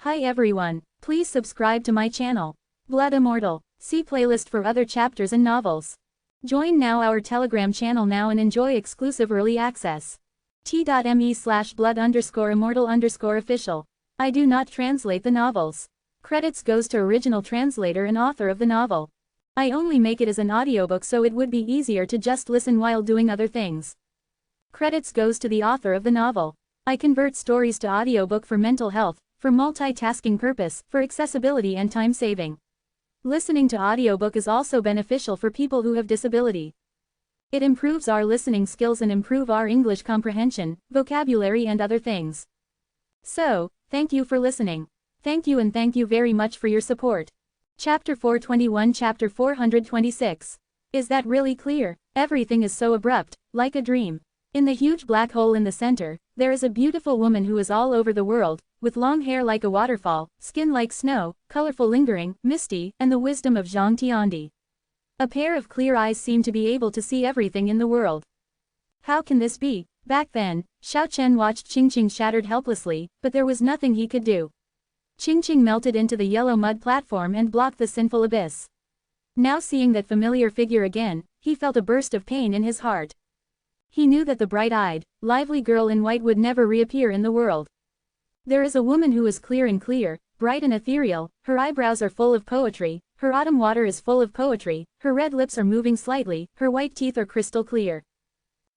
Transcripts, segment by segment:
Hi everyone, please subscribe to my channel. Blood Immortal. See playlist for other chapters and novels. Join now our Telegram channel now and enjoy exclusive early access. t.me/blood_immortal_official. I do not translate the novels. Credits goes to original translator and author of the novel. I only make it as an audiobook so it would be easier to just listen while doing other things. Credits goes to the author of the novel. I convert stories to audiobook for mental health, for multitasking purpose, for accessibility and time saving. Listening to audiobook is also beneficial for people who have disability. It improves our listening skills and improve our English comprehension, vocabulary and other things. So, thank you for listening. Thank you and thank you very much for your support. Chapter 421 Chapter 426. Is that really clear? Everything is so abrupt, like a dream. In the huge black hole in the center, there is a beautiful woman who is all over the world, with long hair like a waterfall, skin like snow, colorful lingering, misty, and the wisdom of Zhang Tiandi. A pair of clear eyes seem to be able to see everything in the world. How can this be? Back then, Xiao Chen watched Qingqing shattered helplessly, but there was nothing he could do. Qingqing melted into the yellow mud platform and blocked the sinful abyss. Now seeing that familiar figure again, he felt a burst of pain in his heart. He knew that the bright-eyed, lively girl in white would never reappear in the world. There is a woman who is clear and clear, bright and ethereal, her eyebrows are full of poetry, her autumn water is full of poetry, her red lips are moving slightly, her white teeth are crystal clear.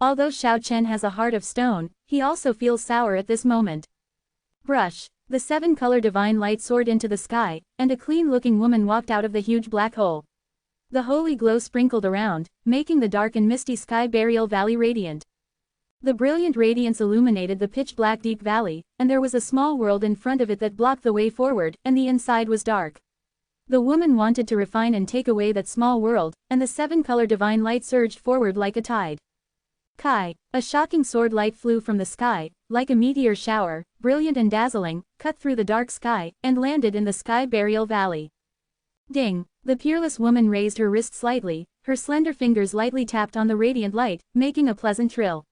Although Xiao Chen has a heart of stone, he also feels sour at this moment. Brush. The seven-color divine light soared into the sky, and a clean-looking woman walked out of the huge black hole. The holy glow sprinkled around, making the dark and misty sky burial valley radiant. The brilliant radiance illuminated the pitch-black deep valley, and there was a small world in front of it that blocked the way forward, and the inside was dark. The woman wanted to refine and take away that small world, and the seven-color divine light surged forward like a tide. Kai, a shocking sword light flew from the sky, like a meteor shower, brilliant and dazzling, cut through the dark sky, and landed in the sky burial valley. Ding! The peerless woman raised her wrist slightly, her slender fingers lightly tapped on the radiant light, making a pleasant trill.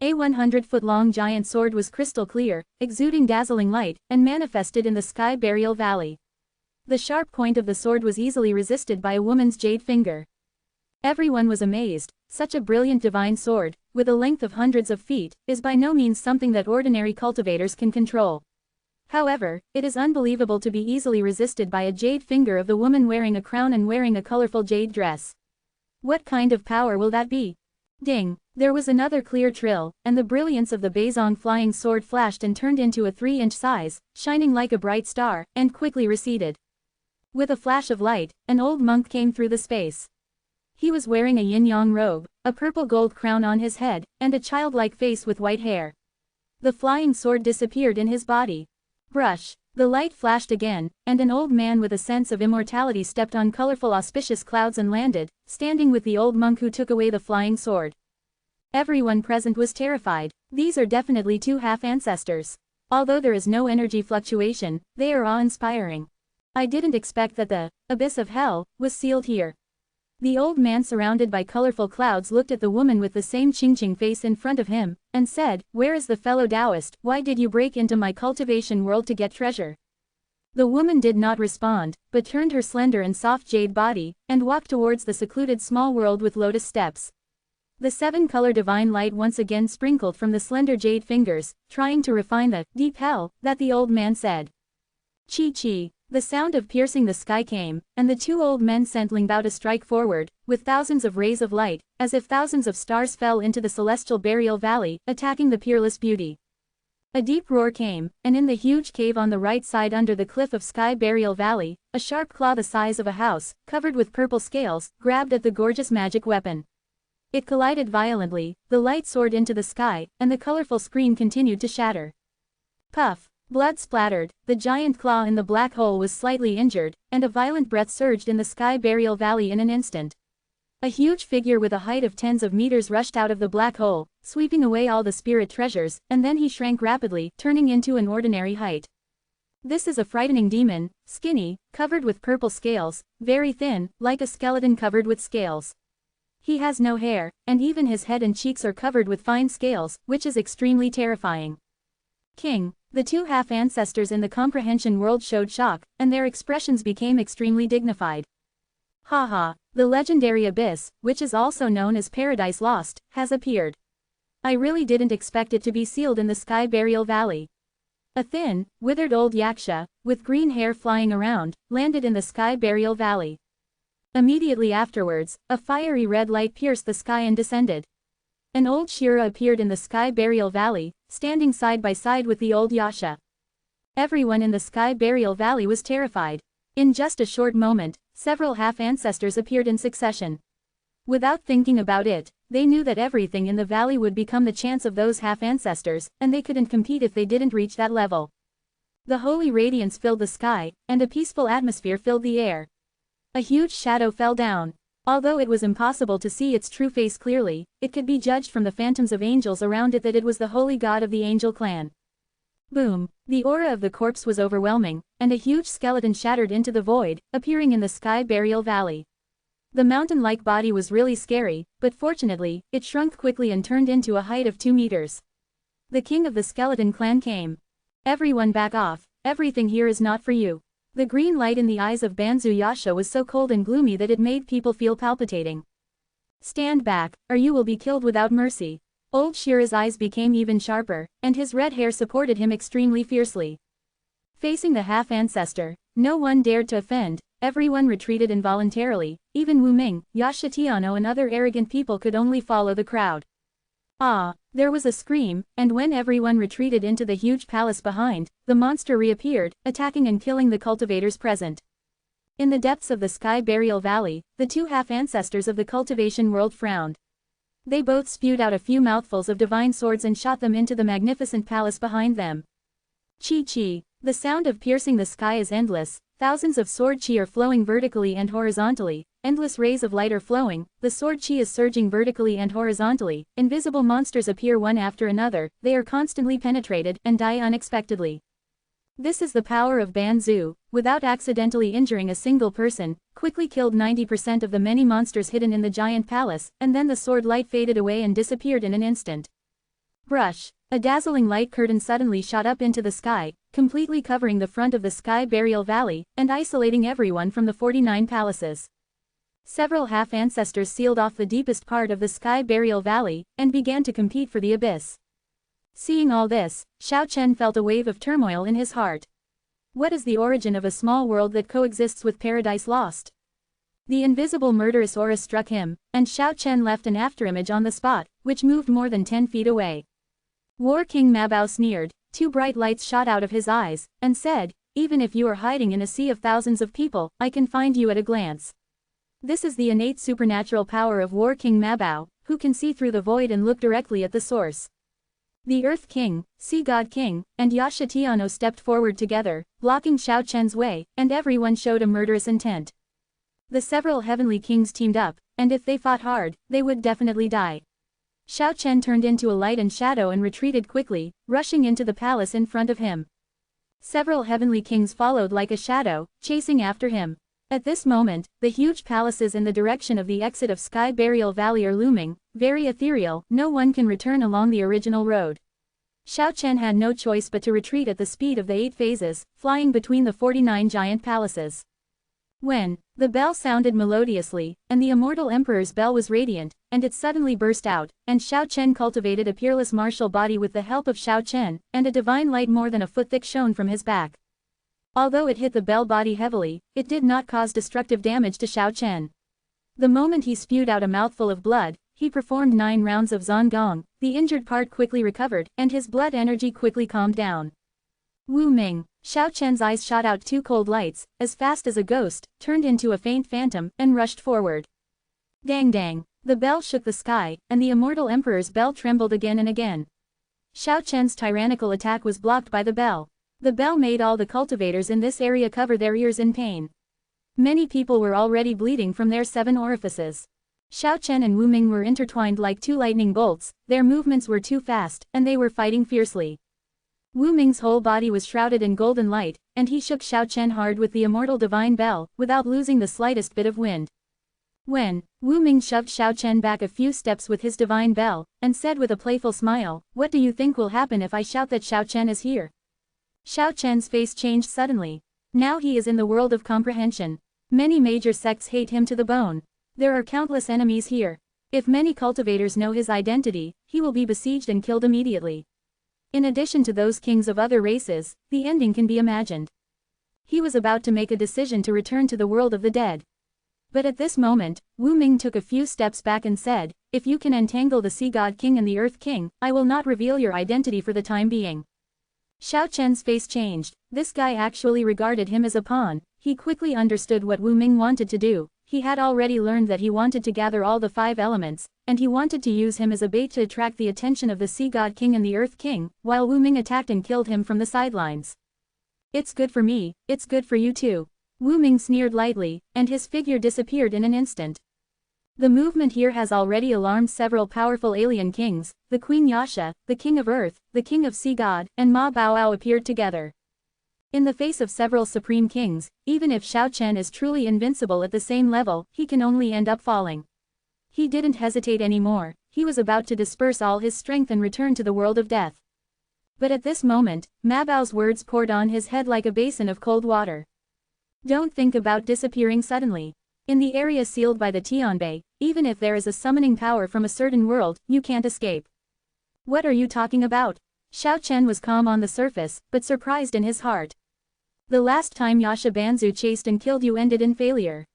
A 100-foot-long giant sword was crystal clear, exuding dazzling light, and manifested in the sky burial valley. The sharp point of the sword was easily resisted by a woman's jade finger. Everyone was amazed. Such a brilliant divine sword, with a length of hundreds of feet, is by no means something that ordinary cultivators can control. However, it is unbelievable to be easily resisted by a jade finger of the woman wearing a crown and wearing a colorful jade dress. What kind of power will that be? Ding! There was another clear trill, and the brilliance of the Beizong flying sword flashed and turned into a 3-inch size, shining like a bright star, and quickly receded. With a flash of light, an old monk came through the space. He was wearing a yin-yang robe, a purple gold crown on his head, and a childlike face with white hair. The flying sword disappeared in his body. Brush. The light flashed again, and an old man with a sense of immortality stepped on colorful auspicious clouds and landed, standing with the old monk who took away the flying sword. Everyone present was terrified. These are definitely two half-ancestors. Although there is no energy fluctuation, they are awe-inspiring. I didn't expect that the abyss of hell was sealed here. The old man surrounded by colorful clouds looked at the woman with the same Qingqing face in front of him, and said, "Where is the fellow Taoist? Why did you break into my cultivation world to get treasure?" The woman did not respond, but turned her slender and soft jade body, and walked towards the secluded small world with lotus steps. The seven-color divine light once again sprinkled from the slender jade fingers, trying to refine the deep hell that the old man said. Chi-chi. The sound of piercing the sky came, and the two old men sent Lingbao to strike forward, with thousands of rays of light, as if thousands of stars fell into the celestial burial valley, attacking the peerless beauty. A deep roar came, and in the huge cave on the right side under the cliff of Sky Burial Valley, a sharp claw the size of a house, covered with purple scales, grabbed at the gorgeous magic weapon. It collided violently, the light soared into the sky, and the colorful screen continued to shatter. Puff! Blood splattered, the giant claw in the black hole was slightly injured, and a violent breath surged in the sky burial valley in an instant. A huge figure with a height of tens of meters rushed out of the black hole, sweeping away all the spirit treasures, and then he shrank rapidly, turning into an ordinary height. This is a frightening demon, skinny, covered with purple scales, very thin, like a skeleton covered with scales. He has no hair, and even his head and cheeks are covered with fine scales, which is extremely terrifying. King, the two half-ancestors in the comprehension world showed shock, and their expressions became extremely dignified. Haha, the legendary abyss, which is also known as Paradise Lost, has appeared. I really didn't expect it to be sealed in the Sky Burial Valley. A thin, withered old yaksha, with green hair flying around, landed in the Sky Burial Valley. Immediately afterwards, a fiery red light pierced the sky and descended. An old Shira appeared in the Sky Burial Valley, standing side by side with the old Yasha. Everyone in the Sky Burial Valley was terrified. In just a short moment, several half-ancestors appeared in succession. Without thinking about it, they knew that everything in the valley would become the chance of those half-ancestors, and they couldn't compete if they didn't reach that level. The holy radiance filled the sky, and a peaceful atmosphere filled the air. A huge shadow fell down. Although it was impossible to see its true face clearly, it could be judged from the phantoms of angels around it that it was the holy god of the angel clan. Boom! The aura of the corpse was overwhelming, and a huge skeleton shattered into the void, appearing in the Sky Burial Valley. The mountain-like body was really scary, but fortunately, it shrunk quickly and turned into a height of 2 meters. The king of the skeleton clan came. Everyone back off, everything here is not for you. The green light in the eyes of Banzu Yasha was so cold and gloomy that it made people feel palpitating. Stand back, or you will be killed without mercy. Old Shira's eyes became even sharper, and his red hair supported him extremely fiercely. Facing the half-ancestor, no one dared to offend, everyone retreated involuntarily, even Wu Ming, Yasha Tiano and other arrogant people could only follow the crowd. Ah, there was a scream, and when everyone retreated into the huge palace behind, the monster reappeared, attacking and killing the cultivators present. In the depths of the Sky Burial Valley, the two half-ancestors of the cultivation world frowned. They both spewed out a few mouthfuls of divine swords and shot them into the magnificent palace behind them. Chi-chi, the sound of piercing the sky is endless, thousands of sword chi are flowing vertically and horizontally, endless rays of light are flowing, the sword chi is surging vertically and horizontally, invisible monsters appear one after another, they are constantly penetrated and die unexpectedly. This is the power of Banzu, without accidentally injuring a single person, quickly killed 90% of the many monsters hidden in the giant palace, and then the sword light faded away and disappeared in an instant. Brush! A dazzling light curtain suddenly shot up into the sky, completely covering the front of the Sky Burial Valley, and isolating everyone from the 49 palaces. Several half-ancestors sealed off the deepest part of the Sky Burial Valley, and began to compete for the abyss. Seeing all this, Xiao Chen felt a wave of turmoil in his heart. What is the origin of a small world that coexists with Paradise Lost? The invisible murderous aura struck him, and Xiao Chen left an afterimage on the spot, which moved more than 10 feet away. War King Mabao sneered, 2 bright lights shot out of his eyes, and said, "Even if you are hiding in a sea of thousands of people, I can find you at a glance." This is the innate supernatural power of War King Mabao, who can see through the void and look directly at the source. The Earth King, Sea God King, and Yasha Tiano stepped forward together, blocking Xiao Chen's way, and everyone showed a murderous intent. The several heavenly kings teamed up, and if they fought hard, they would definitely die. Xiao Chen turned into a light and shadow and retreated quickly, rushing into the palace in front of him. Several heavenly kings followed like a shadow, chasing after him. At this moment, the huge palaces in the direction of the exit of Sky Burial Valley are looming, very ethereal, no one can return along the original road. Xiao Chen had no choice but to retreat at the speed of the 8 phases, flying between the 49 giant palaces. When the bell sounded melodiously, and the Immortal Emperor's bell was radiant, and it suddenly burst out, and Xiao Chen cultivated a peerless martial body with the help of Xiao Chen, and a divine light more than a foot thick shone from his back. Although it hit the bell body heavily, it did not cause destructive damage to Xiao Chen. The moment he spewed out a mouthful of blood, he performed 9 rounds of Zongong, the injured part quickly recovered, and his blood energy quickly calmed down. Wu Ming, Xiao Chen's eyes shot out 2 cold lights, as fast as a ghost, turned into a faint phantom, and rushed forward. Dang dang, the bell shook the sky, and the Immortal Emperor's bell trembled again and again. Xiao Chen's tyrannical attack was blocked by the bell. The bell made all the cultivators in this area cover their ears in pain. Many people were already bleeding from their 7 orifices. Xiao Chen and Wu Ming were intertwined like 2 lightning bolts, their movements were too fast, and they were fighting fiercely. Wu Ming's whole body was shrouded in golden light, and he shook Xiao Chen hard with the immortal divine bell, without losing the slightest bit of wind. When Wu Ming shoved Xiao Chen back a few steps with his divine bell, and said with a playful smile, "What do you think will happen if I shout that Xiao Chen is here?" Xiao Chen's face changed suddenly. Now he is in the world of comprehension. Many major sects hate him to the bone. There are countless enemies here. If many cultivators know his identity, he will be besieged and killed immediately. In addition to those kings of other races, the ending can be imagined. He was about to make a decision to return to the world of the dead. But at this moment, Wu Ming took a few steps back and said, "If you can entangle the Sea God King and the Earth King, I will not reveal your identity for the time being." Xiao Chen's face changed. This guy actually regarded him as a pawn. He quickly understood what Wu Ming wanted to do. He had already learned that he wanted to gather all the 5 elements, and he wanted to use him as a bait to attract the attention of the Sea God King and the Earth King, while Wu Ming attacked and killed him from the sidelines. "It's good for me, it's good for you too." Wu Ming sneered lightly, and his figure disappeared in an instant. The movement here has already alarmed several powerful alien kings. The Queen Yasha, the King of Earth, the King of Sea God, and Ma Baoao appeared together. In the face of several supreme kings, even if Xiao Chen is truly invincible at the same level, he can only end up falling. He didn't hesitate anymore. He was about to disperse all his strength and return to the world of death. But at this moment, Ma Bao's words poured on his head like a basin of cold water. "Don't think about disappearing suddenly. In the area sealed by the Tianbei, even if there is a summoning power from a certain world, you can't escape." "What are you talking about?" Xiao Chen was calm on the surface, but surprised in his heart. "The last time Yasha Banzu chased and killed you ended in failure.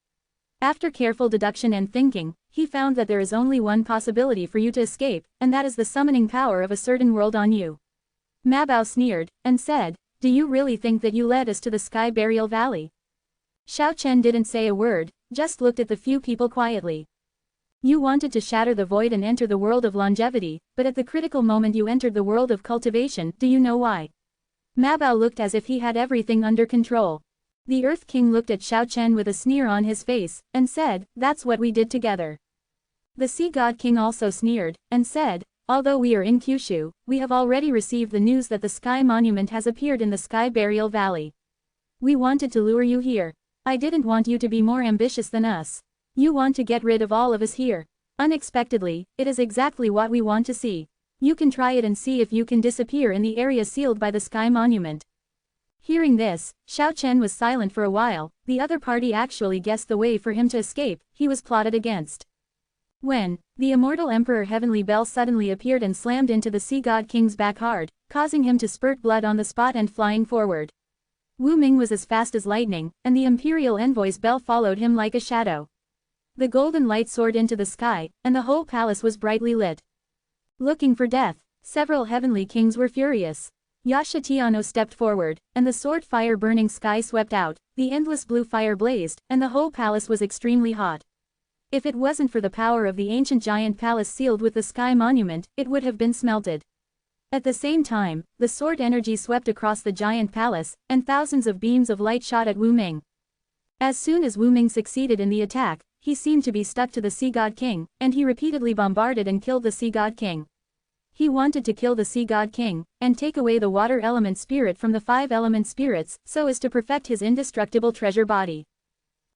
After careful deduction and thinking, he found that there is only one possibility for you to escape, and that is the summoning power of a certain world on you." Ma Bao sneered, and said, "Do you really think that you led us to the Sky Burial Valley?" Xiao Chen didn't say a word, just looked at the few people quietly. "You wanted to shatter the void and enter the world of longevity, but at the critical moment you entered the world of cultivation. Do you know why?" Ma Bao looked as if he had everything under control. The Earth King looked at Xiao Chen with a sneer on his face, and said, "That's what we did together." The Sea God King also sneered, and said, "Although we are in Kyushu, we have already received the news that the Sky Monument has appeared in the Sky Burial Valley. We wanted to lure you here. I didn't want you to be more ambitious than us. You want to get rid of all of us here. Unexpectedly, it is exactly what we want to see. You can try it and see if you can disappear in the area sealed by the Sky Monument." Hearing this, Xiao Chen was silent for a while. The other party actually guessed the way for him to escape. He was plotted against. When the Immortal Emperor Heavenly Bell suddenly appeared and slammed into the Sea God King's back hard, causing him to spurt blood on the spot and flying forward. Wu Ming was as fast as lightning, and the Imperial Envoy's bell followed him like a shadow. The golden light soared into the sky, and the whole palace was brightly lit. Looking for death, several heavenly kings were furious. Yasha Tiano stepped forward, and the sword fire burning sky swept out, the endless blue fire blazed, and the whole palace was extremely hot. If it wasn't for the power of the ancient giant palace sealed with the Sky Monument, it would have been smelted. At the same time, the sword energy swept across the giant palace, and thousands of beams of light shot at Wu Ming. As soon as Wu Ming succeeded in the attack, he seemed to be stuck to the Sea God King, and he repeatedly bombarded and killed the Sea God King. He wanted to kill the Sea God King, and take away the water element spirit from the 5 element spirits, so as to perfect his indestructible treasure body.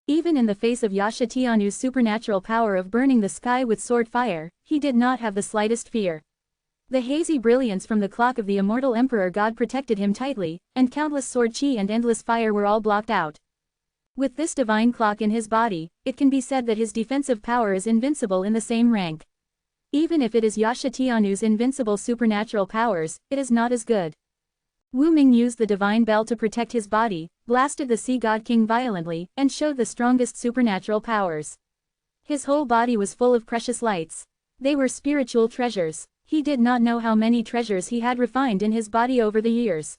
Even in the face of Yasha Tianu's supernatural power of burning the sky with sword fire, he did not have the slightest fear. The hazy brilliance from the clock of the Immortal Emperor God protected him tightly, and countless sword chi and endless fire were all blocked out. With this divine clock in his body, it can be said that his defensive power is invincible in the same rank. Even if it is Yasha Tianu's invincible supernatural powers, it is not as good. Wu Ming used the divine bell to protect his body, blasted the Sea God King violently, and showed the strongest supernatural powers. His whole body was full of precious lights. They were spiritual treasures. He did not know how many treasures he had refined in his body over the years.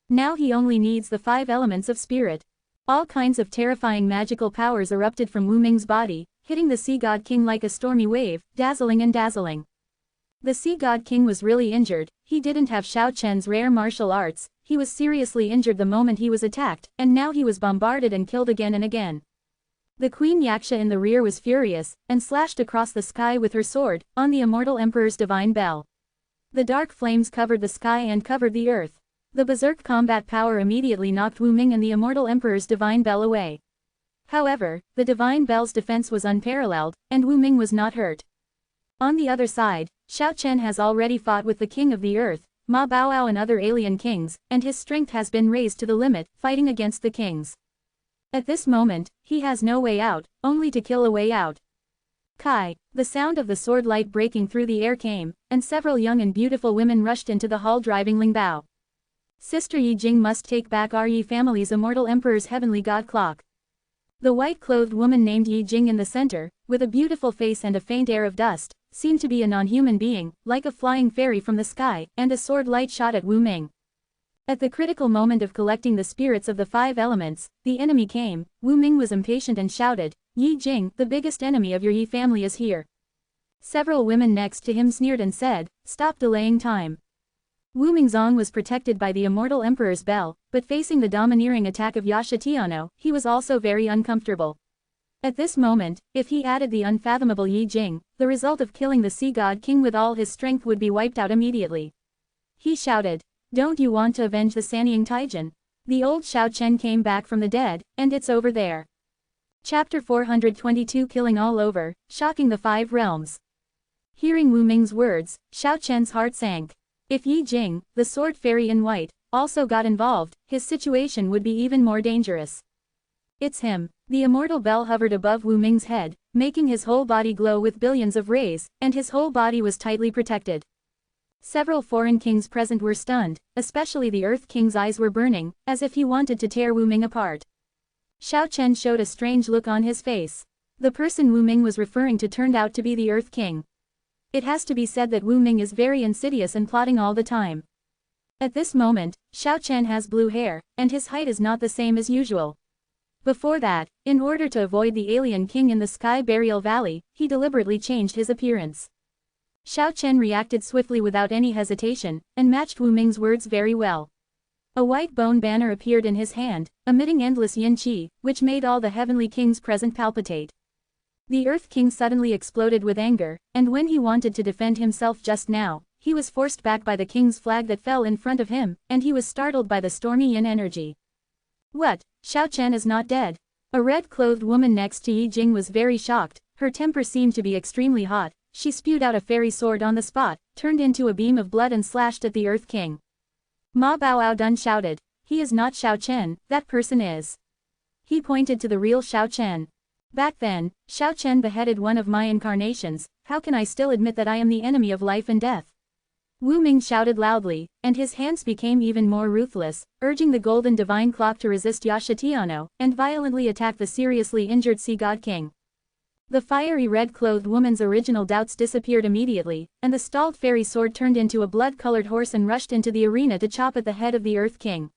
Now he only needs the 5 elements of spirit. All kinds of terrifying magical powers erupted from Wu Ming's body, hitting the Sea God King like a stormy wave, dazzling and dazzling. The Sea God King was really injured. He didn't have Xiao Chen's rare martial arts. He was seriously injured the moment he was attacked, and now he was bombarded and killed again and again. The Queen Yaksha in the rear was furious, and slashed across the sky with her sword, on the Immortal Emperor's divine bell. The dark flames covered the sky and covered the earth. The berserk combat power immediately knocked Wu Ming and the Immortal Emperor's divine bell away. However, the divine bell's defense was unparalleled, and Wu Ming was not hurt. On the other side, Xiao Chen has already fought with the king of the earth, Ma Baoao and other alien kings, and his strength has been raised to the limit, fighting against the kings. At this moment, he has no way out, only to kill a way out. Kai, the sound of the sword light breaking through the air came, and several young and beautiful women rushed into the hall driving Ling Bao. Sister Yi Jing must take back our Yi family's immortal emperor's heavenly god clock. The white-clothed woman named Yi Jing in the center, with a beautiful face and a faint air of dust, seemed to be a non-human being, like a flying fairy from the sky, and a sword light shot at Wu Ming. At the critical moment of collecting the spirits of the 5 elements, the enemy came. Wu Ming was impatient and shouted, "Yi Jing, the biggest enemy of your Yi family is here." Several women next to him sneered and said, "Stop delaying time." Wu Mingzong was protected by the immortal emperor's bell, but facing the domineering attack of Yashatiano, he was also very uncomfortable. At this moment, if he added the unfathomable Yi Jing, the result of killing the sea god king with all his strength would be wiped out immediately. He shouted, "Don't you want to avenge the Sanying Taijin? The old Xiao Chen came back from the dead, and it's over there." Chapter 422 Killing all over, shocking the 5 realms. Hearing Wu Ming's words, Xiao Chen's heart sank. If Yi Jing, the sword fairy in white, also got involved, his situation would be even more dangerous. "It's him." The immortal bell hovered above Wu Ming's head, making his whole body glow with billions of rays, and his whole body was tightly protected. Several foreign kings present were stunned, especially the Earth King's eyes were burning, as if he wanted to tear Wu Ming apart. Xiao Chen showed a strange look on his face. The person Wu Ming was referring to turned out to be the Earth King. It has to be said that Wu Ming is very insidious and plotting all the time. At this moment, Xiao Chen has blue hair, and his height is not the same as usual. Before that, in order to avoid the alien king in the Sky Burial Valley, he deliberately changed his appearance. Xiao Chen reacted swiftly without any hesitation, and matched Wu Ming's words very well. A white bone banner appeared in his hand, emitting endless yin qi, which made all the heavenly kings present palpitate. The Earth King suddenly exploded with anger, and when he wanted to defend himself just now, he was forced back by the king's flag that fell in front of him, and he was startled by the stormy yin energy. "What? Xiao Chen is not dead?" A red-clothed woman next to Yi Jing was very shocked. Her temper seemed to be extremely hot. She spewed out a fairy sword on the spot, turned into a beam of blood and slashed at the Earth King. Ma Baoao Dun shouted, "He is not Xiao Chen, that person is." He pointed to the real Xiao Chen. "Back then, Xiao Chen beheaded one of my incarnations. How can I still admit that I am the enemy of life and death?" Wu Ming shouted loudly, and his hands became even more ruthless, urging the golden divine clock to resist Yashatiano, and violently attack the seriously injured sea god king. The fiery red-clothed woman's original doubts disappeared immediately, and the stalled fairy sword turned into a blood-colored horse and rushed into the arena to chop at the head of the Earth King.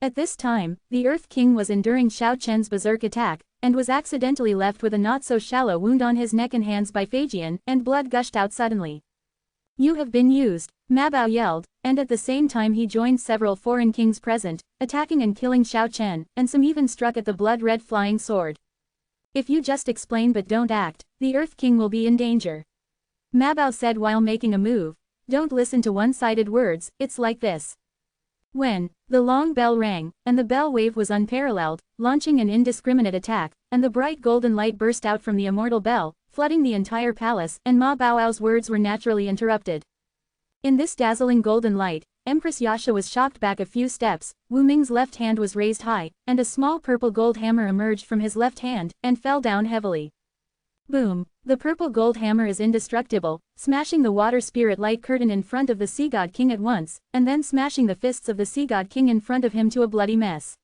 At this time, the Earth King was enduring Xiao Chen's berserk attack, and was accidentally left with a not-so-shallow wound on his neck and hands by Fajian, and blood gushed out suddenly. "You have been used," Ma Bao yelled, and at the same time he joined several foreign kings present, attacking and killing Xiao Chen, and some even struck at the blood-red flying sword. "If you just explain but don't act, the Earth King will be in danger," Ma Bao said while making a move. "Don't listen to one-sided words, it's like this." When the long bell rang, and the bell wave was unparalleled, launching an indiscriminate attack, and the bright golden light burst out from the immortal bell, flooding the entire palace, and Ma Baoao's words were naturally interrupted. In this dazzling golden light, Empress Yasha was shocked back a few steps. Wu Ming's left hand was raised high, and a small purple gold hammer emerged from his left hand, and fell down heavily. Boom! The purple gold hammer is indestructible, smashing the water spirit light curtain in front of the Sea God King at once, and then smashing the fists of the Sea God King in front of him to a bloody mess.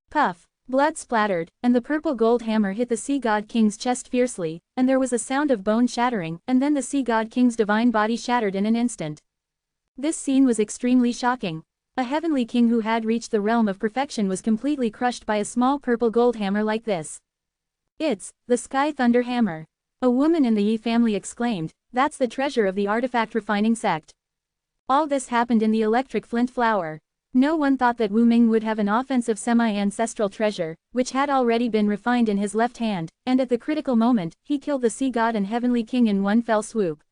Puff! Blood splattered, and the purple gold hammer hit the Sea God King's chest fiercely, and there was a sound of bone shattering, and then the Sea God King's divine body shattered in an instant. This scene was extremely shocking. A heavenly king who had reached the realm of perfection was completely crushed by a small purple gold hammer like this. "It's the Sky Thunder Hammer." A woman in the Yi family exclaimed, "That's the treasure of the artifact refining sect." All this happened in the electric flint flower. No one thought that Wu Ming would have an offensive semi-ancestral treasure, which had already been refined in his left hand, and at the critical moment, he killed the sea god and heavenly king in one fell swoop.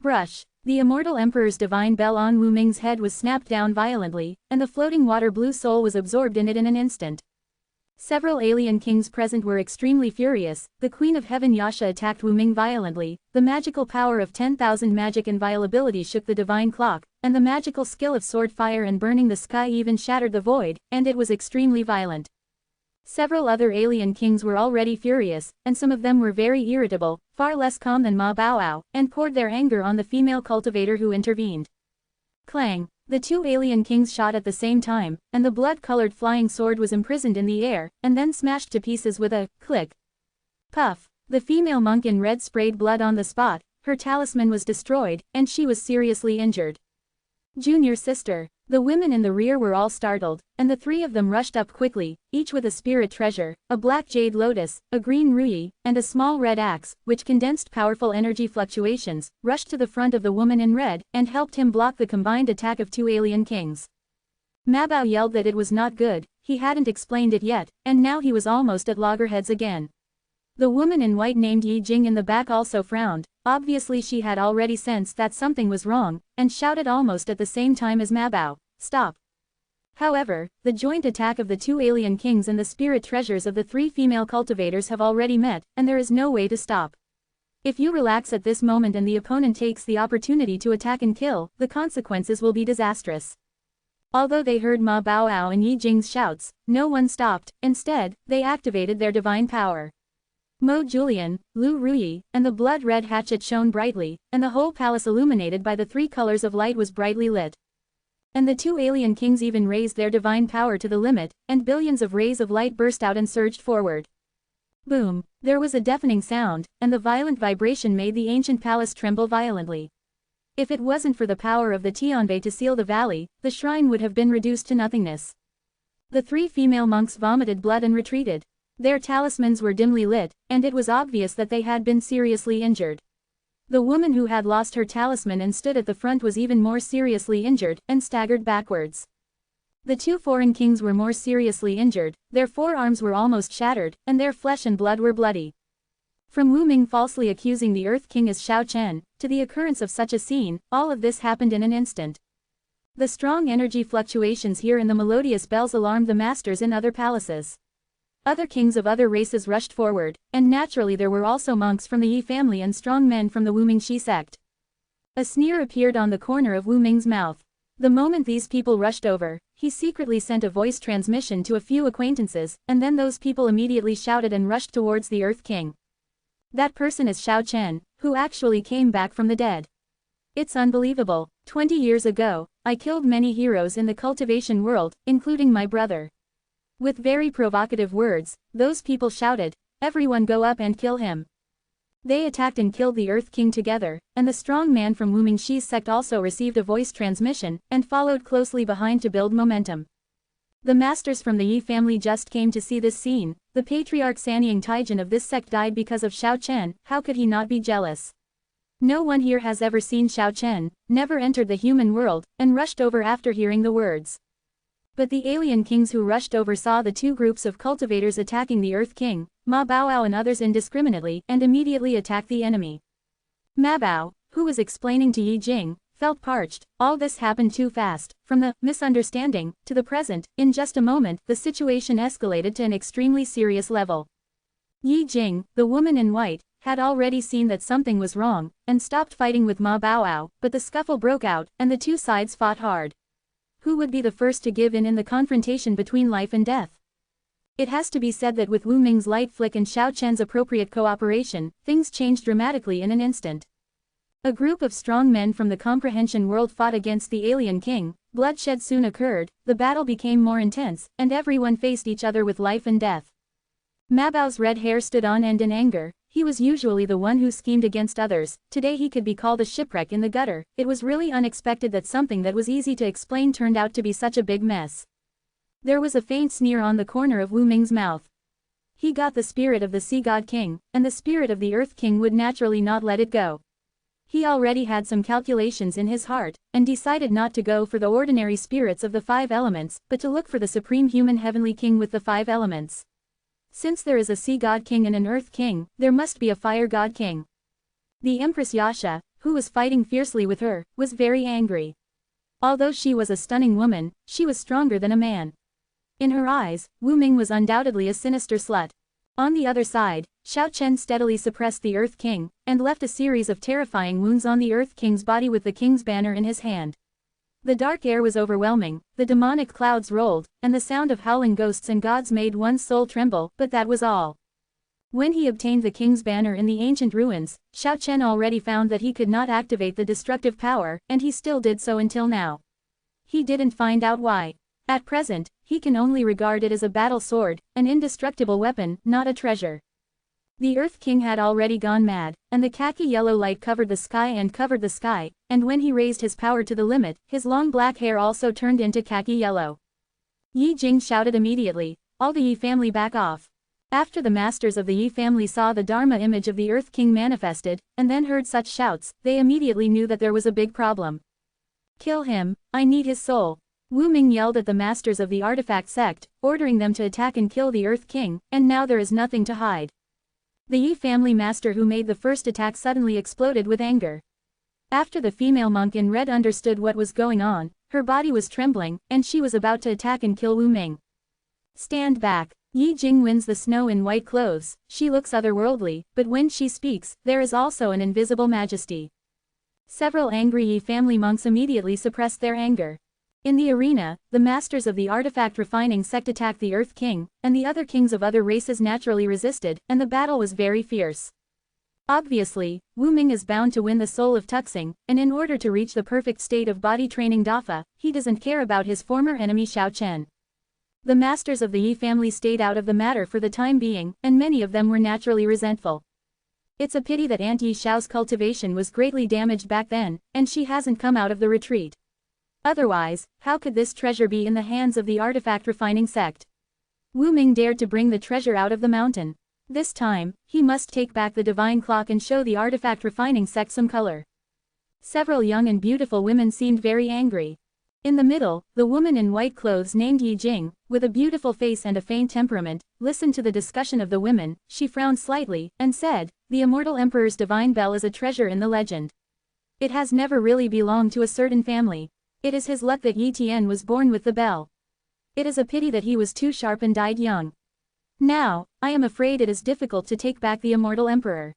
Brush! The immortal emperor's divine bell on Wu Ming's head was snapped down violently, and the floating water blue soul was absorbed in it in an instant. Several alien kings present were extremely furious. The Queen of Heaven Yasha attacked Wu Ming violently. The magical power of 10,000 magic inviolability shook the divine clock, and the magical skill of sword fire and burning the sky even shattered the void, and it was extremely violent. Several other alien kings were already furious, and some of them were very irritable, far less calm than Ma Baoao, and poured their anger on the female cultivator who intervened. Clang! The two alien kings shot at the same time, and the blood-colored flying sword was imprisoned in the air, and then smashed to pieces with a click. Puff! The female monk in red sprayed blood on the spot, her talisman was destroyed, and she was seriously injured. Junior sister. The women in the rear were all startled, and the three of them rushed up quickly, each with a spirit treasure, a black jade lotus, a green ruyi, and a small red axe, which condensed powerful energy fluctuations, rushed to the front of the woman in red, and helped him block the combined attack of two alien kings. Mabao yelled that it was not good, he hadn't explained it yet, and now he was almost at loggerheads again. The woman in white named Yi Jing in the back also frowned, obviously she had already sensed that something was wrong, and shouted almost at the same time as Mabao, "Stop!" However, the joint attack of the two alien kings and the spirit treasures of the three female cultivators have already met, and there is no way to stop. If you relax at this moment and the opponent takes the opportunity to attack and kill, the consequences will be disastrous. Although they heard Ma Baoao and Yi Jing's shouts, no one stopped, instead, they activated their divine power. Mo Julian, Lu Ruyi, and the blood-red hatchet shone brightly, and the whole palace illuminated by the three colors of light was brightly lit. And the two alien kings even raised their divine power to the limit, and billions of rays of light burst out and surged forward. Boom! There was a deafening sound, and the violent vibration made the ancient palace tremble violently. If it wasn't for the power of the Tianbei to seal the valley, the shrine would have been reduced to nothingness. The three female monks vomited blood and retreated. Their talismans were dimly lit, and it was obvious that they had been seriously injured. The woman who had lost her talisman and stood at the front was even more seriously injured, and staggered backwards. The two foreign kings were more seriously injured, their forearms were almost shattered, and their flesh and blood were bloody. From Wu Ming falsely accusing the Earth King as Xiao Chen, to the occurrence of such a scene, all of this happened in an instant. The strong energy fluctuations here and the melodious bells alarmed the masters in other palaces. Other kings of other races rushed forward, and naturally there were also monks from the Yi family and strong men from the Wu Mingxi sect. A sneer appeared on the corner of Wu Ming's mouth. The moment these people rushed over, he secretly sent a voice transmission to a few acquaintances, and then those people immediately shouted and rushed towards the Earth King. That person is Xiao Chen, who actually came back from the dead. It's unbelievable. 20 years ago, I killed many heroes in the cultivation world, including my brother. With very provocative words, those people shouted, "Everyone go up and kill him." They attacked and killed the Earth King together, and the strong man from Wu Mingxi's sect also received a voice transmission, and followed closely behind to build momentum. The masters from the Yi family just came to see this scene. The patriarch Sanying Taijin of this sect died because of Xiao Chen, how could he not be jealous? No one here has ever seen Xiao Chen, never entered the human world, and rushed over after hearing the words. But the alien kings who rushed over saw the two groups of cultivators attacking the Earth King, Ma Baoao and others indiscriminately, and immediately attacked the enemy. Mabao, who was explaining to Yi Jing, felt parched. All this happened too fast. From the misunderstanding to the present, in just a moment, the situation escalated to an extremely serious level. Yi Jing, the woman in white, had already seen that something was wrong, and stopped fighting with Ma Baoao, but the scuffle broke out, and the two sides fought hard. Who would be the first to give in the confrontation between life and death? It has to be said that with Wu Ming's light flick and Xiao Chen's appropriate cooperation, things changed dramatically in an instant. A group of strong men from the comprehension world fought against the alien king, bloodshed soon occurred, the battle became more intense, and everyone faced each other with life and death. Mabao's red hair stood on end in anger. He was usually the one who schemed against others, today he could be called a shipwreck in the gutter. It was really unexpected that something that was easy to explain turned out to be such a big mess. There was a faint sneer on the corner of Wu Ming's mouth. He got the spirit of the Sea God King, and the spirit of the Earth King would naturally not let it go. He already had some calculations in his heart, and decided not to go for the ordinary spirits of the 5 elements, but to look for the supreme human heavenly king with the 5 elements. Since there is a Sea God King and an Earth King, there must be a Fire God King. The Empress Yasha, who was fighting fiercely with her, was very angry. Although she was a stunning woman, she was stronger than a man. In her eyes, Wu Ming was undoubtedly a sinister slut. On the other side, Xiao Chen steadily suppressed the Earth King, and left a series of terrifying wounds on the Earth King's body with the King's banner in his hand. The dark air was overwhelming, the demonic clouds rolled, and the sound of howling ghosts and gods made one's soul tremble, but that was all. When he obtained the King's banner in the ancient ruins, Xiao Chen already found that he could not activate the destructive power, and he still did so until now. He didn't find out why. At present, he can only regard it as a battle sword, an indestructible weapon, not a treasure. The Earth King had already gone mad, and the khaki-yellow light covered the sky, and when he raised his power to the limit, his long black hair also turned into khaki-yellow. Yi Jing shouted immediately, "All the Yi family back off." After the masters of the Yi family saw the Dharma image of the Earth King manifested, and then heard such shouts, they immediately knew that there was a big problem. "Kill him, I need his soul." Wu Ming yelled at the masters of the artifact sect, ordering them to attack and kill the Earth King, and now there is nothing to hide. The Yi family master who made the first attack suddenly exploded with anger. After the female monk in red understood what was going on, her body was trembling, and she was about to attack and kill Wu Ming. "Stand back." Yi Jing wins the snow in white clothes, she looks otherworldly, but when she speaks, there is also an invisible majesty. Several angry Yi family monks immediately suppressed their anger. In the arena, the masters of the artifact refining sect attacked the Earth King, and the other kings of other races naturally resisted, and the battle was very fierce. Obviously, Wu Ming is bound to win the soul of Tuxing, and in order to reach the perfect state of body training Dafa, he doesn't care about his former enemy Xiao Chen. The masters of the Yi family stayed out of the matter for the time being, and many of them were naturally resentful. It's a pity that Aunt Yi Xiao's cultivation was greatly damaged back then, and she hasn't come out of the retreat. Otherwise, how could this treasure be in the hands of the artifact refining sect? Wu Ming dared to bring the treasure out of the mountain. This time, he must take back the divine clock and show the artifact refining sect some color. Several young and beautiful women seemed very angry. In the middle, the woman in white clothes named Yi Jing, with a beautiful face and a faint temperament, listened to the discussion of the women. She frowned slightly, and said, "The Immortal Emperor's divine bell is a treasure in the legend. It has never really belonged to a certain family. It is his luck that Yi Tian was born with the bell. It is a pity that he was too sharp and died young. Now, I am afraid it is difficult to take back the Immortal Emperor.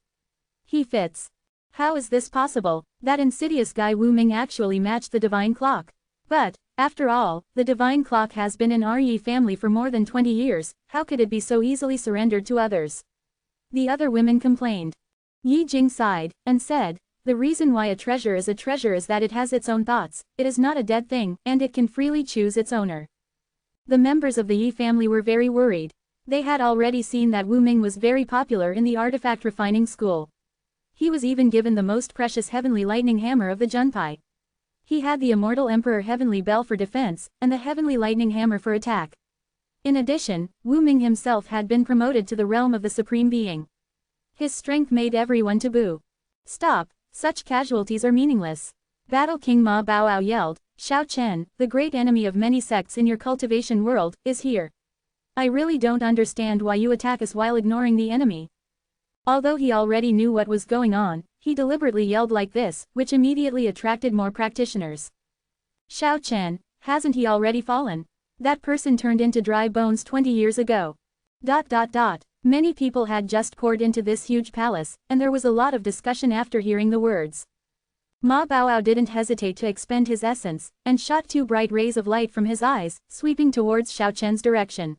He fits. How is this possible? That insidious guy Wu Ming actually matched the divine clock. But, after all, the divine clock has been in our Yi family for more than 20 years, how could it be so easily surrendered to others?" The other women complained. Yi Jing sighed, and said, "The reason why a treasure is that it has its own thoughts, it is not a dead thing, and it can freely choose its owner." The members of the Yi family were very worried. They had already seen that Wu Ming was very popular in the artifact refining school. He was even given the most precious heavenly lightning hammer of the Junpai. He had the Immortal Emperor Heavenly Bell for defense, and the Heavenly Lightning Hammer for attack. In addition, Wu Ming himself had been promoted to the realm of the Supreme Being. His strength made everyone to boo. "Stop, such casualties are meaningless." Battle King Ma Baoao yelled, "Xiao Chen, the great enemy of many sects in your cultivation world, is here. I really don't understand why you attack us while ignoring the enemy." Although he already knew what was going on, he deliberately yelled like this, which immediately attracted more practitioners. "Xiao Chen, hasn't he already fallen? That person turned into dry bones 20 years ago." Many people had just poured into this huge palace, and there was a lot of discussion after hearing the words. Ma Baoao didn't hesitate to expend his essence, and shot 2 bright rays of light from his eyes, sweeping towards Xiao Chen's direction.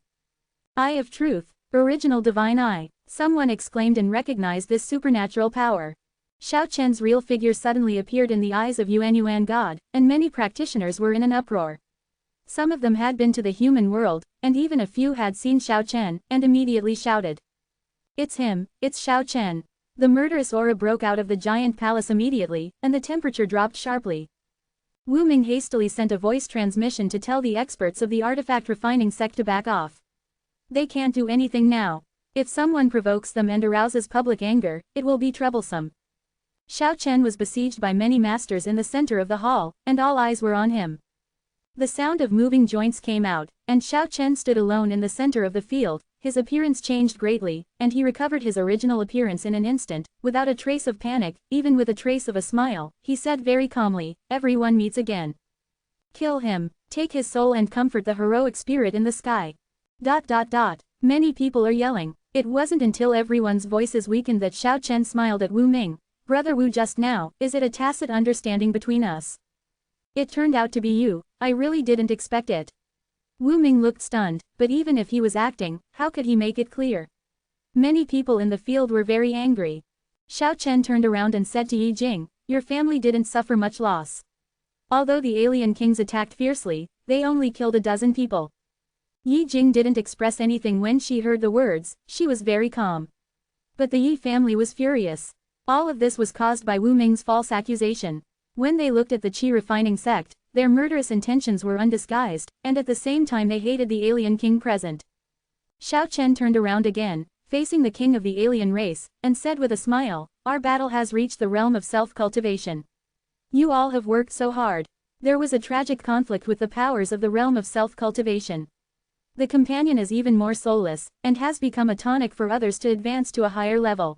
"Eye of Truth, original divine eye," someone exclaimed and recognized this supernatural power. Xiao Chen's real figure suddenly appeared in the eyes of Yuan God, and many practitioners were in an uproar. Some of them had been to the human world, and even a few had seen Xiao Chen, and immediately shouted, "It's him, it's Xiao Chen." The murderous aura broke out of the giant palace immediately, and the temperature dropped sharply. Wu Ming hastily sent a voice transmission to tell the experts of the artifact refining sect to back off. They can't do anything now. If someone provokes them and arouses public anger, it will be troublesome. Xiao Chen was besieged by many masters in the center of the hall, and all eyes were on him. The sound of moving joints came out, and Xiao Chen stood alone in the center of the field. His appearance changed greatly, and he recovered his original appearance in an instant, without a trace of panic, even with a trace of a smile. He said very calmly, "Everyone meets again." Kill him, take his soul and comfort the heroic spirit in the sky. Many people are yelling. It wasn't until everyone's voices weakened that Xiao Chen smiled at Wu Ming. Brother Wu, just now, is it a tacit understanding between us? It turned out to be you, I really didn't expect it. Wu Ming looked stunned, but even if he was acting, how could he make it clear? Many people in the field were very angry. Xiao Chen turned around and said to Yi Jing, your family didn't suffer much loss. Although the alien kings attacked fiercely, they only killed a dozen people. Yi Jing didn't express anything when she heard the words, she was very calm. But the Yi family was furious. All of this was caused by Wu Ming's false accusation. When they looked at the Qi refining sect, their murderous intentions were undisguised, and at the same time they hated the alien king present. Xiao Chen turned around again, facing the king of the alien race, and said with a smile, our battle has reached the realm of self-cultivation. You all have worked so hard. There was a tragic conflict with the powers of the realm of self-cultivation. The companion is even more soulless, and has become a tonic for others to advance to a higher level.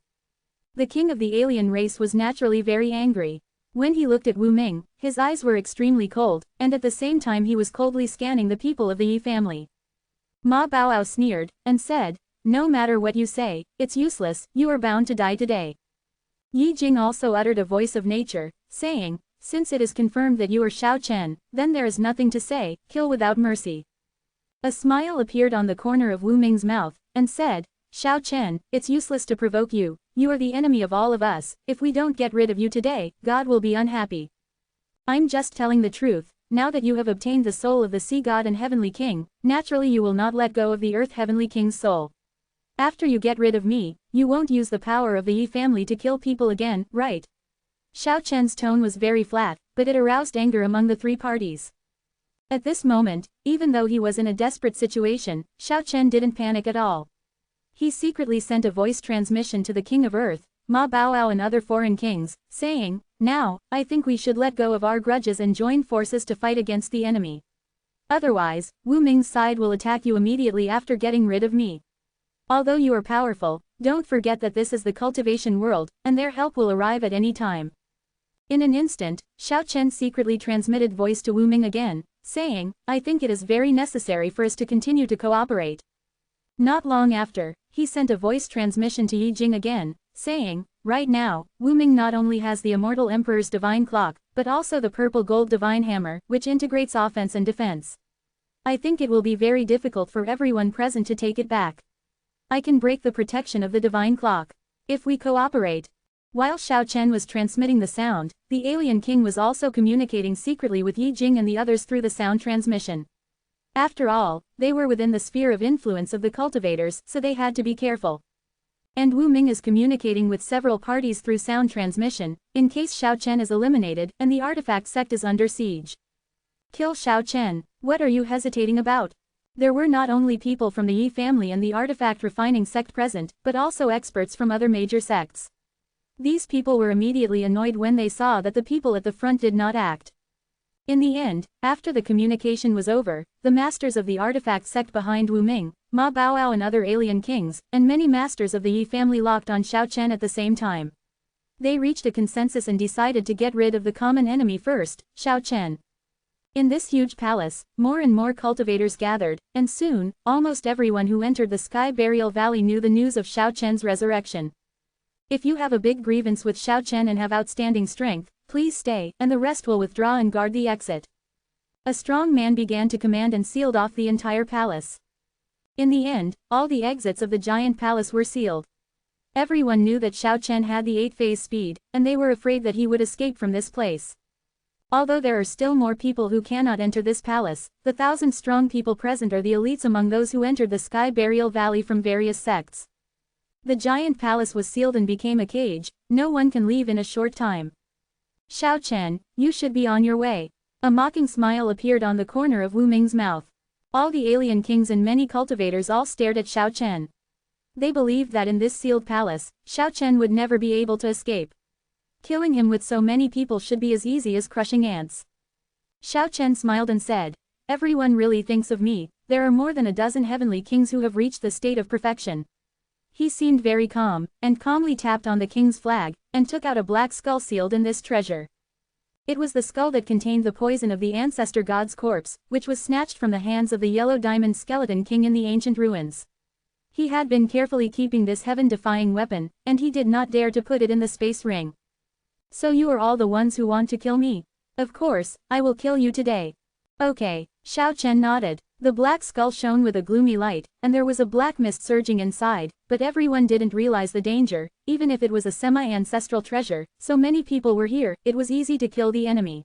The king of the alien race was naturally very angry. When he looked at Wu Ming, his eyes were extremely cold, and at the same time he was coldly scanning the people of the Yi family. Ma Baoao sneered, and said, no matter what you say, it's useless, you are bound to die today. Yi Jing also uttered a voice of nature, saying, since it is confirmed that you are Xiao Chen, then there is nothing to say, kill without mercy. A smile appeared on the corner of Wu Ming's mouth, and said, Xiao Chen, it's useless to provoke you, you are the enemy of all of us, if we don't get rid of you today, God will be unhappy. I'm just telling the truth, now that you have obtained the soul of the sea god and heavenly king, naturally you will not let go of the earth heavenly king's soul. After you get rid of me, you won't use the power of the Yi family to kill people again, right? Xiao Chen's tone was very flat, but it aroused anger among the three parties. At this moment, even though he was in a desperate situation, Xiao Chen didn't panic at all. He secretly sent a voice transmission to the King of Earth, Ma Baoao and other foreign kings, saying, now, I think we should let go of our grudges and join forces to fight against the enemy. Otherwise, Wu Ming's side will attack you immediately after getting rid of me. Although you are powerful, don't forget that this is the cultivation world, and their help will arrive at any time. In an instant, Xiao Chen secretly transmitted voice to Wu Ming again, saying, I think it is very necessary for us to continue to cooperate. Not long after, he sent a voice transmission to Yi Jing again, saying, right now, Wu Ming not only has the Immortal Emperor's divine clock, but also the purple gold divine hammer, which integrates offense and defense. I think it will be very difficult for everyone present to take it back. I can break the protection of the divine clock. If we cooperate. While Xiao Chen was transmitting the sound, the alien king was also communicating secretly with Yi Jing and the others through the sound transmission. After all, they were within the sphere of influence of the cultivators, so they had to be careful. And Wu Ming is communicating with several parties through sound transmission, in case Xiao Chen is eliminated and the artifact sect is under siege. Kill Xiao Chen, what are you hesitating about? There were not only people from the Yi family and the artifact refining sect present, but also experts from other major sects. These people were immediately annoyed when they saw that the people at the front did not act. In the end, after the communication was over, the masters of the artifact sect behind Wu Ming, Ma Baoao and other alien kings, and many masters of the Yi family locked on Xiao Chen at the same time. They reached a consensus and decided to get rid of the common enemy first, Xiao Chen. In this huge palace, more and more cultivators gathered, and soon, almost everyone who entered the Sky Burial Valley knew the news of Xiao Chen's resurrection. If you have a big grievance with Xiao Chen and have outstanding strength, please stay, and the rest will withdraw and guard the exit. A strong man began to command and sealed off the entire palace. In the end, all the exits of the giant palace were sealed. Everyone knew that Xiao Chen had the 8-phase speed, and they were afraid that he would escape from this place. Although there are still more people who cannot enter this palace, the 1,000-strong people present are the elites among those who entered the Sky Burial Valley from various sects. The giant palace was sealed and became a cage, no one can leave in a short time. Xiao Chen, you should be on your way. A mocking smile appeared on the corner of Wu Ming's mouth. All the alien kings and many cultivators all stared at Xiao Chen. They believed that in this sealed palace, Xiao Chen would never be able to escape. Killing him with so many people should be as easy as crushing ants. Xiao Chen smiled and said, everyone really thinks of me, there are more than a dozen heavenly kings who have reached the state of perfection. He seemed very calm, and calmly tapped on the king's flag, and took out a black skull sealed in this treasure. It was the skull that contained the poison of the ancestor god's corpse, which was snatched from the hands of the yellow diamond skeleton king in the ancient ruins. He had been carefully keeping this heaven-defying weapon, and he did not dare to put it in the space ring. So you are all the ones who want to kill me? Of course, I will kill you today. Okay, Xiao Chen nodded. The black skull shone with a gloomy light, and there was a black mist surging inside, but everyone didn't realize the danger, even if it was a semi-ancestral treasure, so many people were here, it was easy to kill the enemy.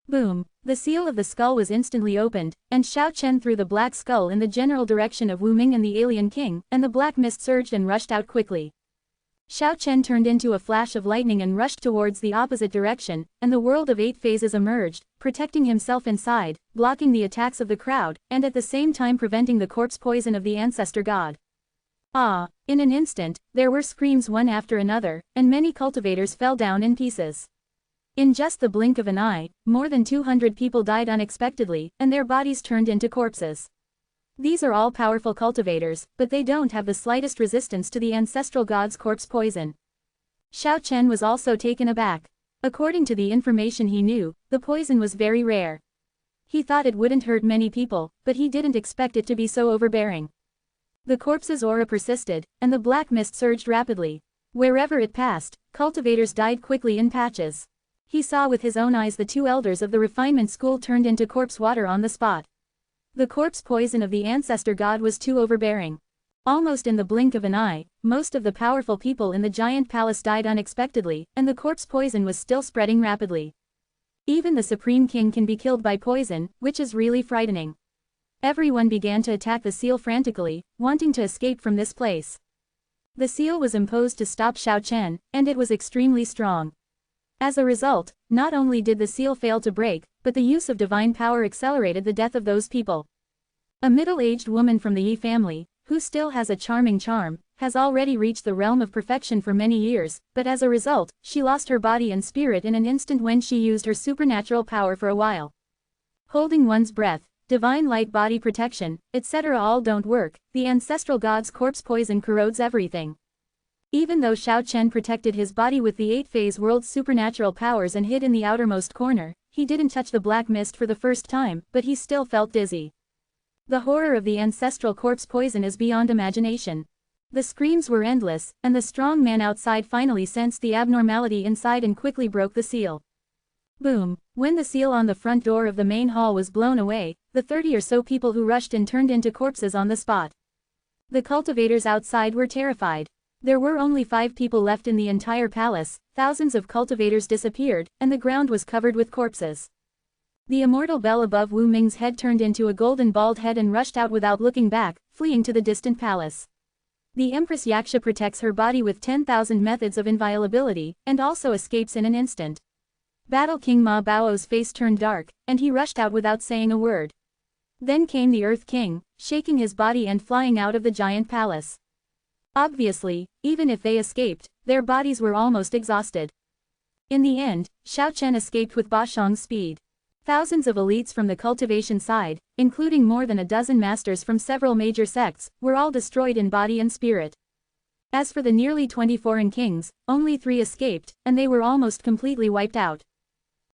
Boom! The seal of the skull was instantly opened, and Xiao Chen threw the black skull in the general direction of Wu Ming and the alien king, and the black mist surged and rushed out quickly. Xiao Chen turned into a flash of lightning and rushed towards the opposite direction, and the world of 8 phases emerged, protecting himself inside, blocking the attacks of the crowd, and at the same time preventing the corpse poison of the ancestor god. Ah! In an instant, there were screams one after another, and many cultivators fell down in pieces. In just the blink of an eye, more than 200 people died unexpectedly, and their bodies turned into corpses. These are all powerful cultivators, but they don't have the slightest resistance to the ancestral god's corpse poison. Xiao Chen was also taken aback. According to the information he knew, the poison was very rare. He thought it wouldn't hurt many people, but he didn't expect it to be so overbearing. The corpse's aura persisted, and the black mist surged rapidly. Wherever it passed, cultivators died quickly in patches. He saw with his own eyes the 2 elders of the refinement school turned into corpse water on the spot. The corpse poison of the ancestor god was too overbearing. Almost in the blink of an eye, most of the powerful people in the giant palace died unexpectedly, and the corpse poison was still spreading rapidly. Even the Supreme King can be killed by poison, which is really frightening. Everyone began to attack the seal frantically, wanting to escape from this place. The seal was imposed to stop Xiao Chen, and it was extremely strong. As a result, not only did the seal fail to break, but the use of divine power accelerated the death of those people. A middle-aged woman from the Yi family, who still has a charming charm, has already reached the realm of perfection for many years, but as a result, she lost her body and spirit in an instant when she used her supernatural power for a while. Holding one's breath, divine light body protection, etc. all don't work, the ancestral god's corpse poison corrodes everything. Even though Xiao Chen protected his body with the 8-phase world's supernatural powers and hid in the outermost corner, he didn't touch the black mist for the first time, but he still felt dizzy. The horror of the ancestral corpse poison is beyond imagination. The screams were endless, and the strong man outside finally sensed the abnormality inside and quickly broke the seal. Boom! When the seal on the front door of the main hall was blown away, the 30 or so people who rushed in turned into corpses on the spot. The cultivators outside were terrified. There were only 5 people left in the entire palace, thousands of cultivators disappeared, and the ground was covered with corpses. The immortal bell above Wu Ming's head turned into a golden bald head and rushed out without looking back, fleeing to the distant palace. The Empress Yaksha protects her body with 10,000 methods of inviolability, and also escapes in an instant. Battle King Ma Bao's face turned dark, and he rushed out without saying a word. Then came the Earth King, shaking his body and flying out of the giant palace. Obviously, even if they escaped, their bodies were almost exhausted. In the end, Xiao Chen escaped with Bashong's speed. Thousands of elites from the cultivation side, including more than a dozen masters from several major sects, were all destroyed in body and spirit. As for the nearly 20 foreign kings, only 3 escaped, and they were almost completely wiped out.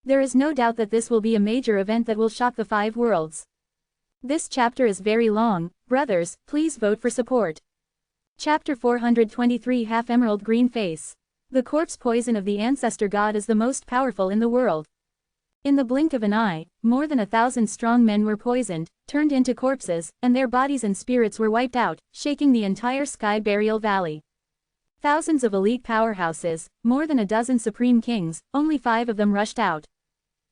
There is no doubt that this will be a major event that will shock the 5 worlds. This chapter is very long, brothers, please vote for support. Chapter 423 Half Emerald Green Face. The corpse poison of the ancestor god is the most powerful in the world. In the blink of an eye, more than 1,000 strong men were poisoned, turned into corpses, and their bodies and spirits were wiped out, shaking the entire Sky Burial Valley. Thousands of elite powerhouses, more than a dozen supreme kings, only 5 of them rushed out.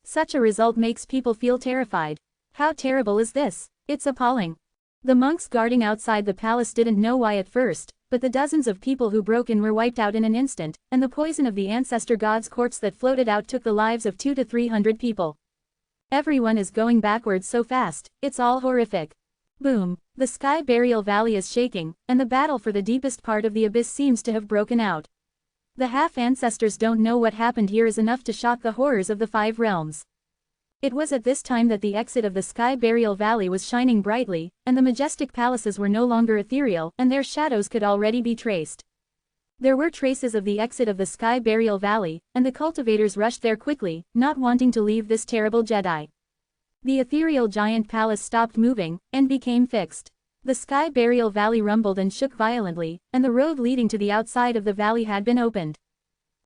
Such a result makes people feel terrified. How terrible is this? It's appalling. The monks guarding outside the palace didn't know why at first, but the dozens of people who broke in were wiped out in an instant, and the poison of the ancestor god's corpse that floated out took the lives of 200 to 300 people. Everyone is going backwards so fast, it's all horrific. Boom! The Sky Burial Valley is shaking, and the battle for the deepest part of the abyss seems to have broken out. The half-ancestors don't know what happened here is enough to shock the horrors of the 5 realms. It was at this time that the exit of the Sky Burial Valley was shining brightly, and the majestic palaces were no longer ethereal, and their shadows could already be traced. There were traces of the exit of the Sky Burial Valley, and the cultivators rushed there quickly, not wanting to leave this terrible Jedi. The ethereal giant palace stopped moving, and became fixed. The Sky Burial Valley rumbled and shook violently, and the road leading to the outside of the valley had been opened.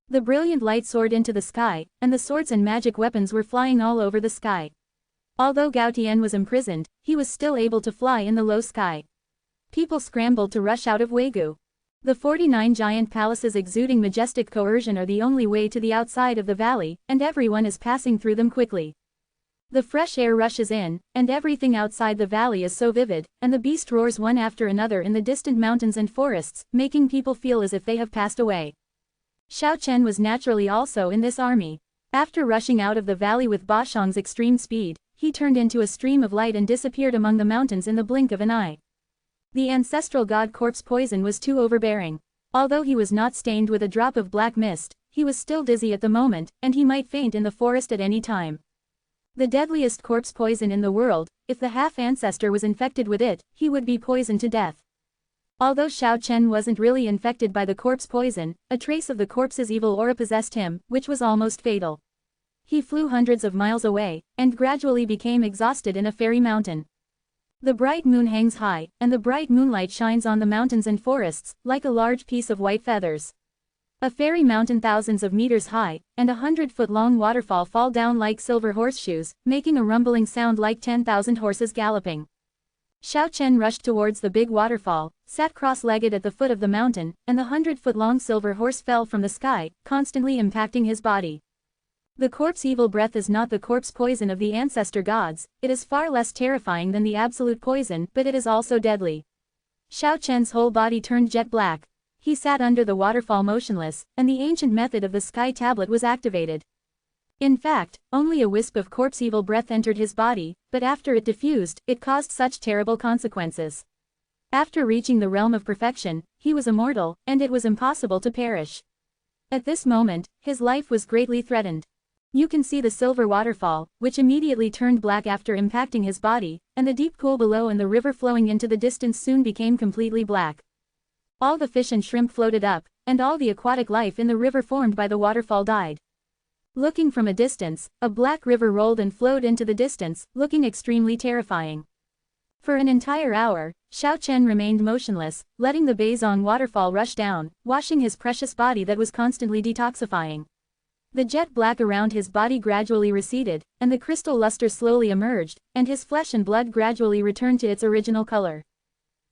The brilliant light soared into the sky, and the swords and magic weapons were flying all over the sky. Although Gao Tian was imprisoned, he was still able to fly in the low sky. People scrambled to rush out of Wegu. The 49 giant palaces exuding majestic coercion are the only way to the outside of the valley, and everyone is passing through them quickly. The fresh air rushes in, and everything outside the valley is so vivid, and the beast roars one after another in the distant mountains and forests, making people feel as if they have passed away. Xiao Chen was naturally also in this army. After rushing out of the valley with Ba Shang's extreme speed, he turned into a stream of light and disappeared among the mountains in the blink of an eye. The ancestral god corpse poison was too overbearing. Although he was not stained with a drop of black mist, he was still dizzy at the moment, and he might faint in the forest at any time. The deadliest corpse poison in the world, if the half-ancestor was infected with it, he would be poisoned to death. Although Xiao Chen wasn't really infected by the corpse poison, a trace of the corpse's evil aura possessed him, which was almost fatal. He flew hundreds of miles away, and gradually became exhausted in a fairy mountain. The bright moon hangs high, and the bright moonlight shines on the mountains and forests, like a large piece of white feathers. A fairy mountain thousands of meters high, and 100-foot-long waterfall fall down like silver horseshoes, making a rumbling sound like 10,000 horses galloping. Xiao Chen rushed towards the big waterfall, sat cross-legged at the foot of the mountain, and the 100-foot-long silver horse fell from the sky, constantly impacting his body. The corpse evil breath is not the corpse poison of the ancestor gods, it is far less terrifying than the absolute poison, but it is also deadly. Xiao Chen's whole body turned jet black. He sat under the waterfall motionless, and the ancient method of the sky tablet was activated. In fact, only a wisp of corpse evil breath entered his body, but after it diffused, it caused such terrible consequences. After reaching the realm of perfection, he was immortal, and it was impossible to perish. At this moment, his life was greatly threatened. You can see the silver waterfall, which immediately turned black after impacting his body, and the deep pool below and the river flowing into the distance soon became completely black. All the fish and shrimp floated up, and all the aquatic life in the river formed by the waterfall died. Looking from a distance, a black river rolled and flowed into the distance, looking extremely terrifying. For an entire hour, Xiao Chen remained motionless, letting the Beizong waterfall rush down, washing his precious body that was constantly detoxifying. The jet black around his body gradually receded, and the crystal luster slowly emerged, and his flesh and blood gradually returned to its original color.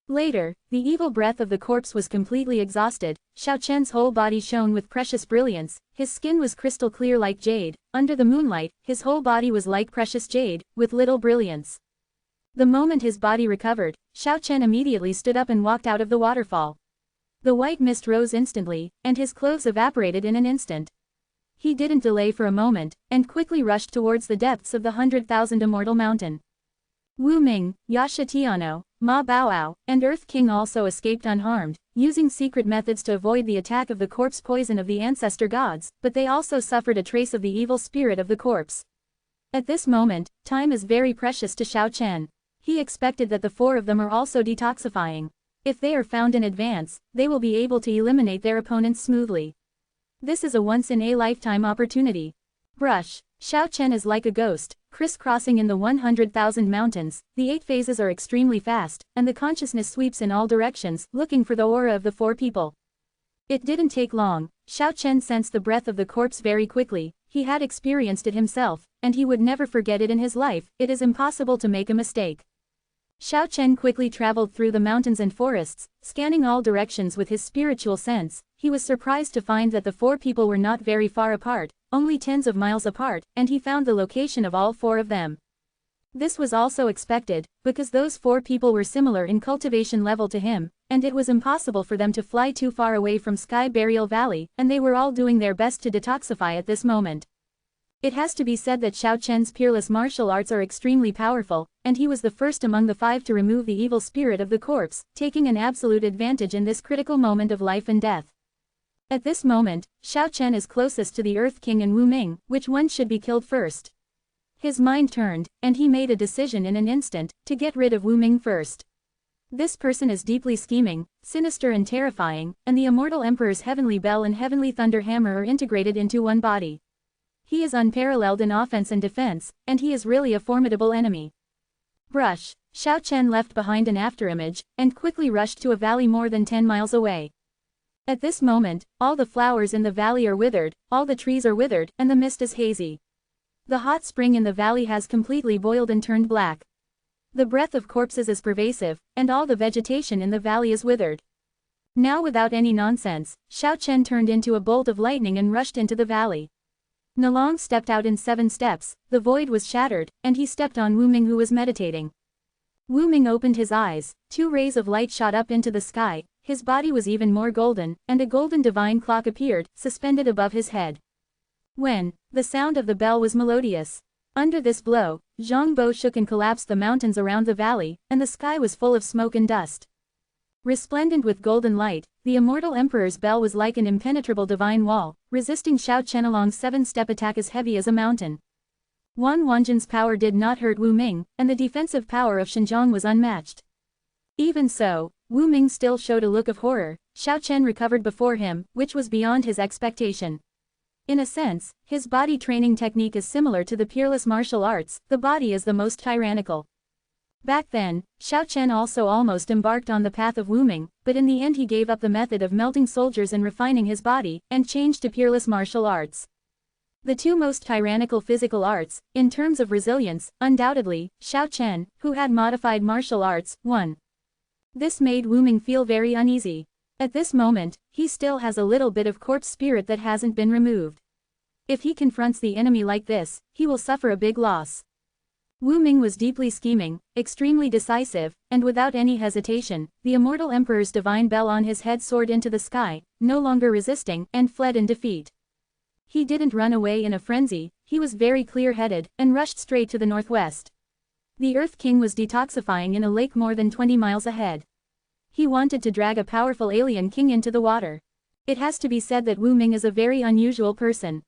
Later, the evil breath of the corpse was completely exhausted. Xiao Chen's whole body shone with precious brilliance, his skin was crystal clear like jade, under the moonlight, his whole body was like precious jade, with little brilliance. The moment his body recovered, Xiao Chen immediately stood up and walked out of the waterfall. The white mist rose instantly, and his clothes evaporated in an instant. He didn't delay for a moment, and quickly rushed towards the depths of the 100,000 Immortal Mountain. Wu Ming, Yasha Tiano, Ma Baoao, and Earth King also escaped unharmed, using secret methods to avoid the attack of the corpse poison of the ancestor gods, but they also suffered a trace of the evil spirit of the corpse. At this moment, time is very precious to Xiao Chen. He expected that the four of them are also detoxifying. If they are found in advance, they will be able to eliminate their opponents smoothly. This is a once-in-a-lifetime opportunity. Brush. Xiao Chen is like a ghost, crisscrossing in the 100,000 mountains, the 8 phases are extremely fast, and the consciousness sweeps in all directions, looking for the aura of the 4 people. It didn't take long. Xiao Chen sensed the breath of the corpse very quickly, he had experienced it himself, and he would never forget it in his life, it is impossible to make a mistake. Xiao Chen quickly traveled through the mountains and forests, scanning all directions with his spiritual sense. He was surprised to find that the 4 people were not very far apart, only tens of miles apart, and he found the location of all 4 of them. This was also expected, because those 4 people were similar in cultivation level to him, and it was impossible for them to fly too far away from Sky Burial Valley, and they were all doing their best to detoxify at this moment. It has to be said that Xiao Chen's peerless martial arts are extremely powerful, and he was the first among the 5 to remove the evil spirit of the corpse, taking an absolute advantage in this critical moment of life and death. At this moment, Xiao Chen is closest to the Earth King and Wu Ming, which one should be killed first. His mind turned, and he made a decision in an instant, to get rid of Wu Ming first. This person is deeply scheming, sinister and terrifying, and the Immortal Emperor's heavenly bell and heavenly thunder hammer are integrated into one body. He is unparalleled in offense and defense, and he is really a formidable enemy. Brush. Xiao Chen left behind an afterimage, and quickly rushed to a valley more than 10 miles away. At this moment, all the flowers in the valley are withered, all the trees are withered, and the mist is hazy. The hot spring in the valley has completely boiled and turned black. The breath of corpses is pervasive, and all the vegetation in the valley is withered. Now without any nonsense, Xiao Chen turned into a bolt of lightning and rushed into the valley. Nalong stepped out in 7 steps, the void was shattered, and he stepped on Wu Ming who was meditating. Wu Ming opened his eyes, 2 rays of light shot up into the sky, his body was even more golden, and a golden divine clock appeared, suspended above his head. When, the sound of the bell was melodious. Under this blow, Zhongbo shook and collapsed the mountains around the valley, and the sky was full of smoke and dust. Resplendent with golden light, the Immortal Emperor's bell was like an impenetrable divine wall, resisting Xiao Chen along 7-step attack as heavy as a mountain. Wan Wanjin's power did not hurt Wu Ming, and the defensive power of Xinjiang was unmatched. Even so, Wu Ming still showed a look of horror. Xiao Chen recovered before him, which was beyond his expectation. In a sense, his body training technique is similar to the peerless martial arts, the body is the most tyrannical. Back then, Xiao Chen also almost embarked on the path of Wu Ming, but in the end he gave up the method of melting soldiers and refining his body, and changed to peerless martial arts. The 2 most tyrannical physical arts, in terms of resilience, undoubtedly, Xiao Chen, who had modified martial arts, won. This made Wu Ming feel very uneasy. At this moment, he still has a little bit of corpse spirit that hasn't been removed. If he confronts the enemy like this, he will suffer a big loss. Wu Ming was deeply scheming, extremely decisive, and without any hesitation, the Immortal Emperor's divine bell on his head soared into the sky, no longer resisting, and fled in defeat. He didn't run away in a frenzy, he was very clear-headed, and rushed straight to the northwest. The Earth King was detoxifying in a lake more than 20 miles ahead. He wanted to drag a powerful alien king into the water. It has to be said that Wu Ming is a very unusual person.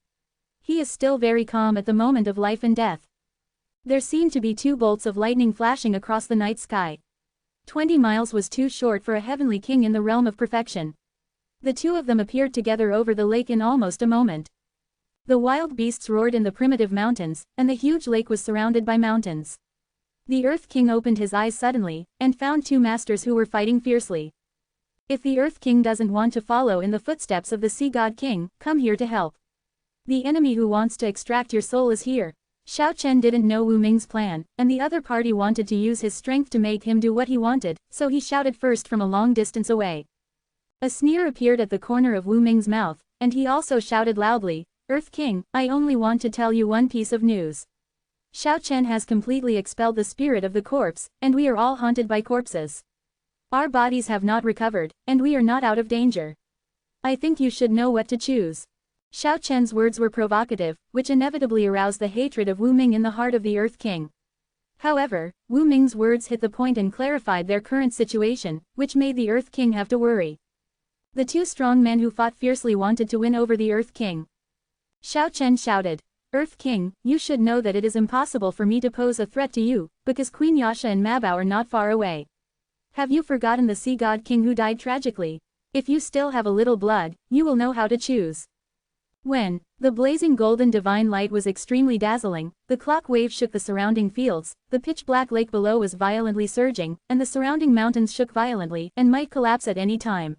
He is still very calm at the moment of life and death. There seemed to be 2 bolts of lightning flashing across the night sky. 20 miles was too short for a heavenly king in the realm of perfection. The 2 of them appeared together over the lake in almost a moment. The wild beasts roared in the primitive mountains, and the huge lake was surrounded by mountains. The Earth King opened his eyes suddenly, and found 2 masters who were fighting fiercely. If the Earth King doesn't want to follow in the footsteps of the Sea God King, come here to help. The enemy who wants to extract your soul is here. Xiao Chen didn't know Wu Ming's plan, and the other party wanted to use his strength to make him do what he wanted, so he shouted first from a long distance away. A sneer appeared at the corner of Wu Ming's mouth, and he also shouted loudly, Earth King, I only want to tell you one piece of news. Xiao Chen has completely expelled the spirit of the corpse, and we are all haunted by corpses. Our bodies have not recovered, and we are not out of danger. I think you should know what to choose. Xiao Chen's words were provocative, which inevitably aroused the hatred of Wu Ming in the heart of the Earth King. However, Wu Ming's words hit the point and clarified their current situation, which made the Earth King have to worry. The 2 strong men who fought fiercely wanted to win over the Earth King. Xiao Chen shouted, Earth King, you should know that it is impossible for me to pose a threat to you, because Queen Yasha and Mabao are not far away. Have you forgotten the Sea God King who died tragically? If you still have a little blood, you will know how to choose. When the blazing golden divine light was extremely dazzling, the clock wave shook the surrounding fields, the pitch-black lake below was violently surging, and the surrounding mountains shook violently and might collapse at any time.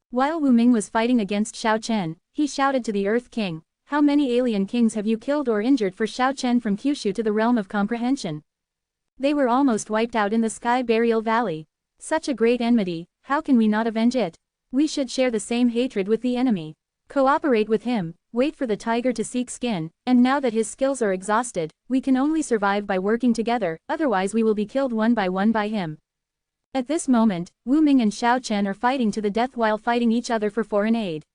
While Wu Ming was fighting against Xiao Chen, he shouted to the Earth King, how many alien kings have you killed or injured for Xiao Chen from Kyushu to the realm of comprehension? They were almost wiped out in the Sky Burial Valley. Such a great enmity, how can we not avenge it? We should share the same hatred with the enemy. Cooperate with him, wait for the tiger to seek skin, and now that his skills are exhausted, we can only survive by working together, otherwise we will be killed one by him. At this moment, Wu Ming and Xiao Chen are fighting to the death while fighting each other for foreign aid.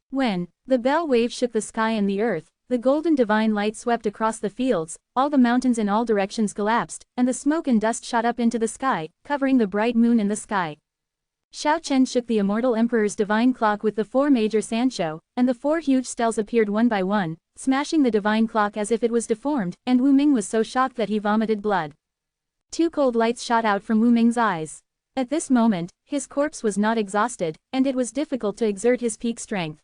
When the bell wave shook the sky and the earth, the golden divine light swept across the fields, all the mountains in all directions collapsed, and the smoke and dust shot up into the sky, covering the bright moon in the sky. Xiao Chen shook the Immortal Emperor's divine clock with the 4 major Sanshou, and the 4 huge stels appeared one by one, smashing the divine clock as if it was deformed, and Wu Ming was so shocked that he vomited blood. 2 cold lights shot out from Wu Ming's eyes. At this moment, his corpse was not exhausted, and it was difficult to exert his peak strength.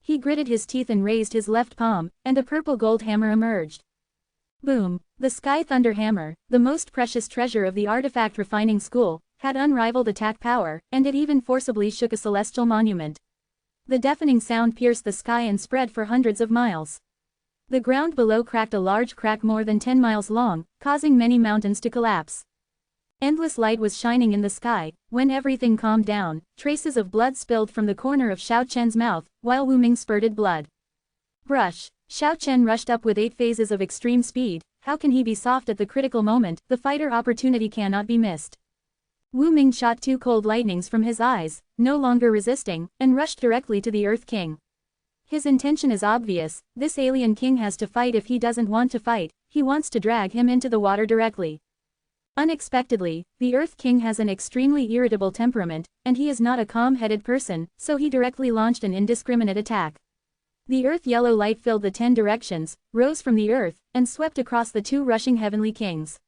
He gritted his teeth and raised his left palm, and a purple gold hammer emerged. Boom! The Sky Thunder Hammer, the most precious treasure of the artifact refining school, had unrivaled attack power, and it even forcibly shook a celestial monument. The deafening sound pierced the sky and spread for hundreds of miles. The ground below cracked a large crack more than 10 miles long, causing many mountains to collapse. Endless light was shining in the sky. When everything calmed down, traces of blood spilled from the corner of Xiao Chen's mouth, while Wu Ming spurted blood. Brush! Xiao Chen rushed up with 8 phases of extreme speed. How can he be soft at the critical moment? The fighter opportunity cannot be missed. Wu Ming shot 2 cold lightnings from his eyes, no longer resisting, and rushed directly to the Earth King. His intention is obvious. This alien king has to fight. If he doesn't want to fight, he wants to drag him into the water directly. Unexpectedly, the Earth King has an extremely irritable temperament, and he is not a calm-headed person, so he directly launched an indiscriminate attack. The earth yellow light filled the 10 directions, rose from the earth, and swept across the 2 rushing heavenly kings.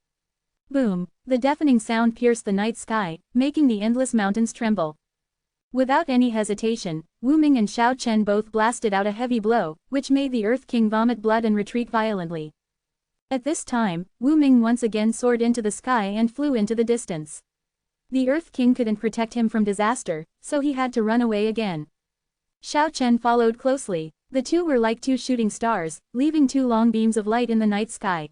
Boom! The deafening sound pierced the night sky, making the endless mountains tremble. Without any hesitation, Wu Ming and Xiao Chen both blasted out a heavy blow, which made the Earth King vomit blood and retreat violently. At this time, Wu Ming once again soared into the sky and flew into the distance. The Earth King couldn't protect him from disaster, so he had to run away again. Xiao Chen followed closely. The 2 were like 2 shooting stars, leaving 2 long beams of light in the night sky.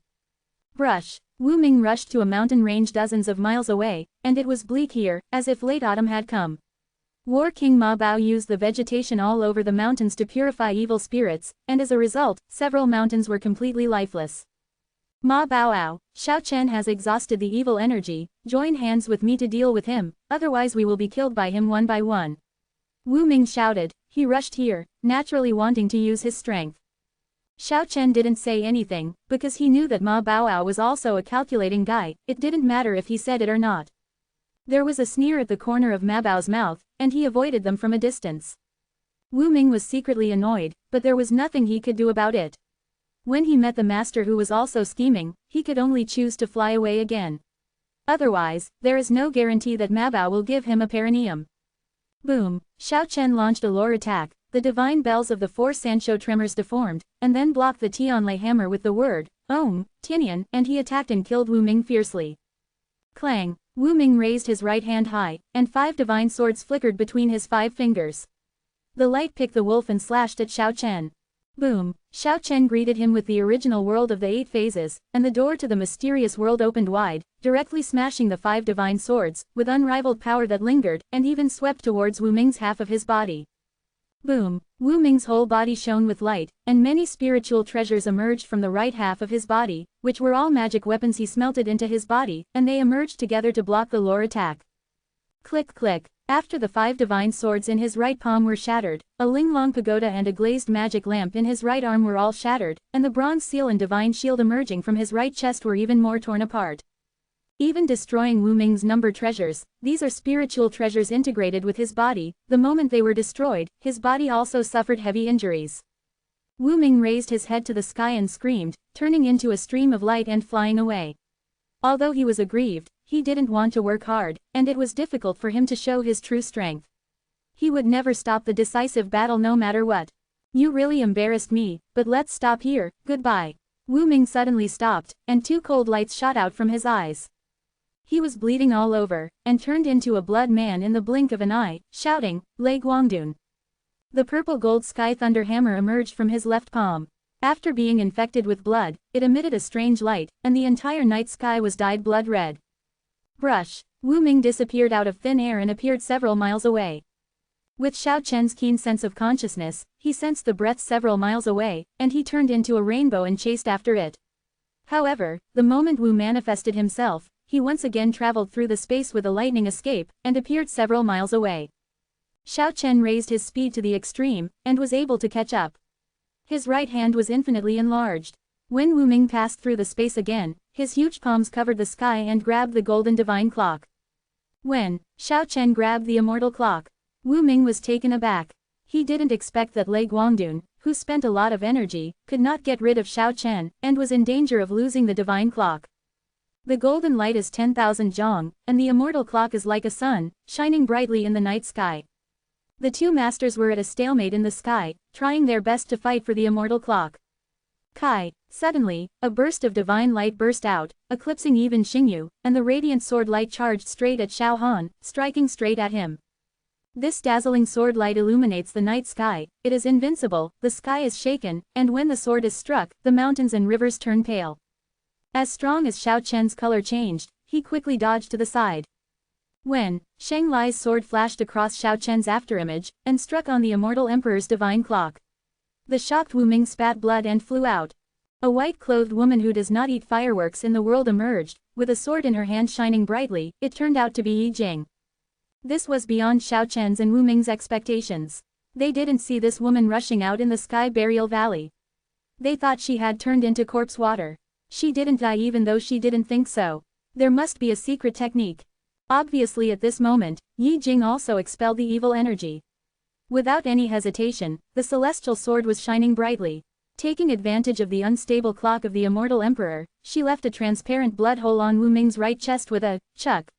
Brush! Wu Ming rushed to a mountain range dozens of miles away, and it was bleak here, as if late autumn had come. War King Ma Bao used the vegetation all over the mountains to purify evil spirits, and as a result, several mountains were completely lifeless. Ma Bao, Xiao Chen has exhausted the evil energy. Join hands with me to deal with him, otherwise we will be killed by him one by one. Wu Ming shouted. He rushed here, naturally wanting to use his strength. Xiao Chen didn't say anything, because he knew that Ma Bao was also a calculating guy. It didn't matter if he said it or not. There was a sneer at the corner of Ma Bao's mouth, and he avoided them from a distance. Wu Ming was secretly annoyed, but there was nothing he could do about it. When he met the master who was also scheming, he could only choose to fly away again. Otherwise, there is no guarantee that Ma Bao will give him a perineum. Boom! Xiao Chen launched a lore attack. The divine bells of the 4 Sanshou tremors deformed, and then blocked the Tianlei hammer with the word, Om, Tinian, and he attacked and killed Wu Ming fiercely. Clang! Wu Ming raised his right hand high, and 5 divine swords flickered between his 5 fingers. The light picked the wolf and slashed at Xiao Chen. Boom! Xiao Chen greeted him with the original world of the 8 phases, and the door to the mysterious world opened wide, directly smashing the 5 divine swords, with unrivaled power that lingered, and even swept towards Wu Ming's half of his body. Boom! Wu Ming's whole body shone with light, and many spiritual treasures emerged from the right half of his body, which were all magic weapons he smelted into his body, and they emerged together to block the lore attack. Click click! After the 5 divine swords in his right palm were shattered, a Linglong pagoda and a glazed magic lamp in his right arm were all shattered, and the bronze seal and divine shield emerging from his right chest were even more torn apart. Even destroying Wu Ming's number treasures, these are spiritual treasures integrated with his body. The moment they were destroyed, his body also suffered heavy injuries. Wu Ming raised his head to the sky and screamed, turning into a stream of light and flying away. Although he was aggrieved, he didn't want to work hard, and it was difficult for him to show his true strength. He would never stop the decisive battle no matter what. You really embarrassed me, but let's stop here, goodbye. Wu Ming suddenly stopped, and 2 cold lights shot out from his eyes. He was bleeding all over, and turned into a blood man in the blink of an eye, shouting, Lei Guangdun. The purple gold sky thunder hammer emerged from his left palm. After being infected with blood, it emitted a strange light, and the entire night sky was dyed blood red. Brush! Wu Ming disappeared out of thin air and appeared several miles away. With Xiao Chen's keen sense of consciousness, he sensed the breath several miles away, and he turned into a rainbow and chased after it. However, the moment Wu manifested himself, he once again traveled through the space with a lightning escape, and appeared several miles away. Xiao Chen raised his speed to the extreme, and was able to catch up. His right hand was infinitely enlarged. When Wu Ming passed through the space again, his huge palms covered the sky and grabbed the golden divine clock. When Xiao Chen grabbed the immortal clock, Wu Ming was taken aback. He didn't expect that Lei Guangdun, who spent a lot of energy, could not get rid of Xiao Chen, and was in danger of losing the divine clock. The golden light is 10,000 jong, and the immortal clock is like a sun, shining brightly in the night sky. The two masters were at a stalemate in the sky, trying their best to fight for the immortal clock. Suddenly, a burst of divine light burst out, eclipsing even Xingyu, and the radiant sword light charged straight at Xiao Han, striking straight at him. This dazzling sword light illuminates the night sky, it is invincible, the sky is shaken, and when the sword is struck, the mountains and rivers turn pale. As strong as Xiao Chen's color changed, he quickly dodged to the side. When Shang Lai's sword flashed across Xiao Chen's afterimage, and struck on the immortal emperor's divine clock. The shocked Wu Ming spat blood and flew out. A white-clothed woman who does not eat fireworks in the world emerged, with a sword in her hand shining brightly. It turned out to be Yi Jing. This was beyond Xiao Chen's and Wu Ming's expectations. They didn't see this woman rushing out in the sky burial valley. They thought she had turned into corpse water. She didn't die even though she didn't think so. There must be a secret technique. Obviously at this moment, Yi Jing also expelled the evil energy. Without any hesitation, the celestial sword was shining brightly. Taking advantage of the unstable clock of the immortal emperor, she left a transparent blood hole on Wu Ming's right chest with a chuck.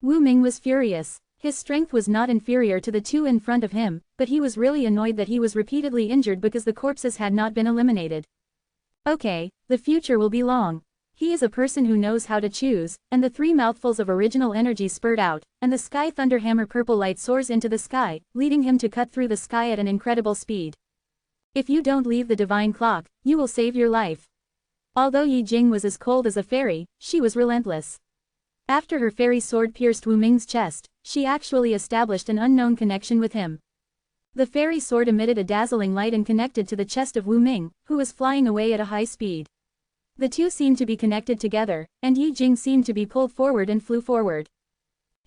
Wu Ming was furious. His strength was not inferior to the two in front of him, but he was really annoyed that he was repeatedly injured because the corpses had not been eliminated. Okay, the future will be long. He is a person who knows how to choose, and the 3 mouthfuls of original energy spurt out, and the sky thunderhammer purple light soars into the sky, leading him to cut through the sky at an incredible speed. If you don't leave the divine clock, you will save your life. Although Yi Jing was as cold as a fairy, she was relentless. After her fairy sword pierced Wu Ming's chest, she actually established an unknown connection with him. The fairy sword emitted a dazzling light and connected to the chest of Wu Ming, who was flying away at a high speed. The two seemed to be connected together, and Yi Jing seemed to be pulled forward and flew forward.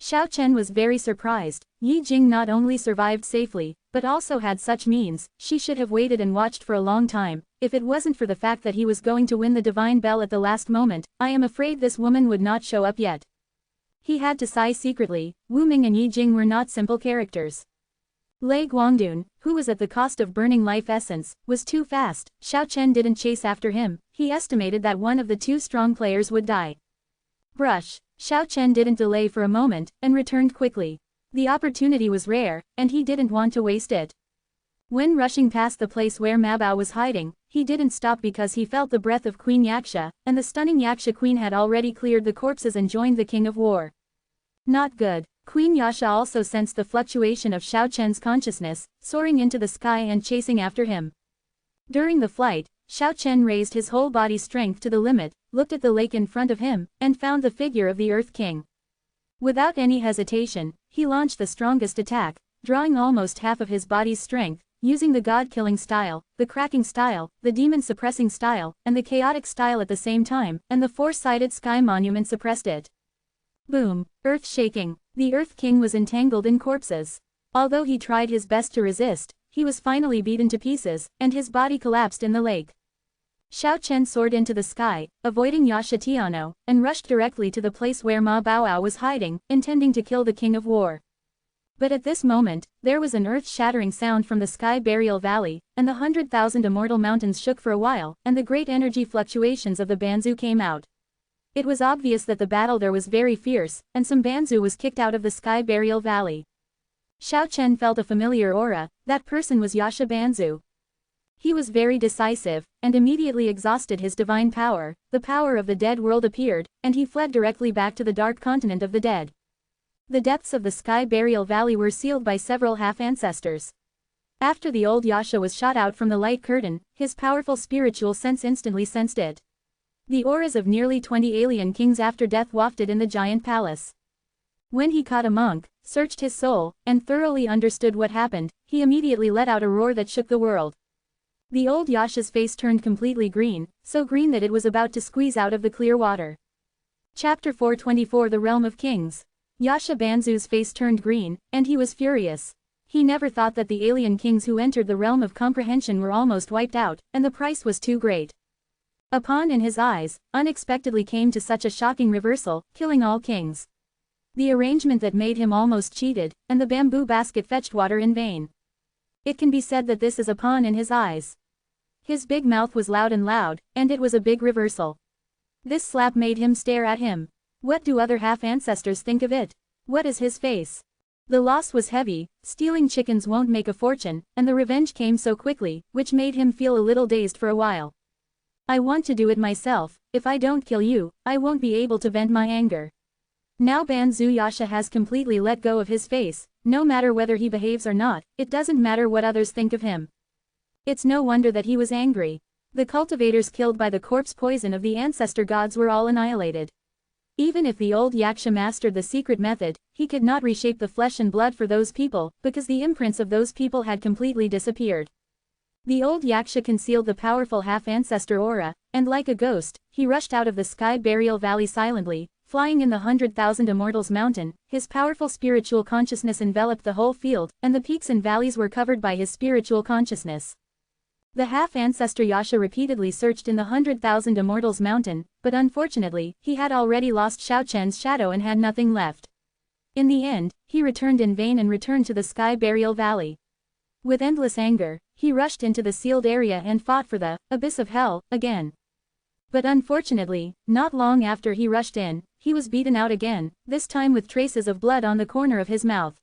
Xiao Chen was very surprised. Yi Jing not only survived safely, but also had such means. She should have waited and watched for a long time. If it wasn't for the fact that he was going to win the divine bell at the last moment, I am afraid this woman would not show up yet. He had to sigh secretly. Wu Ming and Yi Jing were not simple characters. Lei Guangdun, who was at the cost of burning life essence, was too fast. Xiao Chen didn't chase after him. He estimated that one of the two strong players would die. Brush. Xiao Chen didn't delay for a moment, and returned quickly. The opportunity was rare, and he didn't want to waste it. When rushing past the place where Ma Bao was hiding, he didn't stop because he felt the breath of Queen Yaksha, and the stunning Yaksha Queen had already cleared the corpses and joined the King of War. Not good. Queen Yasha also sensed the fluctuation of Xiao Chen's consciousness, soaring into the sky and chasing after him. During the flight, Xiao Chen raised his whole body's strength to the limit, looked at the lake in front of him, and found the figure of the Earth King. Without any hesitation, he launched the strongest attack, drawing almost half of his body's strength, using the god-killing style, the cracking style, the demon-suppressing style, and the chaotic style at the same time, and the four-sided sky monument suppressed it. Boom! Earth shaking. The Earth King was entangled in corpses. Although he tried his best to resist, he was finally beaten to pieces, and his body collapsed in the lake. Xiao Chen soared into the sky, avoiding Yasha Tiano, and rushed directly to the place where Ma Baoao was hiding, intending to kill the King of War. But at this moment, there was an earth-shattering sound from the sky burial valley, and the 100,000 immortal mountains shook for a while, and the great energy fluctuations of the Banzu came out. It was obvious that the battle there was very fierce, and some Banzu was kicked out of the sky burial valley. Xiao Chen felt a familiar aura. That person was Yasha Banzu. He was very decisive, and immediately exhausted his divine power. The power of the dead world appeared, and he fled directly back to the dark continent of the dead. The depths of the sky burial valley were sealed by several half-ancestors. After the old Yasha was shot out from the light curtain, his powerful spiritual sense instantly sensed it. The auras of nearly 20 alien kings after death wafted in the giant palace. When he caught a monk, searched his soul, and thoroughly understood what happened, he immediately let out a roar that shook the world. The old Yasha's face turned completely green, so green that it was about to squeeze out of the clear water. Chapter 424 The Realm of Kings. Yasha Banzu's face turned green, and he was furious. He never thought that the alien kings who entered the realm of comprehension were almost wiped out, and the price was too great. A pawn in his eyes, unexpectedly came to such a shocking reversal, killing all kings. The arrangement that made him almost cheated, and the bamboo basket fetched water in vain. It can be said that this is a pawn in his eyes. His big mouth was loud, and it was a big reversal. This slap made him stare at him. What do other half-ancestors think of it? What is his face? The loss was heavy, stealing chickens won't make a fortune, and the revenge came so quickly, which made him feel a little dazed for a while. I want to do it myself. If I don't kill you, I won't be able to vent my anger. Now Banzu Yasha has completely let go of his face. No matter whether he behaves or not, it doesn't matter what others think of him. It's no wonder that he was angry. The cultivators killed by the corpse poison of the ancestor gods were all annihilated. Even if the old Yaksha mastered the secret method, he could not reshape the flesh and blood for those people, because the imprints of those people had completely disappeared. The old Yaksha concealed the powerful half-ancestor aura, and like a ghost, he rushed out of the sky burial valley silently, flying in the 100,000 Immortals mountain. His powerful spiritual consciousness enveloped the whole field, and the peaks and valleys were covered by his spiritual consciousness. The half-ancestor Yasha repeatedly searched in the 100,000 Immortals mountain, but unfortunately, he had already lost Xiao Chen's shadow and had nothing left. In the end, he returned in vain and returned to the sky burial valley. With endless anger, he rushed into the sealed area and fought for the abyss of hell again. But unfortunately, not long after he rushed in, he was beaten out again, this time with traces of blood on the corner of his mouth.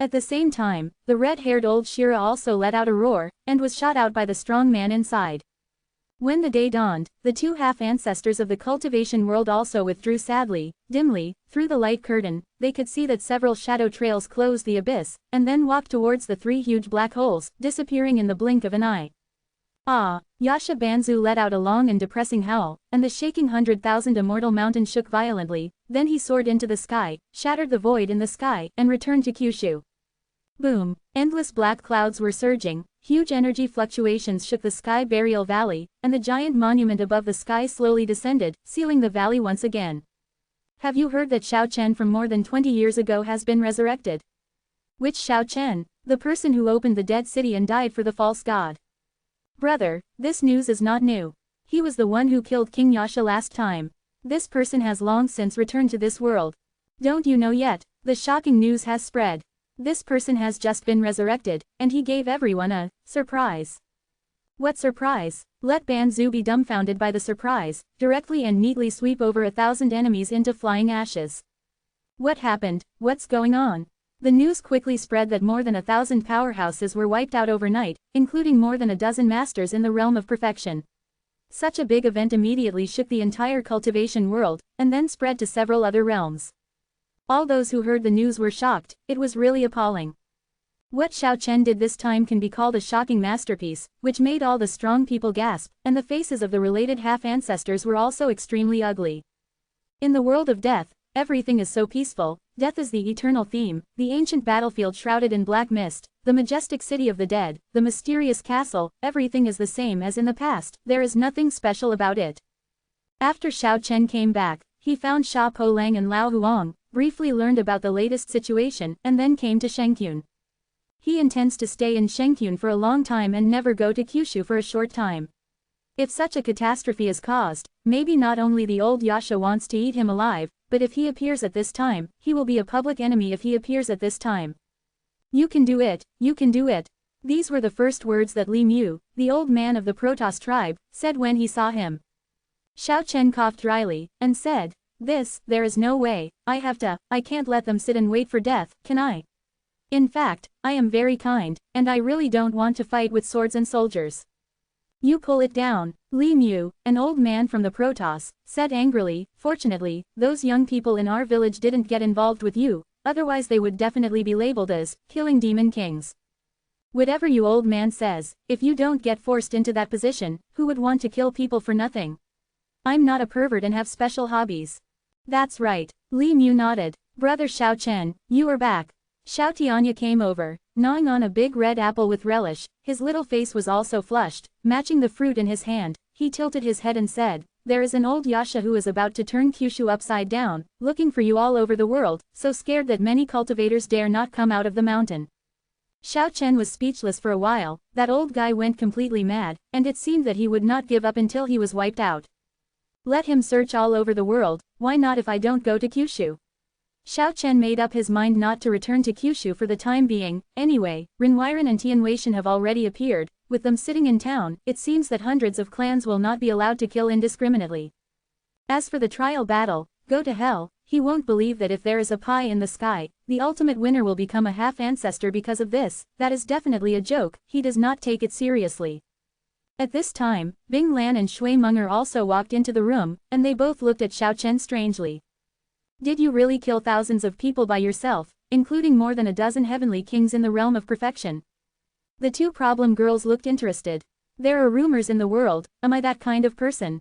At the same time, the red-haired old Shira also let out a roar, and was shot out by the strong man inside. When the day dawned, the two half-ancestors of the cultivation world also withdrew sadly, dimly, through the light curtain. They could see that several shadow trails closed the abyss, and then walked towards the three huge black holes, disappearing in the blink of an eye. Ah! Yasha Banzu let out a long and depressing howl, and the shaking 100,000 immortal mountain shook violently. Then he soared into the sky, shattered the void in the sky, and returned to Kyushu. Boom! Endless black clouds were surging, huge energy fluctuations shook the sky burial valley, and the giant monument above the sky slowly descended, sealing the valley once again. Have you heard that Xiao Chen from more than 20 years ago has been resurrected? Which Xiao Chen? The person who opened the dead city and died for the false god. Brother, this news is not new. He was the one who killed King Yasha last time. This person has long since returned to this world. Don't you know yet? The shocking news has spread. This person has just been resurrected, and he gave everyone a surprise. What surprise? Let Banzu be dumbfounded by the surprise, directly and neatly sweep over 1,000 enemies into flying ashes. What happened? What's going on? The news quickly spread that more than 1,000 powerhouses were wiped out overnight, including more than a dozen masters in the realm of perfection. Such a big event immediately shook the entire cultivation world, and then spread to several other realms. All those who heard the news were shocked. It was really appalling. What Xiao Chen did this time can be called a shocking masterpiece, which made all the strong people gasp, and the faces of the related half-ancestors were also extremely ugly. In the world of death, everything is so peaceful. Death is the eternal theme, the ancient battlefield shrouded in black mist, the majestic city of the dead, the mysterious castle. Everything is the same as in the past. There is nothing special about it. After Xiao Chen came back, he found Sha Po Lang and Lao Huang, briefly learned about the latest situation, and then came to Shengkyun. He intends to stay in Shengkyun for a long time and never go to Kyushu for a short time. If such a catastrophe is caused, maybe not only the old Yasha wants to eat him alive, but if he appears at this time, he will be a public enemy if he appears at this time. You can do it, you can do it. These were the first words that Li Mu, the old man of the Protoss tribe, said when he saw him. Xiao Chen coughed dryly, and said, there is no way. I can't let them sit and wait for death, can I? In fact, I am very kind, and I really don't want to fight with swords and soldiers. You pull it down. Li Mu, an old man from the Protoss, said angrily. Fortunately, those young people in our village didn't get involved with you, otherwise they would definitely be labeled as killing demon kings. Whatever you old man says, if you don't get forced into that position, who would want to kill people for nothing? I'm not a pervert and have special hobbies. That's right. Li Mu nodded. Brother Xiao Chen, you are back. Xiao Tianya came over, gnawing on a big red apple with relish. His little face was also flushed, matching the fruit in his hand. He tilted his head and said, there is an old Yasha who is about to turn Kyushu upside down, looking for you all over the world, so scared that many cultivators dare not come out of the mountain. Xiao Chen was speechless for a while. That old guy went completely mad, and it seemed that he would not give up until he was wiped out. Let him search all over the world. Why not if I don't go to Kyushu? Xiao Chen made up his mind not to return to Kyushu for the time being. Anyway, Rinweiren and Tianweishan have already appeared. With them sitting in town, it seems that hundreds of clans will not be allowed to kill indiscriminately. As for the trial battle, go to hell, he won't believe that if there is a pie in the sky, the ultimate winner will become a half-ancestor because of this. That is definitely a joke, he does not take it seriously. At this time, Bing Lan and Shui Munger also walked into the room, and they both looked at Xiao Chen strangely. Did you really kill thousands of people by yourself, including more than a dozen heavenly kings in the realm of perfection? The two problem girls looked interested. There are rumors in the world, am I that kind of person?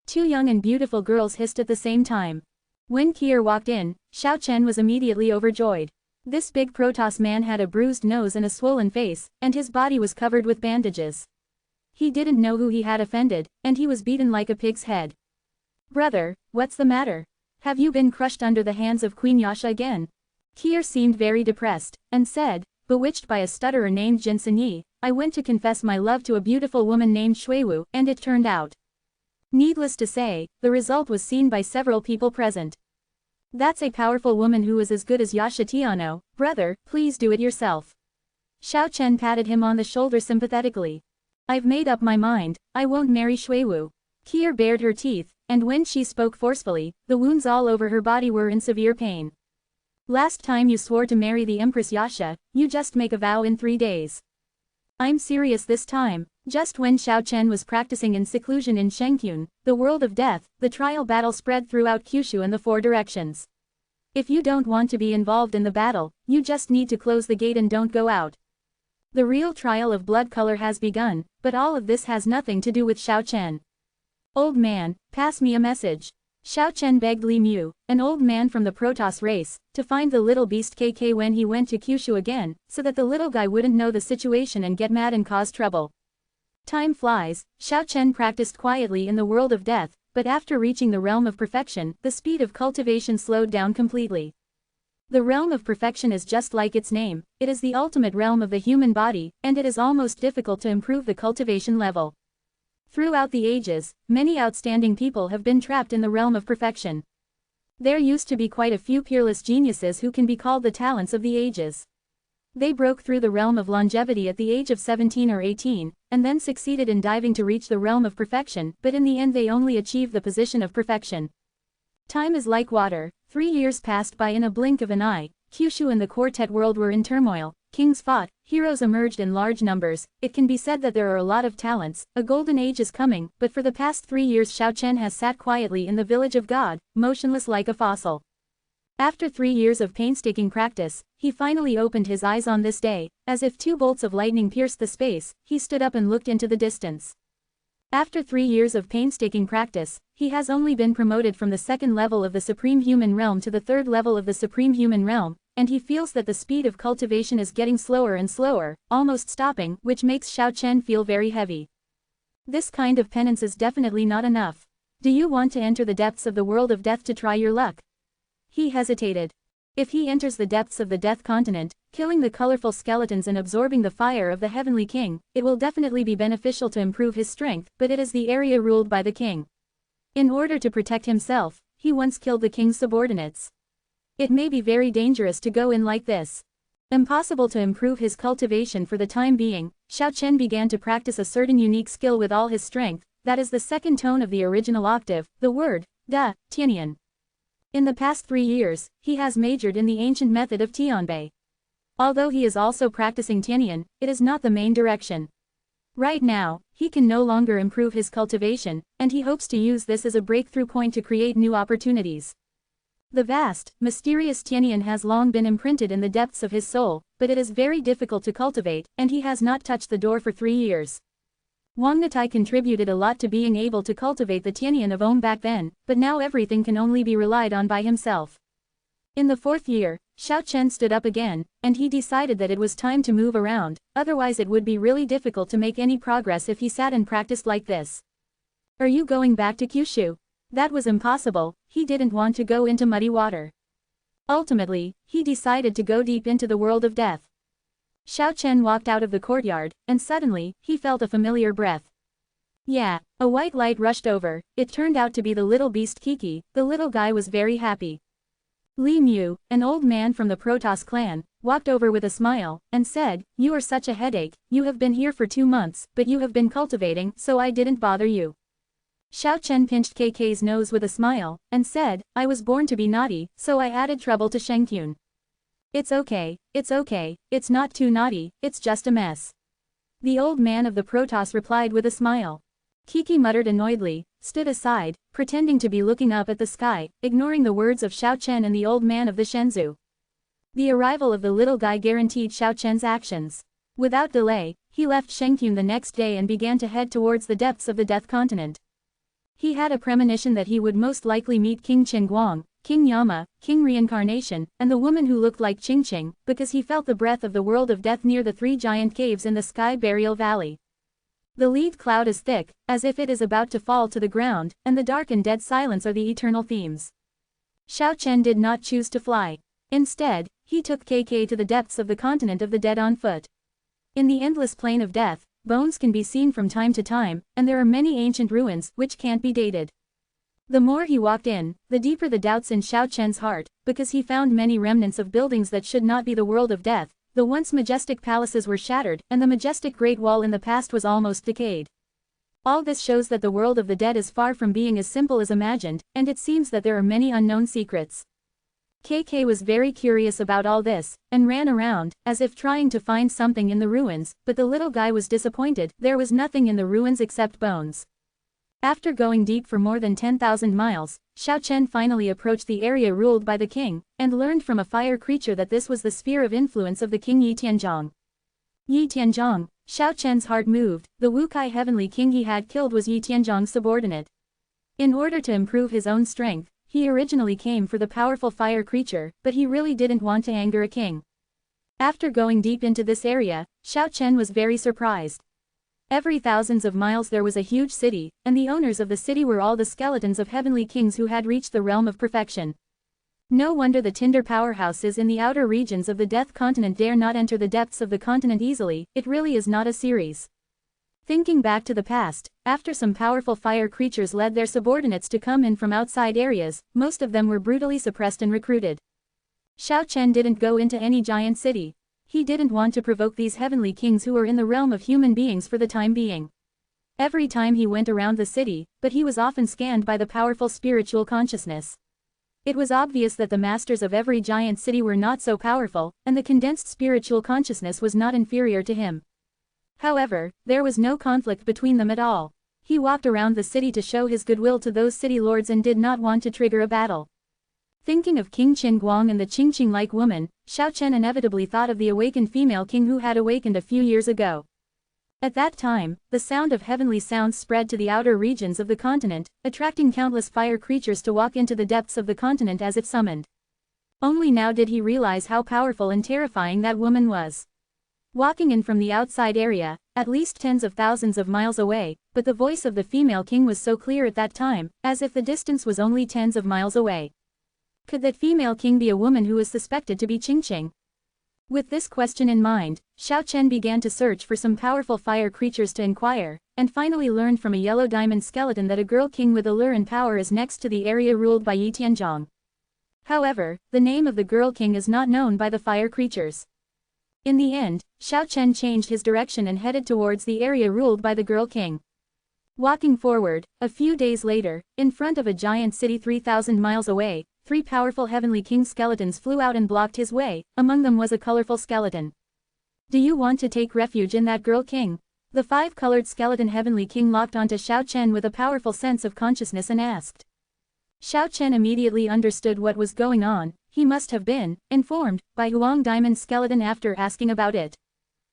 Two young and beautiful girls hissed at the same time. When Kier walked in, Xiao Chen was immediately overjoyed. This big Protoss man had a bruised nose and a swollen face, and his body was covered with bandages. He didn't know who he had offended, and he was beaten like a pig's head. Brother, what's the matter? Have you been crushed under the hands of Queen Yasha again? Kier seemed very depressed, and said, bewitched by a stutterer named Jinsen Yi, I went to confess my love to a beautiful woman named Shuiwu, and it turned out. Needless to say, the result was seen by several people present. That's a powerful woman who is as good as Yasha Tiano, brother, please do it yourself. Xiao Chen patted him on the shoulder sympathetically. I've made up my mind, I won't marry Shuiwu. Kier bared her teeth, and when she spoke forcefully, the wounds all over her body were in severe pain. Last time you swore to marry the Empress Yasha, you just make a vow in 3 days. I'm serious this time. Just when Xiao Chen was practicing in seclusion in Shengkyun, the world of death, the trial battle spread throughout Kyushu in the 4 directions. If you don't want to be involved in the battle, you just need to close the gate and don't go out. The real trial of blood color has begun, but all of this has nothing to do with Xiao Chen. Old man, pass me a message. Xiao Chen begged Li Mu, an old man from the Protoss race, to find the little beast KK when he went to Kyushu again, so that the little guy wouldn't know the situation and get mad and cause trouble. Time flies. Xiao Chen practiced quietly in the world of death, but after reaching the realm of perfection, the speed of cultivation slowed down completely. The realm of perfection is just like its name, it is the ultimate realm of the human body, and it is almost difficult to improve the cultivation level. Throughout the ages, many outstanding people have been trapped in the realm of perfection. There used to be quite a few peerless geniuses who can be called the talents of the ages. They broke through the realm of longevity at the age of 17 or 18, and then succeeded in diving to reach the realm of perfection, but in the end they only achieved the position of perfection. Time is like water. 3 years passed by in a blink of an eye. Kyushu and the quartet world were in turmoil. Kings fought, heroes emerged in large numbers. It can be said that there are a lot of talents, a golden age is coming, but for the past 3 years Xiao Chen has sat quietly in the village of God, motionless like a fossil. After 3 years of painstaking practice, he finally opened his eyes on this day. As if 2 bolts of lightning pierced the space, he stood up and looked into the distance. After 3 years of painstaking practice, he has only been promoted from the 2nd level of the Supreme Human Realm to the 3rd level of the Supreme Human Realm, and he feels that the speed of cultivation is getting slower and slower, almost stopping, which makes Xiao Chen feel very heavy. This kind of penance is definitely not enough. Do you want to enter the depths of the world of death to try your luck? He hesitated. If he enters the depths of the Death Continent, killing the colorful skeletons and absorbing the fire of the Heavenly King, it will definitely be beneficial to improve his strength, but it is the area ruled by the king. In order to protect himself, he once killed the king's subordinates. It may be very dangerous to go in like this. Impossible to improve his cultivation for the time being. Xiao Chen began to practice a certain unique skill with all his strength, that is the 2nd tone of the original octave, the word, da, Tianyan. In the past 3 years, he has majored in the ancient method of Tianbei. Although he is also practicing Tianyan, it is not the main direction. Right now, he can no longer improve his cultivation, and he hopes to use this as a breakthrough point to create new opportunities. The vast, mysterious Tianyan has long been imprinted in the depths of his soul, but it is very difficult to cultivate, and he has not touched the door for 3 years. Wang Natai contributed a lot to being able to cultivate the Tianyan of Om back then, but now everything can only be relied on by himself. In the 4th year, Xiao Chen stood up again, and he decided that it was time to move around, otherwise it would be really difficult to make any progress if he sat and practiced like this. Are you going back to Kyushu? That was impossible, he didn't want to go into muddy water. Ultimately, he decided to go deep into the world of death. Xiao Chen walked out of the courtyard, and suddenly, he felt a familiar breath. Yeah, a white light rushed over. It turned out to be the little beast Kiki. The little guy was very happy. Li Mu, an old man from the Protoss clan, walked over with a smile, and said, you are such a headache, you have been here for 2 months, but you have been cultivating, so I didn't bother you. Xiao Chen pinched KK's nose with a smile, and said, I was born to be naughty, so I added trouble to Shengkyun. It's okay, it's not too naughty, it's just a mess. The old man of the Protoss replied with a smile. Kiki muttered annoyedly, stood aside, pretending to be looking up at the sky, ignoring the words of Xiao Chen and the old man of the Shenzhou. The arrival of the little guy guaranteed Xiao Chen's actions. Without delay, he left Shengkyun the next day and began to head towards the depths of the Death Continent. He had a premonition that he would most likely meet King Qingguang, King Yama, King Reincarnation, and the woman who looked like Qingqing, because he felt the breath of the world of death near the three giant caves in the Sky Burial Valley. The lead cloud is thick, as if it is about to fall to the ground, and the dark and dead silence are the eternal themes. Xiao Chen did not choose to fly. Instead, he took KK to the depths of the continent of the dead on foot. In the endless plain of death, bones can be seen from time to time, and there are many ancient ruins which can't be dated. The more he walked in, the deeper the doubts in Xiao Chen's heart, because he found many remnants of buildings that should not be the world of death. The once majestic palaces were shattered, and the majestic Great Wall in the past was almost decayed. All this shows that the world of the dead is far from being as simple as imagined, and it seems that there are many unknown secrets. KK was very curious about all this, and ran around, as if trying to find something in the ruins, but the little guy was disappointed. There was nothing in the ruins except bones. After going deep for more than 10,000 miles, Xiao Chen finally approached the area ruled by the king, and learned from a fire creature that this was the sphere of influence of the king Yi Tianzhong. Yi Tianzhong, Xiao Chen's heart moved. The Wukai heavenly king he had killed was Yi Tianzhong's subordinate. In order to improve his own strength, he originally came for the powerful fire creature, but he really didn't want to anger a king. After going deep into this area, Xiao Chen was very surprised. Every thousands of miles there was a huge city, and the owners of the city were all the skeletons of heavenly kings who had reached the realm of perfection. No wonder the Tinder powerhouses in the outer regions of the Death Continent dare not enter the depths of the continent easily. It really is not a series. Thinking back to the past, after some powerful fire creatures led their subordinates to come in from outside areas, most of them were brutally suppressed and recruited. Xiao Chen didn't go into any giant city. He didn't want to provoke these heavenly kings who were in the realm of human beings for the time being. Every time he went around the city, but he was often scanned by the powerful spiritual consciousness. It was obvious that the masters of every giant city were not so powerful, and the condensed spiritual consciousness was not inferior to him. However, there was no conflict between them at all. He walked around the city to show his goodwill to those city lords and did not want to trigger a battle. Thinking of King Qingguang and the Qingqing-like woman, Xiao Chen inevitably thought of the awakened female king who had awakened a few years ago. At that time, the sound of heavenly sounds spread to the outer regions of the continent, attracting countless fire creatures to walk into the depths of the continent as if summoned. Only now did he realize how powerful and terrifying that woman was. Walking in from the outside area, at least tens of thousands of miles away, but the voice of the female king was so clear at that time, as if the distance was only tens of miles away. Could that female king be a woman who is suspected to be Qingqing? With this question in mind, Xiao Chen began to search for some powerful fire creatures to inquire, and finally learned from a yellow diamond skeleton that a girl king with allure and power is next to the area ruled by Yi Tianzhong. However, the name of the girl king is not known by the fire creatures. In the end, Xiao Chen changed his direction and headed towards the area ruled by the girl king. Walking forward, a few days later, in front of a giant city 3,000 miles away, 3 powerful heavenly king skeletons flew out and blocked his way. Among them was a colorful skeleton. Do you want to take refuge in that girl king? The 5-colored skeleton heavenly king locked onto Xiao Chen with a powerful sense of consciousness and asked. Xiao Chen immediately understood what was going on. He must have been informed by Huang Diamond's skeleton after asking about it.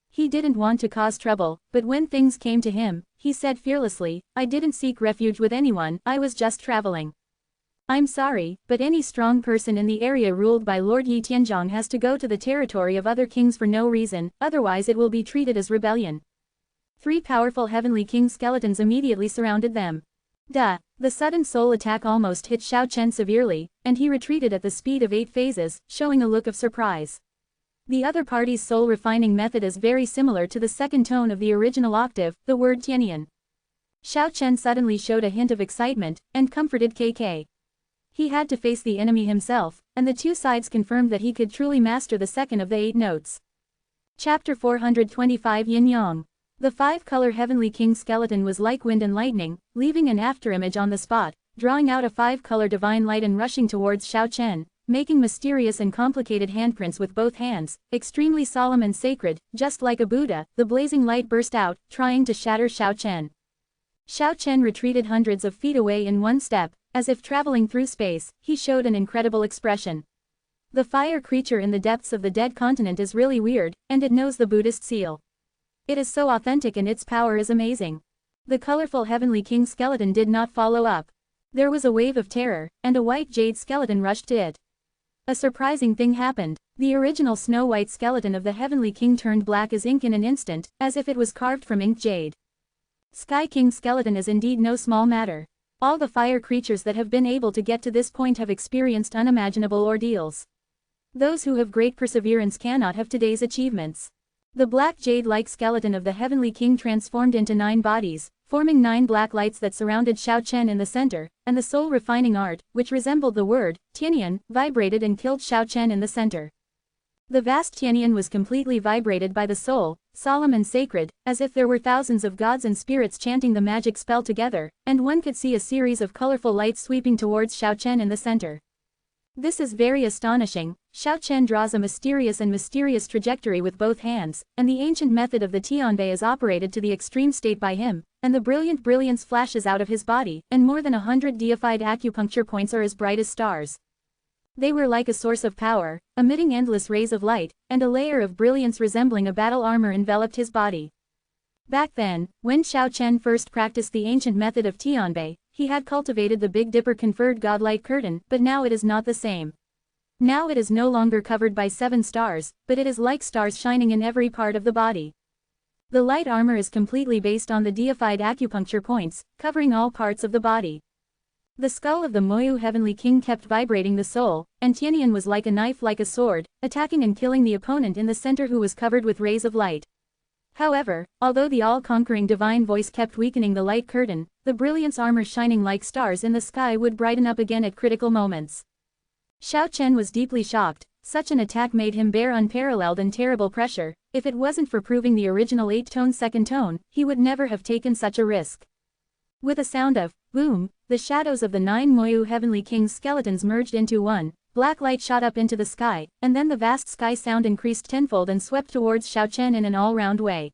He didn't want to cause trouble, but when things came to him, he said fearlessly, I didn't seek refuge with anyone, I was just traveling. I'm sorry, but any strong person in the area ruled by Lord Yi Tianzhong has to go to the territory of other kings for no reason, otherwise it will be treated as rebellion. 3 powerful heavenly king skeletons immediately surrounded them. Duh! The sudden soul attack almost hit Xiao Chen severely, and he retreated at the speed of 8 phases, showing a look of surprise. The other party's soul refining method is very similar to the second tone of the original octave, the word Tianian. Xiao Chen suddenly showed a hint of excitement, and comforted KK. He had to face the enemy himself, and the two sides confirmed that he could truly master the second of the 8 notes. Chapter 425 Yin Yang. The five-color Heavenly King skeleton was like wind and lightning, leaving an afterimage on the spot, drawing out a five-color divine light and rushing towards Xiao Chen, making mysterious and complicated handprints with both hands, extremely solemn and sacred, just like a Buddha. The blazing light burst out, trying to shatter Xiao Chen. Xiao Chen retreated hundreds of feet away in one step, as if traveling through space. He showed an incredible expression. The fire creature in the depths of the dead continent is really weird, and it knows the Buddhist seal. It is so authentic and its power is amazing. The colorful Heavenly King skeleton did not follow up. There was a wave of terror, and a white jade skeleton rushed to it. A surprising thing happened. The original snow-white skeleton of the Heavenly King turned black as ink in an instant, as if it was carved from inked jade. Sky King skeleton is indeed no small matter. All the fire creatures that have been able to get to this point have experienced unimaginable ordeals. Those who have great perseverance cannot have today's achievements. The black jade-like skeleton of the Heavenly King transformed into 9 bodies, forming 9 black lights that surrounded Xiao Chen in the center, and the soul-refining art, which resembled the word, Tianyan, vibrated and killed Xiao Chen in the center. The vast Tianyan was completely vibrated by the soul, solemn and sacred, as if there were thousands of gods and spirits chanting the magic spell together, and one could see a series of colorful lights sweeping towards Xiao Chen in the center. This is very astonishing. Xiao Chen draws a mysterious trajectory with both hands, and the ancient method of the Tianbei is operated to the extreme state by him, and the brilliant brilliance flashes out of his body, and more than 100 deified acupuncture points are as bright as stars. They were like a source of power, emitting endless rays of light, and a layer of brilliance resembling a battle armor enveloped his body. Back then, when Xiao Chen first practiced the ancient method of Tianbei, he had cultivated the Big Dipper conferred godlight curtain, but now it is not the same. Now it is no longer covered by 7 stars, but it is like stars shining in every part of the body. The light armor is completely based on the deified acupuncture points, covering all parts of the body. The skull of the Moyu Heavenly King kept vibrating the soul, and Tianyan was like a knife like a sword, attacking and killing the opponent in the center who was covered with rays of light. However, although the all-conquering divine voice kept weakening the light curtain, the brilliance armor shining like stars in the sky would brighten up again at critical moments. Xiao Chen was deeply shocked. Such an attack made him bear unparalleled and terrible pressure. If it wasn't for proving the original 8-tone second tone, he would never have taken such a risk. With a sound of boom, the shadows of the 9 Moyu Heavenly King's skeletons merged into one. Black light shot up into the sky, and then the vast sky sound increased tenfold and swept towards Xiao Chen in an all-round way.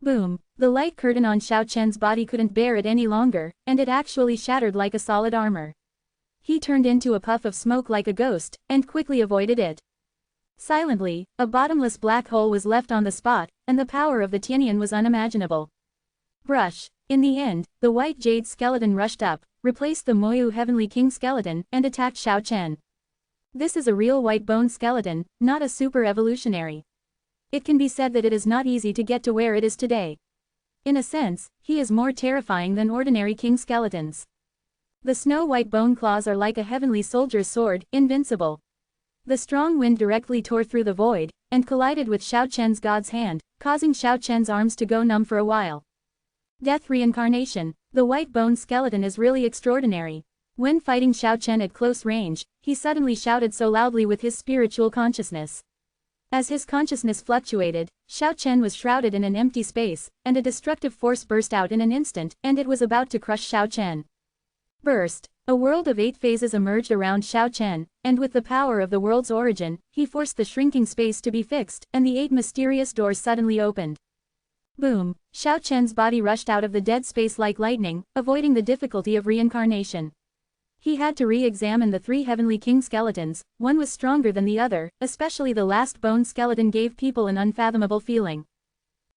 Boom! The light curtain on Xiao Chen's body couldn't bear it any longer, and it actually shattered like a solid armor. He turned into a puff of smoke like a ghost, and quickly avoided it. Silently, a bottomless black hole was left on the spot, and the power of the Tianyan was unimaginable. Brush! In the end, the white jade skeleton rushed up, replaced the Moyu Heavenly King skeleton, and attacked Xiao Chen. This is a real white bone skeleton, not a super evolutionary. It can be said that it is not easy to get to where it is today. In a sense, he is more terrifying than ordinary king skeletons. The snow-white bone claws are like a heavenly soldier's sword, invincible. The strong wind directly tore through the void, and collided with Xiao Chen's god's hand, causing Xiao Chen's arms to go numb for a while. Death reincarnation. The white bone skeleton is really extraordinary. When fighting Xiao Chen at close range, he suddenly shouted so loudly with his spiritual consciousness. As his consciousness fluctuated, Xiao Chen was shrouded in an empty space, and a destructive force burst out in an instant, and it was about to crush Xiao Chen. Burst! A world of 8 phases emerged around Xiao Chen, and with the power of the world's origin, he forced the shrinking space to be fixed, and the 8 mysterious doors suddenly opened. Boom! Xiao Chen's body rushed out of the dead space like lightning, avoiding the difficulty of reincarnation. He had to re-examine the 3 Heavenly King skeletons. One was stronger than the other, especially the last bone skeleton gave people an unfathomable feeling.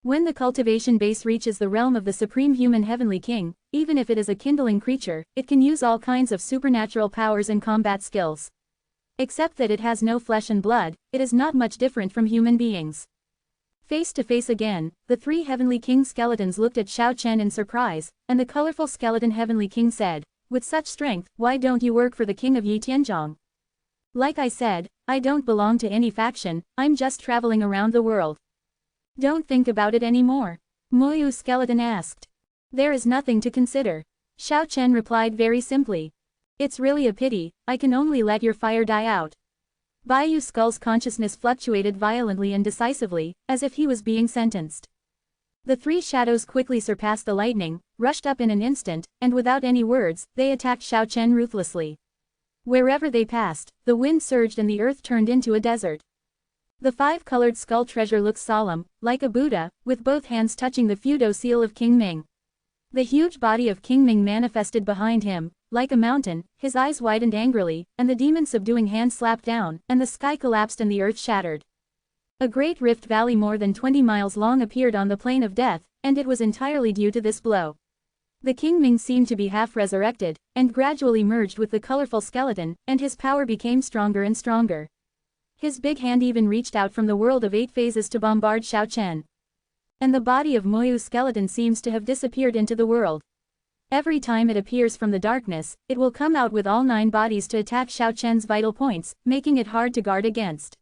When the cultivation base reaches the realm of the Supreme Human Heavenly King, even if it is a kindling creature, it can use all kinds of supernatural powers and combat skills. Except that it has no flesh and blood, it is not much different from human beings. Face to face again, the 3 Heavenly King skeletons looked at Xiao Chen in surprise, and the colorful skeleton Heavenly King said, "With such strength, why don't you work for the king of Yi Tianzhong?" Like I said, I don't belong to any faction, I'm just traveling around the world. Don't think about it anymore. Moyu skeleton asked. There is nothing to consider. Xiao Chen replied very simply. It's really a pity, I can only let your fire die out. Baiyu Skull's consciousness fluctuated violently and decisively, as if he was being sentenced. The three shadows quickly surpassed the lightning, rushed up in an instant, and without any words, they attacked Xiao Chen ruthlessly. Wherever they passed, the wind surged and the earth turned into a desert. The five-colored skull treasure looked solemn, like a Buddha, with both hands touching the feudal seal of King Ming. The huge body of King Ming manifested behind him, like a mountain, his eyes widened angrily, and the demon-subduing hand slapped down, and the sky collapsed and the earth shattered. A great rift valley more than 20 miles long appeared on the plain of death, and it was entirely due to this blow. The King Ming seemed to be half-resurrected, and gradually merged with the colorful skeleton, and his power became stronger and stronger. His big hand even reached out from the world of 8 phases to bombard Xiao Chen. And the body of Moyu's skeleton seems to have disappeared into the world. Every time it appears from the darkness, it will come out with all 9 bodies to attack Xiao Chen's vital points, making it hard to guard against.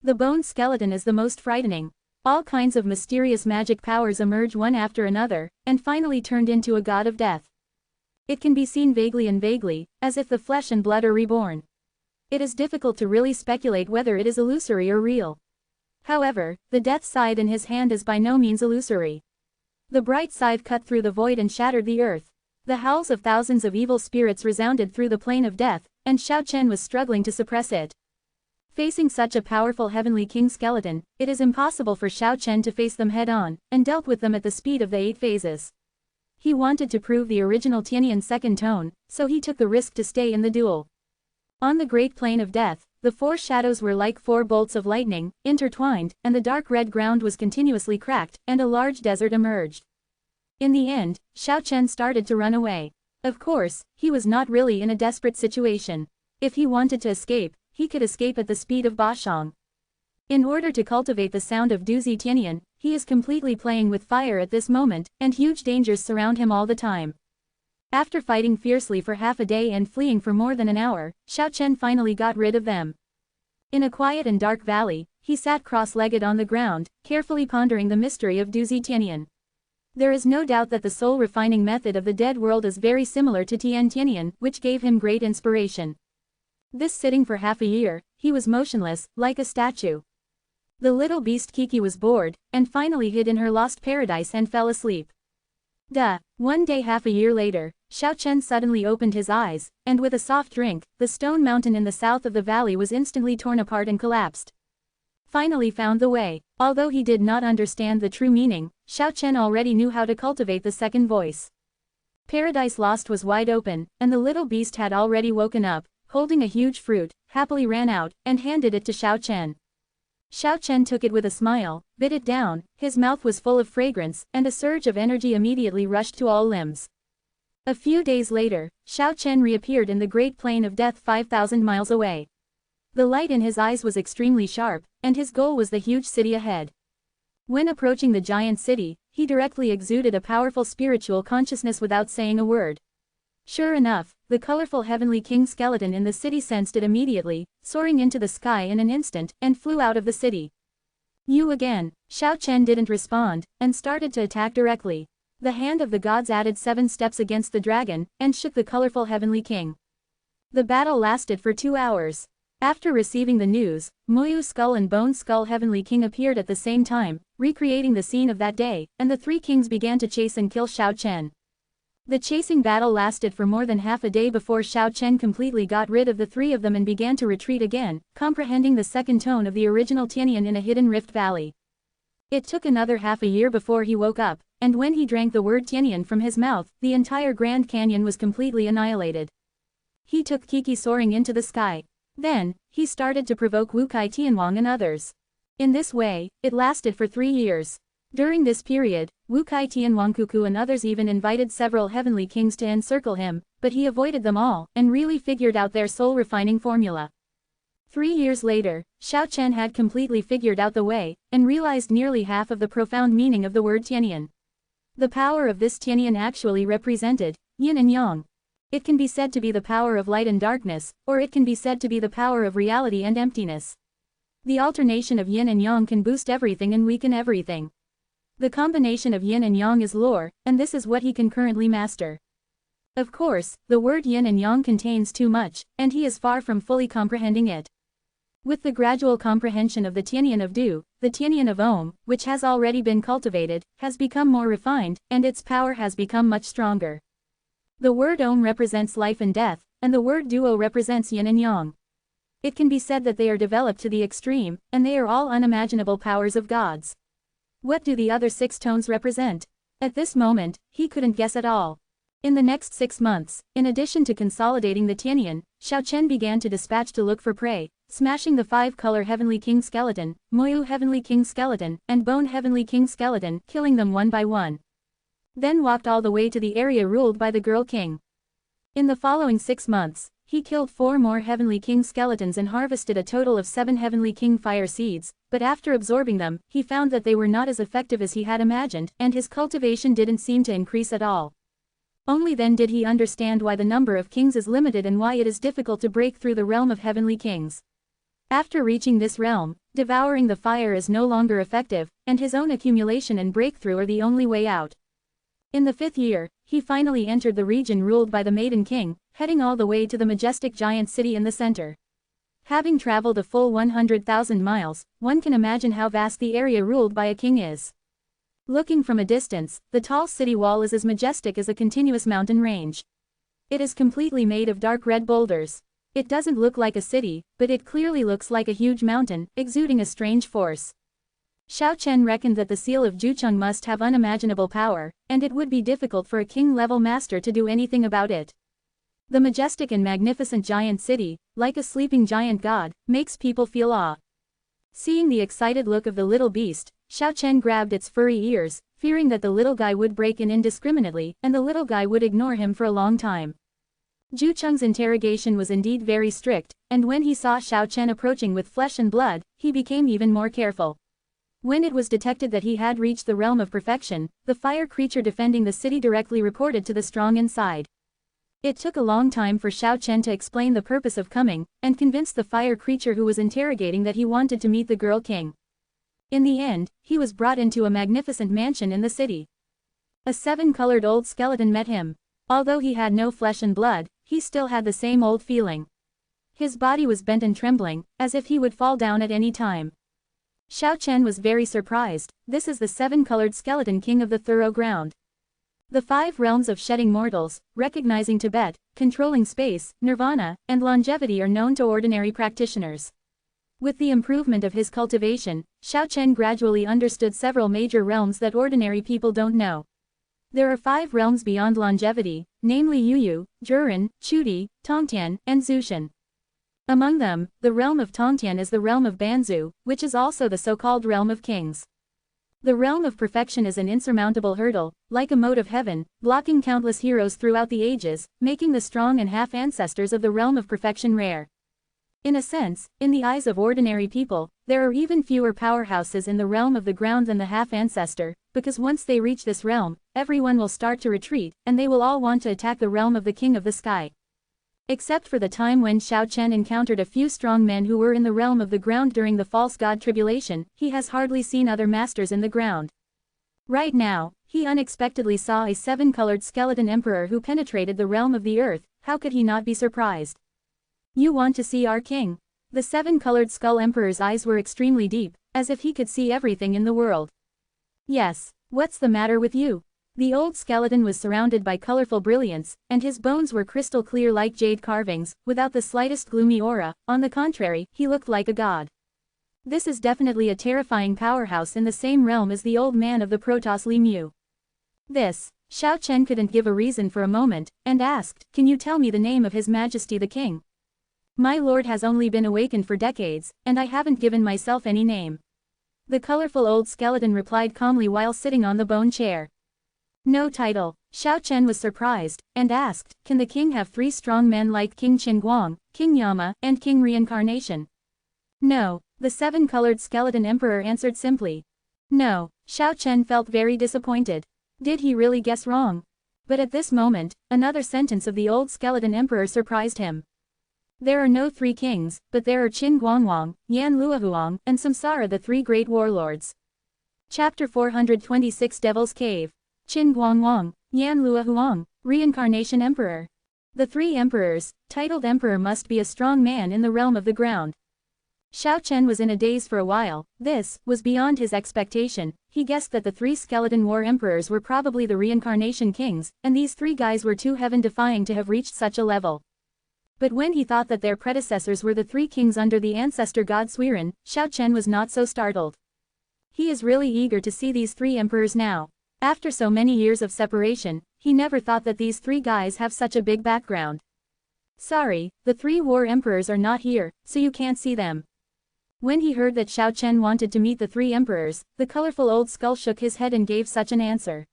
The bone skeleton is the most frightening. All kinds of mysterious magic powers emerge one after another, and finally turned into a god of death. It can be seen vaguely, as if the flesh and blood are reborn. It is difficult to really speculate whether it is illusory or real. However, the death scythe in his hand is by no means illusory. The bright scythe cut through the void and shattered the earth. The howls of thousands of evil spirits resounded through the plain of death, and Xiao Chen was struggling to suppress it. Facing such a powerful heavenly king skeleton, it is impossible for Xiao Chen to face them head-on, and dealt with them at the speed of the 8 phases. He wanted to prove the original Tianyan second tone, so he took the risk to stay in the duel. On the great plain of death, the 4 shadows were like 4 bolts of lightning, intertwined, and the dark red ground was continuously cracked, and a large desert emerged. In the end, Xiao Chen started to run away. Of course, he was not really in a desperate situation. If he wanted to escape, he could escape at the speed of Bashang. In order to cultivate the sound of Duzi Tianyan, he is completely playing with fire at this moment, and huge dangers surround him all the time. After fighting fiercely for half a day and fleeing for more than an hour, Xiao Chen finally got rid of them. In a quiet and dark valley, he sat cross-legged on the ground, carefully pondering the mystery of Duzi Tianyan. There is no doubt that the soul-refining method of the dead world is very similar to Tian Tianyan, which gave him great inspiration. This sitting for half a year, he was motionless, like a statue. The little beast Kiki was bored, and finally hid in her lost paradise and fell asleep. One day half a year later, Xiao Chen suddenly opened his eyes, and with a soft drink, the stone mountain in the south of the valley was instantly torn apart and collapsed. Finally found the way. Although he did not understand the true meaning, Xiao Chen already knew how to cultivate the second voice. Paradise Lost was wide open, and the little beast had already woken up, holding a huge fruit, happily ran out, and handed it to Xiao Chen. Xiao Chen took it with a smile, bit it down, his mouth was full of fragrance, and a surge of energy immediately rushed to all limbs. A few days later, Xiao Chen reappeared in the great plain of death 5,000 miles away. The light in his eyes was extremely sharp, and his goal was the huge city ahead. When approaching the giant city, he directly exuded a powerful spiritual consciousness without saying a word. Sure enough, the colorful heavenly king skeleton in the city sensed it immediately, soaring into the sky in an instant, and flew out of the city. You again. Xiao Chen didn't respond, and started to attack directly. The hand of the gods added 7 steps against the dragon, and shook the colorful heavenly king. The battle lasted for 2 hours. After receiving the news, Moyu Skull and Bone Skull Heavenly King appeared at the same time, recreating the scene of that day, and the 3 kings began to chase and kill Xiao Chen. The chasing battle lasted for more than half a day before Xiao Chen completely got rid of the 3 of them and began to retreat again, comprehending the second tone of the original Tianyan in a hidden rift valley. It took another half a year before he woke up, and when he drank the word Tianyan from his mouth, the entire Grand Canyon was completely annihilated. He took Kiki soaring into the sky. Then, he started to provoke Wu Kai Tianwang and others. In this way, it lasted for 3 years. During this period, Wu Kai Tianwangkuku and others even invited several heavenly kings to encircle him, but he avoided them all, and really figured out their soul-refining formula. 3 years later, Xiao Chen had completely figured out the way, and realized nearly half of the profound meaning of the word Tianyan. The power of this Tianyan actually represented yin and yang. It can be said to be the power of light and darkness, or it can be said to be the power of reality and emptiness. The alternation of yin and yang can boost everything and weaken everything. The combination of yin and yang is lore, and this is what he can currently master. Of course, the word yin and yang contains too much, and he is far from fully comprehending it. With the gradual comprehension of the Tianyan of Du, the Tianyan of Om, which has already been cultivated, has become more refined, and its power has become much stronger. The word Om represents life and death, and the word Duo represents yin and yang. It can be said that they are developed to the extreme, and they are all unimaginable powers of gods. What do the other 6 tones represent? At this moment, he couldn't guess at all. In the next 6 months, in addition to consolidating the Tianyan, Xiao Chen began to dispatch to look for prey, smashing the 5-color Heavenly King Skeleton, Moyu Heavenly King Skeleton, and Bone Heavenly King Skeleton, killing them one by one. Then walked all the way to the area ruled by the Girl King. In the following 6 months, he killed 4 more Heavenly King Skeletons and harvested a total of 7 Heavenly King Fire Seeds, but after absorbing them, he found that they were not as effective as he had imagined, and his cultivation didn't seem to increase at all. Only then did he understand why the number of kings is limited and why it is difficult to break through the realm of heavenly kings. After reaching this realm, devouring the fire is no longer effective, and his own accumulation and breakthrough are the only way out. In the 5th year, he finally entered the region ruled by the Maiden King, heading all the way to the majestic giant city in the center. Having traveled a full 100,000 miles, one can imagine how vast the area ruled by a king is. Looking from a distance, the tall city wall is as majestic as a continuous mountain range. It is completely made of dark red boulders. It doesn't look like a city, but it clearly looks like a huge mountain, exuding a strange force. Xiao Chen reckoned that the seal of Jucheng must have unimaginable power, and it would be difficult for a king-level master to do anything about it. The majestic and magnificent giant city, like a sleeping giant god, makes people feel awe. Seeing the excited look of the little beast, Xiao Chen grabbed its furry ears, fearing that the little guy would break in indiscriminately, and the little guy would ignore him for a long time. Jucheng's interrogation was indeed very strict, and when he saw Xiao Chen approaching with flesh and blood, he became even more careful. When it was detected that he had reached the realm of perfection, the fire creature defending the city directly reported to the strong inside. It took a long time for Xiao Chen to explain the purpose of coming, and convince the fire creature who was interrogating that he wanted to meet the Girl King. In the end, he was brought into a magnificent mansion in the city. A 7-colored old skeleton met him. Although he had no flesh and blood, he still had the same old feeling. His body was bent and trembling, as if he would fall down at any time. Xiao Chen was very surprised. This is the 7-colored skeleton king of the thorough ground. The 5 realms of shedding mortals, recognizing Tibet, controlling space, nirvana, and longevity are known to ordinary practitioners. With the improvement of his cultivation, Xiao Chen gradually understood several major realms that ordinary people don't know. There are 5 realms beyond longevity, namely Yuyu, Juren, Chudi, Tongtian, and Zushan. Among them, the realm of Tongtian is the realm of Banzu, which is also the so-called realm of kings. The realm of perfection is an insurmountable hurdle, like a moat of heaven, blocking countless heroes throughout the ages, making the strong and half-ancestors of the realm of perfection rare. In a sense, in the eyes of ordinary people, there are even fewer powerhouses in the realm of the ground than the half-ancestor, because once they reach this realm, everyone will start to retreat, and they will all want to attack the realm of the king of the sky. Except for the time when Xiao Chen encountered a few strong men who were in the realm of the ground during the false god tribulation, he has hardly seen other masters in the ground. Right now, he unexpectedly saw a 7-colored skeleton emperor who penetrated the realm of the earth. How could he not be surprised? You want to see our king? The 7-colored skull emperor's eyes were extremely deep, as if he could see everything in the world. Yes, what's the matter with you? The old skeleton was surrounded by colorful brilliance, and his bones were crystal clear like jade carvings, without the slightest gloomy aura. On the contrary, he looked like a god. This is definitely a terrifying powerhouse in the same realm as the old man of the Protoss Li Mu. This, Xiao Chen couldn't give a reason for a moment, and asked, "Can you tell me the name of His Majesty the King? My lord has only been awakened for decades, and I haven't given myself any name." The colorful old skeleton replied calmly while sitting on the bone chair. No title. Xiao Chen was surprised, and asked, "Can the king have 3 strong men like King Qingguang, King Yama, and King Reincarnation?" No, the 7-colored skeleton emperor answered simply. No, Xiao Chen felt very disappointed. Did he really guess wrong? But at this moment, another sentence of the old skeleton emperor surprised him. There are no 3 kings, but there are Qin Guangwang, Yan Luohuang, and Samsara, the 3 great warlords. Chapter 426 Devil's Cave. Qin Guangwang, Yan Luohuang, Reincarnation Emperor. The 3 emperors, titled emperor must be a strong man in the realm of the ground. Xiao Chen was in a daze for a while. This was beyond his expectation. He guessed that the 3 skeleton war emperors were probably the reincarnation kings, and these 3 guys were too heaven-defying to have reached such a level. But when he thought that their predecessors were the 3 kings under the ancestor god Suiren, Xiao Chen was not so startled. He is really eager to see these 3 emperors now. After so many years of separation, he never thought that these 3 guys have such a big background. Sorry, the 3 war emperors are not here, so you can't see them. When he heard that Xiao Chen wanted to meet the 3 emperors, the colorful old skull shook his head and gave such an answer.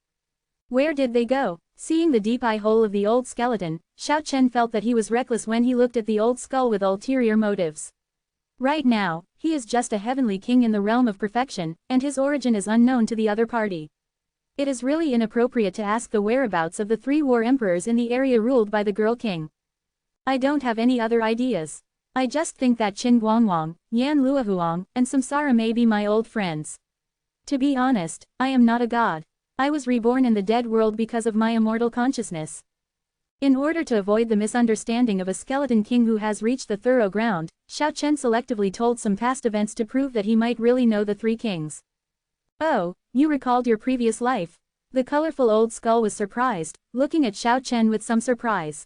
Where did they go? Seeing the deep eye hole of the old skeleton, Xiao Chen felt that he was reckless when he looked at the old skull with ulterior motives. Right now, he is just a heavenly king in the realm of perfection, and his origin is unknown to the other party. It is really inappropriate to ask the whereabouts of the 3 war emperors in the area ruled by the girl king. I don't have any other ideas. I just think that Qin Guangwang, Yan Luohuang, and Samsara may be my old friends. To be honest, I am not a god. I was reborn in the dead world because of my immortal consciousness. In order to avoid the misunderstanding of a skeleton king who has reached the thorough ground, Xiao Chen selectively told some past events to prove that he might really know the 3 kings. Oh, you recalled your previous life. The colorful old skull was surprised, looking at Xiao Chen with some surprise.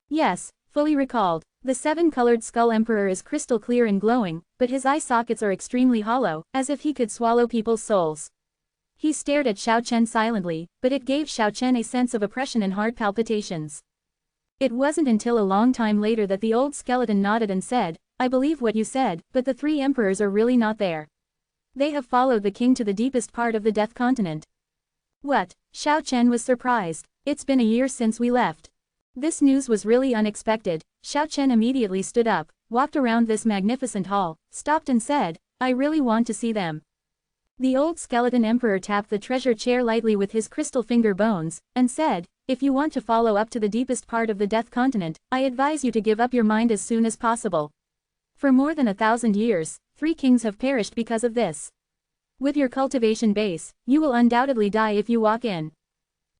Yes, fully recalled. The 7-colored skull emperor is crystal clear and glowing, but his eye sockets are extremely hollow, as if he could swallow people's souls. He stared at Xiao Chen silently, but it gave Xiao Chen a sense of oppression and heart palpitations. It wasn't until a long time later that the old skeleton nodded and said, I believe what you said, but the 3 emperors are really not there. They have followed the king to the deepest part of the Death Continent. What? Xiao Chen was surprised. It's been a year since we left. This news was really unexpected. Xiao Chen immediately stood up, walked around this magnificent hall, stopped and said, I really want to see them. The old skeleton emperor tapped the treasure chair lightly with his crystal finger bones, and said, if you want to follow up to the deepest part of the Death Continent, I advise you to give up your mind as soon as possible. For more than 1,000 years, 3 kings have perished because of this. With your cultivation base, you will undoubtedly die if you walk in.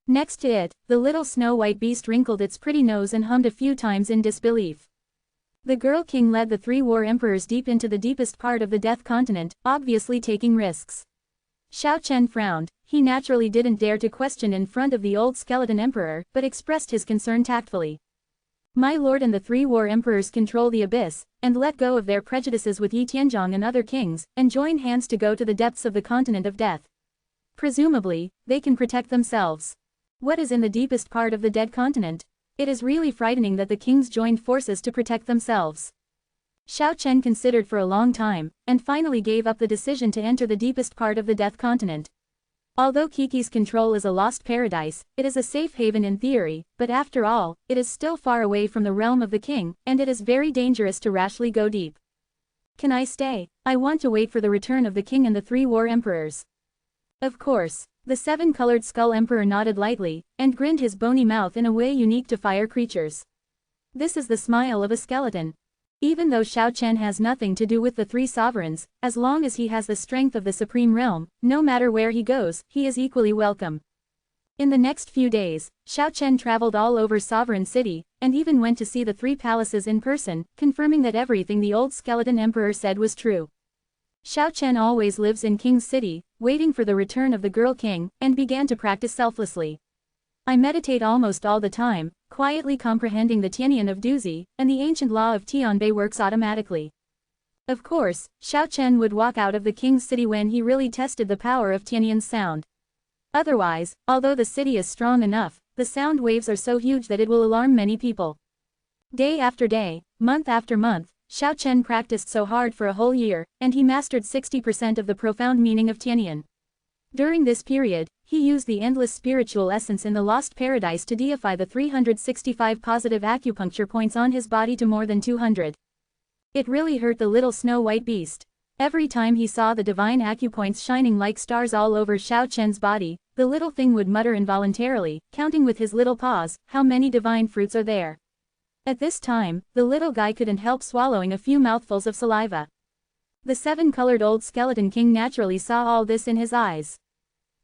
Next to it, the little snow-white beast wrinkled its pretty nose and hummed a few times in disbelief. The girl king led the 3 war emperors deep into the deepest part of the Death Continent, obviously taking risks. Xiao Chen frowned. He naturally didn't dare to question in front of the old skeleton emperor, but expressed his concern tactfully. My lord and the 3 war emperors control the abyss, and let go of their prejudices with Yi Tianzhong and other kings, and join hands to go to the depths of the continent of death. Presumably, they can protect themselves. What is in the deepest part of the dead continent? It is really frightening that the kings joined forces to protect themselves. Xiao Chen considered for a long time, and finally gave up the decision to enter the deepest part of the Death Continent. Although Kiki's control is a lost paradise, it is a safe haven in theory, but after all, it is still far away from the realm of the king, and it is very dangerous to rashly go deep. Can I stay? I want to wait for the return of the king and the 3 war emperors. Of course. The 7-colored skull emperor nodded lightly, and grinned his bony mouth in a way unique to fire creatures. This is the smile of a skeleton. Even though Xiao Chen has nothing to do with the 3 sovereigns, as long as he has the strength of the supreme realm, no matter where he goes, he is equally welcome. In the next few days, Xiao Chen traveled all over Sovereign City, and even went to see the 3 palaces in person, confirming that everything the old skeleton emperor said was true. Xiao Chen always lives in King's City, waiting for the return of the girl king, and began to practice selflessly. I meditate almost all the time, quietly comprehending the Tianyan of Duzi, and the ancient law of Tianbei works automatically. Of course, Xiao Chen would walk out of the King's City when he really tested the power of Tianyan's sound. Otherwise, although the city is strong enough, the sound waves are so huge that it will alarm many people. Day after day, month after month, Xiao Chen practiced so hard for a whole year, and he mastered 60% of the profound meaning of Tianyan. During this period, he used the endless spiritual essence in the lost paradise to deify the 365 positive acupuncture points on his body to more than 200. It really hurt the little snow-white beast. Every time he saw the divine acupoints shining like stars all over Xiao Chen's body, the little thing would mutter involuntarily, counting with his little paws, how many divine fruits are there. At this time, the little guy couldn't help swallowing a few mouthfuls of saliva. The 7-colored old skeleton king naturally saw all this in his eyes.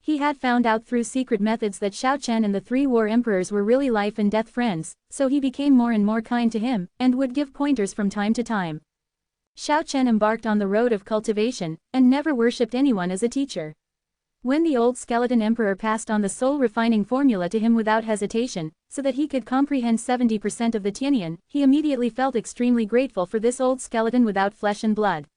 He had found out through secret methods that Xiao Chen and the 3 war emperors were really life and death friends, so he became more and more kind to him, and would give pointers from time to time. Xiao Chen embarked on the road of cultivation, and never worshipped anyone as a teacher. When the old skeleton emperor passed on the soul-refining formula to him without hesitation, so that he could comprehend 70% of the Tianyan, he immediately felt extremely grateful for this old skeleton without flesh and blood.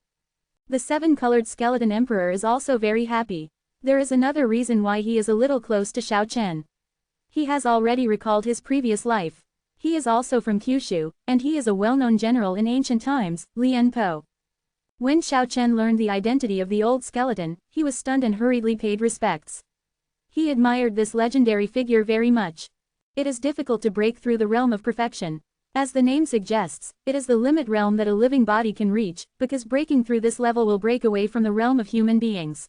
The seven-colored skeleton emperor is also very happy. There is another reason why he is a little close to Xiao Chen. He has already recalled his previous life. He is also from Kyushu, and he is a well-known general in ancient times, Lian Po. When Xiao Chen learned the identity of the old skeleton, he was stunned and hurriedly paid respects. He admired this legendary figure very much. It is difficult to break through the realm of perfection. As the name suggests, it is the limit realm that a living body can reach, because breaking through this level will break away from the realm of human beings.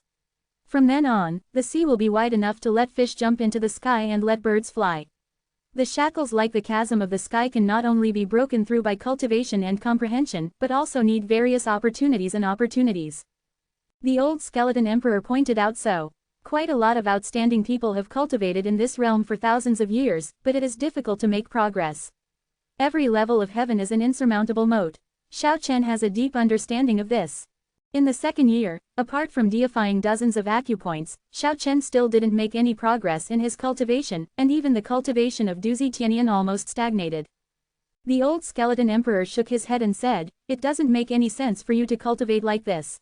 From then on, the sea will be wide enough to let fish jump into the sky and let birds fly. The shackles like the chasm of the sky can not only be broken through by cultivation and comprehension, but also need various opportunities and opportunities. The old skeleton emperor pointed out so. Quite a lot of outstanding people have cultivated in this realm for thousands of years, but it is difficult to make progress. Every level of heaven is an insurmountable moat. Xiao Chen has a deep understanding of this. In the second year, apart from deifying dozens of acupoints, Xiao Chen still didn't make any progress in his cultivation, and even the cultivation of Duzi Tianyan almost stagnated. The old skeleton emperor shook his head and said, "It doesn't make any sense for you to cultivate like this."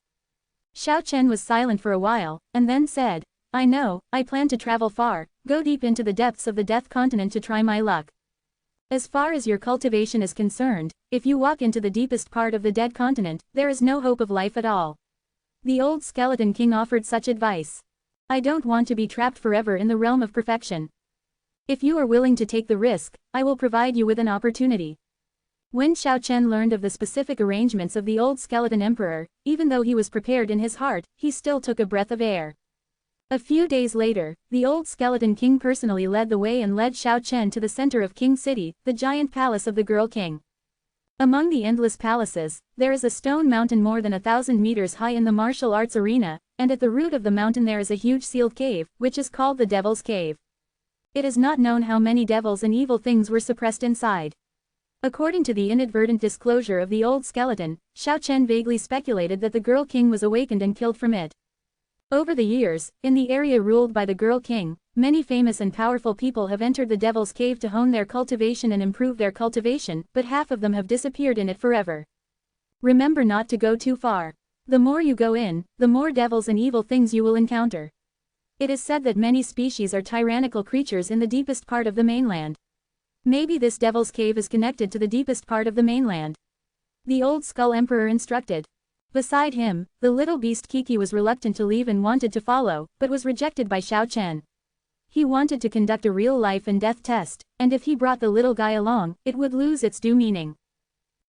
Xiao Chen was silent for a while, and then said, "I know, I plan to travel far, go deep into the depths of the Death Continent to try my luck. As far as your cultivation is concerned, if you walk into the deepest part of the Dead Continent, there is no hope of life at all." The old skeleton king offered such advice. "I don't want to be trapped forever in the realm of perfection. If you are willing to take the risk, I will provide you with an opportunity." When Xiao Chen learned of the specific arrangements of the old skeleton emperor, even though he was prepared in his heart, he still took a breath of air. A few days later, the old skeleton king personally led the way and led Xiao Chen to the center of King City, the giant palace of the Girl King. Among the endless palaces, there is a stone mountain more than 1,000 meters high in the martial arts arena, and at the root of the mountain there is a huge sealed cave, which is called the Devil's Cave. It is not known how many devils and evil things were suppressed inside. According to the inadvertent disclosure of the old skeleton, Xiao Chen vaguely speculated that the Girl King was awakened and killed from it. Over the years, in the area ruled by the Girl King, many famous and powerful people have entered the Devil's Cave to hone their cultivation and improve their cultivation, but half of them have disappeared in it forever. Remember not to go too far. The more you go in, the more devils and evil things you will encounter. It is said that many species are tyrannical creatures in the deepest part of the mainland. Maybe this Devil's Cave is connected to the deepest part of the mainland. The old Skull Emperor instructed. Beside him, the little beast Kiki was reluctant to leave and wanted to follow, but was rejected by Xiao Chen. He wanted to conduct a real life and death test, and if he brought the little guy along, it would lose its due meaning.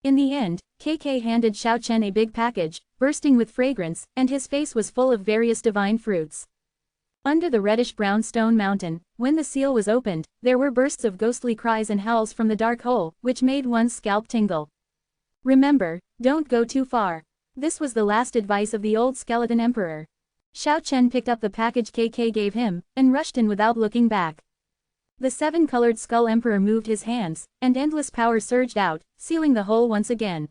In the end, KK handed Xiao Chen a big package, bursting with fragrance, and his face was full of various divine fruits. Under the reddish-brown stone mountain, when the seal was opened, there were bursts of ghostly cries and howls from the dark hole, which made one's scalp tingle. Remember, don't go too far. This was the last advice of the old skeleton emperor. Xiao Chen picked up the package KK gave him, and rushed in without looking back. The seven-colored skull emperor moved his hands, and endless power surged out, sealing the hole once again.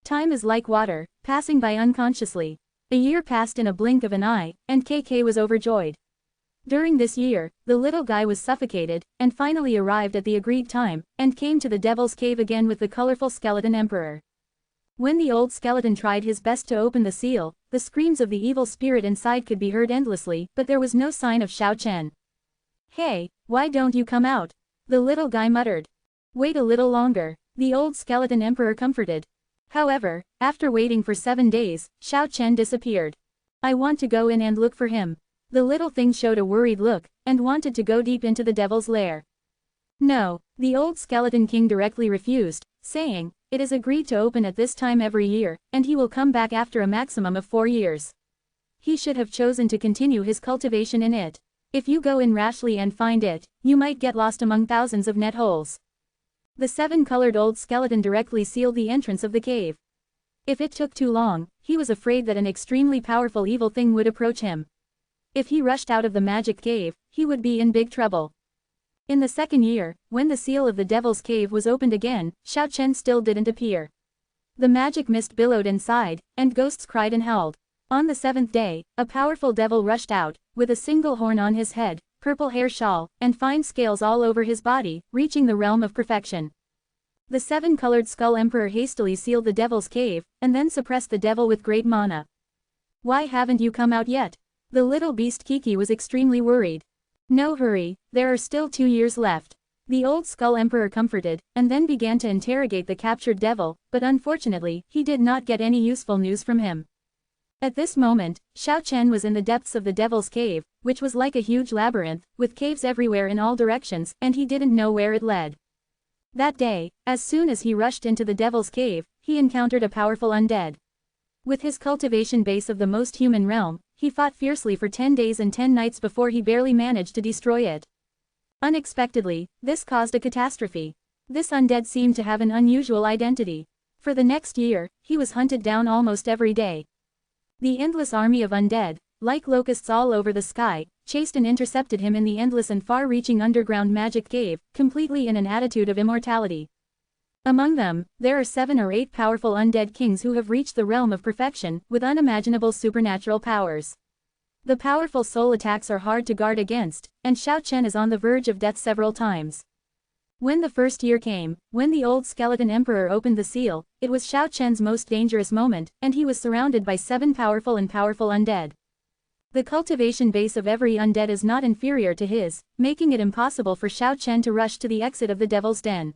Time is like water, passing by unconsciously. A year passed in a blink of an eye, and KK was overjoyed. During this year, the little guy was suffocated, and finally arrived at the agreed time, and came to the Devil's Cave again with the colorful skeleton emperor. When the old skeleton tried his best to open the seal, the screams of the evil spirit inside could be heard endlessly, but there was no sign of Xiao Chen. "Hey, why don't you come out?" the little guy muttered. "Wait a little longer," the old skeleton emperor comforted. However, after waiting for 7 days, Xiao Chen disappeared. "I want to go in and look for him." The little thing showed a worried look, and wanted to go deep into the devil's lair. "No," the old skeleton king directly refused, saying, "It is agreed to open at this time every year, and he will come back after a maximum of 4 years. He should have chosen to continue his cultivation in it. If you go in rashly and find it, you might get lost among thousands of net holes." The seven-colored old skeleton directly sealed the entrance of the cave. If it took too long, he was afraid that an extremely powerful evil thing would approach him. If he rushed out of the magic cave, he would be in big trouble. In the second year, when the seal of the Devil's Cave was opened again, Xiao Chen still didn't appear. The magic mist billowed inside, and ghosts cried and howled. On the seventh day, a powerful devil rushed out, with a single horn on his head, purple hair shawl, and fine scales all over his body, reaching the realm of perfection. The seven-colored skull emperor hastily sealed the devil's cave, and then suppressed the devil with great mana. "Why haven't you come out yet?" The little beast Kiki was extremely worried. "No hurry, there are still 2 years left." The old skull emperor comforted, and then began to interrogate the captured devil, but unfortunately, he did not get any useful news from him. At this moment, Xiao Chen was in the depths of the devil's cave, which was like a huge labyrinth, with caves everywhere in all directions, and he didn't know where it led. That day, as soon as he rushed into the devil's cave, he encountered a powerful undead. With his cultivation base of the most human realm, he fought fiercely for 10 days and 10 nights before he barely managed to destroy it. Unexpectedly, this caused a catastrophe. This undead seemed to have an unusual identity. For the next year, he was hunted down almost every day. The endless army of undead, like locusts all over the sky, chased and intercepted him in the endless and far-reaching underground magic cave, completely in an attitude of immortality. Among them, there are 7 or 8 powerful undead kings who have reached the realm of perfection, with unimaginable supernatural powers. The powerful soul attacks are hard to guard against, and Xiao Chen is on the verge of death several times. When the first year came, when the old skeleton emperor opened the seal, it was Xiao Chen's most dangerous moment, and he was surrounded by 7 powerful undead. The cultivation base of every undead is not inferior to his, making it impossible for Xiao Chen to rush to the exit of the devil's den.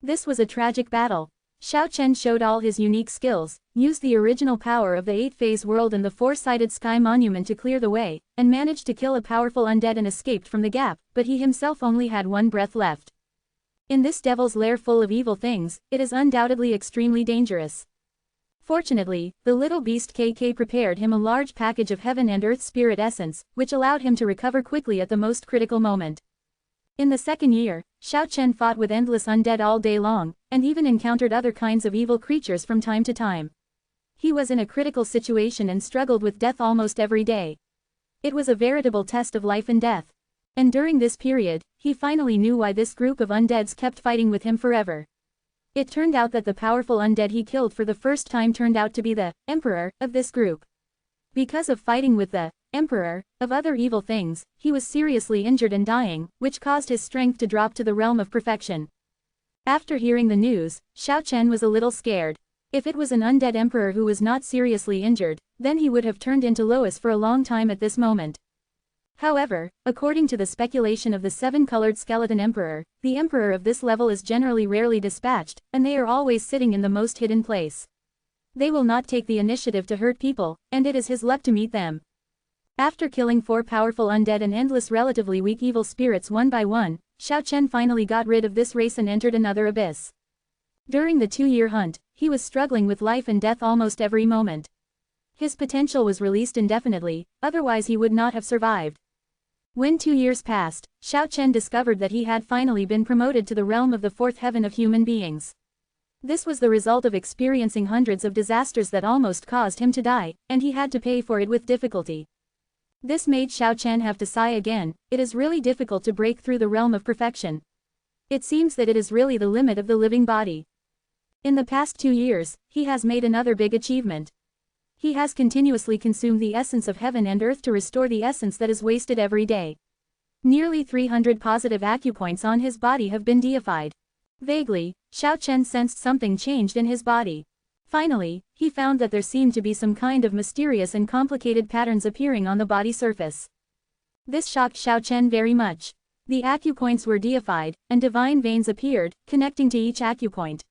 This was a tragic battle. Xiao Chen showed all his unique skills, used the original power of the 8-phase world and the 4-sided sky monument to clear the way, and managed to kill a powerful undead and escaped from the gap, but he himself only had 1 breath left. In this devil's lair full of evil things, it is undoubtedly extremely dangerous. Fortunately, the little beast KK prepared him a large package of heaven and earth spirit essence, which allowed him to recover quickly at the most critical moment. In the second year, Xiao Chen fought with endless undead all day long, and even encountered other kinds of evil creatures from time to time. He was in a critical situation and struggled with death almost every day. It was a veritable test of life and death. And during this period, he finally knew why this group of undeads kept fighting with him forever. It turned out that the powerful undead he killed for the first time turned out to be the emperor of this group. Because of fighting with the emperor of other evil things, he was seriously injured and dying, which caused his strength to drop to the realm of perfection. After hearing the news, Xiao Chen was a little scared. If it was an undead emperor who was not seriously injured, then he would have turned into Lois for a long time at this moment. However, according to the speculation of the 7-colored skeleton emperor, the emperor of this level is generally rarely dispatched, and they are always sitting in the most hidden place. They will not take the initiative to hurt people, and it is his luck to meet them. After killing 4 powerful undead and endless relatively weak evil spirits one by one, Xiao Chen finally got rid of this race and entered another abyss. During the 2-year hunt, he was struggling with life and death almost every moment. His potential was released indefinitely, otherwise he would not have survived. When 2 years passed, Xiao Chen discovered that he had finally been promoted to the realm of the 4th heaven of human beings. This was the result of experiencing hundreds of disasters that almost caused him to die, and he had to pay for it with difficulty. This made Xiao Chen have to sigh again. It is really difficult to break through the realm of perfection. It seems that it is really the limit of the living body. In the past 2 years, he has made another big achievement. He has continuously consumed the essence of heaven and earth to restore the essence that is wasted every day. Nearly 300 positive acupoints on his body have been deified. Vaguely, Xiao Chen sensed something changed in his body. Finally, he found that there seemed to be some kind of mysterious and complicated patterns appearing on the body surface. This shocked Xiao Chen very much. The acupoints were deified, and divine veins appeared, connecting to each acupoint.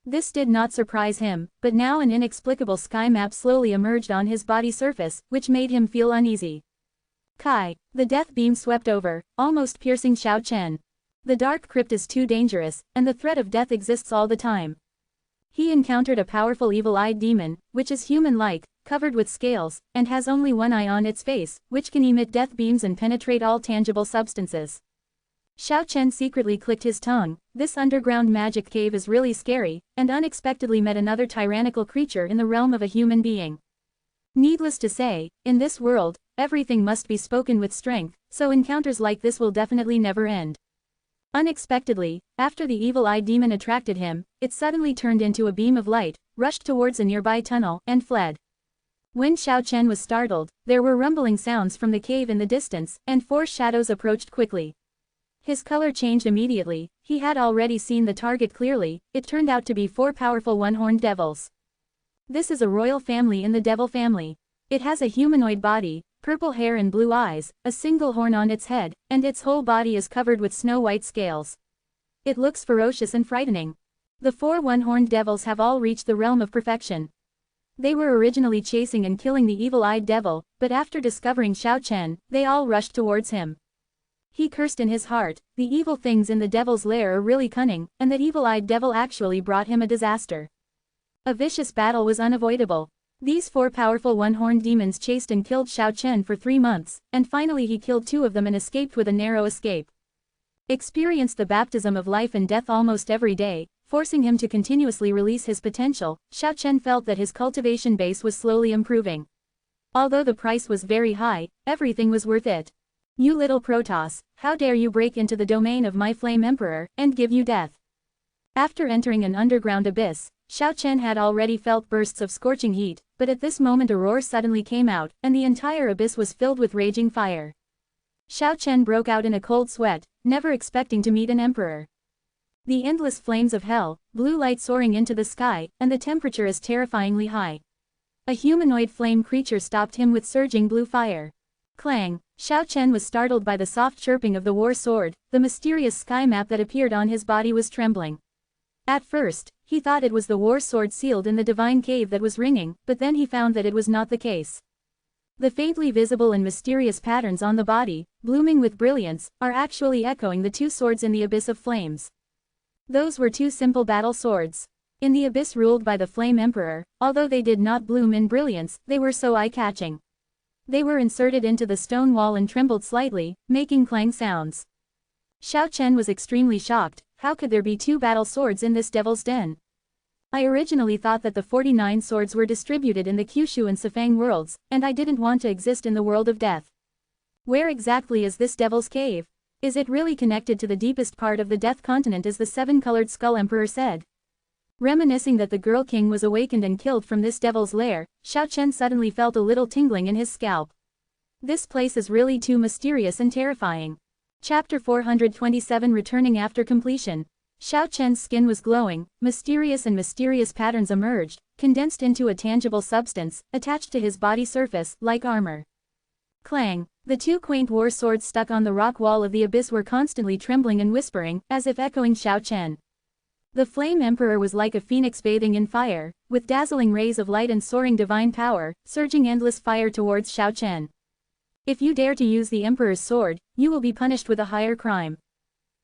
This did not surprise him, but now an inexplicable sky map slowly emerged on his body surface, which made him feel uneasy. Kai, the death beam swept over, almost piercing Xiao Chen. The dark crypt is too dangerous, and the threat of death exists all the time. He encountered a powerful evil-eyed demon, which is human-like, covered with scales, and has only 1 eye on its face, which can emit death beams and penetrate all tangible substances. Xiao Chen secretly clicked his tongue. This underground magic cave is really scary, and unexpectedly met another tyrannical creature in the realm of a human being. Needless to say, in this world, everything must be spoken with strength, so encounters like this will definitely never end. Unexpectedly, after the evil-eyed demon attracted him, it suddenly turned into a beam of light, rushed towards a nearby tunnel, and fled. When Xiao Chen was startled, there were rumbling sounds from the cave in the distance, and 4 shadows approached quickly. His color changed immediately. He had already seen the target clearly. It turned out to be 4 powerful one-horned devils. This is a royal family in the devil family. It has a humanoid body, purple hair and blue eyes, a single horn on its head, and its whole body is covered with snow-white scales. It looks ferocious and frightening. The 4 one-horned devils have all reached the realm of perfection. They were originally chasing and killing the evil-eyed devil, but after discovering Xiao Chen, they all rushed towards him. He cursed in his heart, the evil things in the devil's lair are really cunning, and that evil-eyed devil actually brought him a disaster. A vicious battle was unavoidable. These 4 powerful one-horned demons chased and killed Xiao Chen for 3 months, and finally he killed 2 of them and escaped with a narrow escape. Experienced the baptism of life and death almost every day, forcing him to continuously release his potential, Xiao Chen felt that his cultivation base was slowly improving. Although the price was very high, everything was worth it. You little Protoss, how dare you break into the domain of my Flame Emperor, and give you death. After entering an underground abyss, Xiao Chen had already felt bursts of scorching heat, but at this moment a roar suddenly came out, and the entire abyss was filled with raging fire. Xiao Chen broke out in a cold sweat, never expecting to meet an emperor. The endless flames of hell, blue light soaring into the sky, and the temperature is terrifyingly high. A humanoid flame creature stopped him with surging blue fire. Clang! Xiao Chen was startled by the soft chirping of the war sword. The mysterious sky map that appeared on his body was trembling. At first, he thought it was the war sword sealed in the divine cave that was ringing, but then he found that it was not the case. The faintly visible and mysterious patterns on the body, blooming with brilliance, are actually echoing the 2 swords in the abyss of flames. Those were 2 simple battle swords. In the abyss ruled by the Flame Emperor, although they did not bloom in brilliance, they were so eye-catching. They were inserted into the stone wall and trembled slightly, making clang sounds. Xiao Chen was extremely shocked. How could there be 2 battle swords in this devil's den? I originally thought that the 49 swords were distributed in the Kyushu and Sifang worlds, and I didn't want to exist in the world of death. Where exactly is this devil's cave? Is it really connected to the deepest part of the Death Continent as the 7-colored Skull Emperor said? Reminiscing that the Girl King was awakened and killed from this devil's lair, Xiao Chen suddenly felt a little tingling in his scalp. This place is really too mysterious and terrifying. Chapter 427 Returning after completion. Xiao Chen's skin was glowing, mysterious patterns emerged, condensed into a tangible substance, attached to his body surface, like armor. Clang! The 2 quaint war swords stuck on the rock wall of the abyss were constantly trembling and whispering, as if echoing Xiao Chen. The Flame Emperor was like a phoenix bathing in fire, with dazzling rays of light and soaring divine power, surging endless fire towards Xiao Chen. If you dare to use the Emperor's sword, you will be punished with a higher crime.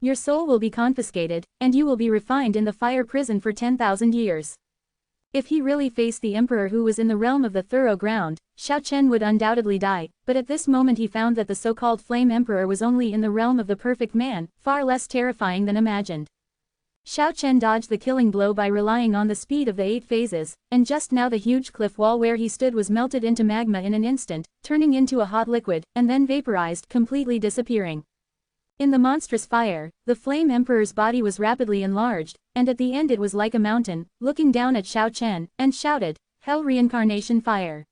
Your soul will be confiscated, and you will be refined in the fire prison for 10,000 years. If he really faced the Emperor who was in the realm of the thorough ground, Xiao Chen would undoubtedly die, but at this moment he found that the so-called Flame Emperor was only in the realm of the perfect man, far less terrifying than imagined. Xiao Chen dodged the killing blow by relying on the speed of the 8 phases, and just now the huge cliff wall where he stood was melted into magma in an instant, turning into a hot liquid, and then vaporized, completely disappearing. In the monstrous fire, the Flame Emperor's body was rapidly enlarged, and at the end it was like a mountain, looking down at Xiao Chen, and shouted, "Hell Reincarnation Fire!"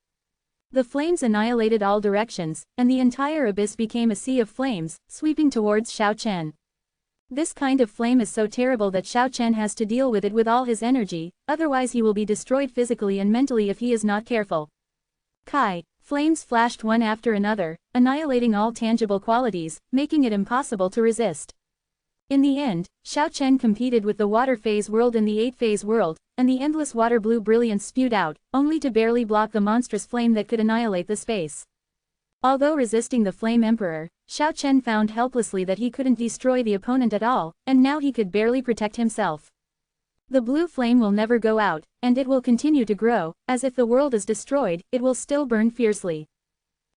The flames annihilated all directions, and the entire abyss became a sea of flames, sweeping towards Xiao Chen. This kind of flame is so terrible that Xiao Chen has to deal with it with all his energy, otherwise he will be destroyed physically and mentally if he is not careful. Kai! Flames flashed one after another, annihilating all tangible qualities, making it impossible to resist. In the end, Xiao Chen competed with the water phase world and the 8-phase world, and the endless water blue brilliance spewed out, only to barely block the monstrous flame that could annihilate the space. Although resisting the Flame Emperor, Xiao Chen found helplessly that he couldn't destroy the opponent at all, and now he could barely protect himself. The blue flame will never go out, and it will continue to grow, as if the world is destroyed, it will still burn fiercely.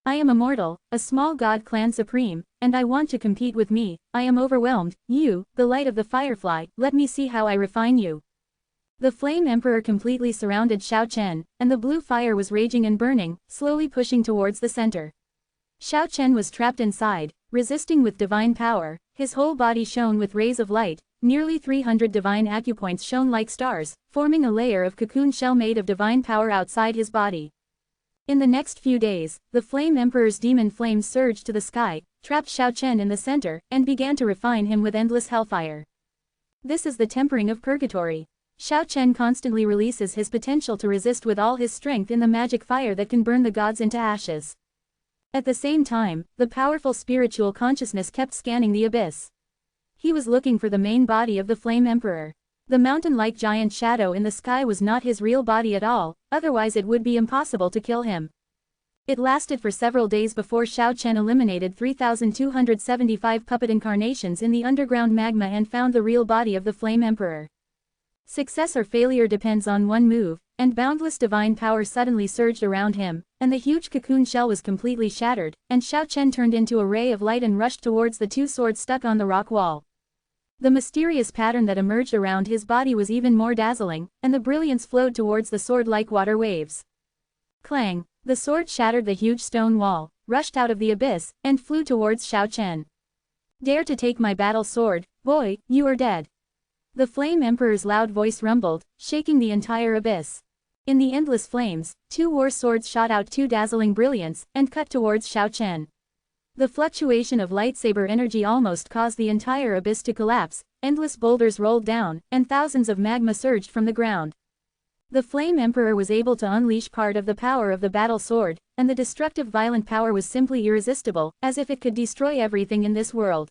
I am Immortal, a small god clan supreme, and I want to compete with me. I am overwhelmed. You, the light of the firefly, let me see how I refine you. The Flame Emperor completely surrounded Xiao Chen, and the blue fire was raging and burning, slowly pushing towards the center. Xiao Chen was trapped inside, resisting with divine power, his whole body shone with rays of light, nearly 300 divine acupoints shone like stars, forming a layer of cocoon shell made of divine power outside his body. In the next few days, the Flame Emperor's demon flames surged to the sky, trapped Xiao Chen in the center, and began to refine him with endless hellfire. This is the tempering of purgatory. Xiao Chen constantly releases his potential to resist with all his strength in the magic fire that can burn the gods into ashes. At the same time, the powerful spiritual consciousness kept scanning the abyss. He was looking for the main body of the Flame Emperor. The mountain-like giant shadow in the sky was not his real body at all, otherwise it would be impossible to kill him. It lasted for several days before Xiao Chen eliminated 3,275 puppet incarnations in the underground magma and found the real body of the Flame Emperor. Success or failure depends on one move, and boundless divine power suddenly surged around him, and the huge cocoon shell was completely shattered, and Xiao Chen turned into a ray of light and rushed towards the two swords stuck on the rock wall. The mysterious pattern that emerged around his body was even more dazzling, and the brilliance flowed towards the sword like water waves. Clang! The sword shattered the huge stone wall, rushed out of the abyss, and flew towards Xiao Chen. Dare to take my battle sword, boy, you are dead. The Flame Emperor's loud voice rumbled, shaking the entire abyss. In the endless flames, two war swords shot out two dazzling brilliance, and cut towards Xiao Chen. The fluctuation of lightsaber energy almost caused the entire abyss to collapse, endless boulders rolled down, and thousands of magma surged from the ground. The Flame Emperor was able to unleash part of the power of the battle sword, and the destructive violent power was simply irresistible, as if it could destroy everything in this world.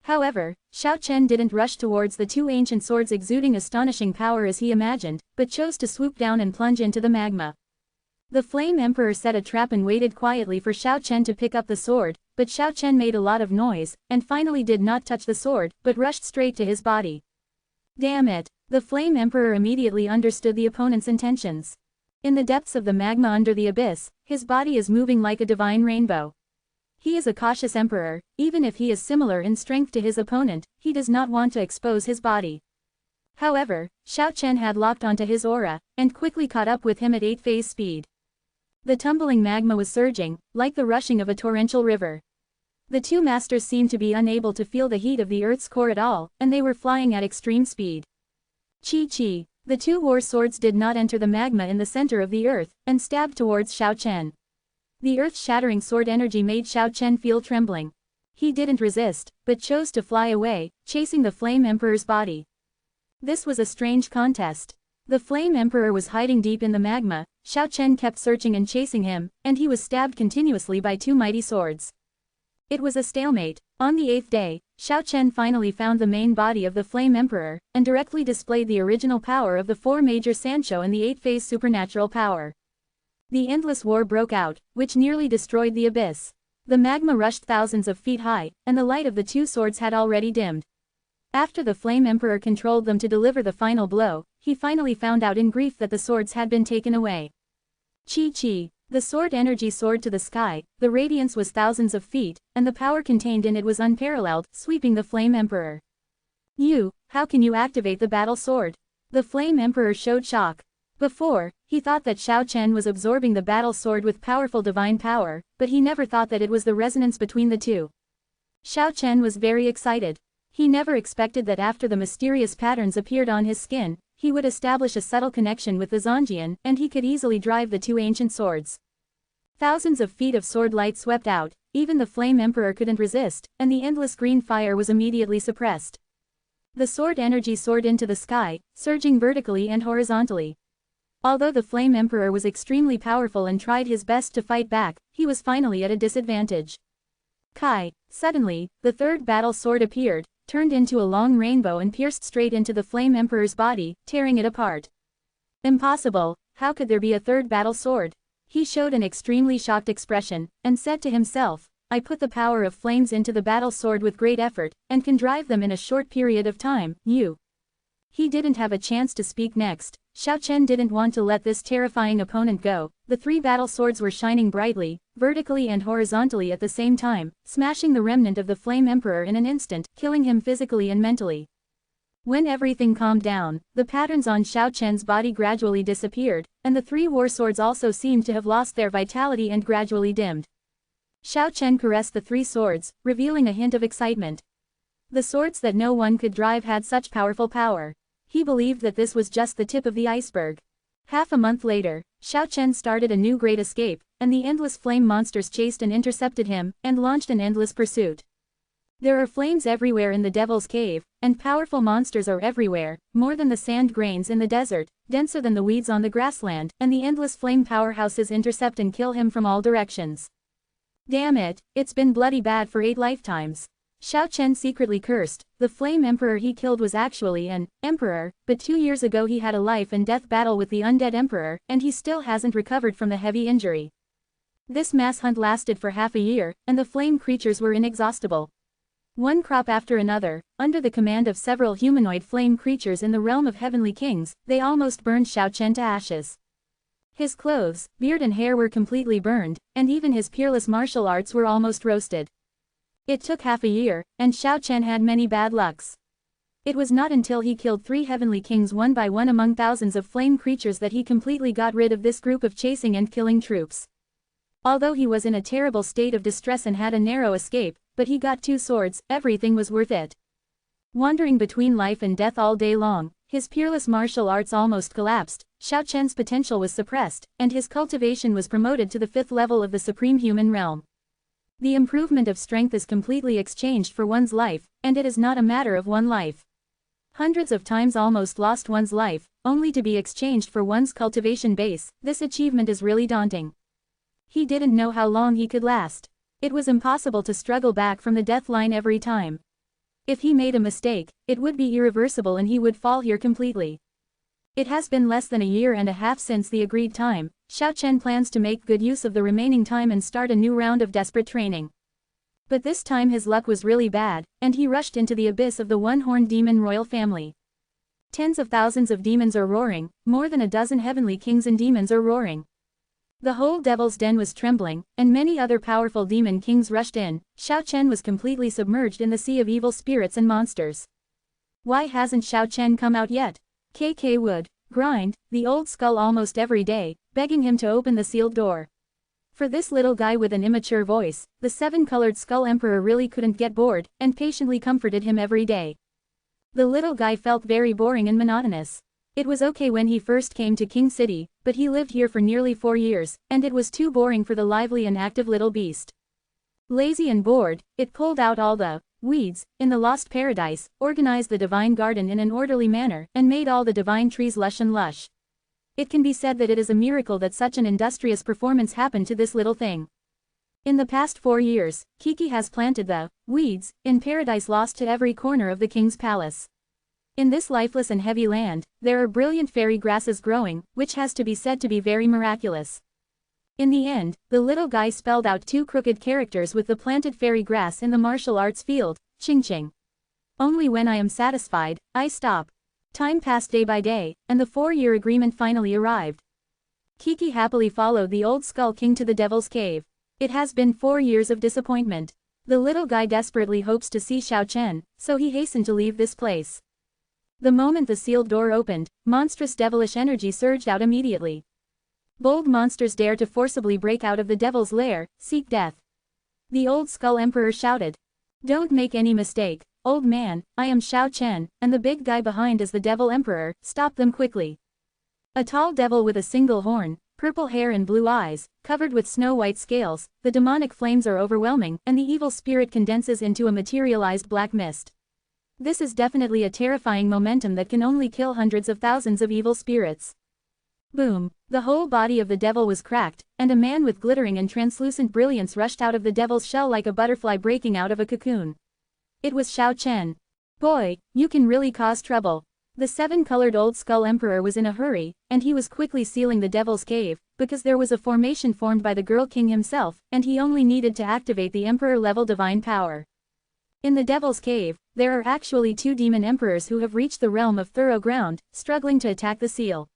However, Xiao Chen didn't rush towards the two ancient swords exuding astonishing power as he imagined, but chose to swoop down and plunge into the magma. The Flame Emperor set a trap and waited quietly for Xiao Chen to pick up the sword, but Xiao Chen made a lot of noise, and finally did not touch the sword, but rushed straight to his body. Damn it! The Flame Emperor immediately understood the opponent's intentions. In the depths of the magma under the abyss, his body is moving like a divine rainbow. He is a cautious emperor, even if he is similar in strength to his opponent, he does not want to expose his body. However, Xiao Chen had locked onto his aura, and quickly caught up with him at 8-phase speed. The tumbling magma was surging, like the rushing of a torrential river. The two masters seemed to be unable to feel the heat of the Earth's core at all, and they were flying at extreme speed. Chi. The two war swords did not enter the magma in the center of the Earth, and stabbed towards Xiao Chen. The earth-shattering sword energy made Xiao Chen feel trembling. He didn't resist, but chose to fly away, chasing the Flame Emperor's body. This was a strange contest. The Flame Emperor was hiding deep in the magma, Xiao Chen kept searching and chasing him, and he was stabbed continuously by two mighty swords. It was a stalemate. On the 8th day, Xiao Chen finally found the main body of the Flame Emperor, and directly displayed the original power of the four major Sanshou and the 8-phase supernatural power. The endless war broke out, which nearly destroyed the abyss. The magma rushed thousands of feet high, and the light of the two swords had already dimmed. After the Flame Emperor controlled them to deliver the final blow, he finally found out in grief that the swords had been taken away. Chi. The sword energy soared to the sky, the radiance was thousands of feet, and the power contained in it was unparalleled, sweeping the Flame Emperor. How can you activate the battle sword? The Flame Emperor showed shock. Before, he thought that Xiao Chen was absorbing the battle sword with powerful divine power, but he never thought that it was the resonance between the two. Xiao Chen was very excited. He never expected that after the mysterious patterns appeared on his skin, he would establish a subtle connection with the Zonjian, and he could easily drive the two ancient swords. Thousands of feet of sword light swept out, even the Flame Emperor couldn't resist, and the endless green fire was immediately suppressed. The sword energy soared into the sky, surging vertically and horizontally. Although the Flame Emperor was extremely powerful and tried his best to fight back, he was finally at a disadvantage. Suddenly, the third battle sword appeared, turned into a long rainbow and pierced straight into the Flame Emperor's body, tearing it apart. Impossible, how could there be a third battle sword? He showed an extremely shocked expression, and said to himself, I put the power of flames into the battle sword with great effort, and can drive them in a short period of time, He didn't have a chance to speak next. Xiao Chen didn't want to let this terrifying opponent go. The three battle swords were shining brightly, vertically and horizontally at the same time, smashing the remnant of the Flame Emperor in an instant, killing him physically and mentally. When everything calmed down, the patterns on Xiao Chen's body gradually disappeared, and the three war swords also seemed to have lost their vitality and gradually dimmed. Xiao Chen caressed the three swords, revealing a hint of excitement. The swords that no one could drive had such powerful power. He believed that this was just the tip of the iceberg. Half a month later, Xiao Chen started a new great escape, and the endless flame monsters chased and intercepted him, and launched an endless pursuit. There are flames everywhere in the Devil's Cave, and powerful monsters are everywhere, more than the sand grains in the desert, denser than the weeds on the grassland, and the endless flame powerhouses intercept and kill him from all directions. Damn it, it's been bloody bad for 8 lifetimes. Xiao Chen secretly cursed. The flame emperor he killed was actually an emperor, but 2 years ago he had a life and death battle with the undead emperor, and he still hasn't recovered from the heavy injury. This mass hunt lasted for half a year, and the flame creatures were inexhaustible. One crop after another, under the command of several humanoid flame creatures in the realm of heavenly kings, they almost burned Xiao Chen to ashes. His clothes, beard and hair were completely burned, and even his peerless martial arts were almost roasted. It took half a year, and Xiao Chen had many bad lucks. It was not until he killed 3 heavenly kings one by one among thousands of flame creatures that he completely got rid of this group of chasing and killing troops. Although he was in a terrible state of distress and had a narrow escape, but he got 2 swords, everything was worth it. Wandering between life and death all day long, his peerless martial arts almost collapsed, Xiao Chen's potential was suppressed, and his cultivation was promoted to the 5th level of the supreme human realm. The improvement of strength is completely exchanged for one's life, and it is not a matter of one life. Hundreds of times almost lost one's life, only to be exchanged for one's cultivation base. This achievement is really daunting. He didn't know how long he could last. It was impossible to struggle back from the death line every time. If he made a mistake, it would be irreversible and he would fall here completely. It has been less than a year and a half since the agreed time. Xiao Chen plans to make good use of the remaining time and start a new round of desperate training. But this time his luck was really bad, and he rushed into the abyss of the one-horned demon royal family. Tens of thousands of demons are roaring, more than a dozen heavenly kings and demons are roaring. The whole devil's den was trembling, and many other powerful demon kings rushed in. Xiao Chen was completely submerged in the sea of evil spirits and monsters. Why hasn't Xiao Chen come out yet? KK would grind the old skull almost every day, begging him to open the sealed door. For this little guy with an immature voice, the 7-colored skull emperor really couldn't get bored, and patiently comforted him every day. The little guy felt very boring and monotonous. It was okay when he first came to King City, but he lived here for nearly 4 years, and it was too boring for the lively and active little beast. Lazy and bored, it pulled out all the weeds in the lost paradise, organized the divine garden in an orderly manner, and made all the divine trees lush and lush. It can be said that it is a miracle that such an industrious performance happened to this little thing. In the past 4 years, Kiki has planted the weeds in paradise lost to every corner of the king's palace. In this lifeless and heavy land, there are brilliant fairy grasses growing, which has to be said to be very miraculous. In the end, the little guy spelled out 2 crooked characters with the planted fairy grass in the martial arts field, Ching Ching. Only when I am satisfied, I stop. Time passed day by day, and the 4-year agreement finally arrived. Kiki happily followed the old Skull King to the Devil's Cave. It has been 4 years of disappointment. The little guy desperately hopes to see Xiao Chen, so he hastened to leave this place. The moment the sealed door opened, monstrous devilish energy surged out immediately. Bold monsters dare to forcibly break out of the devil's lair, seek death. The old Skull Emperor shouted. Don't make any mistake, old man, I am Xiao Chen, and the big guy behind is the Devil Emperor, stop them quickly. A tall devil with a single horn, purple hair and blue eyes, covered with snow-white scales, the demonic flames are overwhelming, and the evil spirit condenses into a materialized black mist. This is definitely a terrifying momentum that can only kill hundreds of thousands of evil spirits. Boom! The whole body of the devil was cracked, and a man with glittering and translucent brilliance rushed out of the devil's shell like a butterfly breaking out of a cocoon. It was Xiao Chen. Boy, you can really cause trouble. The 7-colored old Skull Emperor was in a hurry, and he was quickly sealing the devil's cave, because there was a formation formed by the Girl King himself, and he only needed to activate the Emperor-level divine power. In the devil's cave, there are actually 2 demon emperors who have reached the realm of thorough ground, struggling to attack the seal.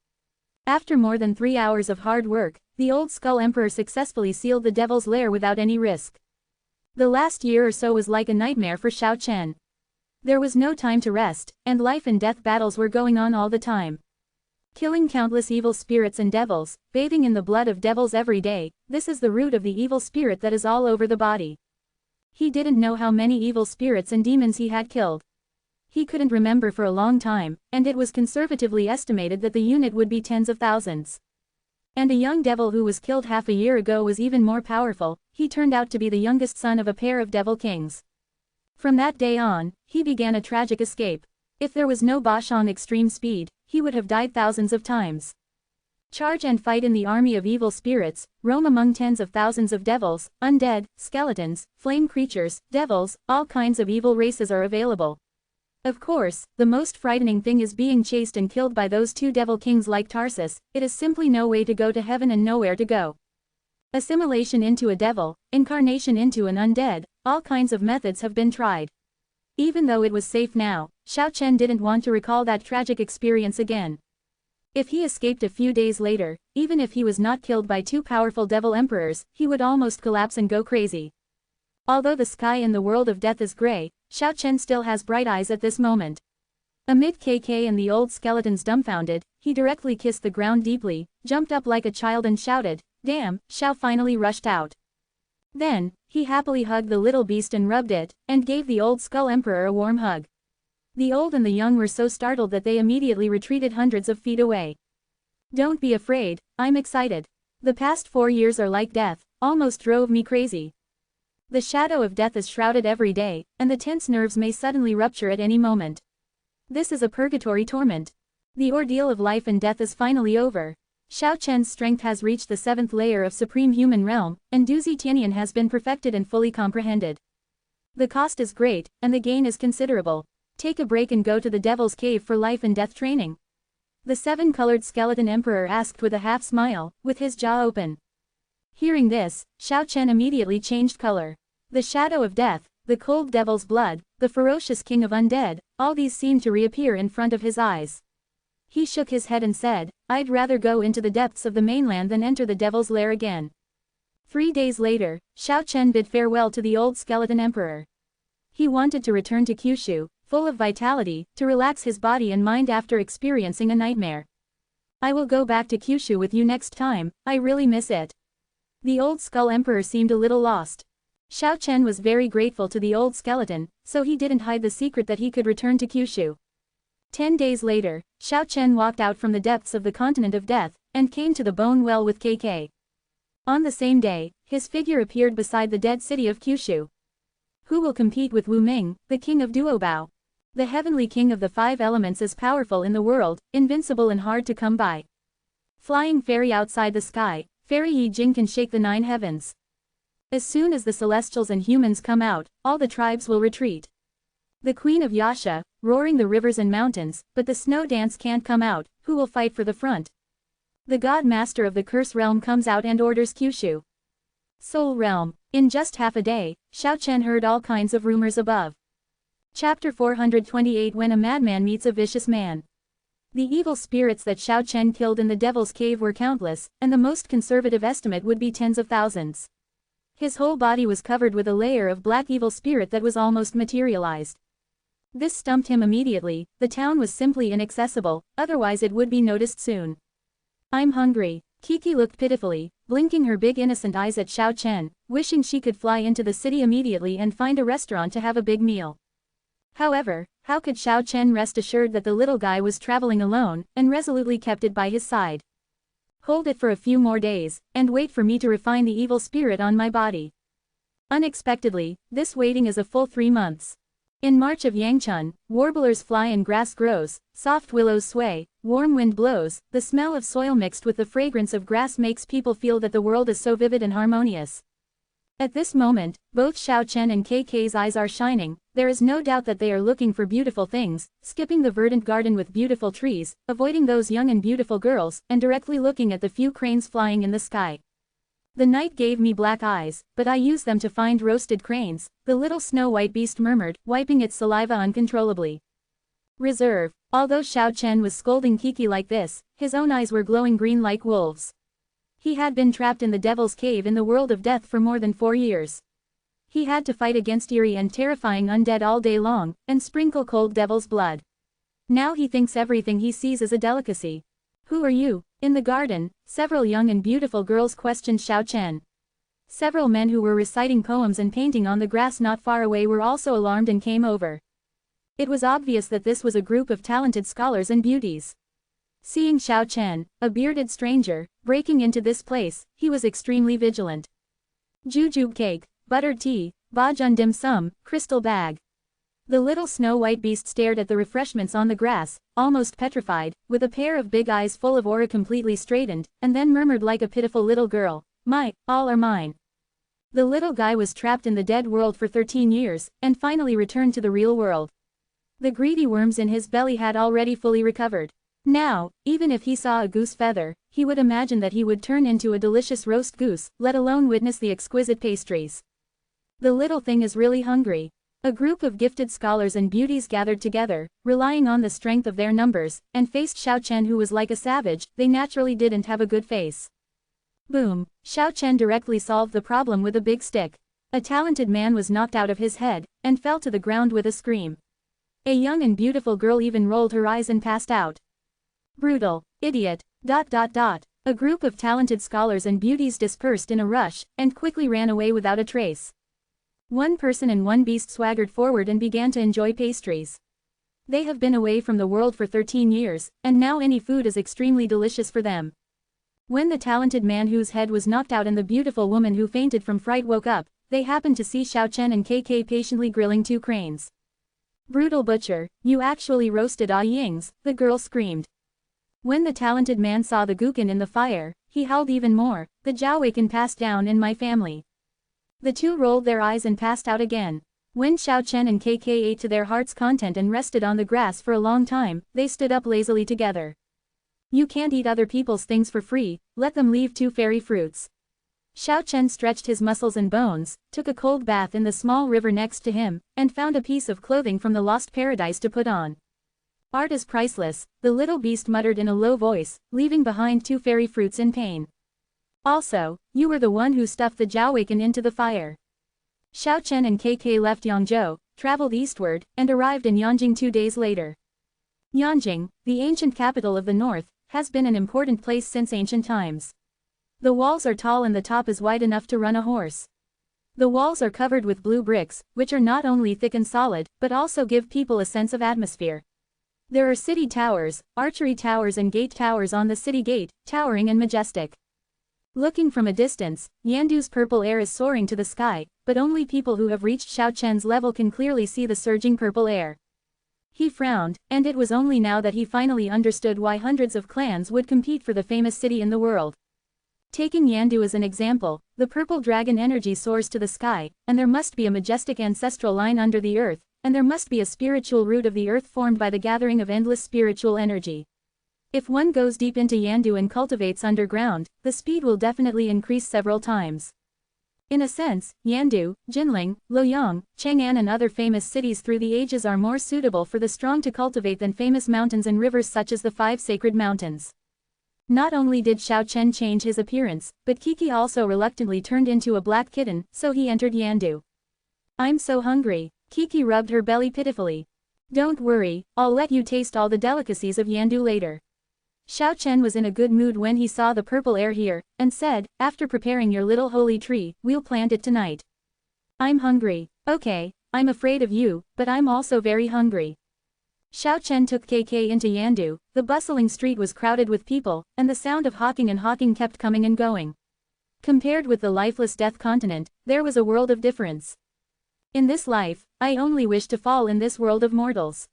After more than 3 hours of hard work, the old Skull Emperor successfully sealed the devil's lair without any risk. The last year or so was like a nightmare for Xiao Chen. There was no time to rest, and life and death battles were going on all the time. Killing countless evil spirits and devils, bathing in the blood of devils every day, this is the root of the evil spirit that is all over the body. He didn't know how many evil spirits and demons he had killed. He couldn't remember for a long time, and it was conservatively estimated that the unit would be tens of thousands. And a young devil who was killed half a year ago was even more powerful. He turned out to be the youngest son of a pair of devil kings. From that day on, he began a tragic escape. If there was no Bashang extreme speed, he would have died thousands of times. Charge and fight in the army of evil spirits, roam among tens of thousands of devils, undead, skeletons, flame creatures, devils, all kinds of evil races are available. Of course, the most frightening thing is being chased and killed by those two devil kings like Tarsus. It is simply no way to go to heaven and nowhere to go. Assimilation into a devil, incarnation into an undead, all kinds of methods have been tried. Even though it was safe now, Xiao Chen didn't want to recall that tragic experience again. If he escaped a few days later, even if he was not killed by two powerful devil emperors, he would almost collapse and go crazy. Although the sky in the world of death is gray, Xiao Chen still has bright eyes at this moment. Amid KK and the old skeletons dumbfounded, he directly kissed the ground deeply, jumped up like a child and shouted, "Damn!" Xiao finally rushed out. Then, he happily hugged the little beast and rubbed it, and gave the old skull emperor a warm hug. The old and the young were so startled that they immediately retreated hundreds of feet away. "Don't be afraid, I'm excited. The past 4 years are like death, almost drove me crazy. The shadow of death is shrouded every day, and the tense nerves may suddenly rupture at any moment. This is a purgatory torment. The ordeal of life and death is finally over. Xiao Chen's strength has reached the 7th layer of supreme human realm, and Duzi Tianyan has been perfected and fully comprehended. The cost is great, and the gain is considerable. Take a break and go to the Devil's Cave for life and death training." The 7-colored skeleton emperor asked with a half smile, with his jaw open. Hearing this, Xiao Chen immediately changed color. The shadow of death, the cold devil's blood, the ferocious king of undead, all these seemed to reappear in front of his eyes. He shook his head and said, "I'd rather go into the depths of the mainland than enter the devil's lair again." 3 days later, Xiao Chen bid farewell to the old skeleton emperor. He wanted to return to Kyushu, full of vitality, to relax his body and mind after experiencing a nightmare. "I will go back to Kyushu with you next time, I really miss it." The old skull emperor seemed a little lost. Xiao Chen was very grateful to the old skeleton, so he didn't hide the secret that he could return to Kyushu. 10 days later, Xiao Chen walked out from the depths of the continent of death, and came to the bone well with KK. On the same day, his figure appeared beside the dead city of Kyushu. Who will compete with Wu Ming, the king of Duobao? The heavenly king of the 5 elements is powerful in the world, invincible and hard to come by. Flying fairy outside the sky, Fairy Yi Jing can shake the 9 heavens. As soon as the celestials and humans come out, all the tribes will retreat. The queen of Yasha, roaring the rivers and mountains, but the snow dance can't come out, who will fight for the front? The god master of the curse realm comes out and orders Kyushu. Soul realm. In just half a day, Xiao Chen heard all kinds of rumors above. Chapter 428 When a madman meets a vicious man. The evil spirits that Xiao Chen killed in the Devil's Cave were countless, and the most conservative estimate would be tens of thousands. His whole body was covered with a layer of black evil spirit that was almost materialized. This stumped him immediately. The town was simply inaccessible, otherwise it would be noticed soon. "I'm hungry." Kiki looked pitifully, blinking her big innocent eyes at Xiao Chen, wishing she could fly into the city immediately and find a restaurant to have a big meal. However, how could Xiao Chen rest assured that the little guy was traveling alone, and resolutely kept it by his side? "Hold it for a few more days, and wait for me to refine the evil spirit on my body." Unexpectedly, this waiting is a full 3 months. In March of Yangchun, warblers fly and grass grows, soft willows sway, warm wind blows, the smell of soil mixed with the fragrance of grass makes people feel that the world is so vivid and harmonious. At this moment, both Xiao Chen and KK's eyes are shining. There is no doubt that they are looking for beautiful things, skipping the verdant garden with beautiful trees, avoiding those young and beautiful girls, and directly looking at the few cranes flying in the sky. "The night gave me black eyes, but I used them to find roasted cranes," the little snow-white beast murmured, wiping its saliva uncontrollably. Reserve. Although Xiao Chen was scolding Kiki like this, his own eyes were glowing green like wolves. He had been trapped in the Devil's Cave in the world of death for more than 4 years. He had to fight against eerie and terrifying undead all day long, and sprinkle cold devil's blood. Now he thinks everything he sees is a delicacy. "Who are you?" In the garden, several young and beautiful girls questioned Xiao Chen. Several men who were reciting poems and painting on the grass not far away were also alarmed and came over. It was obvious that this was a group of talented scholars and beauties. Seeing Xiao Chen, a bearded stranger, breaking into this place, he was extremely vigilant. Jujube cake, buttered tea, bajun dim sum, crystal bag. The little snow-white beast stared at the refreshments on the grass, almost petrified, with a pair of big eyes full of aura completely straightened, and then murmured like a pitiful little girl, all are mine. The little guy was trapped in the dead world for 13 years, and finally returned to the real world. The greedy worms in his belly had already fully recovered. Now, even if he saw a goose feather, he would imagine that he would turn into a delicious roast goose, let alone witness the exquisite pastries. The little thing is really hungry. A group of gifted scholars and beauties gathered together, relying on the strength of their numbers, and faced Xiao Chen, who was like a savage. They naturally didn't have a good face. Boom! Xiao Chen directly solved the problem with a big stick. A talented man was knocked out of his head, and fell to the ground with a scream. A young and beautiful girl even rolled her eyes and passed out. Brutal. Idiot. ... A group of talented scholars and beauties dispersed in a rush, and quickly ran away without a trace. One person and one beast swaggered forward and began to enjoy pastries. They have been away from the world for 13 years, and now any food is extremely delicious for them. When the talented man whose head was knocked out and the beautiful woman who fainted from fright woke up, they happened to see Xiao Chen and KK patiently grilling 2 cranes. Brutal butcher, you actually roasted Ah Yings, the girl screamed. When the talented man saw the Gukin in the fire, he howled even more, the Jiaowaken passed down in my family. The two rolled their eyes and passed out again. When Xiao Chen and KK ate to their heart's content and rested on the grass for a long time, they stood up lazily together. You can't eat other people's things for free, let them leave 2 fairy fruits. Xiao Chen stretched his muscles and bones, took a cold bath in the small river next to him, and found a piece of clothing from the lost paradise to put on. Art is priceless, the little beast muttered in a low voice, leaving behind 2 fairy fruits in pain. Also, you were the one who stuffed the Jiaowaken into the fire. Xiao Chen and KK left Yangzhou, traveled eastward, and arrived in Yanjing 2 days later. Yanjing, the ancient capital of the north, has been an important place since ancient times. The walls are tall and the top is wide enough to run a horse. The walls are covered with blue bricks, which are not only thick and solid, but also give people a sense of atmosphere. There are city towers, archery towers and gate towers on the city gate, towering and majestic. Looking from a distance, Yandu's purple air is soaring to the sky, but only people who have reached Xiao Chen's level can clearly see the surging purple air. He frowned, and it was only now that he finally understood why hundreds of clans would compete for the famous city in the world. Taking Yandu as an example, the purple dragon energy soars to the sky, and there must be a majestic ancestral line under the earth, and there must be a spiritual root of the earth formed by the gathering of endless spiritual energy. If one goes deep into Yandu and cultivates underground, the speed will definitely increase several times. In a sense, Yandu, Jinling, Luoyang, Chang'an and other famous cities through the ages are more suitable for the strong to cultivate than famous mountains and rivers such as the 5 sacred mountains. Not only did Xiao Chen change his appearance, but Kiki also reluctantly turned into a black kitten, so he entered Yandu. I'm so hungry. Kiki rubbed her belly pitifully. Don't worry, I'll let you taste all the delicacies of Yandu later. Xiao Chen was in a good mood when he saw the purple air here, and said, after preparing your little holy tree, we'll plant it tonight. I'm hungry. Okay, I'm afraid of you, but I'm also very hungry. Xiao Chen took KK into Yandu. The bustling street was crowded with people, and the sound of hawking and hawking kept coming and going. Compared with the lifeless death continent, there was a world of difference. In this life, I only wish to fall in this world of mortals.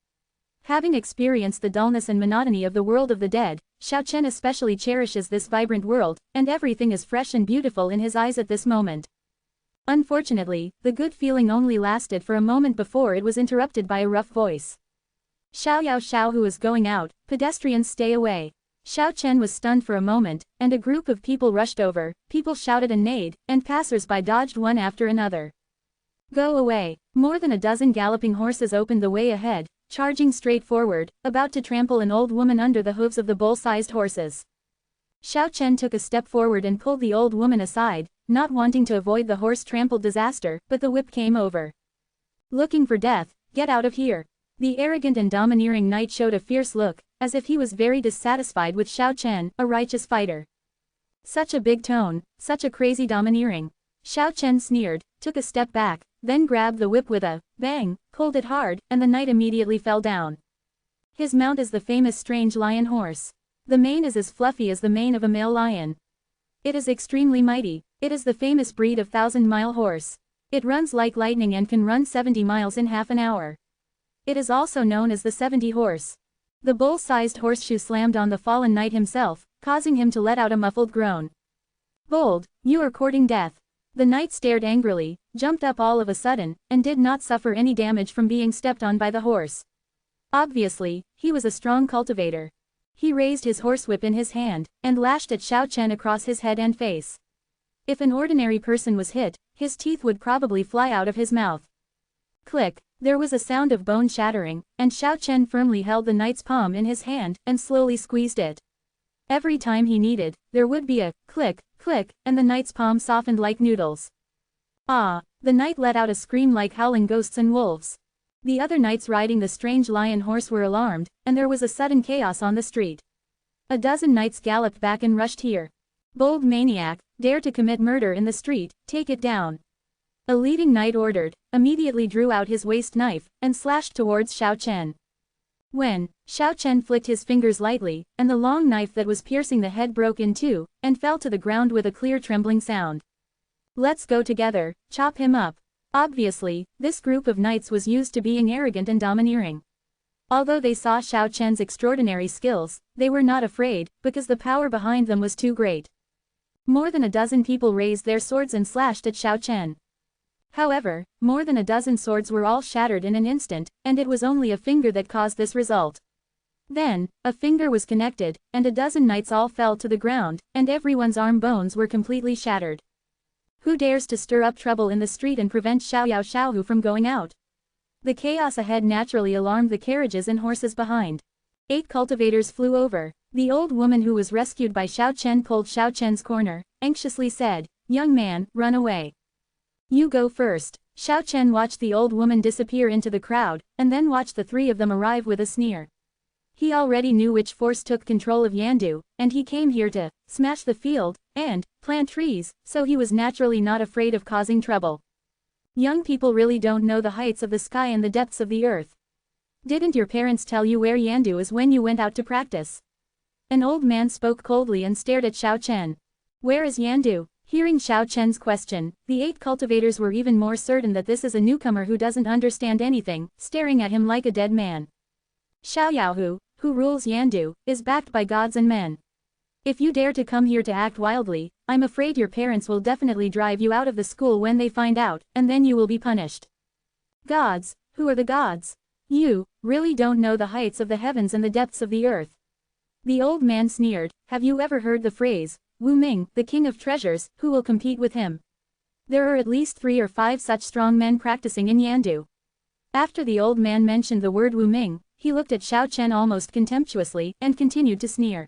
Having experienced the dullness and monotony of the world of the dead, Xiao Chen especially cherishes this vibrant world, and everything is fresh and beautiful in his eyes at this moment. Unfortunately, the good feeling only lasted for a moment before it was interrupted by a rough voice. Xiao Yao Xiao, who is going out, pedestrians stay away. Xiao Chen was stunned for a moment, and a group of people rushed over, people shouted and neighed, and passers-by dodged one after another. Go away. More than a dozen galloping horses opened the way ahead, charging straight forward, about to trample an old woman under the hooves of the bull-sized horses. Xiao Chen took a step forward and pulled the old woman aside, not wanting to avoid the horse-trampled disaster, but the whip came over. Looking for death, get out of here. The arrogant and domineering knight showed a fierce look, as if he was very dissatisfied with Xiao Chen, a righteous fighter. Such a big tone, such a crazy domineering. Xiao Chen sneered, took a step back, then grabbed the whip with a bang, pulled it hard, and the knight immediately fell down. His mount is the famous strange lion horse. The mane is as fluffy as the mane of a male lion. It is extremely mighty. It is the famous breed of 1,000-mile horse. It runs like lightning and can run 70 miles in half an hour. It is also known as the 70 horse. The bull-sized horseshoe slammed on the fallen knight himself, causing him to let out a muffled groan. Bold, you are courting death. The knight stared angrily, jumped up all of a sudden, and did not suffer any damage from being stepped on by the horse. Obviously, he was a strong cultivator. He raised his horsewhip in his hand, and lashed at Xiao Chen across his head and face. If an ordinary person was hit, his teeth would probably fly out of his mouth. Click, there was a sound of bone shattering, and Xiao Chen firmly held the knight's palm in his hand and slowly squeezed it. Every time he needed, there would be a click, click, and the knight's palm softened like noodles. Ah! The knight let out a scream like howling ghosts and wolves. The other knights riding the strange lion horse were alarmed, and there was a sudden chaos on the street. A dozen knights galloped back and rushed here. Bold maniac, dare to commit murder in the street, take it down. A leading knight ordered, immediately drew out his waist knife, and slashed towards Xiao Chen. When Xiao Chen flicked his fingers lightly, and the long knife that was piercing the head broke in two, and fell to the ground with a clear trembling sound. Let's go together, chop him up. Obviously, this group of knights was used to being arrogant and domineering. Although they saw Xiao Chen's extraordinary skills, they were not afraid, because the power behind them was too great. More than a dozen people raised their swords and slashed at Xiao Chen. However, more than a dozen swords were all shattered in an instant, and it was only a finger that caused this result. Then, a finger was connected, and a dozen knights all fell to the ground, and everyone's arm bones were completely shattered. Who dares to stir up trouble in the street and prevent Xiaohu from going out? The chaos ahead naturally alarmed the carriages and horses behind. 8 cultivators flew over. The old woman who was rescued by Xiao Chen pulled Xiao Chen's corner, anxiously said, "Young man, run away. You go first." Xiao Chen watched the old woman disappear into the crowd, and then watched the 3 of them arrive with a sneer. He already knew which force took control of Yandu, and he came here to smash the field and plant trees, so he was naturally not afraid of causing trouble. Young people really don't know the heights of the sky and the depths of the earth. Didn't your parents tell you where Yandu is when you went out to practice? An old man spoke coldly and stared at Xiao Chen. Where is Yandu? Hearing Xiao Chen's question, the 8 cultivators were even more certain that this is a newcomer who doesn't understand anything, staring at him like a dead man. Xiaoyahu, who rules Yandu, is backed by gods and men. If you dare to come here to act wildly, I'm afraid your parents will definitely drive you out of the school when they find out, and then you will be punished. Gods? Who are the gods? You really don't know the heights of the heavens and the depths of the earth. The old man sneered. Have you ever heard the phrase, Wu Ming, the king of treasures, who will compete with him? There are at least 3 or 5 such strong men practicing in Yandu. After the old man mentioned the word Wu Ming, he looked at Xiao Chen almost contemptuously, and continued to sneer.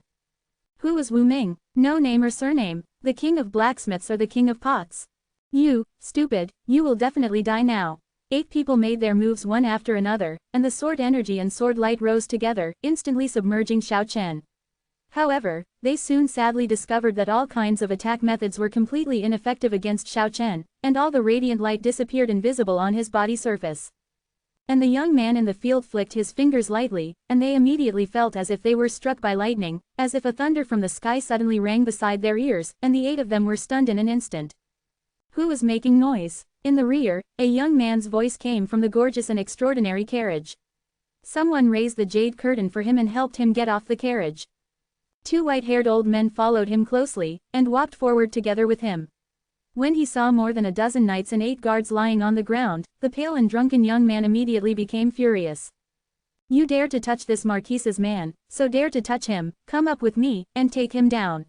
Who is Wu Ming? No name or surname, the king of blacksmiths or the king of pots. You, stupid, you will definitely die now. 8 people made their moves one after another, and the sword energy and sword light rose together, instantly submerging Xiao Chen. However, they soon sadly discovered that all kinds of attack methods were completely ineffective against Xiao Chen, and all the radiant light disappeared invisible on his body surface. And the young man in the field flicked his fingers lightly, and they immediately felt as if they were struck by lightning, as if a thunder from the sky suddenly rang beside their ears, and the 8 of them were stunned in an instant. Who was making noise? In the rear, a young man's voice came from the gorgeous and extraordinary carriage. Someone raised the jade curtain for him and helped him get off the carriage. 2 white-haired old men followed him closely, and walked forward together with him. When he saw more than a dozen knights and 8 guards lying on the ground, the pale and drunken young man immediately became furious. You dare to touch this Marquise's man, so dare to touch him, come up with me, and take him down.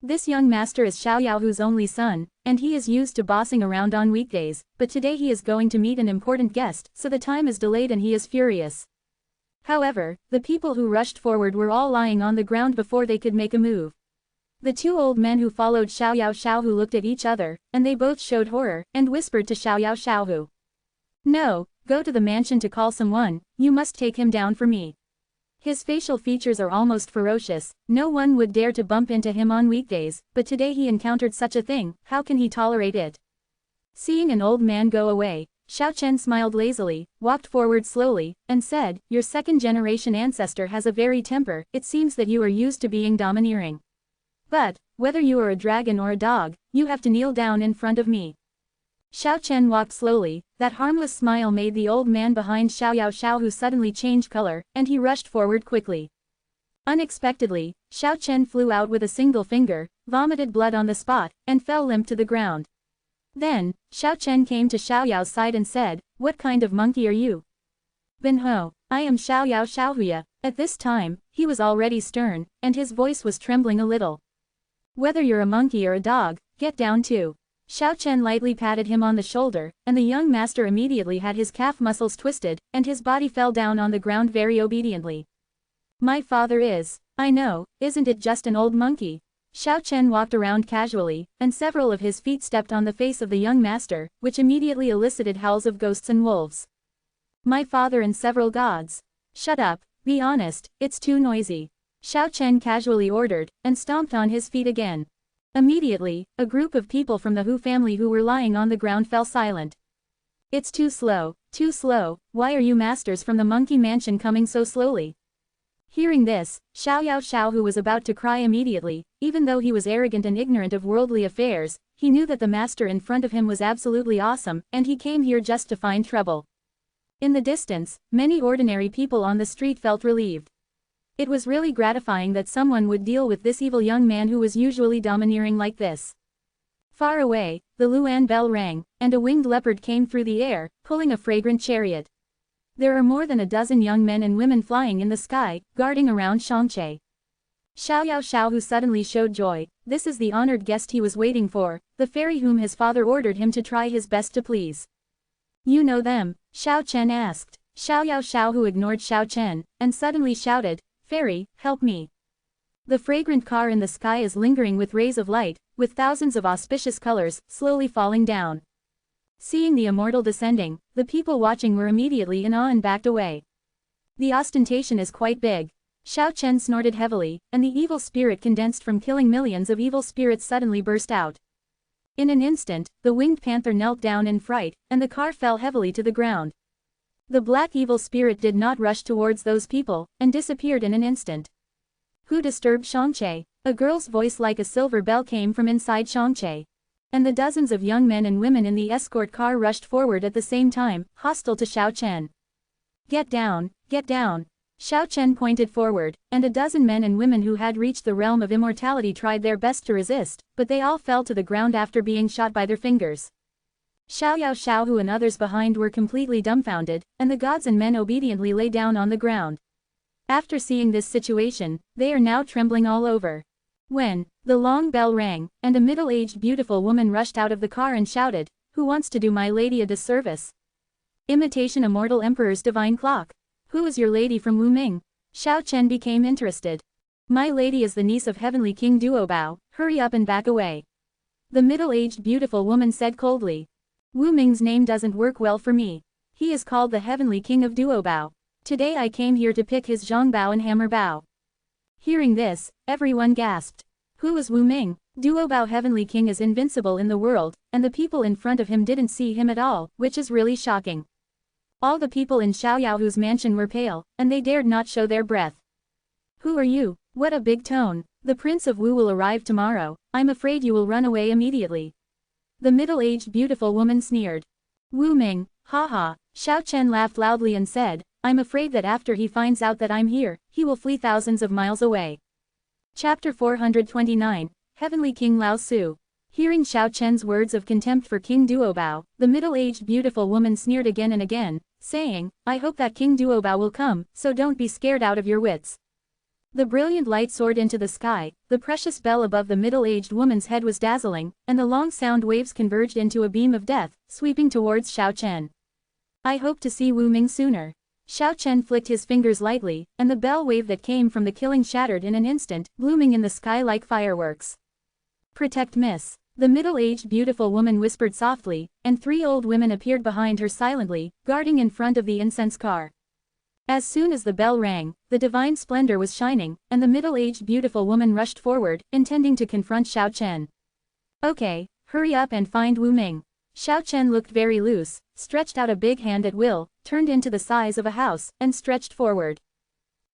This young master is Xiaoyahu's only son, and he is used to bossing around on weekdays, but today he is going to meet an important guest, so the time is delayed and he is furious. However, the people who rushed forward were all lying on the ground before they could make a move. The 2 old men who followed Xiaoyahu looked at each other, and they both showed horror, and whispered to Xiaoyahu. No, go to the mansion to call someone, you must take him down for me. His facial features are almost ferocious, no one would dare to bump into him on weekdays, but today he encountered such a thing, how can he tolerate it? Seeing an old man go away, Xiao Chen smiled lazily, walked forward slowly, and said, "Your second-generation ancestor has a very temper. It seems that you are used to being domineering. But, whether you are a dragon or a dog, you have to kneel down in front of me." Xiao Chen walked slowly. That harmless smile made the old man behind Xiao who suddenly changed color, and he rushed forward quickly. Unexpectedly, Xiao Chen flew out with a single finger, vomited blood on the spot, and fell limp to the ground. Then, Xiao Chen came to Xiao Yao's side and said, "What kind of monkey are you?" "Ben Ho, I am Xiao Huya." At this time, he was already stern, and his voice was trembling a little. "Whether you're a monkey or a dog, get down too." Xiao Chen lightly patted him on the shoulder, and the young master immediately had his calf muscles twisted, and his body fell down on the ground very obediently. "My father is, I know, isn't it just an old monkey?" Xiao Chen walked around casually, and several of his feet stepped on the face of the young master, which immediately elicited howls of ghosts and wolves. "My father and several gods. Shut up, be honest, it's too noisy." Xiao Chen casually ordered, and stomped on his feet again. Immediately, a group of people from the Hu family who were lying on the ground fell silent. "It's too slow, why are you masters from the monkey mansion coming so slowly?" Hearing this, Xiao who was about to cry immediately, even though he was arrogant and ignorant of worldly affairs, he knew that the master in front of him was absolutely awesome, and he came here just to find trouble. In the distance, many ordinary people on the street felt relieved. It was really gratifying that someone would deal with this evil young man who was usually domineering like this. Far away, the Luan bell rang, and a winged leopard came through the air, pulling a fragrant chariot. There are more than a dozen young men and women flying in the sky, guarding around Shangche. Xiao who suddenly showed joy. This is the honored guest he was waiting for, the fairy whom his father ordered him to try his best to please. "You know them?" Xiao Chen asked. Xiao who ignored Xiao Chen, and suddenly shouted, "Fairy, help me. The fragrant car in the sky is lingering with rays of light, with thousands of auspicious colors, slowly falling down." Seeing the immortal descending, the people watching were immediately in awe and backed away. "The ostentation is quite big." Xiao Chen snorted heavily, and the evil spirit condensed from killing millions of evil spirits suddenly burst out. In an instant, the winged panther knelt down in fright, and the car fell heavily to the ground. The black evil spirit did not rush towards those people, and disappeared in an instant. "Who disturbed Shangche?" A girl's voice like a silver bell came from inside Shangche. And the dozens of young men and women in the escort car rushed forward at the same time, hostile to Xiao Chen. Get down, get down." Xiao Chen pointed forward, and a dozen men and women who had reached the realm of immortality tried their best to resist, but they all fell to the ground after being shot by their fingers. Xiao who and others behind were completely dumbfounded, and the gods and men obediently lay down on the ground. After seeing this situation, they are now trembling all over. When the long bell rang, and a middle-aged beautiful woman rushed out of the car and shouted, "Who wants to do my lady a disservice? Imitation Immortal Emperor's divine clock. Who is your lady from Wu Ming?" Xiao Chen became interested. "My lady is the niece of Heavenly King Duobao, hurry up and back away." The middle-aged beautiful woman said coldly. "Wu Ming's name doesn't work well for me. He is called the Heavenly King of Duobao. Today I came here to pick his Zhongbao and Hammer Bao." Hearing this, everyone gasped. Who is Wu Ming? Duobao Heavenly King is invincible in the world, and the people in front of him didn't see him at all, which is really shocking. All the people in Xiaoyaohu's mansion were pale, and they dared not show their breath. "Who are you? What a big tone. The Prince of Wu will arrive tomorrow. I'm afraid you will run away immediately." The middle-aged beautiful woman sneered. "Wu Ming, haha." Xiao Chen laughed loudly and said, "I'm afraid that after he finds out that I'm here, he will flee thousands of miles away." Chapter 429, Heavenly King Lao Su. Hearing Xiao Chen's words of contempt for King Duobao, the middle-aged beautiful woman sneered again and again, saying, "I hope that King Duobao will come, so don't be scared out of your wits." The brilliant light soared into the sky, the precious bell above the middle-aged woman's head was dazzling, and the long sound waves converged into a beam of death, sweeping towards Xiao Chen. "I hope to see Wu Ming sooner." Xiao Chen flicked his fingers lightly, and the bell wave that came from the killing shattered in an instant, blooming in the sky like fireworks. "Protect Miss." The middle-aged beautiful woman whispered softly, and 3 old women appeared behind her silently, guarding in front of the incense car. As soon as the bell rang, the divine splendor was shining, and the middle-aged beautiful woman rushed forward, intending to confront Xiao Chen. "Okay, hurry up and find Wu Ming." Xiao Chen looked very loose, stretched out a big hand at will, turned into the size of a house, and stretched forward.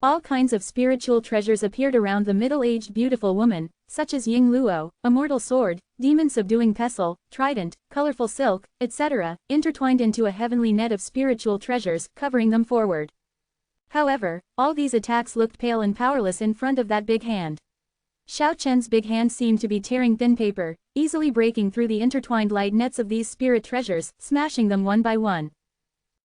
All kinds of spiritual treasures appeared around the middle-aged beautiful woman, such as Ying Luo, immortal sword, demon-subduing pestle, trident, colorful silk, etc., intertwined into a heavenly net of spiritual treasures, covering them forward. However, all these attacks looked pale and powerless in front of that big hand. Xiao Chen's big hand seemed to be tearing thin paper, easily breaking through the intertwined light nets of these spirit treasures, smashing them one by one.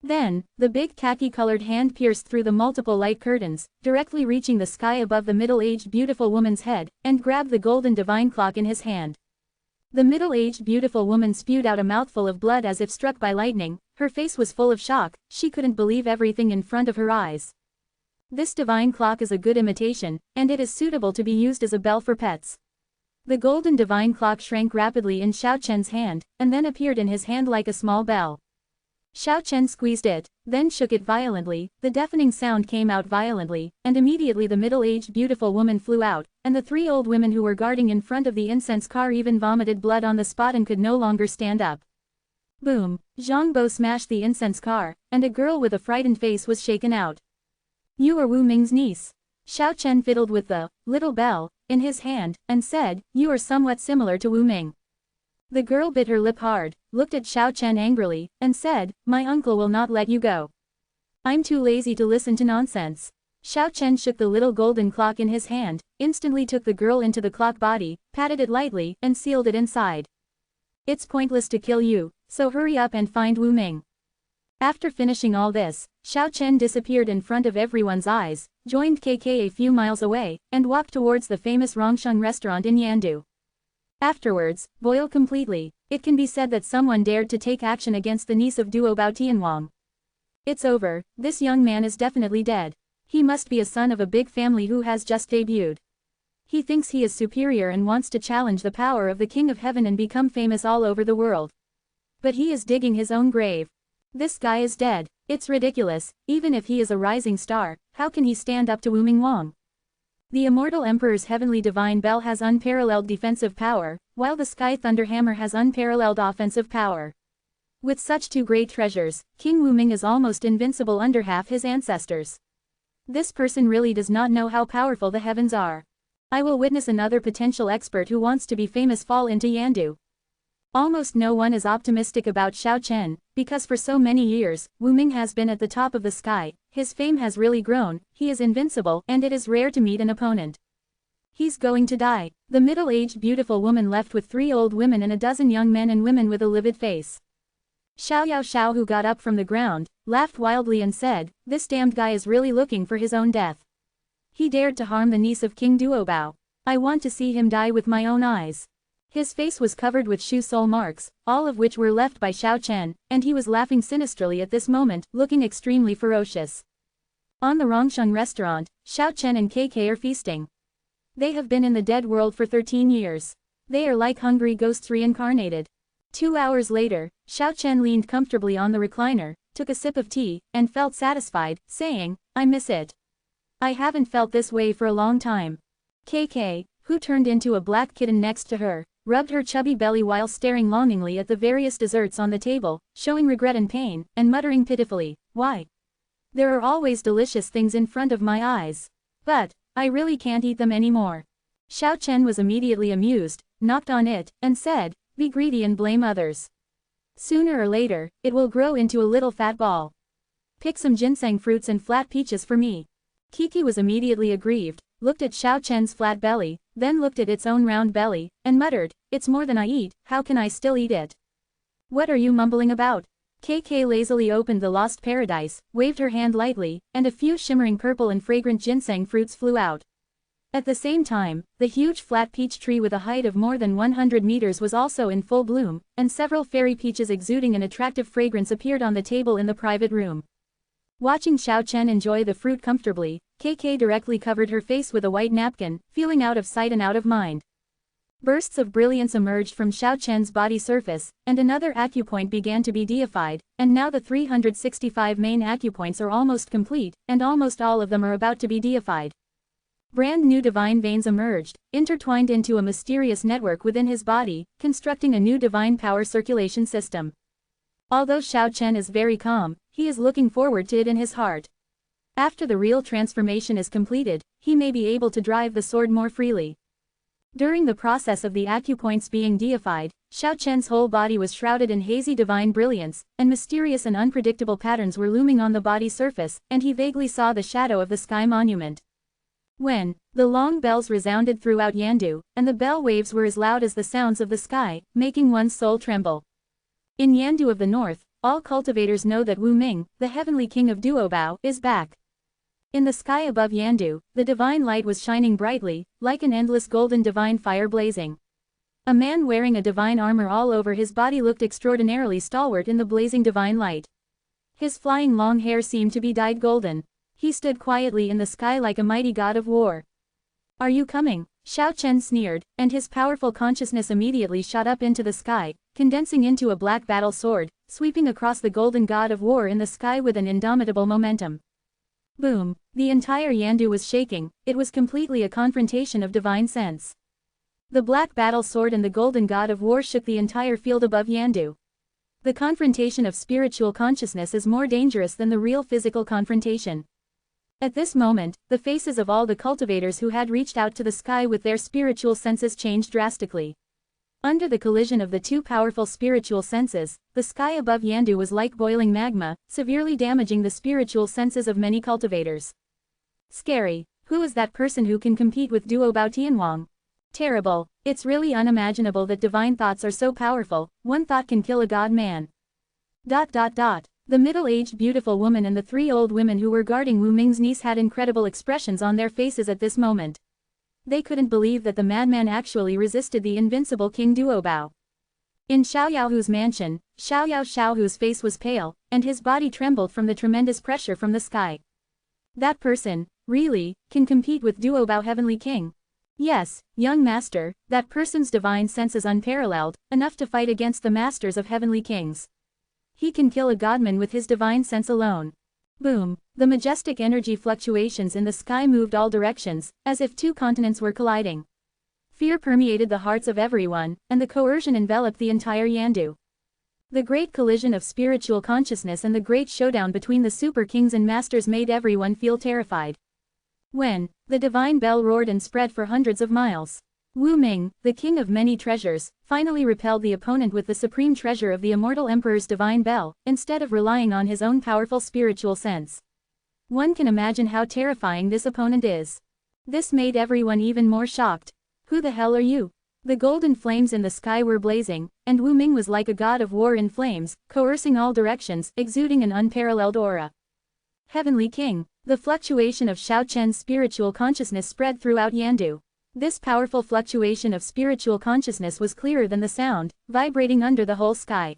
Then, the big khaki-colored hand pierced through the multiple light curtains, directly reaching the sky above the middle-aged beautiful woman's head, and grabbed the golden divine clock in his hand. The middle-aged beautiful woman spewed out a mouthful of blood as if struck by lightning. Her face was full of shock, she couldn't believe everything in front of her eyes. This divine clock is a good imitation, and it is suitable to be used as a bell for pets. The golden divine clock shrank rapidly in Xiao Chen's hand, and then appeared in his hand like a small bell. Xiao Chen squeezed it, then shook it violently, the deafening sound came out violently, and immediately the middle-aged beautiful woman flew out, and the 3 old women who were guarding in front of the incense car even vomited blood on the spot and could no longer stand up. Boom! Zhang Bo smashed the incense car, and a girl with a frightened face was shaken out. "You are Wu Ming's niece." Xiao Chen fiddled with the little bell in his hand, and said, "You are somewhat similar to Wu Ming." The girl bit her lip hard, looked at Xiao Chen angrily, and said, "My uncle will not let you go. I'm too lazy to listen to nonsense." Xiao Chen shook the little golden clock in his hand, instantly took the girl into the clock body, patted it lightly, and sealed it inside. "It's pointless to kill you, so hurry up and find Wu Ming." After finishing all this, Xiao Chen disappeared in front of everyone's eyes, joined KK a few miles away, and walked towards the famous Rongsheng restaurant in Yandu. Afterwards, boil completely, it can be said that someone dared to take action against the niece of Duo Bao Tianwang. It's over, this young man is definitely dead. He must be a son of a big family who has just debuted. He thinks he is superior and wants to challenge the power of the King of Heaven and become famous all over the world. But he is digging his own grave. This guy is dead, it's ridiculous, even if he is a rising star, how can he stand up to Wu Mingwang? The Immortal Emperor's Heavenly Divine Bell has unparalleled defensive power, while the Sky Thunder Hammer has unparalleled offensive power. With such 2 great treasures, King Wu Ming is almost invincible under half his ancestors. This person really does not know how powerful the heavens are. I will witness another potential expert who wants to be famous fall into Yandu. Almost no one is optimistic about Xiao Chen, because for so many years, Wu Ming has been at the top of the sky, his fame has really grown, he is invincible, and it is rare to meet an opponent. He's going to die. The middle-aged beautiful woman left with 3 old women and a dozen young men and women with a livid face. Xiao Xiao, who got up from the ground, laughed wildly and said, "This damned guy is really looking for his own death. He dared to harm the niece of King Duobao. I want to see him die with my own eyes." His face was covered with shoe sole marks, all of which were left by Xiao Chen, and he was laughing sinisterly at this moment, looking extremely ferocious. On the Rongsheng restaurant, Xiao Chen and KK are feasting. They have been in the dead world for 13 years. They are like hungry ghosts reincarnated. 2 hours later, Xiao Chen leaned comfortably on the recliner, took a sip of tea, and felt satisfied, saying, "I miss it. I haven't felt this way for a long time." KK, who turned into a black kitten next to her, rubbed her chubby belly while staring longingly at the various desserts on the table, showing regret and pain, and muttering pitifully, "Why? There are always delicious things in front of my eyes. But, I really can't eat them anymore." Xiao Chen was immediately amused, knocked on it, and said, "Be greedy and blame others. Sooner or later, it will grow into a little fat ball. Pick some ginseng fruits and flat peaches for me." Kiki was immediately aggrieved, looked at Xiao Chen's flat belly, then looked at its own round belly, and muttered, "It's more than I eat, how can I still eat it? What are you mumbling about?" KK lazily opened the lost paradise, waved her hand lightly, and a few shimmering purple and fragrant ginseng fruits flew out. At the same time, the huge flat peach tree with a height of more than 100 meters was also in full bloom, and several fairy peaches exuding an attractive fragrance appeared on the table in the private room. Watching Xiao Chen enjoy the fruit comfortably, KK directly covered her face with a white napkin, feeling out of sight and out of mind. Bursts of brilliance emerged from Xiao Chen's body surface, and another acupoint began to be deified, and now the 365 main acupoints are almost complete, and almost all of them are about to be deified. Brand new divine veins emerged, intertwined into a mysterious network within his body, constructing a new divine power circulation system. Although Xiao Chen is very calm, he is looking forward to it in his heart. After the real transformation is completed, he may be able to drive the sword more freely. During the process of the acupoints being deified, Xiao Chen's whole body was shrouded in hazy divine brilliance, and mysterious and unpredictable patterns were looming on the body's surface, and he vaguely saw the shadow of the sky monument. When the long bells resounded throughout Yandu, and the bell waves were as loud as the sounds of the sky, making one's soul tremble. In Yandu of the North, all cultivators know that Wu Ming, the heavenly king of Duobao, is back. In the sky above Yandu, the divine light was shining brightly, like an endless golden divine fire blazing. A man wearing a divine armor all over his body looked extraordinarily stalwart in the blazing divine light. His flying long hair seemed to be dyed golden. He stood quietly in the sky like a mighty god of war. "Are you coming?" Xiao Chen sneered, and his powerful consciousness immediately shot up into the sky, condensing into a black battle sword, sweeping across the golden god of war in the sky with an indomitable momentum. Boom! The entire Yandu was shaking, it was completely a confrontation of divine sense. The black battle sword and the golden god of war shook the entire field above Yandu. The confrontation of spiritual consciousness is more dangerous than the real physical confrontation. At this moment, the faces of all the cultivators who had reached out to the sky with their spiritual senses changed drastically. Under the collision of the two powerful spiritual senses, the sky above Yandu was like boiling magma, severely damaging the spiritual senses of many cultivators. Scary. Who is that person who can compete with Duo Bao Tianwang? Terrible. It's really unimaginable that divine thoughts are so powerful, one thought can kill a god-man. The middle-aged beautiful woman and the three old women who were guarding Wu Ming's niece had incredible expressions on their faces at this moment. They couldn't believe that the madman actually resisted the invincible King Duobao. In Xiao Yaohu's mansion, Xiao Xiaohu's face was pale, and his body trembled from the tremendous pressure from the sky. That person, really, can compete with Duobao Heavenly King. Yes, young master, that person's divine sense is unparalleled, enough to fight against the masters of Heavenly Kings. He can kill a godman with his divine sense alone. Boom! The majestic energy fluctuations in the sky moved all directions, as if two continents were colliding. Fear permeated the hearts of everyone, and the coercion enveloped the entire Yandu. The great collision of spiritual consciousness and the great showdown between the super kings and masters made everyone feel terrified. When the divine bell roared and spread for hundreds of miles, Wu Ming, the king of many treasures, finally repelled the opponent with the supreme treasure of the immortal emperor's divine bell, instead of relying on his own powerful spiritual sense. One can imagine how terrifying this opponent is. This made everyone even more shocked. Who the hell are you? The golden flames in the sky were blazing, and Wu Ming was like a god of war in flames, coercing all directions, exuding an unparalleled aura. Heavenly King. The fluctuation of Xiao Chen's spiritual consciousness spread throughout Yandu. This powerful fluctuation of spiritual consciousness was clearer than the sound, vibrating under the whole sky.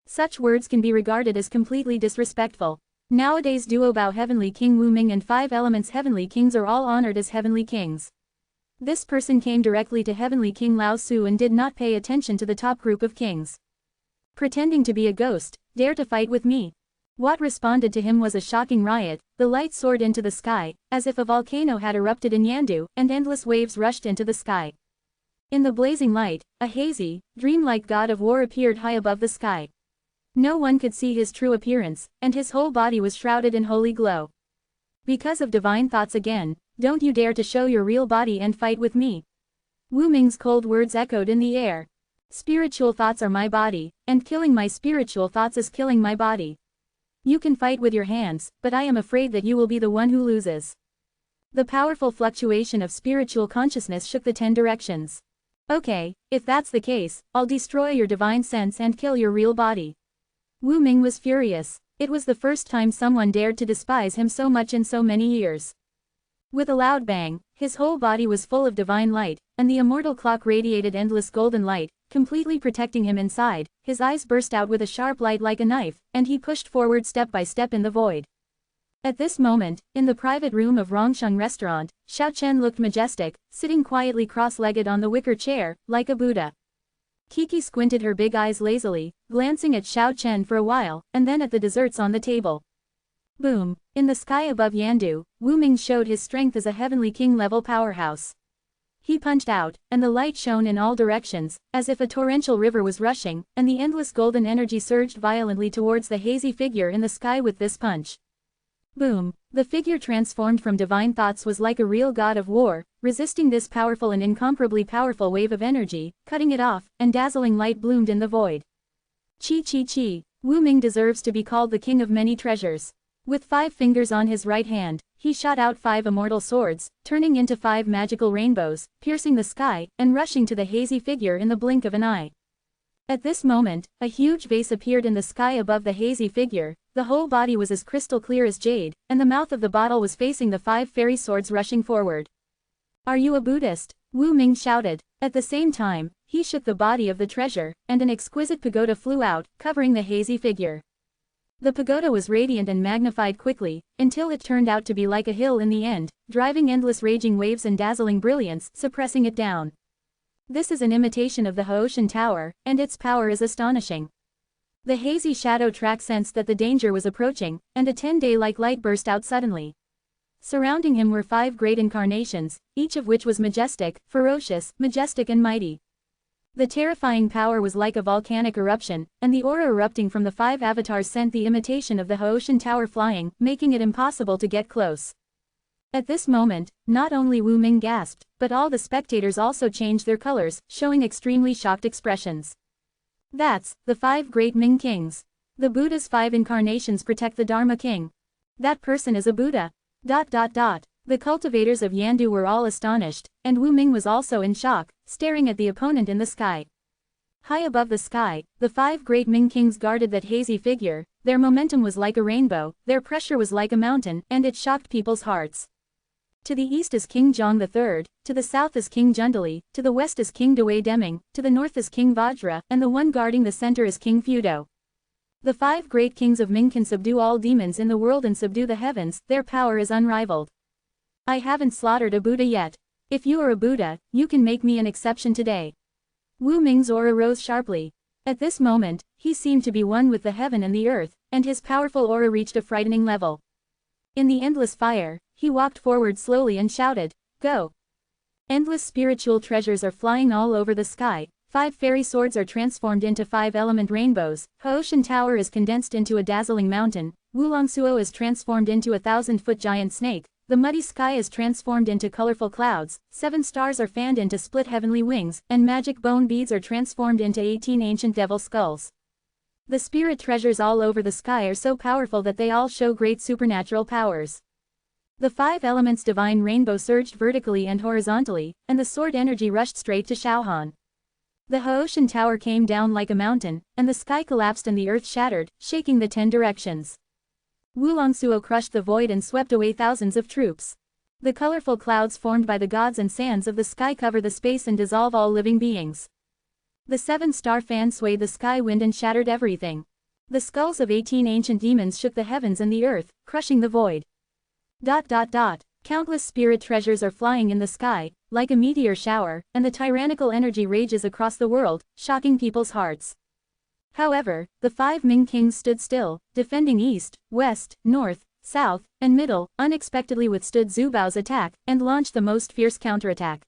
Such words can be regarded as completely disrespectful. Nowadays Duobao Heavenly King Wu Ming and 5 Elements Heavenly Kings are all honored as Heavenly Kings. This person came directly to Heavenly King Lao Su and did not pay attention to the top group of kings. Pretending to be a ghost, dare to fight with me. What responded to him was a shocking riot. The light soared into the sky, as if a volcano had erupted in Yandu, and endless waves rushed into the sky. In the blazing light, a hazy, dreamlike god of war appeared high above the sky. No one could see his true appearance, and his whole body was shrouded in holy glow. Because of divine thoughts again, don't you dare to show your real body and fight with me. Wu Ming's cold words echoed in the air. Spiritual thoughts are my body, and killing my spiritual thoughts is killing my body. You can fight with your hands, but I am afraid that you will be the one who loses. The powerful fluctuation of spiritual consciousness shook the 10 directions. Okay, if that's the case, I'll destroy your divine sense and kill your real body. Wu Ming was furious. It was the first time someone dared to despise him so much in so many years. With a loud bang, his whole body was full of divine light, and the immortal clock radiated endless golden light, completely protecting him inside. His eyes burst out with a sharp light like a knife, and he pushed forward step by step in the void. At this moment, in the private room of Rongsheng restaurant, Xiao Chen looked majestic, sitting quietly cross-legged on the wicker chair, like a Buddha. Kiki squinted her big eyes lazily, glancing at Xiao Chen for a while, and then at the desserts on the table. Boom! In the sky above Yandu, Wu Ming showed his strength as a heavenly king-level powerhouse. He punched out, and the light shone in all directions, as if a torrential river was rushing, and the endless golden energy surged violently towards the hazy figure in the sky with this punch. Boom! The figure transformed from divine thoughts was like a real god of war, resisting this powerful and incomparably powerful wave of energy, cutting it off, and dazzling light bloomed in the void. Chi chi chi! Wu Ming deserves to be called the king of many treasures. With 5 fingers on his right hand, he shot out 5 immortal swords, turning into 5 magical rainbows, piercing the sky, and rushing to the hazy figure in the blink of an eye. At this moment, a huge vase appeared in the sky above the hazy figure, the whole body was as crystal clear as jade, and the mouth of the bottle was facing the 5 fairy swords rushing forward. "Are you a Buddhist?" Wu Ming shouted. At the same time, he shook the body of the treasure, and an exquisite pagoda flew out, covering the hazy figure. The pagoda was radiant and magnified quickly, until it turned out to be like a hill in the end, driving endless raging waves and dazzling brilliance, suppressing it down. This is an imitation of the Haoshan Tower, and its power is astonishing. The hazy shadow track sensed that the danger was approaching, and a 10-day-like light burst out suddenly. Surrounding him were 5 great incarnations, each of which was majestic, ferocious, majestic and mighty. The terrifying power was like a volcanic eruption, and the aura erupting from the 5 avatars sent the imitation of the Haoshan Tower flying, making it impossible to get close. At this moment, not only Wu Ming gasped, but all the spectators also changed their colors, showing extremely shocked expressions. That's the 5 great Ming kings. The Buddha's 5 incarnations protect the Dharma king. That person is a Buddha. ... The cultivators of Yandu were all astonished, and Wu Ming was also in shock, staring at the opponent in the sky. High above the sky, the 5 great Ming kings guarded that hazy figure, their momentum was like a rainbow, their pressure was like a mountain, and it shocked people's hearts. To the east is King Zhong III, to the south is King Jundali, to the west is King Dewei Deming, to the north is King Vajra, and the one guarding the center is King Fudo. The 5 great kings of Ming can subdue all demons in the world and subdue the heavens, their power is unrivaled. I haven't slaughtered a Buddha yet. If you are a Buddha, you can make me an exception today. Wu Ming's aura rose sharply. At this moment, he seemed to be one with the heaven and the earth, and his powerful aura reached a frightening level. In the endless fire, he walked forward slowly and shouted, "Go!" Endless spiritual treasures are flying all over the sky, 5 fairy swords are transformed into 5 element rainbows, Haoshan Tower is condensed into a dazzling mountain, Wulongsuo is transformed into a 1,000-foot giant snake, the muddy sky is transformed into colorful clouds, 7 stars are fanned into split heavenly wings, and magic bone beads are transformed into 18 ancient devil skulls. The spirit treasures all over the sky are so powerful that they all show great supernatural powers. The 5 elements divine rainbow surged vertically and horizontally, and the sword energy rushed straight to Shaohan. The Haoshan Tower came down like a mountain, and the sky collapsed and the earth shattered, shaking the 10 directions. Wulongsuo crushed the void and swept away thousands of troops. The colorful clouds formed by the gods and sands of the sky cover the space and dissolve all living beings. The 7-star fan swayed the sky wind and shattered everything. The skulls of 18 ancient demons shook the heavens and the earth, crushing the void. ... Countless spirit treasures are flying in the sky, like a meteor shower, and the tyrannical energy rages across the world, shocking people's hearts. However, the 5 Ming kings stood still, defending east, west, north, south, and middle, unexpectedly withstood Zhu Bao's attack, and launched the most fierce counterattack.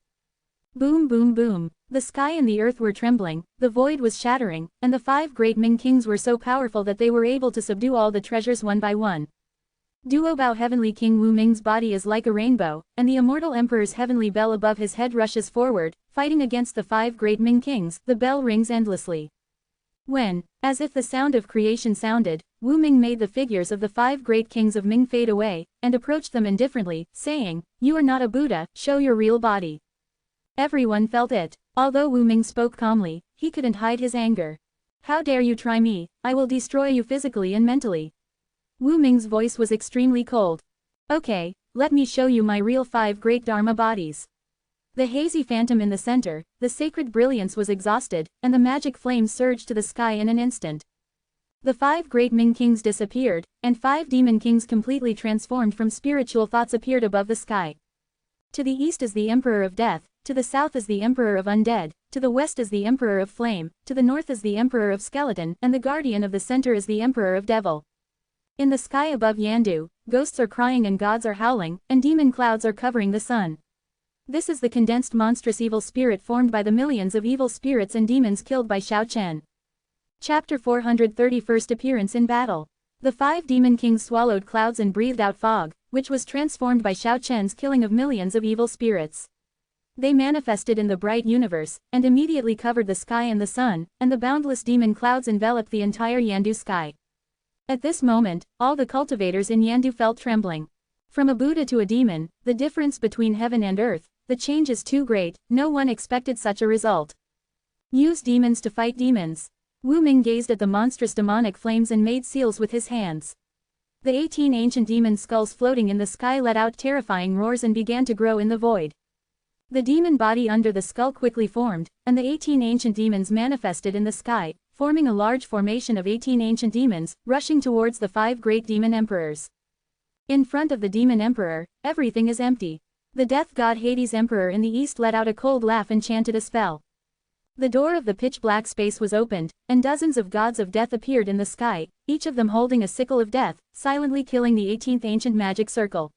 Boom boom boom. The sky and the earth were trembling, the void was shattering, and the 5 great Ming kings were so powerful that they were able to subdue all the treasures one by one. Duobao Heavenly King Wu Ming's body is like a rainbow, and the immortal emperor's heavenly bell above his head rushes forward, fighting against the 5 great Ming kings, the bell rings endlessly. When, as if the sound of creation sounded, Wu Ming made the figures of the 5 great kings of Ming fade away, and approached them indifferently, saying, "You are not a Buddha, show your real body." Everyone felt it. Although Wu Ming spoke calmly, he couldn't hide his anger. "How dare you try me? I will destroy you physically and mentally." Wu Ming's voice was extremely cold. "Okay, let me show you my real 5 great Dharma bodies." The hazy phantom in the center, the sacred brilliance was exhausted, and the magic flames surged to the sky in an instant. The 5 great Ming kings disappeared, and 5 demon kings completely transformed from spiritual thoughts appeared above the sky. To the east is the Emperor of Death, to the south is the Emperor of Undead, to the west is the Emperor of Flame, to the north is the Emperor of Skeleton, and the guardian of the center is the Emperor of Devil. In the sky above Yandu, ghosts are crying and gods are howling, and demon clouds are covering the sun. This is the condensed monstrous evil spirit formed by the millions of evil spirits and demons killed by Xiao Chen. Chapter 430 First Appearance in Battle. The 5 demon kings swallowed clouds and breathed out fog, which was transformed by Xiao Chen's killing of millions of evil spirits. They manifested in the bright universe, and immediately covered the sky and the sun, and the boundless demon clouds enveloped the entire Yandu sky. At this moment, all the cultivators in Yandu felt trembling. From a Buddha to a demon, the difference between heaven and earth, the change is too great, no one expected such a result. Use demons to fight demons. Wu Ming gazed at the monstrous demonic flames and made seals with his hands. The 18 ancient demon skulls floating in the sky let out terrifying roars and began to grow in the void. The demon body under the skull quickly formed, and the 18 ancient demons manifested in the sky, forming a large formation of 18 ancient demons, rushing towards the 5 great demon emperors. In front of the demon emperor, everything is empty. The death god Hades emperor in the east let out a cold laugh and chanted a spell. The door of the pitch-black space was opened, and dozens of gods of death appeared in the sky, each of them holding a sickle of death, silently killing the 18th ancient magic circle.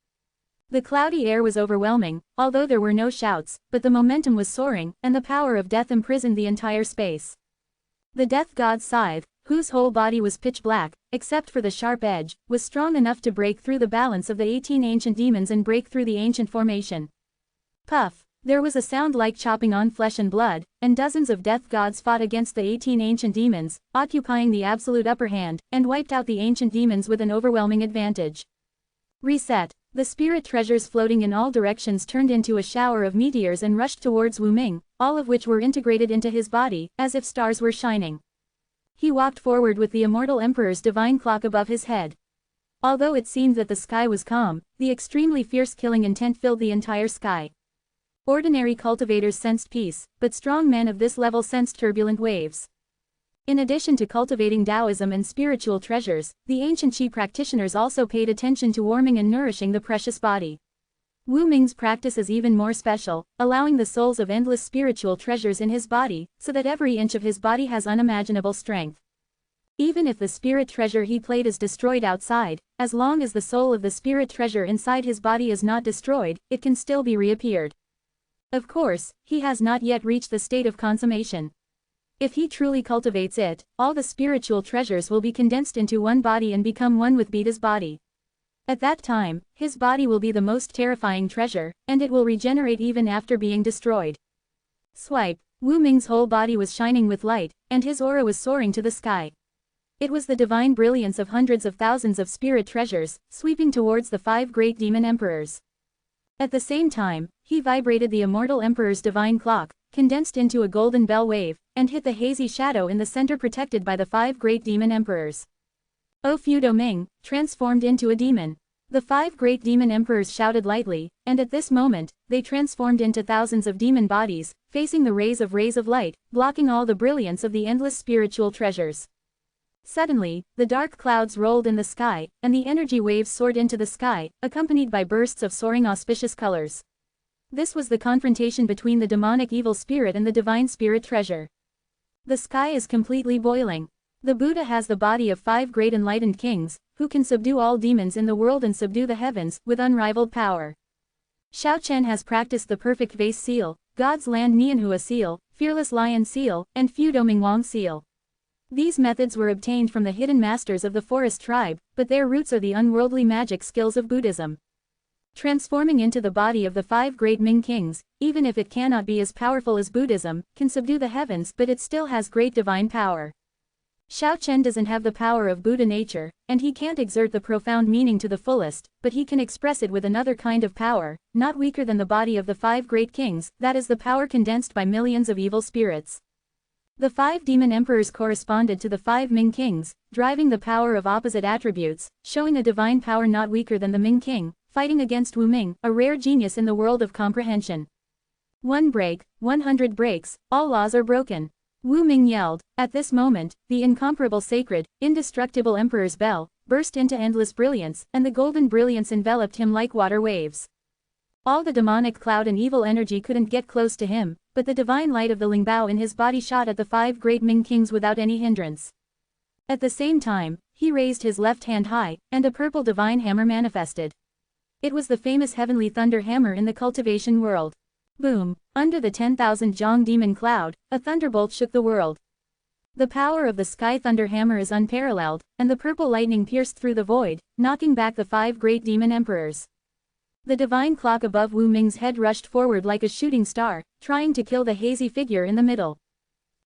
The cloudy air was overwhelming, although there were no shouts, but the momentum was soaring, and the power of death imprisoned the entire space. The death god's scythe, whose whole body was pitch black, except for the sharp edge, was strong enough to break through the balance of the 18 ancient demons and break through the ancient formation. Puff! There was a sound like chopping on flesh and blood, and dozens of death gods fought against the 18 ancient demons, occupying the absolute upper hand, and wiped out the ancient demons with an overwhelming advantage. Reset. The spirit treasures floating in all directions turned into a shower of meteors and rushed towards Wu Ming, all of which were integrated into his body, as if stars were shining. He walked forward with the Immortal Emperor's divine clock above his head. Although it seemed that the sky was calm, the extremely fierce killing intent filled the entire sky. Ordinary cultivators sensed peace, but strong men of this level sensed turbulent waves. In addition to cultivating Taoism and spiritual treasures, the ancient Qi practitioners also paid attention to warming and nourishing the precious body. Wu Ming's practice is even more special, allowing the souls of endless spiritual treasures in his body, so that every inch of his body has unimaginable strength. Even if the spirit treasure he played is destroyed outside, as long as the soul of the spirit treasure inside his body is not destroyed, it can still be reappeared. Of course, he has not yet reached the state of consummation. If he truly cultivates it, all the spiritual treasures will be condensed into one body and become one with Buddha's body. At that time, his body will be the most terrifying treasure, and it will regenerate even after being destroyed. Swipe. Wu Ming's whole body was shining with light, and his aura was soaring to the sky. It was the divine brilliance of hundreds of thousands of spirit treasures, sweeping towards the 5 great demon emperors. At the same time, he vibrated the Immortal Emperor's divine clock, condensed into a golden bell wave, and hit the hazy shadow in the center protected by the 5 great demon emperors. O Fu Doming, transformed into a demon. The 5 great demon emperors shouted lightly, and at this moment, they transformed into thousands of demon bodies, facing the rays of light, blocking all the brilliance of the endless spiritual treasures. Suddenly, the dark clouds rolled in the sky, and the energy waves soared into the sky, accompanied by bursts of soaring auspicious colors. This was the confrontation between the demonic evil spirit and the divine spirit treasure. The sky is completely boiling. The Buddha has the body of 5 great enlightened kings, who can subdue all demons in the world and subdue the heavens, with unrivaled power. Xiao Chen has practiced the perfect vase seal, God's land Nianhua seal, fearless lion seal, and Fu Doming Wang seal. These methods were obtained from the hidden masters of the forest tribe, but their roots are the unworldly magic skills of Buddhism. Transforming into the body of the 5 great Ming kings, even if it cannot be as powerful as Buddhism, can subdue the heavens, but it still has great divine power. Xiao Chen doesn't have the power of Buddha nature, and he can't exert the profound meaning to the fullest, but he can express it with another kind of power, not weaker than the body of the 5 great kings, that is the power condensed by millions of evil spirits. The 5 demon emperors corresponded to the 5 Ming kings, driving the power of opposite attributes, showing a divine power not weaker than the Ming king, fighting against Wu Ming, a rare genius in the world of comprehension. 1 break, 100 breaks, all laws are broken. Wu Ming yelled. At this moment, the incomparable sacred, indestructible emperor's bell, burst into endless brilliance, and the golden brilliance enveloped him like water waves. All the demonic cloud and evil energy couldn't get close to him, but the divine light of the Lingbao in his body shot at the 5 great Ming kings without any hindrance. At the same time, he raised his left hand high, and a purple divine hammer manifested. It was the famous heavenly thunder hammer in the cultivation world. Boom! Under the 10,000 Zhang demon cloud, a thunderbolt shook the world. The power of the sky thunder hammer is unparalleled, and the purple lightning pierced through the void, knocking back the 5 great demon emperors. The divine clock above Wu Ming's head rushed forward like a shooting star, trying to kill the hazy figure in the middle.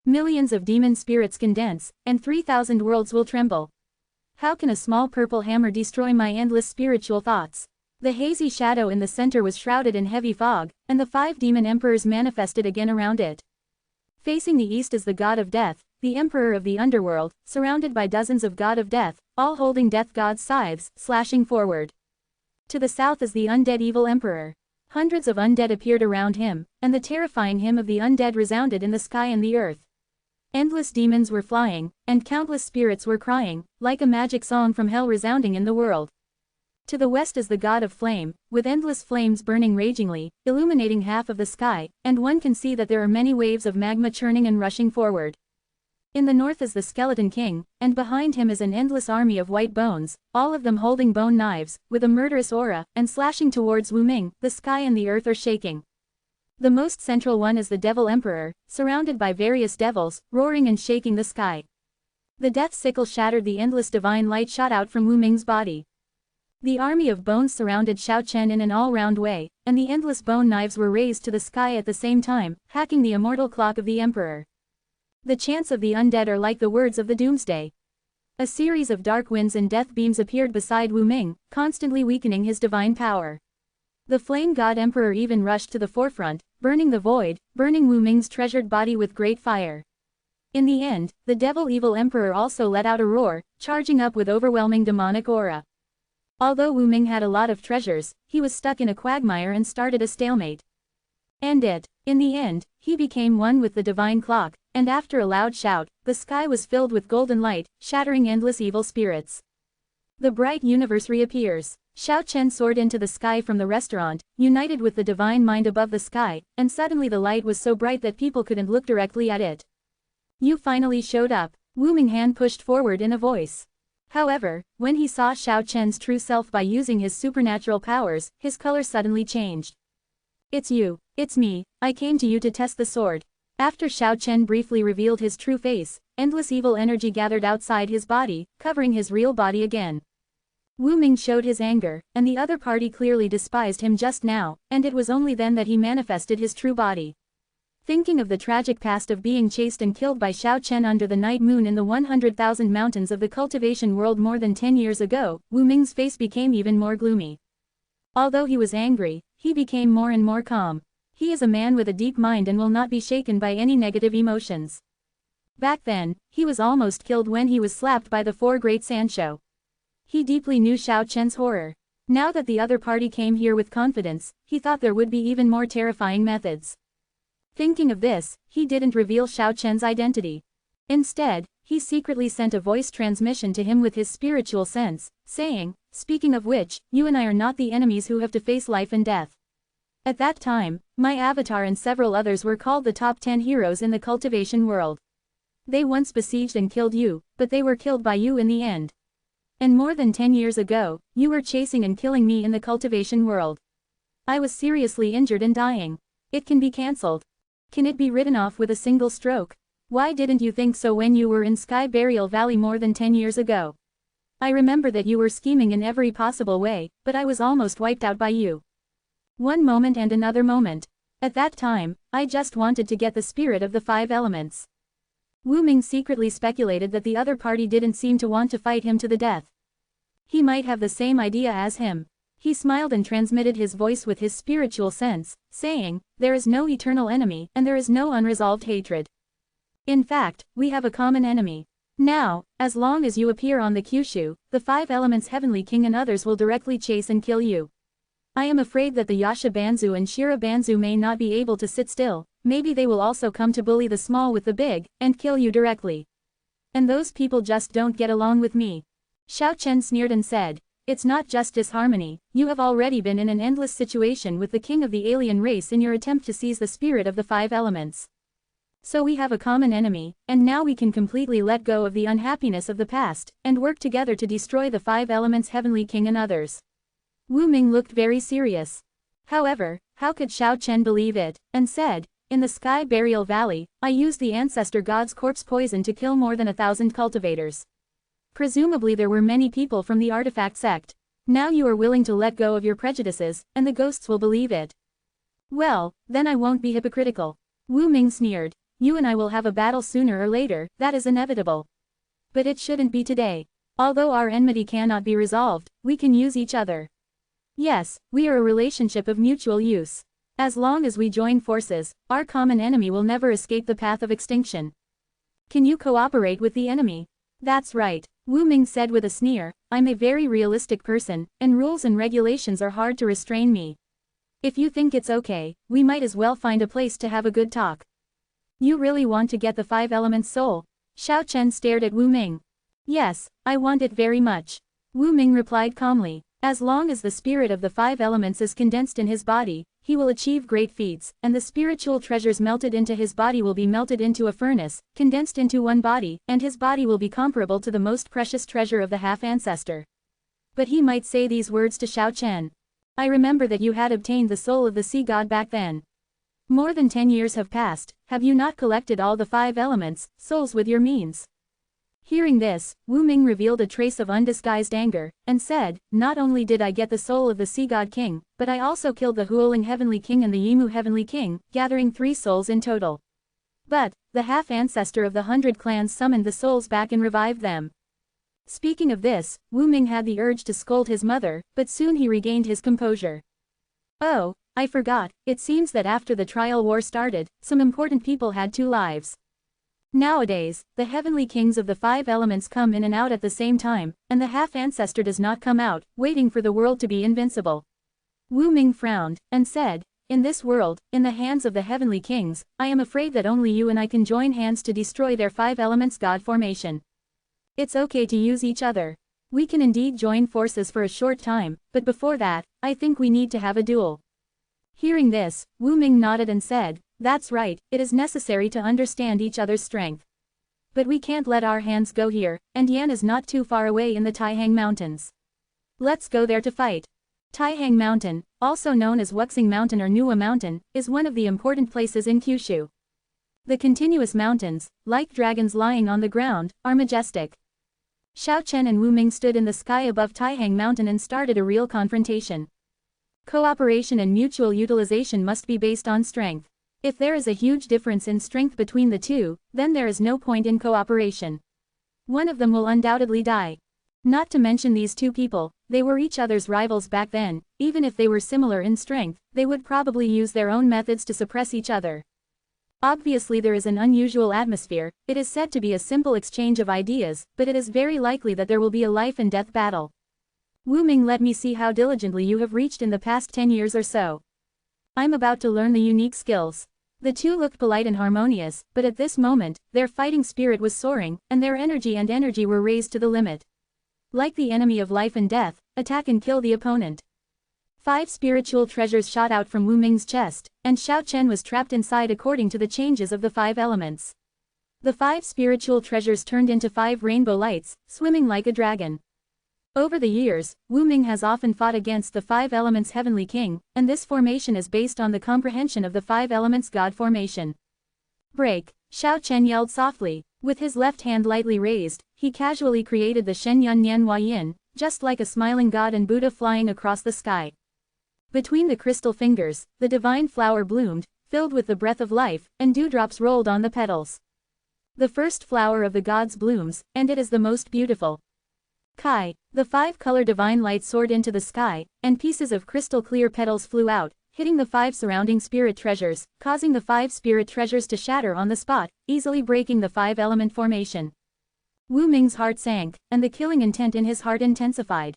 Millions of demon spirits condense, and 3,000 worlds will tremble. How can a small purple hammer destroy my endless spiritual thoughts? The hazy shadow in the center was shrouded in heavy fog, and the 5 demon emperors manifested again around it. Facing the east is the god of death, the emperor of the underworld, surrounded by dozens of god of death, all holding death god's scythes, slashing forward. To the south is the undead evil emperor. Hundreds of undead appeared around him, and the terrifying hymn of the undead resounded in the sky and the earth. Endless demons were flying, and countless spirits were crying, like a magic song from hell resounding in the world. To the west is the god of flame, with endless flames burning ragingly, illuminating half of the sky, and one can see that there are many waves of magma churning and rushing forward. In the north is the skeleton king, and behind him is an endless army of white bones, all of them holding bone knives, with a murderous aura, and slashing towards Wu Ming. The sky and the earth are shaking. The most central one is the devil emperor, surrounded by various devils, roaring and shaking the sky. The death sickle shattered, the endless divine light shot out from Wu Ming's body. The army of bones surrounded Xiao Chen in an all-round way, and the endless bone knives were raised to the sky at the same time, hacking the immortal clock of the emperor. The chants of the undead are like the words of the doomsday. A series of dark winds and death beams appeared beside Wu Ming, constantly weakening his divine power. The flame god emperor even rushed to the forefront, burning the void, burning Wu Ming's treasured body with great fire. In the end, the devil evil emperor also let out a roar, charging up with overwhelming demonic aura. Although Wu Ming had a lot of treasures, he was stuck in a quagmire and started a stalemate. In the end, he became one with the divine clock, and after a loud shout, the sky was filled with golden light, shattering endless evil spirits. The bright universe reappears. Xiao Chen soared into the sky from the restaurant, united with the divine mind above the sky, and suddenly the light was so bright that people couldn't look directly at it. You finally showed up, Wu Ming hand pushed forward in a voice. However, when he saw Xiao Chen's true self by using his supernatural powers, his color suddenly changed. It's you, it's me, I came to you to test the sword. After Xiao Chen briefly revealed his true face, endless evil energy gathered outside his body, covering his real body again. Wu Ming showed his anger, and the other party clearly despised him just now, and it was only then that he manifested his true body. Thinking of the tragic past of being chased and killed by Xiao Chen under the night moon in the 100,000 mountains of the cultivation world more than 10 years ago, Wu Ming's face became even more gloomy. Although he was angry, he became more and more calm. He is a man with a deep mind and will not be shaken by any negative emotions. Back then, he was almost killed when he was slapped by the 4 great Sanshou. He deeply knew Xiao Chen's horror. Now that the other party came here with confidence, he thought there would be even more terrifying methods. Thinking of this, he didn't reveal Xiao Chen's identity. Instead, he secretly sent a voice transmission to him with his spiritual sense, saying, "Speaking of which, you and I are not the enemies who have to face life and death." At that time, my avatar and several others were called the top 10 heroes in the cultivation world. They once besieged and killed you, but they were killed by you in the end. And more than 10 years ago, you were chasing and killing me in the cultivation world. I was seriously injured and dying. It can be cancelled. Can it be written off with a single stroke? Why didn't you think so when you were in Sky Burial Valley more than 10 years ago? I remember that you were scheming in every possible way, but I was almost wiped out by you. One moment and another moment. At that time, I just wanted to get the spirit of the 5 elements. Wu Ming secretly speculated that the other party didn't seem to want to fight him to the death. He might have the same idea as him. He smiled and transmitted his voice with his spiritual sense, saying, "There is no eternal enemy, and there is no unresolved hatred. In fact, we have a common enemy. Now, as long as you appear on the Kyushu, the 5 elements Heavenly King and others will directly chase and kill you. I am afraid that the Yasha Banzu and Shira Banzu may not be able to sit still. Maybe they will also come to bully the small with the big, and kill you directly. And those people just don't get along with me." Xiao Chen sneered and said, "It's not just disharmony, you have already been in an endless situation with the king of the alien race in your attempt to seize the spirit of the 5 elements. So we have a common enemy, and now we can completely let go of the unhappiness of the past, and work together to destroy the 5 elements Heavenly King and others. Wu Ming looked very serious. However, how could Xiao Chen believe it, and said, "In the Sky Burial Valley, I used the ancestor god's corpse poison to kill more than 1,000 cultivators. Presumably there were many people from the artifact sect. Now you are willing to let go of your prejudices, and the ghosts will believe it. Well, then I won't be hypocritical." Wu Ming sneered. "You and I will have a battle sooner or later, that is inevitable. But it shouldn't be today. Although our enmity cannot be resolved, we can use each other. Yes, we are a relationship of mutual use. As long as we join forces, our common enemy will never escape the path of extinction. Can you cooperate with the enemy?" "That's right," Wu Ming said with a sneer. "I'm a very realistic person, and rules and regulations are hard to restrain me. If you think it's okay, we might as well find a place to have a good talk." "You really want to get the 5 elements soul?" Xiao Chen stared at Wu Ming. "Yes, I want it very much," Wu Ming replied calmly. "As long as the spirit of the 5 elements is condensed in his body, he will achieve great feats, and the spiritual treasures melted into his body will be melted into a furnace, condensed into one body, and his body will be comparable to the most precious treasure of the half-ancestor." But he might say these words to Xiao Chen. "I remember that you had obtained the soul of the sea god back then. More than 10 years have passed, have you not collected all the 5 elements, souls with your means?" Hearing this, Wu Ming revealed a trace of undisguised anger, and said, "Not only did I get the soul of the Sea God King, but I also killed the Huoling Heavenly King and the Yimu Heavenly King, gathering 3 souls in total. But, the half-ancestor of the 100 clans summoned the souls back and revived them." Speaking of this, Wu Ming had the urge to scold his mother, but soon he regained his composure. "Oh, I forgot, it seems that after the trial war started, some important people had 2 lives. Nowadays, the heavenly kings of the 5 elements come in and out at the same time, and the half-ancestor does not come out, waiting for the world to be invincible." Wu Ming frowned, and said, "In this world, in the hands of the heavenly kings, I am afraid that only you and I can join hands to destroy their 5 elements god formation. It's okay to use each other. We can indeed join forces for a short time, but before that, I think we need to have a duel." Hearing this, Wu Ming nodded and said, "That's right, it is necessary to understand each other's strength. But we can't let our hands go here, and Yan is not too far away in the Taihang Mountains. Let's go there to fight." Taihang Mountain, also known as Wuxing Mountain or Nuwa Mountain, is one of the important places in Kyushu. The continuous mountains, like dragons lying on the ground, are majestic. Xiao Chen and Wu Ming stood in the sky above Taihang Mountain and started a real confrontation. Cooperation and mutual utilization must be based on strength. If there is a huge difference in strength between the two, then there is no point in cooperation. One of them will undoubtedly die. Not to mention these 2 people, they were each other's rivals back then. Even if they were similar in strength, they would probably use their own methods to suppress each other. Obviously there is an unusual atmosphere, it is said to be a simple exchange of ideas, but it is very likely that there will be a life-and-death battle. "Wu Ming, let me see how diligently you have reached in the past 10 years or so. I'm about to learn the unique skills." The 2 looked polite and harmonious, but at this moment, their fighting spirit was soaring, and their energy were raised to the limit. Like the enemy of life and death, attack and kill the opponent. 5 spiritual treasures shot out from Wu Ming's chest, and Xiao Chen was trapped inside according to the changes of the 5 elements. The 5 spiritual treasures turned into 5 rainbow lights, swimming like a dragon. Over the years, Wu Ming has often fought against the 5 elements Heavenly King, and this formation is based on the comprehension of the 5 elements God formation. "Break!" Xiao Chen yelled softly. With his left hand lightly raised, he casually created the Shen Yun Nian Hua Yin, just like a smiling god and Buddha flying across the sky. Between the crystal fingers, the divine flower bloomed, filled with the breath of life, and dewdrops rolled on the petals. The first flower of the gods blooms, and it is the most beautiful. Kai, the 5-color divine light soared into the sky, and pieces of crystal-clear petals flew out, hitting the 5 surrounding spirit treasures, causing the 5 spirit treasures to shatter on the spot, easily breaking the 5-element formation. Wu Ming's heart sank, and the killing intent in his heart intensified.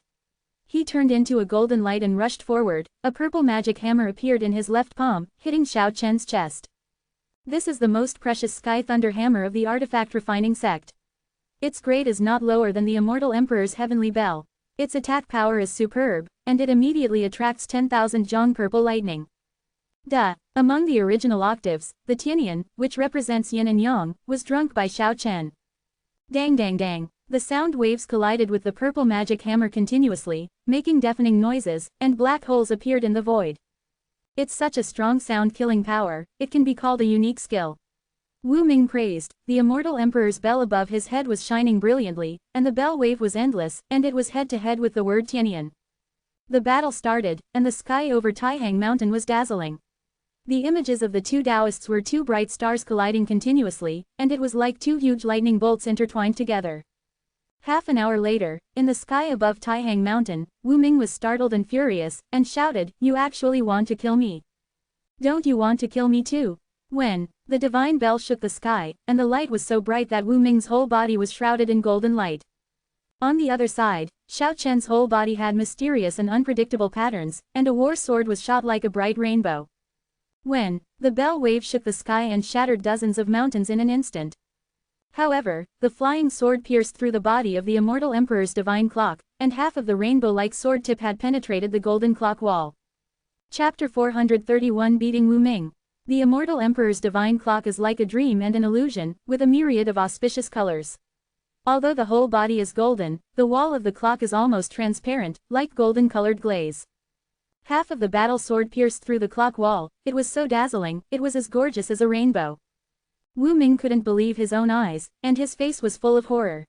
He turned into a golden light and rushed forward. A purple magic hammer appeared in his left palm, hitting Xiao Chen's chest. This is the most precious Sky Thunder Hammer of the artifact refining sect. Its grade is not lower than the Immortal Emperor's Heavenly Bell. Its attack power is superb, and it immediately attracts 10,000 Zhong purple lightning. Among the original octaves, the Tianyan, which represents yin and yang, was drunk by Xiao Chen. Dang dang dang. The sound waves collided with the purple magic hammer continuously, making deafening noises, and black holes appeared in the void. It's such a strong sound-killing power, it can be called a unique skill. Wu Ming praised. The immortal emperor's bell above his head was shining brilliantly, and the bell wave was endless, and it was head-to-head with the word Tianyan. The battle started, and the sky over Taihang Mountain was dazzling. The images of the two Taoists were two bright stars colliding continuously, and it was like two huge lightning bolts intertwined together. Half an hour later, in the sky above Taihang Mountain, Wu Ming was startled and furious, and shouted, "You actually want to kill me? Don't you want to kill me too?" When the divine bell shook the sky, and the light was so bright that Wu Ming's whole body was shrouded in golden light. On the other side, Xiao Chen's whole body had mysterious and unpredictable patterns, and a war sword was shot like a bright rainbow. When the bell wave shook the sky and shattered dozens of mountains in an instant. However, the flying sword pierced through the body of the immortal emperor's divine clock, and half of the rainbow-like sword tip had penetrated the golden clock wall. Chapter 431 Beating Wu Ming. The immortal emperor's divine clock is like a dream and an illusion, with a myriad of auspicious colors. Although the whole body is golden, the wall of the clock is almost transparent, like golden-colored glaze. Half of the battle sword pierced through the clock wall, it was so dazzling, it was as gorgeous as a rainbow. Wu Ming couldn't believe his own eyes, and his face was full of horror.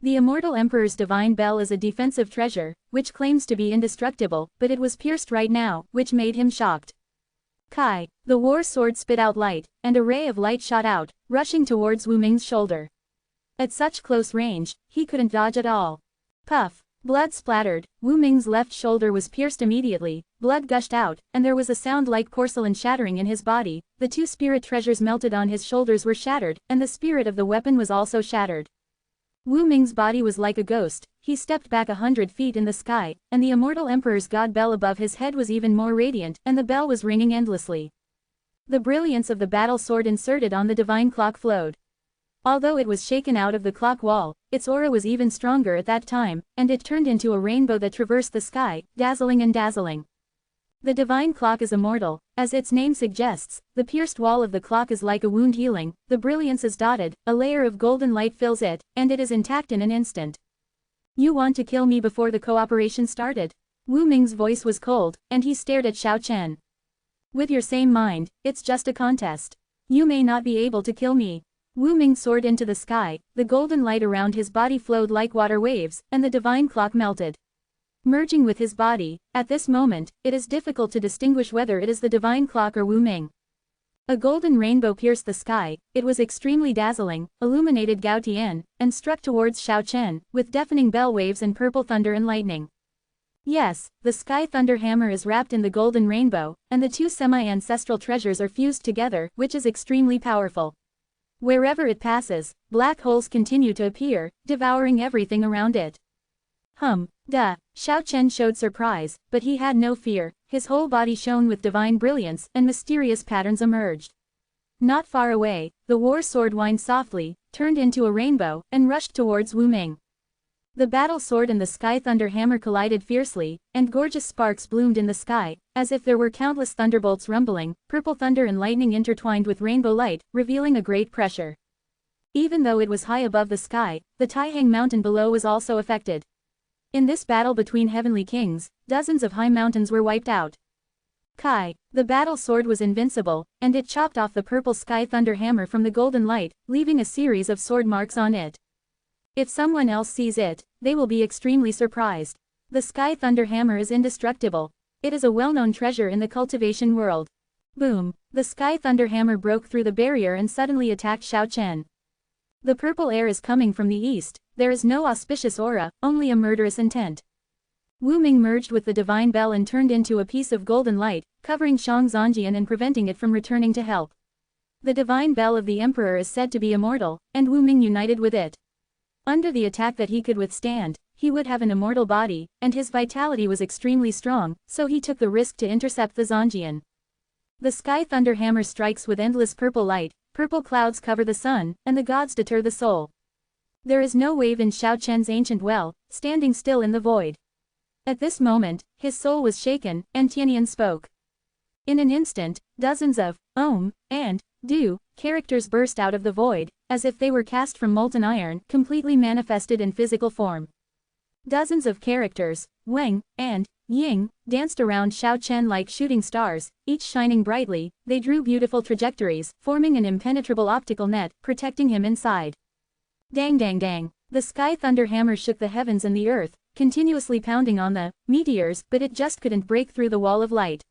The immortal emperor's divine bell is a defensive treasure, which claims to be indestructible, but it was pierced right now, which made him shocked. Kai, the war sword spit out light, and a ray of light shot out, rushing towards Wu Ming's shoulder. At such close range, he couldn't dodge at all. Puff. Blood splattered, Wu Ming's left shoulder was pierced immediately, blood gushed out, and there was a sound like porcelain shattering in his body. The two spirit treasures melted on his shoulders were shattered, and the spirit of the weapon was also shattered. Wu Ming's body was like a ghost, he stepped back 100 feet in the sky, and the immortal emperor's god bell above his head was even more radiant, and the bell was ringing endlessly. The brilliance of the battle sword inserted on the divine clock flowed. Although it was shaken out of the clock wall, its aura was even stronger at that time, and it turned into a rainbow that traversed the sky, dazzling and dazzling. The divine clock is immortal, as its name suggests. The pierced wall of the clock is like a wound healing, the brilliance is dotted, a layer of golden light fills it, and it is intact in an instant. You want to kill me before the cooperation started? Wu Ming's voice was cold, and he stared at Xiao Chen. With your same mind, it's just a contest. You may not be able to kill me. Wu Ming soared into the sky, the golden light around his body flowed like water waves, and the divine clock melted. Merging with his body, at this moment, it is difficult to distinguish whether it is the divine clock or Wu Ming. A golden rainbow pierced the sky, it was extremely dazzling, illuminated Gao Tian, and struck towards Xiao Chen, with deafening bell waves and purple thunder and lightning. Yes, the sky thunder hammer is wrapped in the golden rainbow, and the two semi-ancestral treasures are fused together, which is extremely powerful. Wherever it passes, black holes continue to appear, devouring everything around it. Xiao Chen showed surprise, but he had no fear, his whole body shone with divine brilliance, and mysterious patterns emerged. Not far away, the war sword whined softly, turned into a rainbow, and rushed towards Wu Ming. The battle sword and the sky thunder hammer collided fiercely, and gorgeous sparks bloomed in the sky, as if there were countless thunderbolts rumbling, purple thunder and lightning intertwined with rainbow light, revealing a great pressure. Even though it was high above the sky, the Taihang mountain below was also affected. In this battle between heavenly kings, dozens of high mountains were wiped out. Kai, the battle sword was invincible, and it chopped off the purple sky thunder hammer from the golden light, leaving a series of sword marks on it. If someone else sees it, they will be extremely surprised. The sky thunder hammer is indestructible. It is a well-known treasure in the cultivation world. Boom! The sky thunder hammer broke through the barrier and suddenly attacked Xiao Chen. The purple air is coming from the east, there is no auspicious aura, only a murderous intent. Wu Ming merged with the divine bell and turned into a piece of golden light, covering Shang Zongjian and preventing it from returning to help. The divine bell of the emperor is said to be immortal, and Wu Ming united with it. Under the attack that he could withstand, he would have an immortal body, and his vitality was extremely strong, so he took the risk to intercept the Zongjian. The sky thunder hammer strikes with endless purple light, purple clouds cover the sun, and the gods deter the soul. There is no wave in Xiao Chen's ancient well, standing still in the void. At this moment, his soul was shaken, and Tianyan spoke. In an instant, dozens of and do characters burst out of the void, as if they were cast from molten iron, completely manifested in physical form. Dozens of characters, Wang and Ying, danced around Xiao Chen like shooting stars, each shining brightly. They drew beautiful trajectories, forming an impenetrable optical net, protecting him inside. Dang dang dang. The sky thunder hammer shook the heavens and the earth, continuously pounding on the meteors, but it just couldn't break through the wall of light.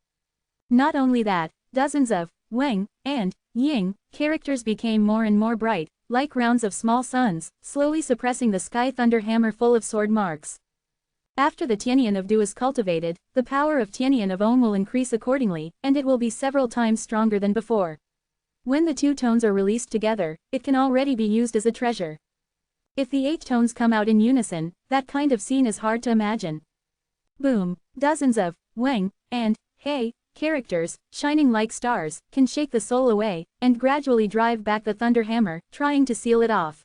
Not only that, dozens of Wang and Ying characters became more and more bright, like rounds of small suns, slowly suppressing the sky thunder hammer full of sword marks. After the Tianyan of Du is cultivated, the power of Tianyan of Om will increase accordingly, and it will be several times stronger than before. When the two tones are released together, it can already be used as a treasure. If the 8 tones come out in unison, that kind of scene is hard to imagine. Boom! Dozens of Wang and He characters, shining like stars, can shake the soul away, and gradually drive back the thunder hammer, trying to seal it off.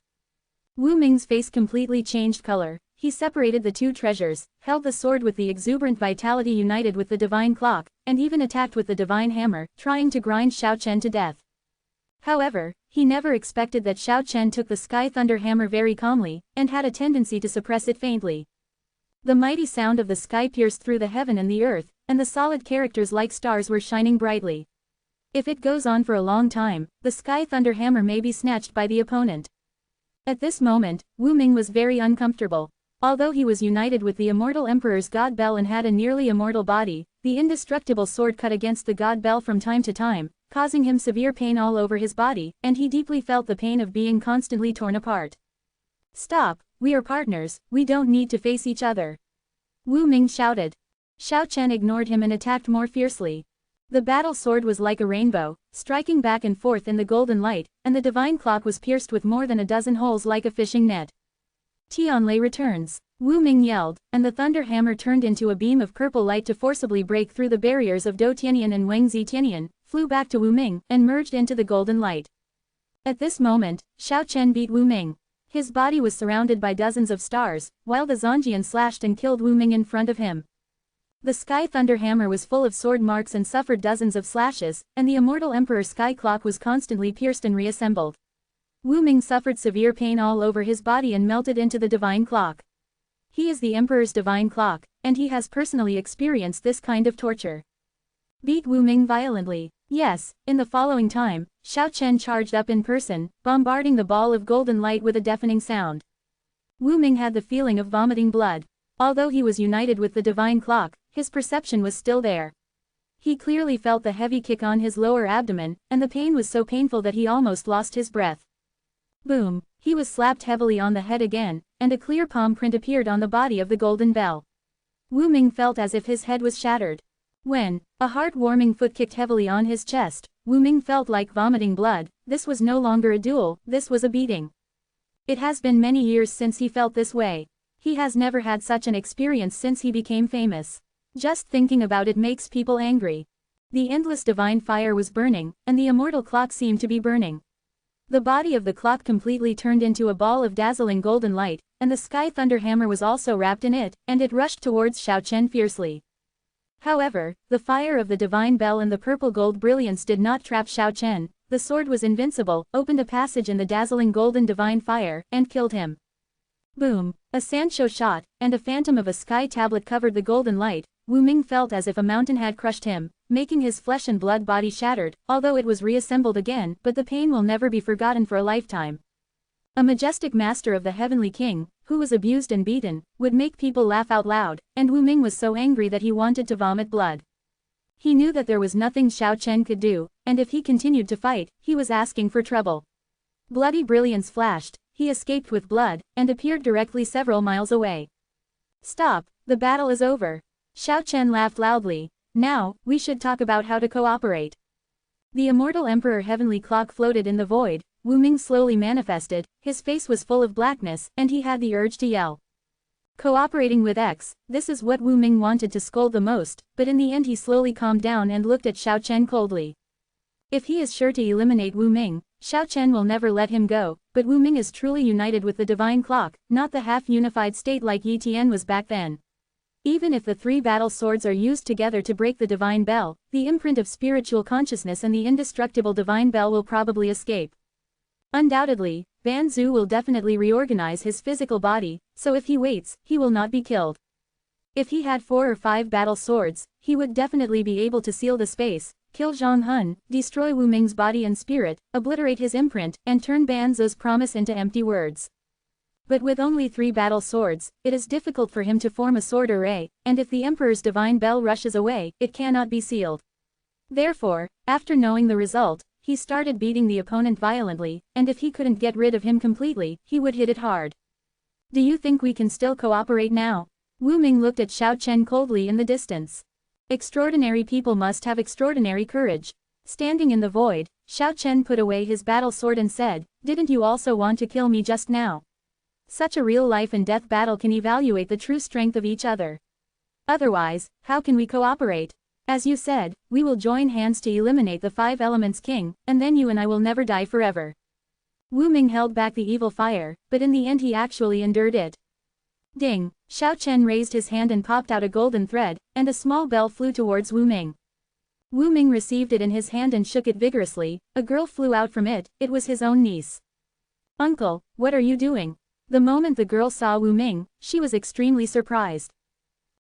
Wu Ming's face completely changed color. He separated the two treasures, held the sword with the exuberant vitality united with the divine clock, and even attacked with the divine hammer, trying to grind Xiao Chen to death. However, he never expected that Xiao Chen took the sky thunder hammer very calmly, and had a tendency to suppress it faintly. The mighty sound of the sky pierced through the heaven and the earth, and the solid characters like stars were shining brightly. If it goes on for a long time, the sky thunder hammer may be snatched by the opponent. At this moment, Wu Ming was very uncomfortable. Although he was united with the immortal emperor's god bell and had a nearly immortal body, the indestructible sword cut against the god bell from time to time, causing him severe pain all over his body, and he deeply felt the pain of being constantly torn apart. Stop, we are partners, we don't need to face each other. Wu Ming shouted. Xiao Chen ignored him and attacked more fiercely. The battle sword was like a rainbow, striking back and forth in the golden light, and the divine clock was pierced with more than a dozen holes like a fishing net. Tianlei returns. Wu Ming yelled, and the thunder hammer turned into a beam of purple light to forcibly break through the barriers of Dou Tianyan and Wang Zi Tianyan, flew back to Wu Ming, and merged into the golden light. At this moment, Xiao Chen beat Wu Ming. His body was surrounded by dozens of stars, while the Zhongjian slashed and killed Wu Ming in front of him. The sky thunder hammer was full of sword marks and suffered dozens of slashes, and the immortal emperor sky clock was constantly pierced and reassembled. Wu Ming suffered severe pain all over his body and melted into the divine clock. He is the emperor's divine clock, and he has personally experienced this kind of torture. Beat Wu Ming violently. Yes, in the following time, Xiao Chen charged up in person, bombarding the ball of golden light with a deafening sound. Wu Ming had the feeling of vomiting blood. Although he was united with the divine clock, his perception was still there. He clearly felt the heavy kick on his lower abdomen, and the pain was so painful that he almost lost his breath. Boom! He was slapped heavily on the head again, and a clear palm print appeared on the body of the golden bell. Wu Ming felt as if his head was shattered. When a heart-warming foot kicked heavily on his chest, Wu Ming felt like vomiting blood. This was no longer a duel, this was a beating. It has been many years since he felt this way. He has never had such an experience since he became famous. Just thinking about it makes people angry. The endless divine fire was burning, and the immortal clock seemed to be burning. The body of the clock completely turned into a ball of dazzling golden light, and the sky thunder hammer was also wrapped in it, and it rushed towards Xiao Chen fiercely. However, the fire of the divine bell and the purple gold brilliance did not trap Xiao Chen. The sword was invincible, opened a passage in the dazzling golden divine fire, and killed him. Boom! A Sancho shot, and a phantom of a sky tablet covered the golden light. Wu Ming felt as if a mountain had crushed him, making his flesh and blood body shattered, although it was reassembled again, but the pain will never be forgotten for a lifetime. A majestic master of the heavenly king, who was abused and beaten, would make people laugh out loud, and Wu Ming was so angry that he wanted to vomit blood. He knew that there was nothing Xiao Chen could do, and if he continued to fight, he was asking for trouble. Bloody brilliance flashed, he escaped with blood, and appeared directly several miles away. Stop, the battle is over. Xiao Chen laughed loudly. Now, we should talk about how to cooperate. The immortal emperor heavenly clock floated in the void. Wu Ming slowly manifested, his face was full of blackness, and he had the urge to yell. Cooperating with X, this is what Wu Ming wanted to scold the most, but in the end he slowly calmed down and looked at Xiao Chen coldly. If he is sure to eliminate Wu Ming, Xiao Chen will never let him go, but Wu Ming is truly united with the divine clock, not the half-unified state like Yi Tian was back then. Even if the three battle swords are used together to break the divine bell, the imprint of spiritual consciousness and the indestructible divine bell will probably escape. Undoubtedly, Ban Zu will definitely reorganize his physical body, so if he waits, he will not be killed. If he had 4 or 5 battle swords, he would definitely be able to seal the space, kill Zhang Hun, destroy Wu Ming's body and spirit, obliterate his imprint, and turn Ban Zu's promise into empty words. But with only 3 battle swords, it is difficult for him to form a sword array, and if the Emperor's divine bell rushes away, it cannot be sealed. Therefore, after knowing the result, he started beating the opponent violently, and if he couldn't get rid of him completely, he would hit it hard. Do you think we can still cooperate now? Wu Ming looked at Xiao Chen coldly in the distance. Extraordinary people must have extraordinary courage. Standing in the void, Xiao Chen put away his battle sword and said, "Didn't you also want to kill me just now?" Such a real life and death battle can evaluate the true strength of each other. Otherwise, how can we cooperate? As you said, we will join hands to eliminate the 5 Elements King, and then you and I will never die forever. Wu Ming held back the evil fire, but in the end he actually endured it. Ding! Xiao Chen raised his hand and popped out a golden thread, and a small bell flew towards Wu Ming. Wu Ming received it in his hand and shook it vigorously. A girl flew out from it. It was his own niece. "Uncle, what are you doing?" The moment the girl saw Wu Ming, she was extremely surprised.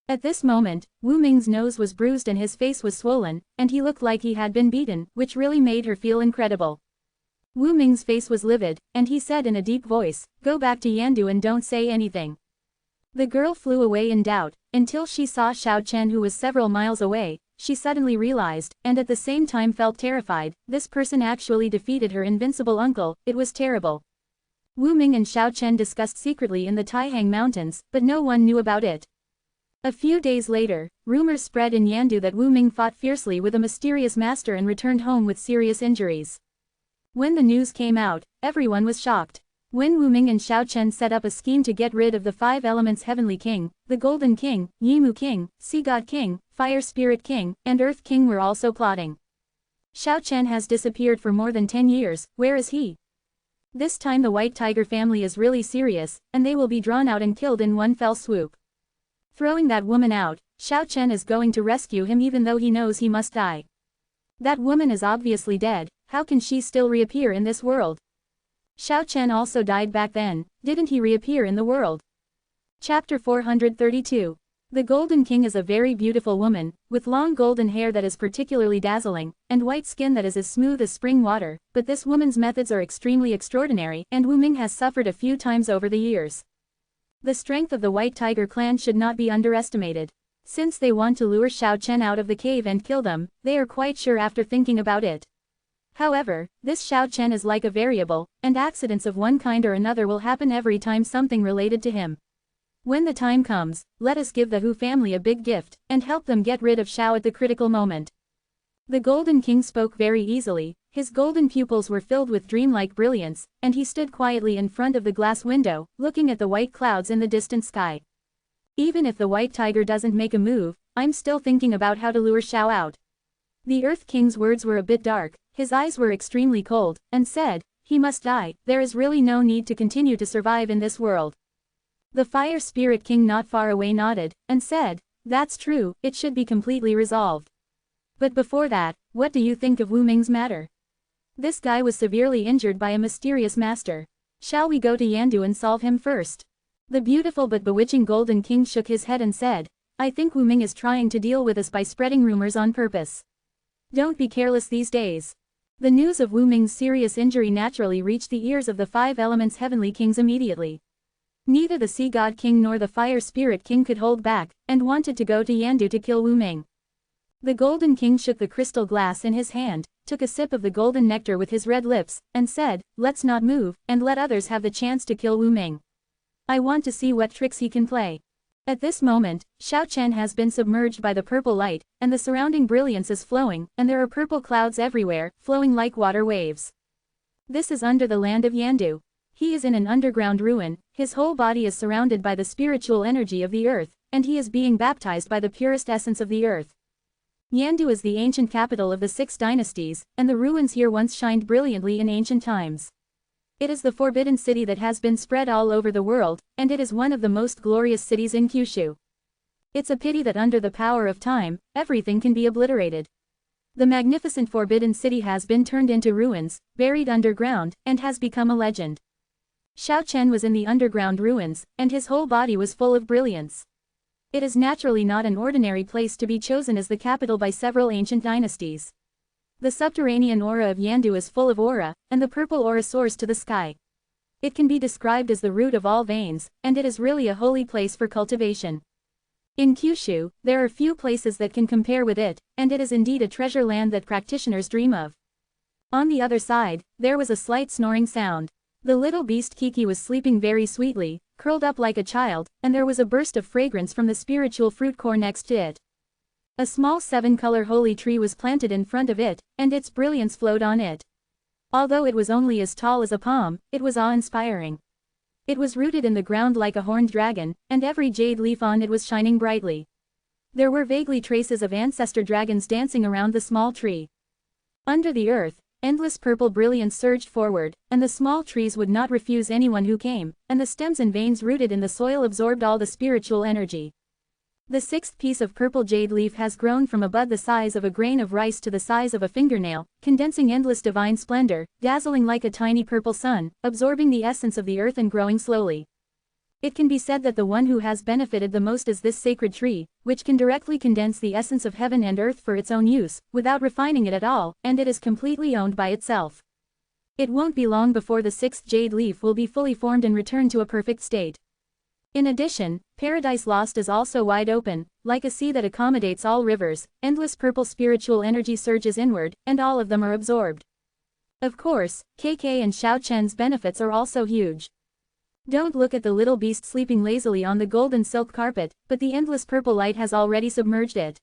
At this moment, Wu Ming's nose was bruised and his face was swollen, and he looked like he had been beaten, which really made her feel incredible. Wu Ming's face was livid, and he said in a deep voice, "Go back to Yandu and don't say anything." The girl flew away in doubt, until she saw Xiao Chen who was several miles away. She suddenly realized, and at the same time felt terrified, this person actually defeated her invincible uncle. It was terrible. Wu Ming and Xiao Chen discussed secretly in the Taihang Mountains, but no one knew about it. A few days later, rumors spread in Yandu that Wu Ming fought fiercely with a mysterious master and returned home with serious injuries. When the news came out, everyone was shocked. When Wu Ming and Xiao Chen set up a scheme to get rid of the 5 Elements Heavenly King, the Golden King, Yimu King, Sea God King, Fire Spirit King, and Earth King were also plotting. Xiao Chen has disappeared for more than 10 years, where is he? This time the White Tiger family is really serious, and they will be drawn out and killed in one fell swoop. Throwing that woman out, Xiao Chen is going to rescue him even though he knows he must die. That woman is obviously dead. How can she still reappear in this world? Xiao Chen also died back then, didn't he reappear in the world? Chapter 432. The Golden King is a very beautiful woman, with long golden hair that is particularly dazzling, and white skin that is as smooth as spring water, but this woman's methods are extremely extraordinary, and Wu Ming has suffered a few times over the years. The strength of the White Tiger clan should not be underestimated. Since they want to lure Xiao Chen out of the cave and kill them, they are quite sure after thinking about it. However, this Xiao Chen is like a variable, and accidents of one kind or another will happen every time something related to him. When the time comes, let us give the Hu family a big gift, and help them get rid of Xiao at the critical moment. The Golden King spoke very easily, his golden pupils were filled with dreamlike brilliance, and he stood quietly in front of the glass window, looking at the white clouds in the distant sky. Even if the White Tiger doesn't make a move, I'm still thinking about how to lure Xiao out. The Earth King's words were a bit dark, his eyes were extremely cold, and said, "He must die, there is really no need to continue to survive in this world." The Fire Spirit King not far away nodded, and said, "That's true, it should be completely resolved. But before that, what do you think of Wu Ming's matter? This guy was severely injured by a mysterious master. Shall we go to Yandu and solve him first?" The beautiful but bewitching Golden King shook his head and said, "I think Wu Ming is trying to deal with us by spreading rumors on purpose. Don't be careless these days." The news of Wu Ming's serious injury naturally reached the ears of the 5 Elements Heavenly Kings immediately. Neither the Sea God King nor the Fire Spirit King could hold back, and wanted to go to Yandu to kill Wu Ming. The Golden King shook the crystal glass in his hand, took a sip of the golden nectar with his red lips, and said, "Let's not move, and let others have the chance to kill Wu Ming. I want to see what tricks he can play." At this moment, Xiao Chen has been submerged by the purple light, and the surrounding brilliance is flowing, and there are purple clouds everywhere, flowing like water waves. This is under the land of Yandu. He is in an underground ruin, his whole body is surrounded by the spiritual energy of the earth, and he is being baptized by the purest essence of the earth. Yandu is the ancient capital of the 6 dynasties, and the ruins here once shined brilliantly in ancient times. It is the forbidden city that has been spread all over the world, and it is one of the most glorious cities in Kyushu. It's a pity that under the power of time, everything can be obliterated. The magnificent Forbidden City has been turned into ruins, buried underground, and has become a legend. Xiao Chen was in the underground ruins, and his whole body was full of brilliance. It is naturally not an ordinary place to be chosen as the capital by several ancient dynasties. The subterranean aura of Yandu is full of aura, and the purple aura soars to the sky. It can be described as the root of all veins, and it is really a holy place for cultivation. In Kyushu, there are few places that can compare with it, and it is indeed a treasure land that practitioners dream of. On the other side, there was a slight snoring sound. The little beast Kiki was sleeping very sweetly, curled up like a child, and there was a burst of fragrance from the spiritual fruit core next to it. A small 7-color holy tree was planted in front of it, and its brilliance flowed on it. Although it was only as tall as a palm, it was awe-inspiring. It was rooted in the ground like a horned dragon, and every jade leaf on it was shining brightly. There were vaguely traces of ancestor dragons dancing around the small tree. Under the earth, endless purple brilliance surged forward, and the small trees would not refuse anyone who came, and the stems and veins rooted in the soil absorbed all the spiritual energy. The 6th piece of purple jade leaf has grown from a bud the size of a grain of rice to the size of a fingernail, condensing endless divine splendor, dazzling like a tiny purple sun, absorbing the essence of the earth and growing slowly. It can be said that the one who has benefited the most is this sacred tree, which can directly condense the essence of heaven and earth for its own use, without refining it at all, and it is completely owned by itself. It won't be long before the 6th jade leaf will be fully formed and return to a perfect state. In addition, Paradise Lost is also wide open, like a sea that accommodates all rivers, endless purple spiritual energy surges inward, and all of them are absorbed. Of course, KK and Xiao Chen's benefits are also huge. Don't look at the little beast sleeping lazily on the golden silk carpet, but the endless purple light has already submerged it.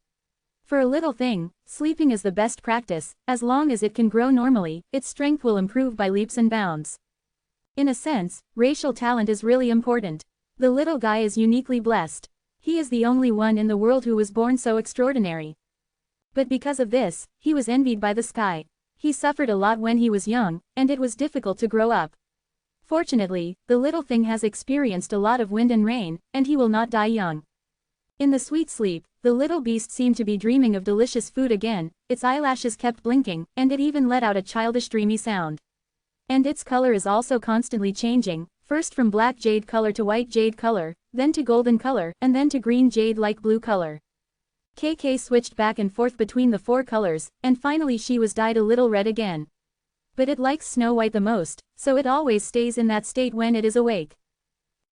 For a little thing, sleeping is the best practice. As long as it can grow normally, its strength will improve by leaps and bounds. In a sense, racial talent is really important. The little guy is uniquely blessed. He is the only one in the world who was born so extraordinary. But because of this, he was envied by the sky. He suffered a lot when he was young, and it was difficult to grow up. Fortunately, the little thing has experienced a lot of wind and rain, and he will not die young. In the sweet sleep, the little beast seemed to be dreaming of delicious food again, its eyelashes kept blinking, and it even let out a childish dreamy sound. And its color is also constantly changing, first from black jade color to white jade color, then to golden color, and then to green jade like blue color. KK switched back and forth between the 4 colors, and finally she was dyed a little red again. But it likes Snow White the most, so it always stays in that state when it is awake.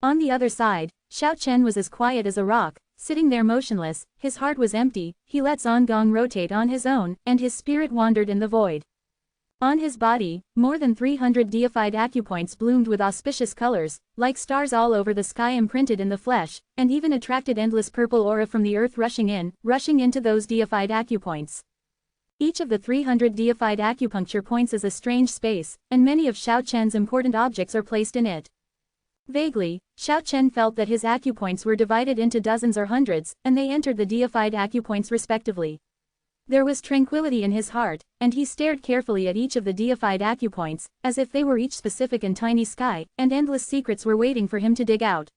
On the other side, Xiao Chen was as quiet as a rock, sitting there motionless, his heart was empty, he let Zongong rotate on his own, and his spirit wandered in the void. On his body, more than 300 deified acupoints bloomed with auspicious colors, like stars all over the sky imprinted in the flesh, and even attracted endless purple aura from the earth rushing into those deified acupoints. Each of the 300 deified acupuncture points is a strange space, and many of Xiao Chen's important objects are placed in it. Vaguely, Xiao Chen felt that his acupoints were divided into dozens or hundreds, and they entered the deified acupoints respectively. There was tranquility in his heart, and he stared carefully at each of the deified acupoints, as if they were each specific and tiny sky, and endless secrets were waiting for him to dig out.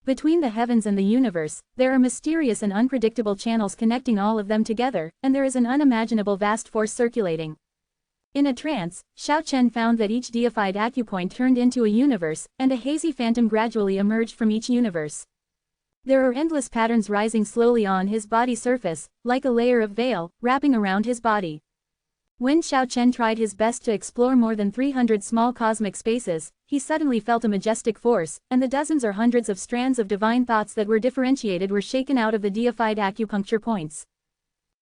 Between the heavens and the universe, there are mysterious and unpredictable channels connecting all of them together, and there is an unimaginable vast force circulating. In a trance, Xiao Chen found that each deified acupoint turned into a universe, and a hazy phantom gradually emerged from each universe. There are endless patterns rising slowly on his body surface, like a layer of veil, wrapping around his body. When Xiao Chen tried his best to explore more than 300 small cosmic spaces, he suddenly felt a majestic force, and the dozens or hundreds of strands of divine thoughts that were differentiated were shaken out of the deified acupuncture points.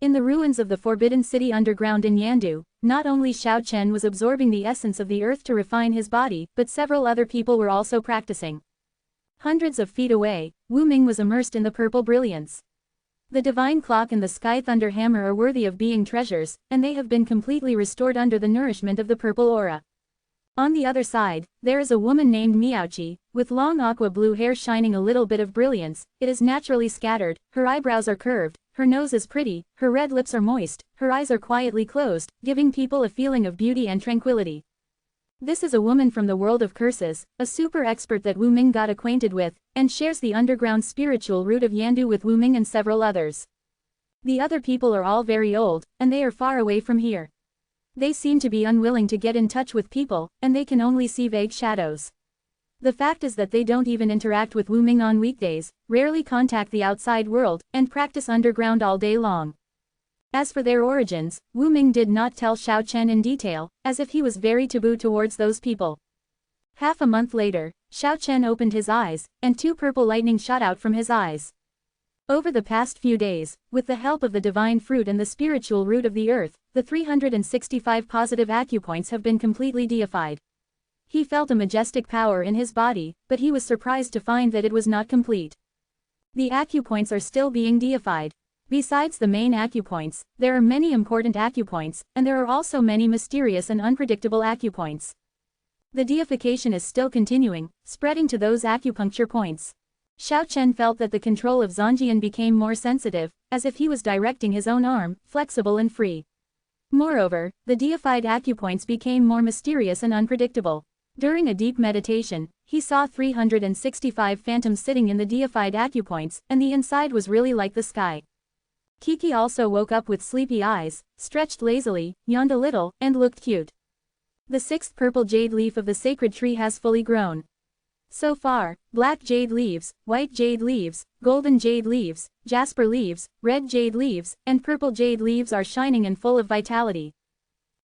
In the ruins of the Forbidden City underground in Yandu, not only Xiao Chen was absorbing the essence of the earth to refine his body, but several other people were also practicing. Hundreds of feet away, Wu Ming was immersed in the purple brilliance. The divine clock and the sky thunder hammer are worthy of being treasures, and they have been completely restored under the nourishment of the purple aura. On the other side, there is a woman named Miaoqi, with long aqua blue hair shining a little bit of brilliance. It is naturally scattered, her eyebrows are curved, her nose is pretty, her red lips are moist, her eyes are quietly closed, giving people a feeling of beauty and tranquility. This is a woman from the world of curses, a super expert that Wu Ming got acquainted with, and shares the underground spiritual root of Yandu with Wu Ming and several others. The other people are all very old, and they are far away from here. They seem to be unwilling to get in touch with people, and they can only see vague shadows. The fact is that they don't even interact with Wu Ming on weekdays, rarely contact the outside world, and practice underground all day long. As for their origins, Wu Ming did not tell Xiao Chen in detail, as if he was very taboo towards those people. Half a month later, Xiao Chen opened his eyes, and 2 purple lightning shot out from his eyes. Over the past few days, with the help of the divine fruit and the spiritual root of the earth, the 365 positive acupoints have been completely deified. He felt a majestic power in his body, but he was surprised to find that it was not complete. The acupoints are still being deified. Besides the main acupoints, there are many important acupoints, and there are also many mysterious and unpredictable acupoints. The deification is still continuing, spreading to those acupuncture points. Xiao Chen felt that the control of Zhangjian became more sensitive, as if he was directing his own arm, flexible and free. Moreover, the deified acupoints became more mysterious and unpredictable. During a deep meditation, he saw 365 phantoms sitting in the deified acupoints, and the inside was really like the sky. Kiki also woke up with sleepy eyes, stretched lazily, yawned a little, and looked cute. The 6th purple jade leaf of the sacred tree has fully grown. So far, black jade leaves, white jade leaves, golden jade leaves, jasper leaves, red jade leaves, and purple jade leaves are shining and full of vitality.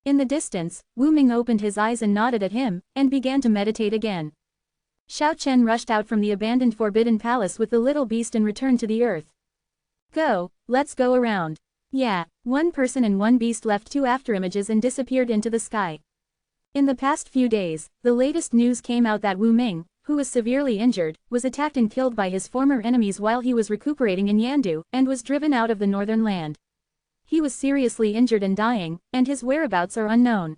In the distance, Wu Ming opened his eyes and nodded at him, and began to meditate again. Xiao Chen rushed out from the abandoned forbidden palace with the little beast and returned to the earth. Go, let's go around. Yeah, one person and one beast left 2 afterimages and disappeared into the sky. In the past few days, the latest news came out that Wu Ming, who was severely injured, was attacked and killed by his former enemies while he was recuperating in Yandu, and was driven out of the northern land. He was seriously injured and dying, and his whereabouts are unknown.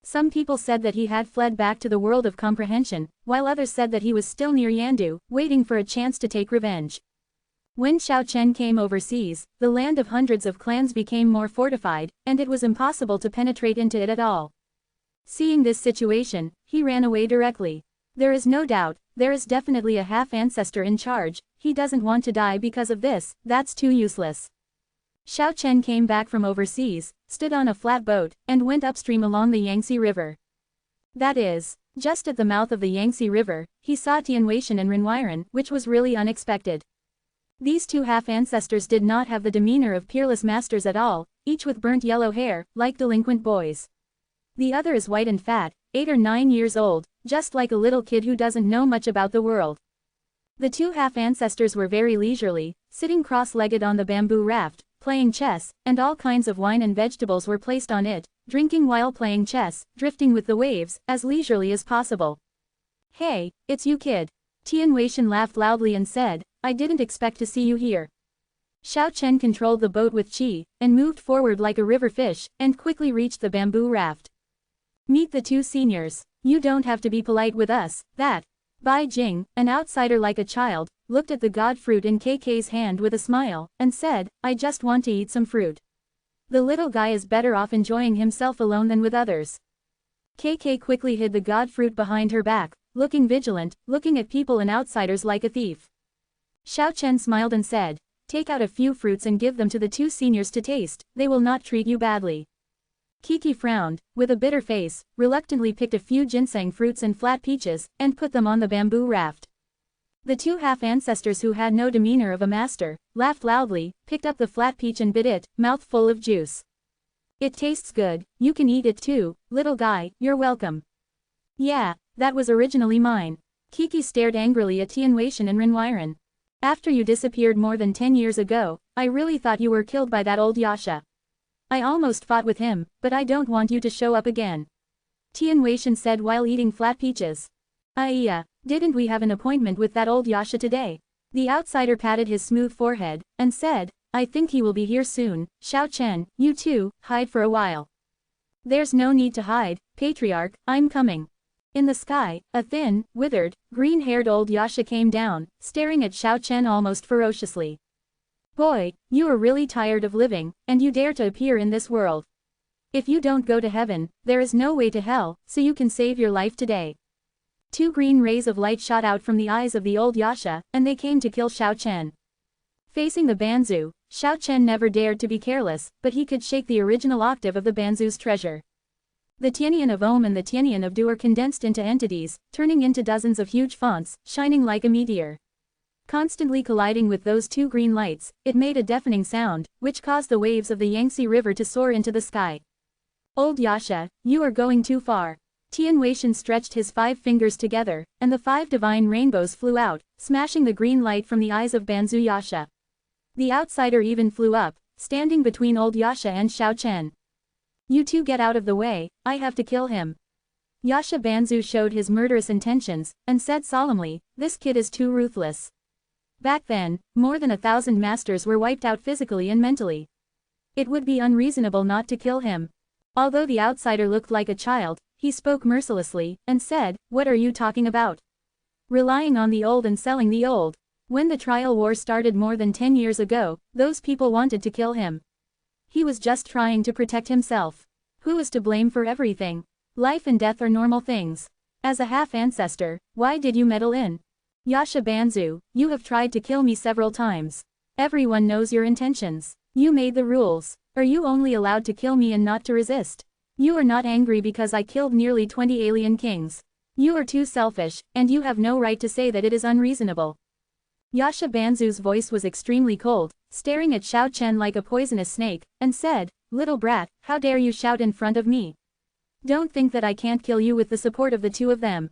Some people said that he had fled back to the world of comprehension, while others said that he was still near Yandu, waiting for a chance to take revenge. When Xiao Chen came overseas, the land of hundreds of clans became more fortified, and it was impossible to penetrate into it at all. Seeing this situation, he ran away directly. There is no doubt, there is definitely a half-ancestor in charge, he doesn't want to die because of this, that's too useless. Xiao Chen came back from overseas, stood on a flat boat, and went upstream along the Yangtze River. That is, just at the mouth of the Yangtze River, he saw Tianweishan and Renwiren, which was really unexpected. These 2 half-ancestors did not have the demeanor of peerless masters at all, each with burnt yellow hair, like delinquent boys. The other is white and fat, 8 or 9 years old, just like a little kid who doesn't know much about the world. The 2 half-ancestors were very leisurely, sitting cross-legged on the bamboo raft, playing chess, and all kinds of wine and vegetables were placed on it, drinking while playing chess, drifting with the waves, as leisurely as possible. Hey, it's you kid. Tianweishan laughed loudly and said, I didn't expect to see you here. Xiao Chen controlled the boat with qi, and moved forward like a river fish, and quickly reached the bamboo raft. Meet the 2 seniors. You don't have to be polite with us, that. Bai Jing, an outsider like a child, looked at the god fruit in KK's hand with a smile, and said, I just want to eat some fruit. The little guy is better off enjoying himself alone than with others. KK quickly hid the god fruit behind her back, looking vigilant, looking at people and outsiders like a thief. Xiao Chen smiled and said, take out a few fruits and give them to the 2 seniors to taste, they will not treat you badly. Kiki frowned, with a bitter face, reluctantly picked a few ginseng fruits and flat peaches, and put them on the bamboo raft. The 2 half-ancestors who had no demeanor of a master, laughed loudly, picked up the flat peach and bit it, mouth full of juice. It tastes good, you can eat it too, little guy, you're welcome. Yeah, that was originally mine. Kiki stared angrily at Tianweishan and Renwiren. After you disappeared more than 10 years ago, I really thought you were killed by that old Yasha. I almost fought with him, but I don't want you to show up again. Tianweishan said while eating flat peaches. Didn't we have an appointment with that old Yasha today? The outsider patted his smooth forehead, and said, I think he will be here soon. Xiao Chen, you too, hide for a while. There's no need to hide, patriarch, I'm coming. In the sky, a thin, withered, green-haired old Yasha came down, staring at Xiao Chen almost ferociously. Boy, you are really tired of living, and you dare to appear in this world. If you don't go to heaven, there is no way to hell, so you can save your life today. Two green rays of light shot out from the eyes of the old Yasha, and they came to kill Xiao Chen. Facing the Banzu, Xiao Chen never dared to be careless, but he could shake the original octave of the Banzu's treasure. The Tianyan of Om and the Tianyan of Du are condensed into entities, turning into dozens of huge fonts, shining like a meteor. Constantly colliding with those two green lights, it made a deafening sound, which caused the waves of the Yangtze River to soar into the sky. Old Yasha, you are going too far. Tian Weishan stretched his 5 fingers together, and the 5 divine rainbows flew out, smashing the green light from the eyes of Banzu Yasha. The outsider even flew up, standing between old Yasha and Xiao Chen. You two get out of the way, I have to kill him. Yasha Banzu showed his murderous intentions, and said solemnly, this kid is too ruthless. Back then, more than 1,000 masters were wiped out physically and mentally. It would be unreasonable not to kill him. Although the outsider looked like a child, he spoke mercilessly, and said, what are you talking about? Relying on the old and selling the old. When the trial war started more than 10 years ago, those people wanted to kill him. He was just trying to protect himself. Who is to blame for everything? Life and death are normal things. As a half-ancestor, why did you meddle in? Yasha Banzu, you have tried to kill me several times. Everyone knows your intentions. You made the rules. Are you only allowed to kill me and not to resist? You are not angry because I killed nearly 20 alien kings. You are too selfish, and you have no right to say that it is unreasonable. Yasha Banzu's voice was extremely cold, staring at Xiao Chen like a poisonous snake, and said, little brat, how dare you shout in front of me? Don't think that I can't kill you with the support of the two of them.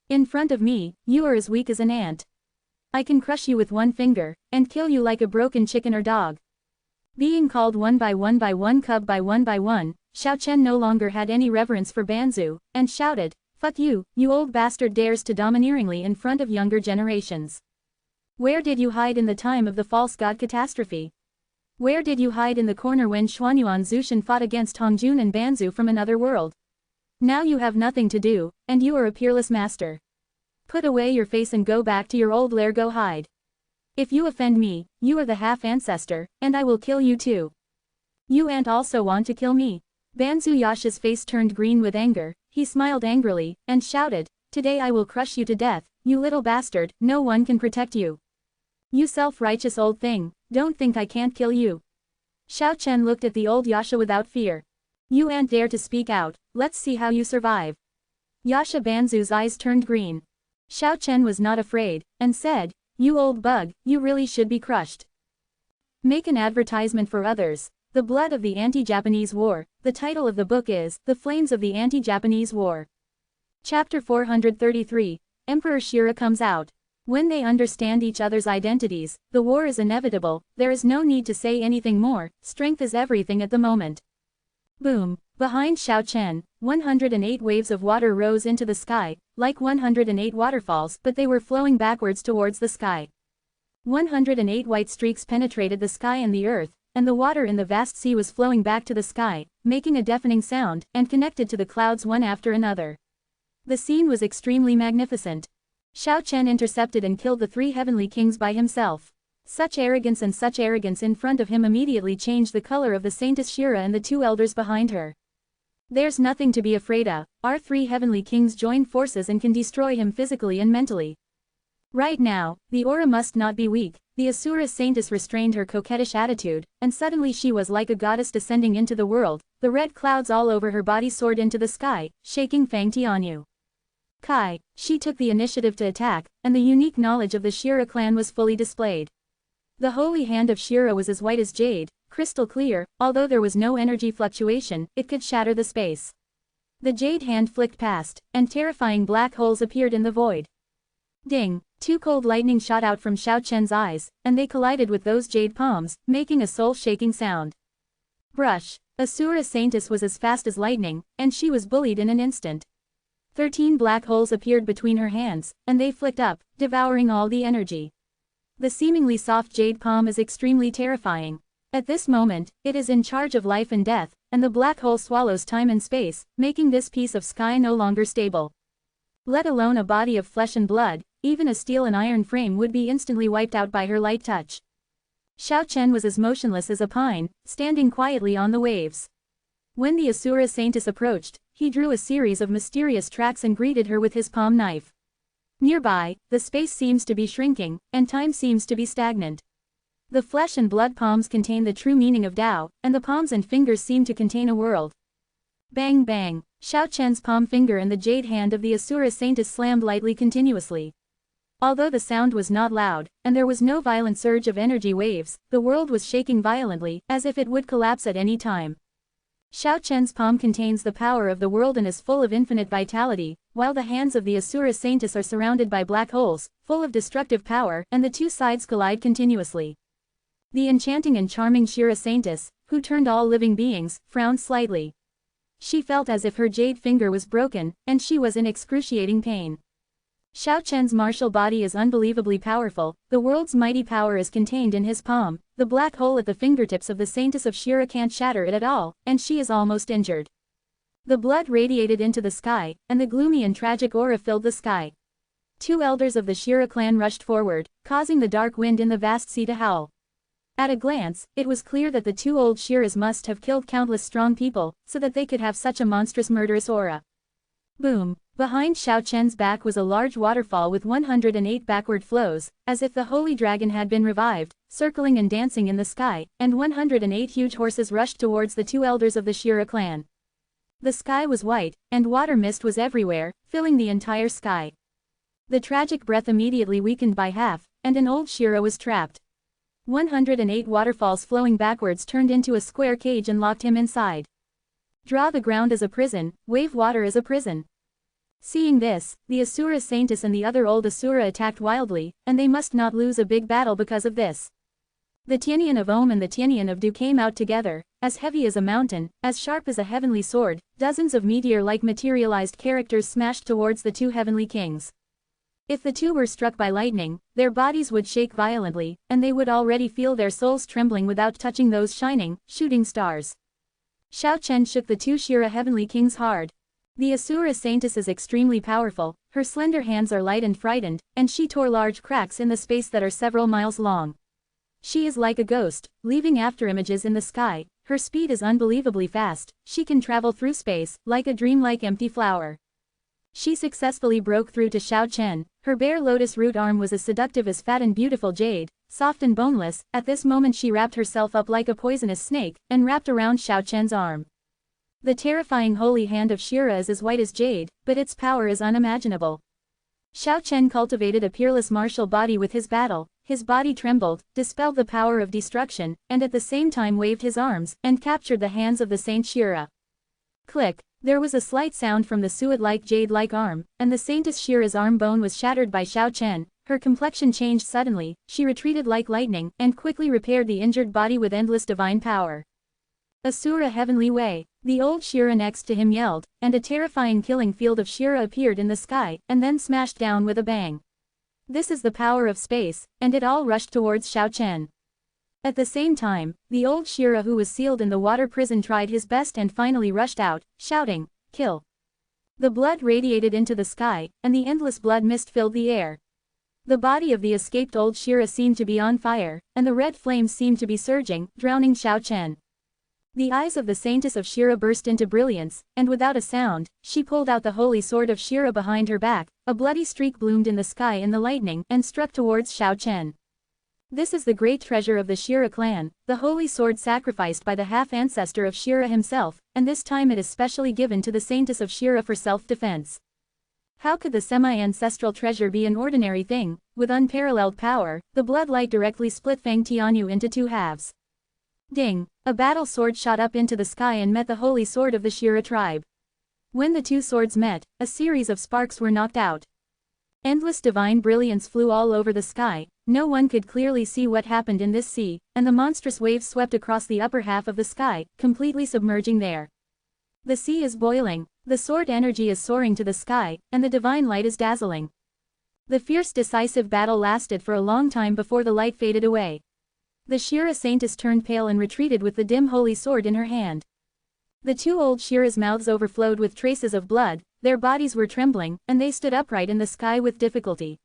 In front of me, you are as weak as an ant. I can crush you with one finger, and kill you like a broken chicken or dog. Being called one by one, cub by one, Xiao Chen no longer had any reverence for Banzu, and shouted, fuck you, you old bastard dares to domineeringly in front of younger generations. Where did you hide in the time of the false god catastrophe? Where did you hide in the corner when Xuanyuan Zushan fought against Hongjun and Banzu from another world? Now you have nothing to do, and you are a peerless master. Put away your face and go back to your old lair, go hide. If you offend me, you are the half-ancestor, and I will kill you too. You and also want to kill me. Banzu Yasha's face turned green with anger, he smiled angrily, and shouted, today I will crush you to death, you little bastard, no one can protect you. You self-righteous old thing, don't think I can't kill you. Xiao Chen looked at the old Yasha without fear. You ain't dare to speak out, let's see how you survive. Yasha Banzu's eyes turned green. Xiao Chen was not afraid, and said, you old bug, you really should be crushed. Make an advertisement for others. The Blood of the Anti-Japanese War. The title of the book is, The Flames of the Anti-Japanese War. Chapter 433, Emperor Shira comes out. When they understand each other's identities, the war is inevitable, there is no need to say anything more, strength is everything at the moment. Boom! Behind Xiao Chen, 108 waves of water rose into the sky, like 108 waterfalls, but they were flowing backwards towards the sky. 108 white streaks penetrated the sky and the earth, and the water in the vast sea was flowing back to the sky, making a deafening sound, and connected to the clouds one after another. The scene was extremely magnificent. Xiao Chen intercepted and killed the 3 heavenly kings by himself. Such arrogance in front of him immediately changed the color of the Saintess Shira and the 2 elders behind her. There's nothing to be afraid of, our 3 heavenly kings joined forces and can destroy him physically and mentally. Right now, the aura must not be weak. The Asura Saintess restrained her coquettish attitude, and suddenly she was like a goddess descending into the world, the red clouds all over her body soared into the sky, shaking Fang Tianyu. Kai, she took the initiative to attack, and the unique knowledge of the Shira clan was fully displayed. The holy hand of Shira was as white as jade, crystal clear, although there was no energy fluctuation, it could shatter the space. The jade hand flicked past, and terrifying black holes appeared in the void. Ding! 2 cold lightning shot out from Xiao Chen's eyes, and they collided with those jade palms, making a soul-shaking sound. Brush! Asura Saintess was as fast as lightning, and she was bullied in an instant. 13 black holes appeared between her hands, and they flicked up, devouring all the energy. The seemingly soft jade palm is extremely terrifying. At this moment, it is in charge of life and death, and the black hole swallows time and space, making this piece of sky no longer stable. Let alone a body of flesh and blood, even a steel and iron frame would be instantly wiped out by her light touch. Xiao Chen was as motionless as a pine, standing quietly on the waves. When the Asura Saintess approached, he drew a series of mysterious tracks and greeted her with his palm knife. Nearby, the space seems to be shrinking, and time seems to be stagnant. The flesh and blood palms contain the true meaning of Tao, and the palms and fingers seem to contain a world. Bang bang, Xiao Chen's palm finger and the jade hand of the Asura Saintess slammed lightly continuously. Although the sound was not loud, and there was no violent surge of energy waves, the world was shaking violently, as if it would collapse at any time. Xiao Chen's palm contains the power of the world and is full of infinite vitality, while the hands of the Asura Saintess are surrounded by black holes, full of destructive power, and the two sides collide continuously. The enchanting and charming Shira Saintess, who turned all living beings, frowned slightly. She felt as if her jade finger was broken, and she was in excruciating pain. Xiao Chen's martial body is unbelievably powerful, the world's mighty power is contained in his palm, the black hole at the fingertips of the Saintess of Shira can't shatter it at all, and she is almost injured. The blood radiated into the sky, and the gloomy and tragic aura filled the sky. Two elders of the Shira clan rushed forward, causing the dark wind in the vast sea to howl. At a glance, it was clear that the two old Shiras must have killed countless strong people, so that they could have such a monstrous murderous aura. Boom! Behind Xiao Chen's back was a large waterfall with 108 backward flows, as if the holy dragon had been revived, circling and dancing in the sky, and 108 huge horses rushed towards the two elders of the Shira clan. The sky was white, and water mist was everywhere, filling the entire sky. The tragic breath immediately weakened by half, and an old Shira was trapped. 108 waterfalls flowing backwards turned into a square cage and locked him inside. Draw the ground as a prison, wave water as a prison. Seeing this, the Asura Saintess and the other old Asura attacked wildly, and they must not lose a big battle because of this. The Tianyan of Om and the Tianyan of Du came out together, as heavy as a mountain, as sharp as a heavenly sword, dozens of meteor-like materialized characters smashed towards the two heavenly kings. If the two were struck by lightning, their bodies would shake violently, and they would already feel their souls trembling without touching those shining, shooting stars. Xiao Chen shook the two Shira heavenly kings hard. The Asura Saintess is extremely powerful, her slender hands are light and frightened, and she tore large cracks in the space that are several miles long. She is like a ghost, leaving afterimages in the sky, her speed is unbelievably fast, she can travel through space, like a dreamlike empty flower. She successfully broke through to Xiao Chen, her bare lotus root arm was as seductive as fat and beautiful jade, soft and boneless, at this moment she wrapped herself up like a poisonous snake, and wrapped around Xiao Chen's arm. The terrifying holy hand of Shira is as white as jade, but its power is unimaginable. Xiao Chen cultivated a peerless martial body with his battle, his body trembled, dispelled the power of destruction, and at the same time waved his arms, and captured the hands of the Saint Shira. Click! There was a slight sound from the suet-like jade-like arm, and the Saintess Shira's arm bone was shattered by Xiao Chen. Her complexion changed suddenly, she retreated like lightning, and quickly repaired the injured body with endless divine power. Asura Heavenly Way, the old Shira next to him yelled, and a terrifying killing field of Shira appeared in the sky, and then smashed down with a bang. This is the power of space, and it all rushed towards Xiao Chen. At the same time, the old Shira who was sealed in the water prison tried his best and finally rushed out, shouting, "Kill!" The blood radiated into the sky, and the endless blood mist filled the air. The body of the escaped old Shira seemed to be on fire, and the red flames seemed to be surging, drowning Xiao Chen. The eyes of the Saintess of Shira burst into brilliance, and without a sound, she pulled out the holy sword of Shira behind her back, a bloody streak bloomed in the sky in the lightning, and struck towards Xiao Chen. This is the great treasure of the Shira clan, the holy sword sacrificed by the half-ancestor of Shira himself, and this time it is specially given to the Saintess of Shira for self-defense. How could the semi-ancestral treasure be an ordinary thing? With unparalleled power, the bloodlight directly split Fang Tianyu into two halves. Ding! A battle sword shot up into the sky and met the holy sword of the Shira tribe. When the two swords met, a series of sparks were knocked out. Endless divine brilliance flew all over the sky, no one could clearly see what happened in this sea, and the monstrous waves swept across the upper half of the sky, completely submerging there. The sea is boiling, the sword energy is soaring to the sky, and the divine light is dazzling. The fierce decisive battle lasted for a long time before the light faded away. The Shira Saintess turned pale and retreated with the dim holy sword in her hand. The two old Shira's mouths overflowed with traces of blood, their bodies were trembling, and they stood upright in the sky with difficulty.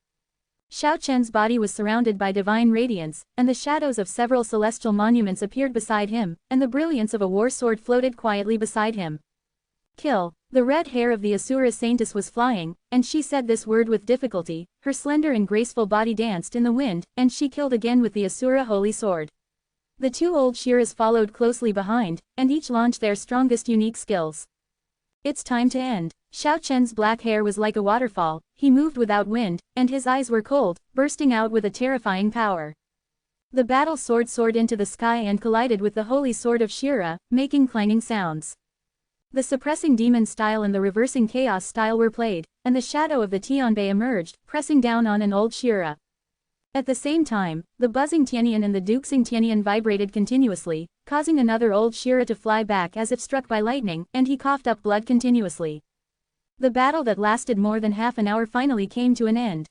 Xiao Chen's body was surrounded by divine radiance, and the shadows of several celestial monuments appeared beside him, and the brilliance of a war sword floated quietly beside him. Kill. The red hair of the Asura Saintess was flying, and she said this word with difficulty. Her slender and graceful body danced in the wind, and she killed again with the Asura holy sword. The two old Shiras followed closely behind, and each launched their strongest unique skills. It's time to end. Xiao Chen's black hair was like a waterfall, he moved without wind, and his eyes were cold, bursting out with a terrifying power. The battle sword soared into the sky and collided with the holy sword of Shira, making clanging sounds. The suppressing demon style and the reversing chaos style were played, and the shadow of the Tianbei emerged, pressing down on an old Shira. At the same time, the buzzing Tianyan and the duxing Tianyan vibrated continuously, causing another old Shira to fly back as if struck by lightning, and he coughed up blood continuously. The battle that lasted more than half an hour finally came to an end.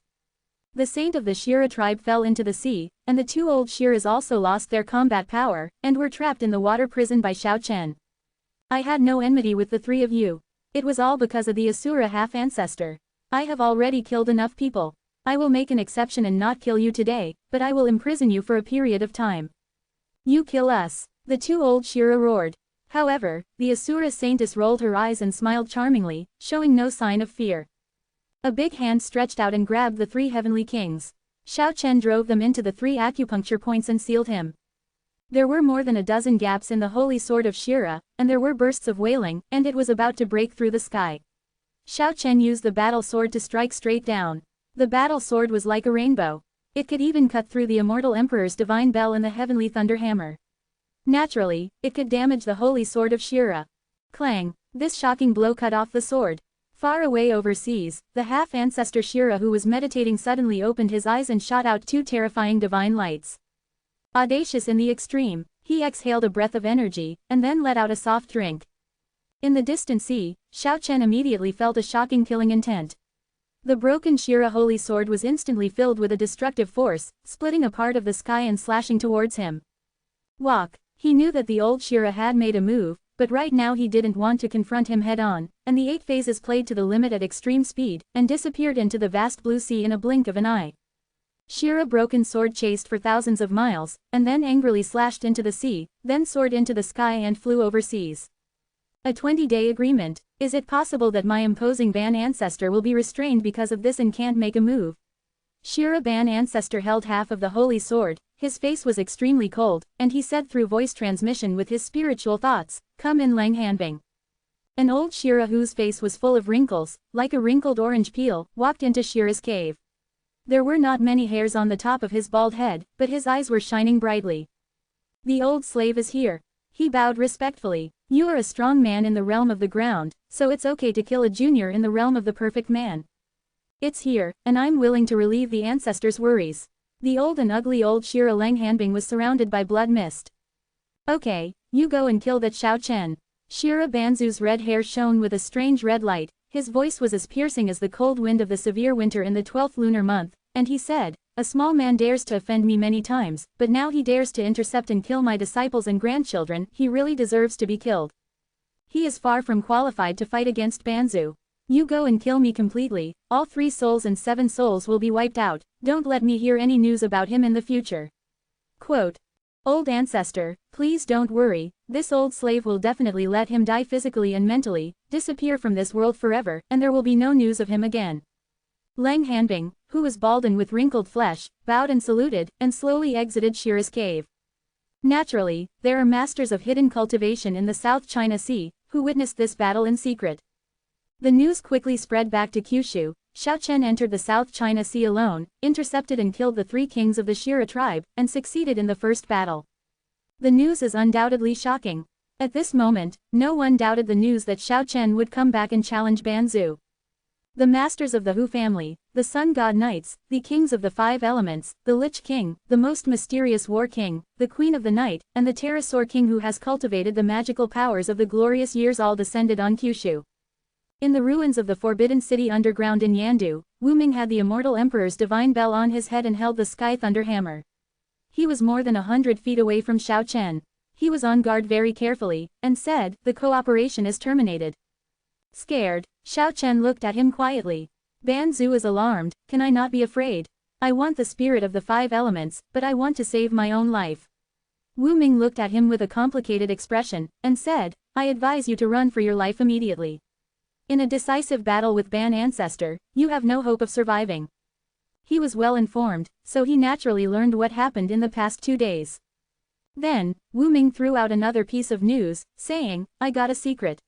The saint of the Shira tribe fell into the sea, and the two old Shiras also lost their combat power, and were trapped in the water prison by Xiao Chen. I had no enmity with the three of you. It was all because of the Asura half-ancestor. I have already killed enough people. I will make an exception and not kill you today, but I will imprison you for a period of time. You kill us. The two old Shira roared. However, the Asura Saintess rolled her eyes and smiled charmingly, showing no sign of fear. A big hand stretched out and grabbed the three heavenly kings. Xiao Chen drove them into the three acupuncture points and sealed him. There were more than a dozen gaps in the holy sword of Shira, and there were bursts of wailing, and it was about to break through the sky. Xiao Chen used the battle sword to strike straight down. The battle sword was like a rainbow. It could even cut through the immortal emperor's divine bell and the heavenly thunder hammer. Naturally, it could damage the holy sword of Shira. Clang! This shocking blow cut off the sword. Far away overseas, the half-ancestor Shira who was meditating suddenly opened his eyes and shot out two terrifying divine lights. Audacious in the extreme, he exhaled a breath of energy, and then let out a soft drink. In the distant sea, Xiao Chen immediately felt a shocking killing intent. The broken Shira holy sword was instantly filled with a destructive force, splitting a part of the sky and slashing towards him. Walk! He knew that the old Shira had made a move, but right now he didn't want to confront him head-on, and the 8 phases played to the limit at extreme speed, and disappeared into the vast blue sea in a blink of an eye. Shira broken sword chased for thousands of miles, and then angrily slashed into the sea, then soared into the sky and flew overseas. A 20-day agreement. Is it possible that my imposing Ban ancestor will be restrained because of this and can't make a move? Shira Ban ancestor held half of the holy sword, his face was extremely cold, and he said through voice transmission with his spiritual thoughts, "Come in Lang Hanbing." An old Shira whose face was full of wrinkles, like a wrinkled orange peel, walked into Shira's cave. There were not many hairs on the top of his bald head, but his eyes were shining brightly. The old slave is here. He bowed respectfully. You are a strong man in the realm of the ground, so it's okay to kill a junior in the realm of the perfect man. It's here, and I'm willing to relieve the ancestors' worries. The old and ugly old Shira Lang Hanbing was surrounded by blood mist. Okay, you go and kill that Xiao Chen. Shira Banzu's red hair shone with a strange red light, his voice was as piercing as the cold wind of the severe winter in the 12th lunar month, and he said, "A small man dares to offend me many times, but now he dares to intercept and kill my disciples and grandchildren, he really deserves to be killed. He is far from qualified to fight against Banzu. You go and kill me completely, all 3 souls and 7 souls will be wiped out, don't let me hear any news about him in the future." Quote. Old ancestor, please don't worry, this old slave will definitely let him die physically and mentally, disappear from this world forever, and there will be no news of him again. Lang Hanbing, who was bald and with wrinkled flesh, bowed and saluted, and slowly exited Shira's cave. Naturally, there are masters of hidden cultivation in the South China Sea, who witnessed this battle in secret. The news quickly spread back to Kyushu. Xiao Chen entered the South China Sea alone, intercepted and killed the 3 kings of the Shira tribe, and succeeded in the first battle. The news is undoubtedly shocking. At this moment, no one doubted the news that Xiao Chen would come back and challenge Banzu. The masters of the Hu family, the Sun God Knights, the kings of the 5 elements, the Lich King, the most mysterious War King, the Queen of the Night, and the Pterosaur King who has cultivated the magical powers of the glorious years all descended on Kyushu. In the ruins of the Forbidden City underground in Yandu, Wu Ming had the Immortal Emperor's divine bell on his head and held the Sky Thunder Hammer. He was more than 100 feet away from Xiao Chen. He was on guard very carefully, and said, "The cooperation is terminated." Scared, Xiao Chen looked at him quietly. Banzu is alarmed, can I not be afraid? I want the spirit of the 5 elements, but I want to save my own life. Wu Ming looked at him with a complicated expression, and said, I advise you to run for your life immediately. In a decisive battle with Ban Ancestor, you have no hope of surviving. He was well informed, so he naturally learned what happened in the past 2 days. Then, Wu Ming threw out another piece of news, saying, I got a secret.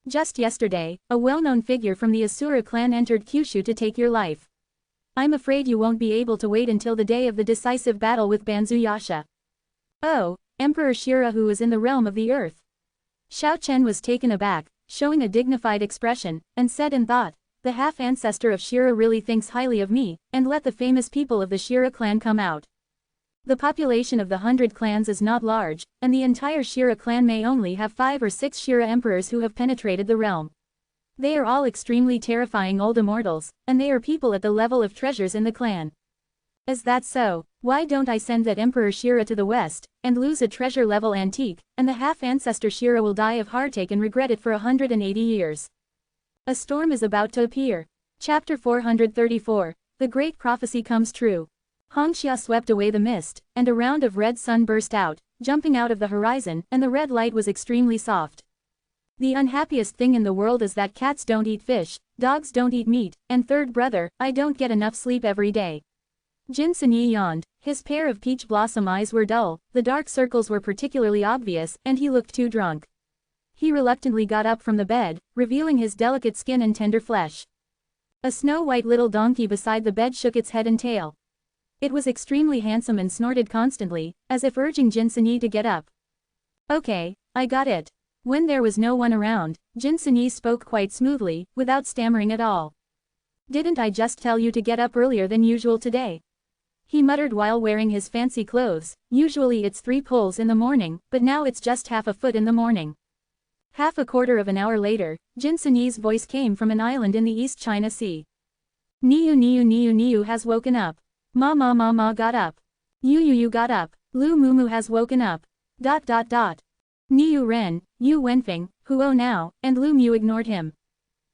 Just yesterday, a well-known figure from the Asura clan entered Kyushu to take your life. I'm afraid you won't be able to wait until the day of the decisive battle with Banzuyasha. Oh, Emperor Shira, who is in the realm of the earth. Xiao Chen was taken aback, showing a dignified expression, and said in thought, the half-ancestor of Shira really thinks highly of me, and let the famous people of the Shira clan come out. The population of the 100 clans is not large, and the entire Shira clan may only have 5 or 6 Shira emperors who have penetrated the realm. They are all extremely terrifying old immortals, and they are people at the level of treasures in the clan. Is that so? Why don't I send that Emperor Shira to the west, and lose a treasure-level antique, and the half-ancestor Shira will die of heartache and regret it for 180 years. A storm is about to appear. Chapter 434, The Great Prophecy Comes True. Hongxia swept away the mist, and a round of red sun burst out, jumping out of the horizon, and the red light was extremely soft. The unhappiest thing in the world is that cats don't eat fish, dogs don't eat meat, and third brother, I don't get enough sleep every day. Jin Sunyi yawned, his pair of peach blossom eyes were dull, the dark circles were particularly obvious, and he looked too drunk. He reluctantly got up from the bed, revealing his delicate skin and tender flesh. A snow-white little donkey beside the bed shook its head and tail. It was extremely handsome and snorted constantly, as if urging Jin Sunyi to get up. Okay, I got it. When there was no one around, Jin Sunyi spoke quite smoothly, without stammering at all. Didn't I just tell you to get up earlier than usual today? He muttered while wearing his fancy clothes, usually it's 3 pulls in the morning, but now it's just half a foot in the morning. Half a quarter of an hour later, Jin Sunyi's voice came from an island in the East China Sea. Niu has woken up. Ma got up. Yu got up. Lu Mumu has woken up. ... Niu Ren, Yu Wenfeng, Huo now, and Lu Mu ignored him.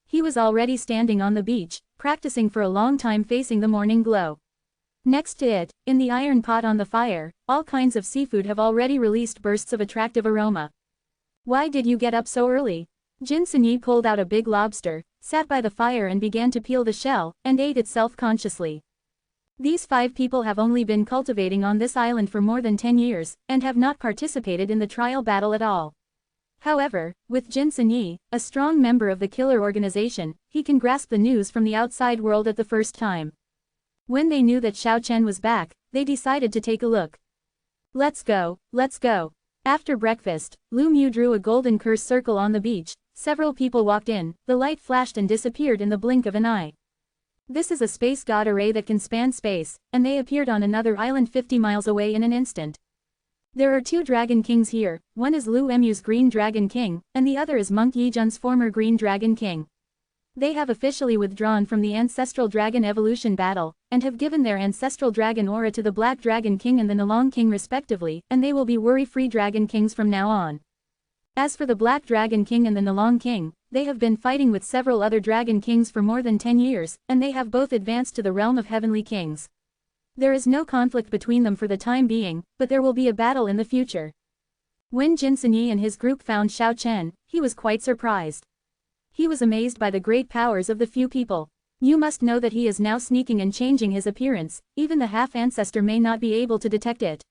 He was already standing on the beach, practicing for a long time facing the morning glow. Next to it, in the iron pot on the fire, all kinds of seafood have already released bursts of attractive aroma. Why did you get up so early? Jin Sunyi pulled out a big lobster, sat by the fire and began to peel the shell, and ate it self-consciously. These 5 people have only been cultivating on this island for more than 10 years, and have not participated in the trial battle at all. However, with Jin Sunyi, a strong member of the killer organization, he can grasp the news from the outside world at the first time. When they knew that Xiao Chen was back, they decided to take a look. Let's go, let's go. After breakfast, Lu Mu drew a golden curse circle on the beach, several people walked in, the light flashed and disappeared in the blink of an eye. This is a space god array that can span space, and they appeared on another island 50 miles away in an instant. There are 2 dragon kings here, one is Lu Mu's Green Dragon King, and the other is Monk Yijun's former Green Dragon King. They have officially withdrawn from the Ancestral Dragon Evolution battle, and have given their Ancestral Dragon aura to the Black Dragon King and the Nalong King respectively, and they will be worry-free Dragon Kings from now on. As for the Black Dragon King and the Nalong King, they have been fighting with several other Dragon Kings for more than 10 years, and they have both advanced to the realm of Heavenly Kings. There is no conflict between them for the time being, but there will be a battle in the future. When Jin Sunyi and his group found Xiao Chen, he was quite surprised. He was amazed by the great powers of the few people. You must know that he is now sneaking and changing his appearance, even the half-ancestor may not be able to detect it.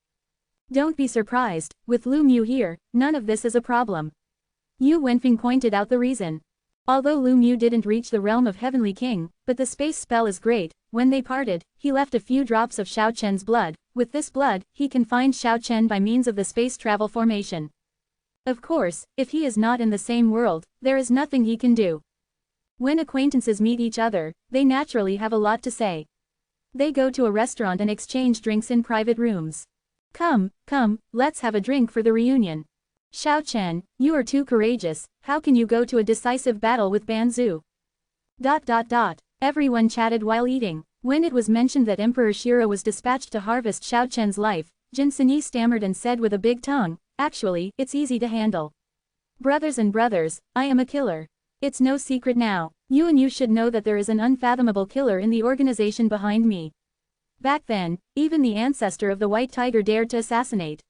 Don't be surprised, with Lu Mu here, none of this is a problem. Yu Wenfeng pointed out the reason. Although Lu Mu didn't reach the realm of Heavenly King, but the space spell is great, when they parted, he left a few drops of Xiao Chen's blood. With this blood, he can find Xiao Chen by means of the space travel formation. Of course, if he is not in the same world, there is nothing he can do. When acquaintances meet each other, they naturally have a lot to say. They go to a restaurant and exchange drinks in private rooms. Come, let's have a drink for the reunion. Xiao Chen, you are too courageous, how can you go to a decisive battle with Banzu? ... Everyone chatted while eating. When it was mentioned that Emperor Shira was dispatched to harvest Xiao Chen's life, Jin Sunyi stammered and said with a big tongue, actually, it's easy to handle. Brothers and brothers, I am a killer. It's no secret now. You should know that there is an unfathomable killer in the organization behind me. Back then, even the ancestor of the White Tiger dared to assassinate.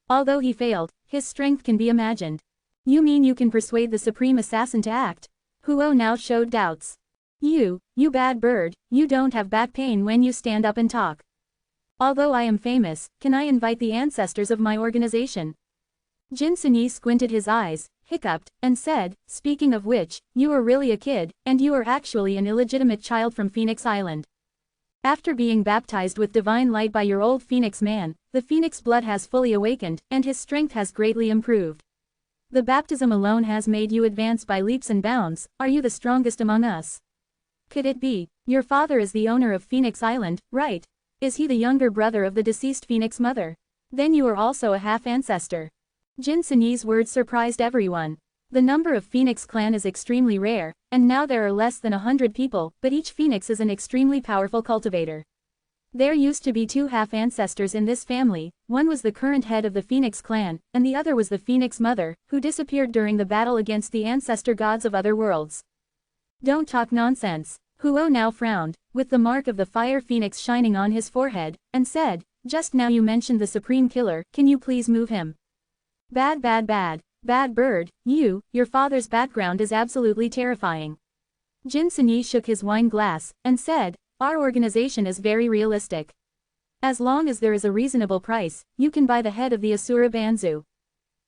Although he failed, his strength can be imagined. You mean you can persuade the supreme assassin to act? Huo now showed doubts. You bad bird, you don't have back pain when you stand up and talk. Although I am famous, can I invite the ancestors of my organization? Jin Sini squinted his eyes, hiccuped, and said, speaking of which, you are really a kid, and you are actually an illegitimate child from Phoenix Island. After being baptized with divine light by your old Phoenix man, the Phoenix blood has fully awakened, and his strength has greatly improved. The baptism alone has made you advance by leaps and bounds. Are you the strongest among us? Could it be? Your father is the owner of Phoenix Island, right? Is he the younger brother of the deceased Phoenix mother? Then you are also a half-ancestor. Jin Sini's words surprised everyone. The number of Phoenix clan is extremely rare, and now there are less than 100 people, but each Phoenix is an extremely powerful cultivator. There used to be 2 half-ancestors in this family. One was the current head of the Phoenix clan, and the other was the Phoenix mother, who disappeared during the battle against the ancestor gods of other worlds. Don't talk nonsense. Huo now frowned, with the mark of the fire phoenix shining on his forehead, and said, just now you mentioned the supreme killer, can you please move him? Bad bird, your father's background is absolutely terrifying. Jin Sini shook his wine glass, and said, our organization is very realistic. As long as there is a reasonable price, you can buy the head of the Asura Banzu.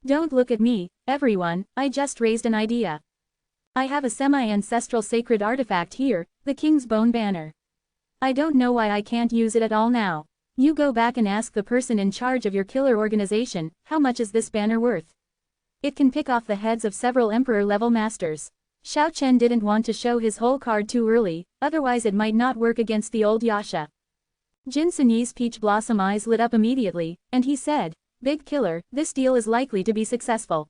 Don't look at me, everyone, I just raised an idea. I have a semi-ancestral sacred artifact here, the King's Bone Banner. I don't know why I can't use it at all now. You go back and ask the person in charge of your killer organization, how much is this banner worth? It can pick off the heads of several emperor-level masters. Xiao Chen didn't want to show his whole card too early, otherwise it might not work against the old Yasha. Jin Sini's peach blossom eyes lit up immediately, and he said, big killer, this deal is likely to be successful.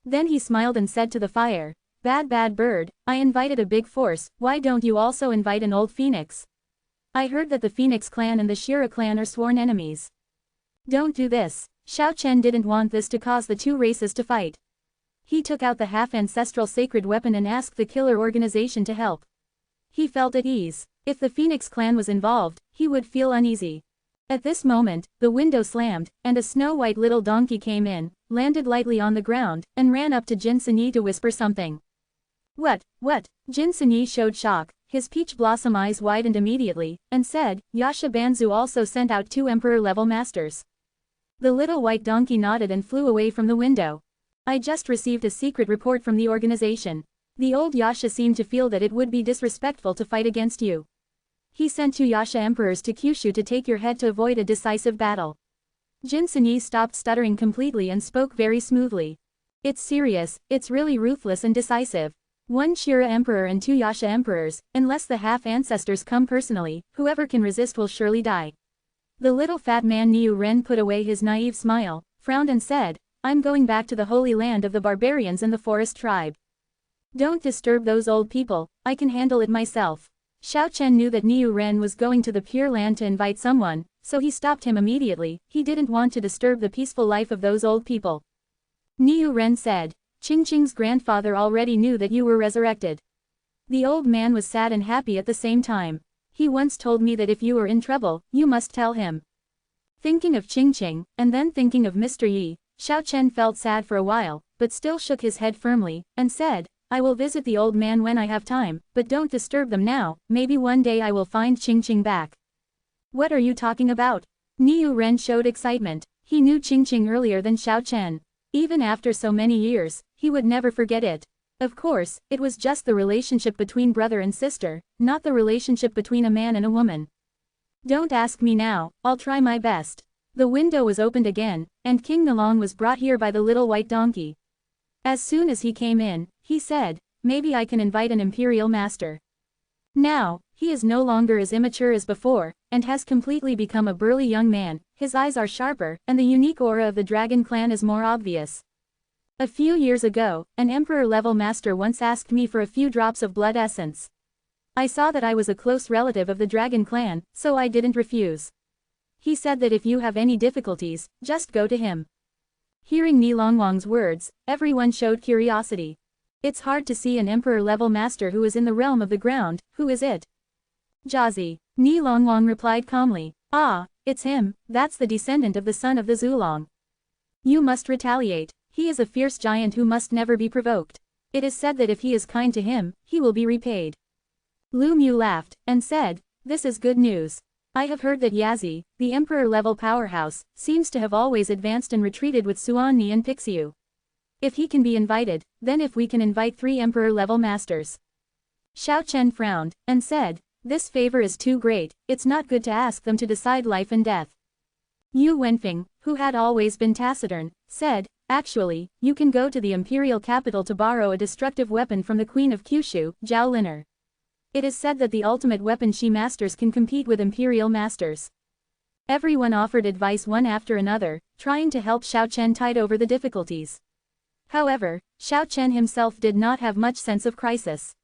Then he smiled and said to the fire, bad bird, I invited a big force, why don't you also invite an old phoenix? I heard that the Phoenix clan and the Shira clan are sworn enemies. Don't do this. Xiao Chen didn't want this to cause the 2 races to fight. He took out the half-ancestral sacred weapon and asked the killer organization to help. He felt at ease. If the Phoenix clan was involved, he would feel uneasy. At this moment, the window slammed, and a snow-white little donkey came in, landed lightly on the ground, and ran up to Jin Sini to whisper something. What? Jin Sini showed shock, his peach blossom eyes widened immediately, and said, Yasha Banzu also sent out 2 emperor-level masters. The little white donkey nodded and flew away from the window. I just received a secret report from the organization. The old Yasha seemed to feel that it would be disrespectful to fight against you. He sent 2 Yasha emperors to Kyushu to take your head to avoid a decisive battle. Jin Sini stopped stuttering completely and spoke very smoothly. It's serious, it's really ruthless and decisive. 1 Shira emperor and 2 Yasha emperors, unless the half-ancestors come personally, whoever can resist will surely die. The little fat man Niu Ren put away his naive smile, frowned and said, I'm going back to the holy land of the barbarians and the forest tribe. Don't disturb those old people, I can handle it myself. Xiao Chen knew that Niu Ren was going to the Pure Land to invite someone, so he stopped him immediately. He didn't want to disturb the peaceful life of those old people. Niu Ren said, Qingqing's grandfather already knew that you were resurrected. The old man was sad and happy at the same time. He once told me that if you were in trouble, you must tell him. Thinking of Qingqing, and then thinking of Mr. Yi, Xiao Chen felt sad for a while, but still shook his head firmly, and said, I will visit the old man when I have time, but don't disturb them now, maybe one day I will find Qingqing back. What are you talking about? Niu Ren showed excitement. He knew Qingqing earlier than Xiao Chen. Even after so many years, he would never forget it. Of course, it was just the relationship between brother and sister, not the relationship between a man and a woman. Don't ask me now, I'll try my best. The window was opened again, and King Nalong was brought here by the little white donkey. As soon as he came in, he said, maybe I can invite an imperial master. Now, he is no longer as immature as before, and has completely become a burly young man. His eyes are sharper, and the unique aura of the dragon clan is more obvious. A few years ago, an emperor-level master once asked me for a few drops of blood essence. I saw that I was a close relative of the dragon clan, so I didn't refuse. He said that if you have any difficulties, just go to him. Hearing Ni Longwang's words, everyone showed curiosity. It's hard to see an emperor-level master who is in the realm of the ground. Who is it? Jazi. Ni Longwang replied calmly. Ah, it's him, that's the descendant of the son of the Zulong. You must retaliate, he is a fierce giant who must never be provoked. It is said that if he is kind to him, he will be repaid. Lu Mu laughed, and said, this is good news. I have heard that Yazi, the emperor-level powerhouse, seems to have always advanced and retreated with Suan Ni and Pixiu. If he can be invited, then if we can invite 3 emperor-level masters. Xiao Chen frowned, and said, this favor is too great, it's not good to ask them to decide life and death. Yu Wenfeng, who had always been taciturn, said, actually, you can go to the imperial capital to borrow a destructive weapon from the queen of Kyushu, Zhao Liner. It is said that the ultimate weapon she masters can compete with imperial masters. Everyone offered advice one after another, trying to help Xiao Chen tide over the difficulties. However, Xiao Chen himself did not have much sense of crisis.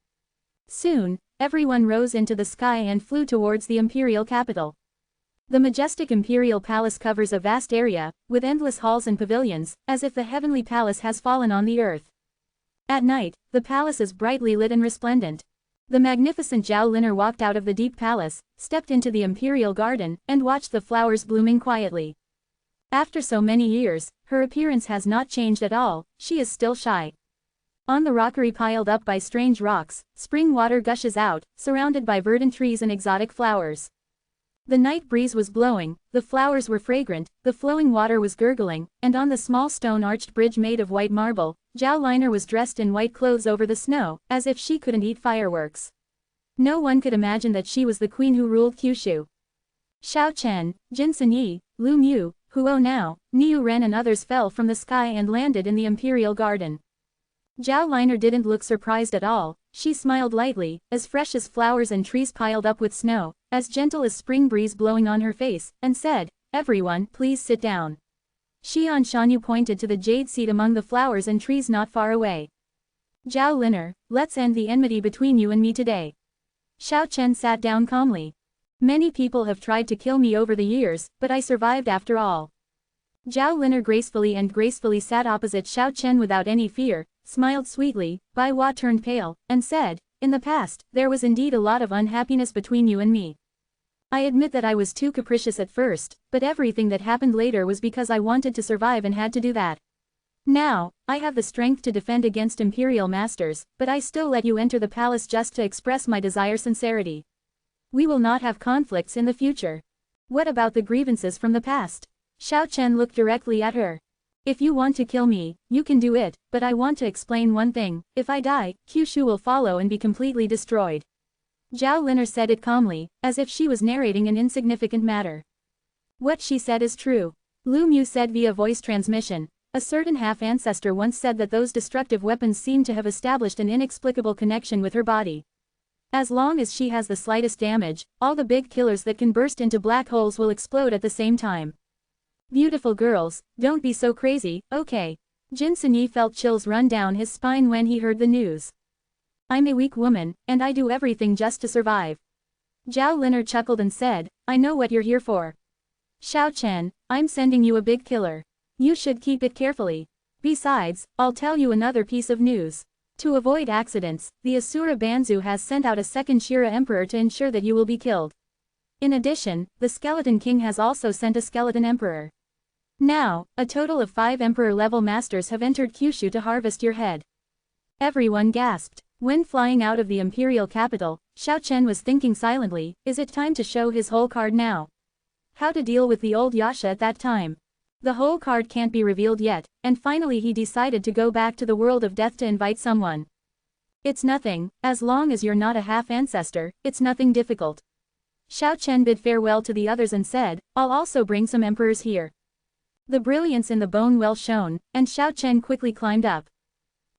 Soon, everyone rose into the sky and flew towards the imperial capital. The majestic imperial palace covers a vast area, with endless halls and pavilions, as if the heavenly palace has fallen on the earth. At night, the palace is brightly lit and resplendent. The magnificent Zhao Liner walked out of the deep palace, stepped into the imperial garden, and watched the flowers blooming quietly. After so many years, her appearance has not changed at all, she is still shy. On the rockery piled up by strange rocks, spring water gushes out, surrounded by verdant trees and exotic flowers. The night breeze was blowing, the flowers were fragrant, the flowing water was gurgling, and on the small stone-arched bridge made of white marble, Zhao Liner was dressed in white clothes over the snow, as if she couldn't eat fireworks. No one could imagine that she was the queen who ruled Kyushu. Xiao Chen, Jin Yi, Lu Mu, Huo Nao, Niu Ren and others fell from the sky and landed in the imperial garden. Zhao Liner didn't look surprised at all, she smiled lightly, as fresh as flowers and trees piled up with snow, as gentle as spring breeze blowing on her face, and said, everyone, please sit down. Xian Shanyu pointed to the jade seat among the flowers and trees not far away. Zhao Liner, let's end the enmity between you and me today. Xiao Chen sat down calmly. Many people have tried to kill me over the years, but I survived after all. Zhao Liner gracefully sat opposite Xiao Chen without any fear, smiled sweetly. Bai Hua turned pale, and said, in the past, there was indeed a lot of unhappiness between you and me. I admit that I was too capricious at first, but everything that happened later was because I wanted to survive and had to do that. Now, I have the strength to defend against imperial masters, but I still let you enter the palace just to express my desire sincerity. We will not have conflicts in the future. What about the grievances from the past? Xiao Chen looked directly at her. If you want to kill me, you can do it, but I want to explain one thing, if I die, Kyushu will follow and be completely destroyed. Zhao Liner said it calmly, as if she was narrating an insignificant matter. What she said is true. Lu Mu said via voice transmission, a certain half-ancestor once said that those destructive weapons seem to have established an inexplicable connection with her body. As long as she has the slightest damage, all the big killers that can burst into black holes will explode at the same time. Beautiful girls, don't be so crazy, okay. Jin Yi felt chills run down his spine when he heard the news. I'm a weak woman, and I do everything just to survive. Zhao Liner chuckled and said, I know what you're here for. Xiao Chen, I'm sending you a big killer. You should keep it carefully. Besides, I'll tell you another piece of news. To avoid accidents, the Asura Banzu has sent out a second Shira Emperor to ensure that you will be killed. In addition, the Skeleton King has also sent a Skeleton Emperor. Now, a total of 5 Emperor-level masters have entered Kyushu to harvest your head. Everyone gasped. When flying out of the imperial capital, Xiao Chen was thinking silently, is it time to show his whole card now? How to deal with the old Yasha at that time? The whole card can't be revealed yet, and finally he decided to go back to the world of death to invite someone. It's nothing, as long as you're not a half-ancestor, it's nothing difficult. Xiao Chen bid farewell to the others and said, I'll also bring some emperors here. The brilliance in the bone well shone, and Xiao Chen quickly climbed up.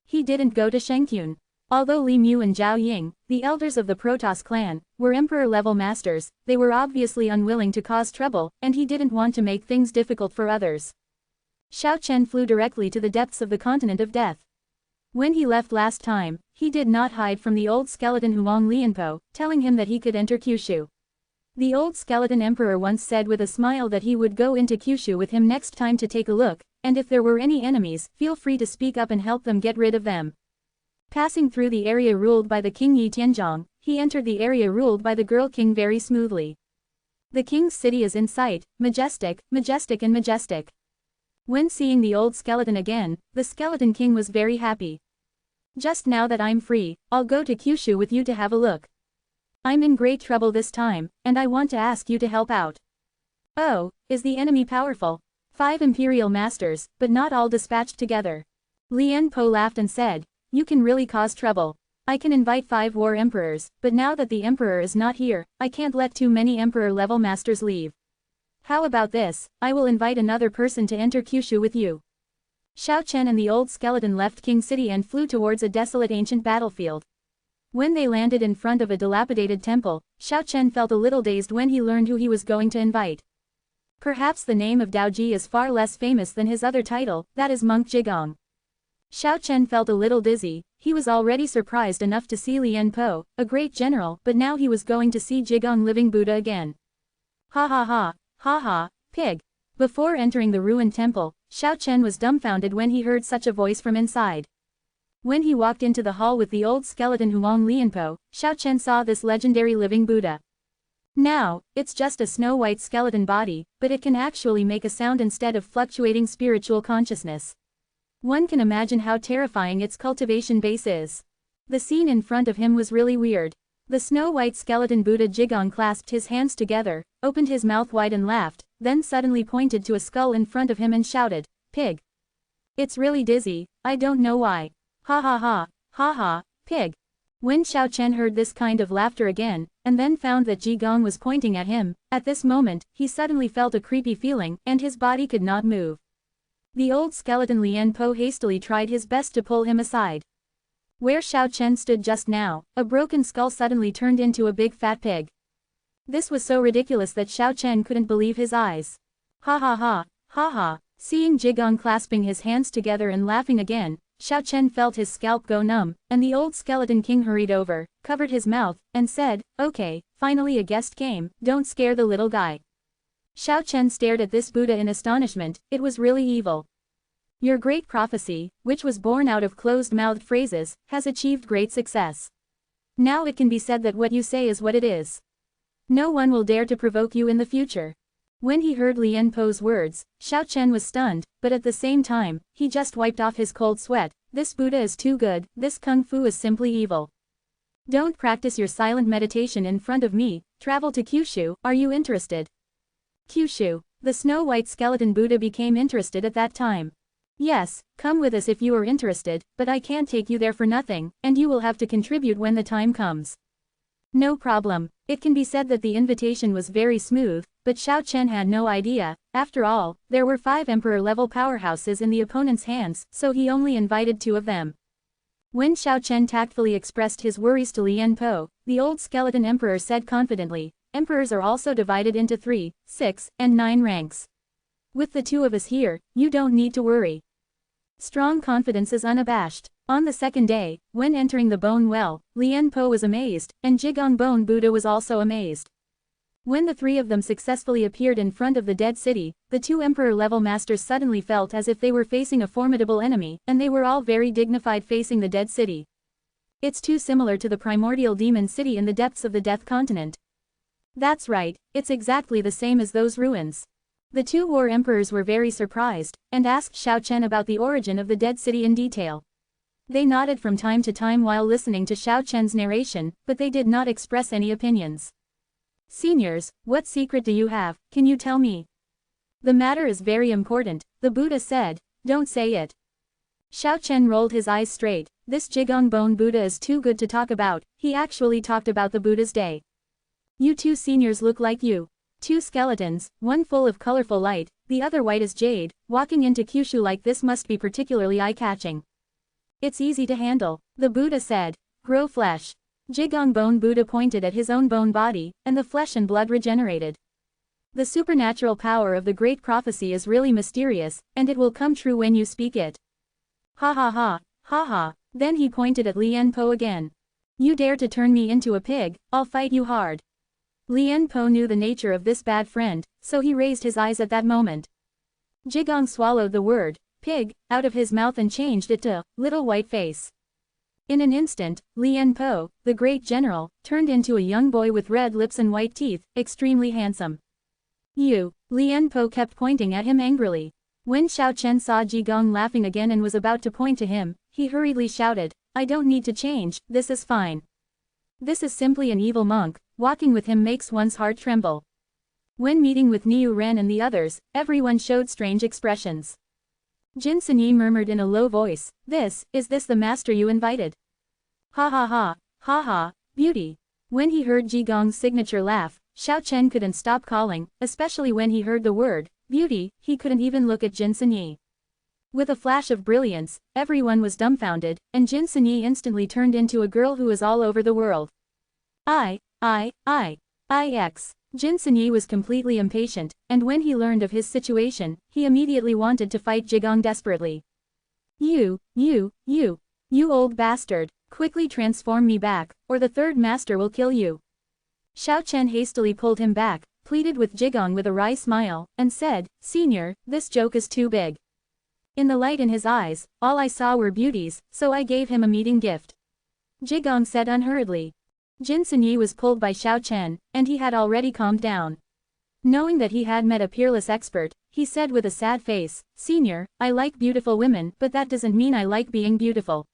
He didn't go to Shengkyun. Although Li Mu and Zhao Ying, the elders of the Protoss clan, were emperor-level masters, they were obviously unwilling to cause trouble, and he didn't want to make things difficult for others. Xiao Chen flew directly to the depths of the continent of death. When he left last time, he did not hide from the old skeleton Huang Lianpo, telling him that he could enter Kyushu. The old skeleton emperor once said with a smile that he would go into Kyushu with him next time to take a look, and if there were any enemies, feel free to speak up and help them get rid of them. Passing through the area ruled by the King Yi Tianzhong, he entered the area ruled by the girl king very smoothly. The king's city is in sight, majestic, majestic and majestic. When seeing the old skeleton again, the skeleton king was very happy. Just now that I'm free, I'll go to Kyushu with you to have a look. I'm in great trouble this time, and I want to ask you to help out. Oh, is the enemy powerful? 5 imperial masters, but not all dispatched together. Lian Po laughed and said, you can really cause trouble. I can invite 5 war emperors, but now that the emperor is not here, I can't let too many emperor-level masters leave. How about this, I will invite another person to enter Kyushu with you. Xiao Chen and the old skeleton left King City and flew towards a desolate ancient battlefield. When they landed in front of a dilapidated temple, Xiao Chen felt a little dazed when he learned who he was going to invite. Perhaps the name of Daoji is far less famous than his other title, that is Monk Jigong. Xiao Chen felt a little dizzy. He was already surprised enough to see Lian Po, a great general, but now he was going to see Jigong living Buddha again. Ha ha ha, ha ha, pig. Before entering the ruined temple, Xiao Chen was dumbfounded when he heard such a voice from inside. When he walked into the hall with the old skeleton Huang Lianpo, Xiao Chen saw this legendary living Buddha. Now, it's just a snow-white skeleton body, but it can actually make a sound instead of fluctuating spiritual consciousness. One can imagine how terrifying its cultivation base is. The scene in front of him was really weird. The snow-white skeleton Buddha Jigong clasped his hands together, opened his mouth wide and laughed, then suddenly pointed to a skull in front of him and shouted, "Pig! It's really dizzy, I don't know why. Ha ha ha, ha ha, pig." When Xiao Chen heard this kind of laughter again, and then found that Jigong was pointing at him, at this moment, he suddenly felt a creepy feeling, and his body could not move. The old skeleton Lian Po hastily tried his best to pull him aside. Where Xiao Chen stood just now, a broken skull suddenly turned into a big fat pig. This was so ridiculous that Xiao Chen couldn't believe his eyes. Ha ha ha, ha ha. Seeing Jigong clasping his hands together and laughing again, Xiao Chen felt his scalp go numb, and the old skeleton king hurried over, covered his mouth, and said, "Okay, finally a guest came, don't scare the little guy." Xiao Chen stared at this Buddha in astonishment, it was really evil. Your great prophecy, which was born out of closed-mouthed phrases, has achieved great success. Now it can be said that what you say is what it is. No one will dare to provoke you in the future. When he heard Lian Po's words, Xiao Chen was stunned, but at the same time, he just wiped off his cold sweat. This Buddha is too good, this kung fu is simply evil. Don't practice your silent meditation in front of me, travel to Kyushu, are you interested? Kyushu. The snow-white skeleton Buddha became interested at that time. Yes, come with us if you are interested, but I can't take you there for nothing, and you will have to contribute when the time comes. No problem. It can be said that the invitation was very smooth, but Xiao Chen had no idea. After all, there were 5 emperor-level powerhouses in the opponent's hands, so he only invited 2 of them. When Xiao Chen tactfully expressed his worries to Lian Po, the old skeleton emperor said confidently, "Emperors are also divided into 3, 6, and 9 ranks. With the 2 of us here, you don't need to worry." Strong confidence is unabashed. On the second day, when entering the bone well, Lian Po was amazed, and Jigong Bone Buddha was also amazed. When the 3 of them successfully appeared in front of the dead city, the 2 emperor-level masters suddenly felt as if they were facing a formidable enemy, and they were all very dignified facing the dead city. It's too similar to the primordial demon city in the depths of the Death Continent. That's right, it's exactly the same as those ruins. The 2 war emperors were very surprised, and asked Xiao Chen about the origin of the dead city in detail. They nodded from time to time while listening to Xiao Chen's narration, but they did not express any opinions. "Seniors, what secret do you have, can you tell me?" "The matter is very important," the Buddha said, "don't say it." Xiao Chen rolled his eyes straight. This Jigong Bone Buddha is too good to talk about. He actually talked about the Buddha's day. "You 2 seniors look like you. 2 skeletons, one full of colorful light, the other white as jade. Walking into Kyushu like this must be particularly eye-catching." "It's easy to handle," the Buddha said. "Grow flesh." Jigong Bone Buddha pointed at his own bone body, and the flesh and blood regenerated. The supernatural power of the great prophecy is really mysterious, and it will come true when you speak it. Ha ha ha, ha ha. Then he pointed at Lian Po again. "You dare to turn me into a pig, I'll fight you hard." Lian Po knew the nature of this bad friend, so he raised his eyes at that moment. Jigong swallowed the word, "pig," out of his mouth and changed it to, "little white face." In an instant, Lien Po, the great general, turned into a young boy with red lips and white teeth, extremely handsome. You! Lien Po kept pointing at him angrily. When Xiao Chen saw Ji Gong laughing again and was about to point to him, he hurriedly shouted, I don't need to change, this is fine. This is simply an evil monk, walking with him makes one's heart tremble. When meeting with Niu Ren and the others, everyone showed strange expressions. Jin Sinyi murmured in a low voice, is this the master you invited? Ha ha ha, ha ha, beauty. When he heard Ji Gong's signature laugh, Xiao Chen couldn't stop calling, especially when he heard the word, beauty, he couldn't even look at Jin Sinyi. With a flash of brilliance, everyone was dumbfounded, and Jin Sinyi instantly turned into a girl who is all over the world. Jin Sinyi was completely impatient, and when he learned of his situation, he immediately wanted to fight Jigong desperately. You old bastard, quickly transform me back, or the third master will kill you. Xiao Chen hastily pulled him back, pleaded with Jigong with a wry smile, and said, Senior, this joke is too big. In the light in his eyes, all I saw were beauties, so I gave him a meeting gift. Jigong said unhurriedly. Jin Sinyi was pulled by Xiao Chen, and he had already calmed down. Knowing that he had met a peerless expert, he said with a sad face, Senior, I like beautiful women, but that doesn't mean I like being beautiful.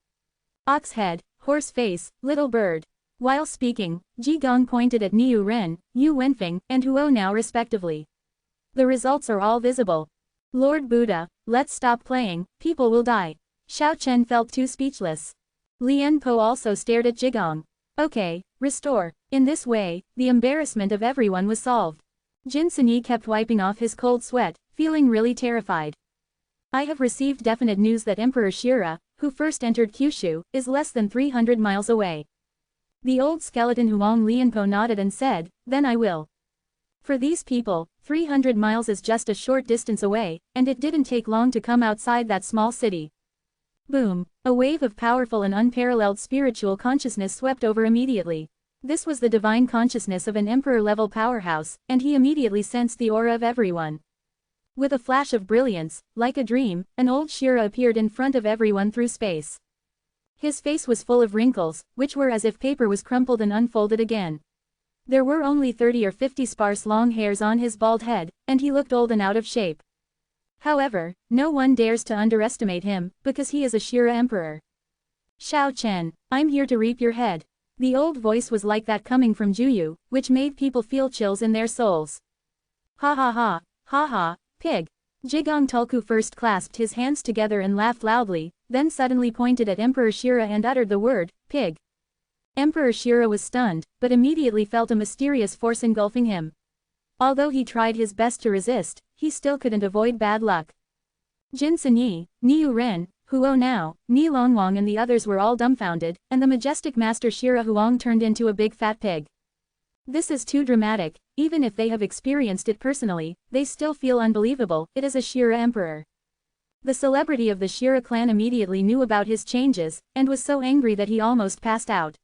Ox head, horse face, little bird. While speaking, Ji Gong pointed at Niu Ren, Yu Wenfeng, and Huo now respectively. The results are all visible. Lord Buddha, let's stop playing, people will die. Xiao Chen felt too speechless. Lien Po also stared at Jigong. Okay, restore. In this way, the embarrassment of everyone was solved. Jin Sinyi kept wiping off his cold sweat, feeling really terrified. I have received definite news that Emperor Shira, who first entered Kyushu, is less than 300 miles away. The old skeleton Huang Lianpo nodded and said, then I will. For these people, 300 miles is just a short distance away, and it didn't take long to come outside that small city. Boom! A wave of powerful and unparalleled spiritual consciousness swept over immediately. This was the divine consciousness of an emperor-level powerhouse, and he immediately sensed the aura of everyone. With a flash of brilliance, like a dream, an old Shira appeared in front of everyone through space. His face was full of wrinkles, which were as if paper was crumpled and unfolded again. There were only 30 or 50 sparse long hairs on his bald head, and he looked old and out of shape. However, no one dares to underestimate him, because he is a Shira emperor. Xiao Chen, I'm here to reap your head. The old voice was like that coming from Juyu, which made people feel chills in their souls. Ha ha ha, ha ha, pig. Jigong Tulku first clasped his hands together and laughed loudly, then suddenly pointed at Emperor Shira and uttered the word, pig. Emperor Shira was stunned, but immediately felt a mysterious force engulfing him. Although he tried his best to resist, he still couldn't avoid bad luck. Jin Sinyi, Niu Ren, Huo Nao, Ni Longwang and the others were all dumbfounded, and the majestic master Shira Huang turned into a big fat pig. This is too dramatic, even if they have experienced it personally, they still feel unbelievable, it is a Shira emperor. The celebrity of the Shira clan immediately knew about his changes, and was so angry that he almost passed out.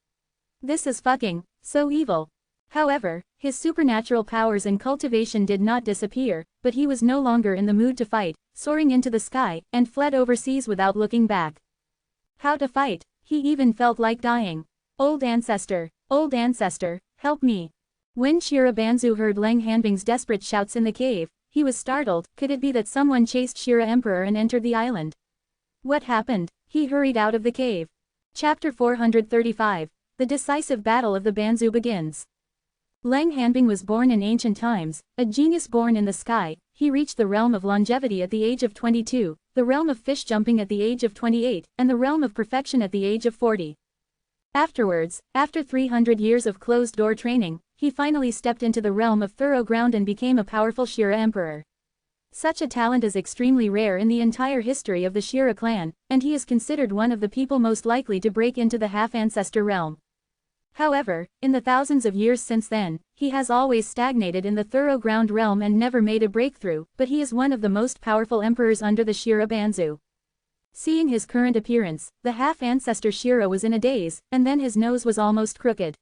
This is fucking so evil. However, his supernatural powers and cultivation did not disappear, but he was no longer in the mood to fight, soaring into the sky, and fled overseas without looking back. How to fight? He even felt like dying. Old ancestor, help me. When Shira Banzu heard Leng Hanbing's desperate shouts in the cave, he was startled. Could it be that someone chased Shira Emperor and entered the island? What happened? He hurried out of the cave. Chapter 435. The decisive battle of the Banzu begins. Leng Hanbing was born in ancient times, a genius born in the sky. He reached the realm of longevity at the age of 22, the realm of fish jumping at the age of 28, and the realm of perfection at the age of 40. Afterwards, after 300 years of closed-door training, he finally stepped into the realm of thorough ground and became a powerful Shira emperor. Such a talent is extremely rare in the entire history of the Shira clan, and he is considered one of the people most likely to break into the half-ancestor realm. However, in the thousands of years since then, he has always stagnated in the thorough ground realm and never made a breakthrough, but he is one of the most powerful emperors under the Shira Banzu. Seeing his current appearance, the half-ancestor Shira was in a daze, and then his nose was almost crooked.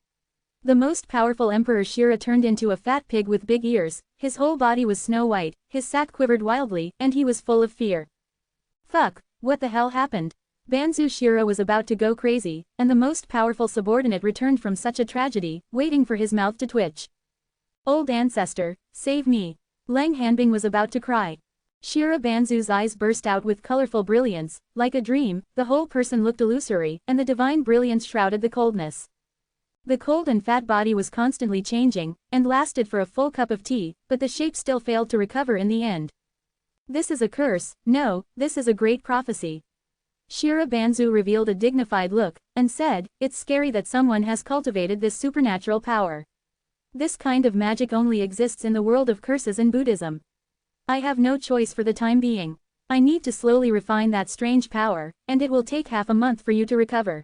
The most powerful Emperor Shira turned into a fat pig with big ears, his whole body was snow white, his sack quivered wildly, and he was full of fear. Fuck, what the hell happened? Banzu Shiro was about to go crazy, and the most powerful subordinate returned from such a tragedy, waiting for his mouth to twitch. Old ancestor, save me. Lang Hanbing was about to cry. Shira Banzu's eyes burst out with colorful brilliance, like a dream, the whole person looked illusory, and the divine brilliance shrouded the coldness. The cold and fat body was constantly changing, and lasted for a full cup of tea, but the shape still failed to recover in the end. This is a curse, no, this is a great prophecy. Shira Banzu revealed a dignified look, and said, it's scary that someone has cultivated this supernatural power. This kind of magic only exists in the world of curses in Buddhism. I have no choice for the time being. I need to slowly refine that strange power, and it will take half a month for you to recover.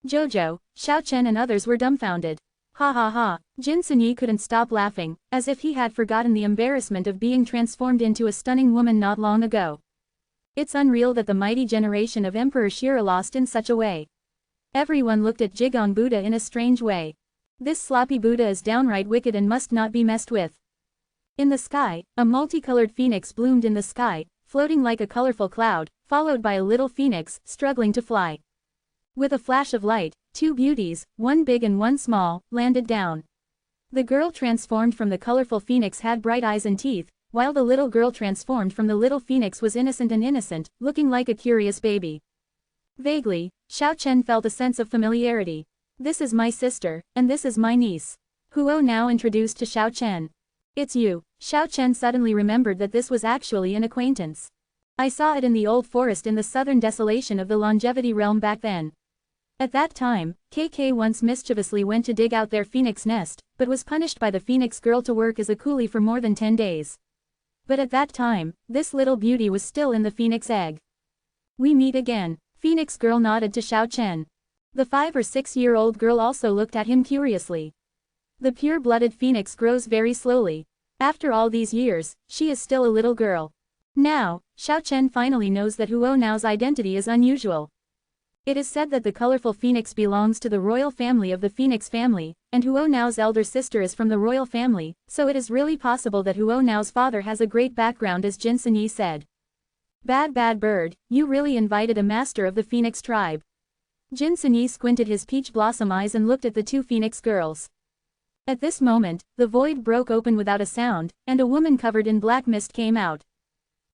Jojo, Xiao Chen and others were dumbfounded. Ha ha ha, Jin Sunyi couldn't stop laughing, as if he had forgotten the embarrassment of being transformed into a stunning woman not long ago. It's unreal that the mighty generation of Emperor Shira lost in such a way. Everyone looked at Jigong Buddha in a strange way. This sloppy Buddha is downright wicked and must not be messed with. In the sky, a multicolored phoenix bloomed in the sky, floating like a colorful cloud, followed by a little phoenix, struggling to fly. With a flash of light, two beauties, one big and one small, landed down. The girl transformed from the colorful phoenix had bright eyes and teeth, while the little girl transformed from the little phoenix was innocent, looking like a curious baby. Vaguely, Xiao Chen felt a sense of familiarity. This is my sister, and this is my niece. Huo now introduced to Xiao Chen. It's you. Xiao Chen suddenly remembered that this was actually an acquaintance. I saw it in the old forest in the southern desolation of the longevity realm back then. At that time, KK once mischievously went to dig out their phoenix nest, but was punished by the phoenix girl to work as a coolie for more than 10 days. But at that time, this little beauty was still in the phoenix egg. We meet again. Phoenix girl nodded to Xiao Chen. The 5 or 6-year-old girl also looked at him curiously. The pure-blooded phoenix grows very slowly. After all these years, she is still a little girl. Now, Xiao Chen finally knows that Huo Nao's identity is unusual. It is said that the colorful phoenix belongs to the royal family of the phoenix family, and Huo Nao's elder sister is from the royal family, so it is really possible that Huo Nao's father has a great background, as Jin Sunyi said. Bad bird, you really invited a master of the phoenix tribe. Jin Sunyi squinted his peach blossom eyes and looked at the two phoenix girls. At this moment, the void broke open without a sound, and a woman covered in black mist came out.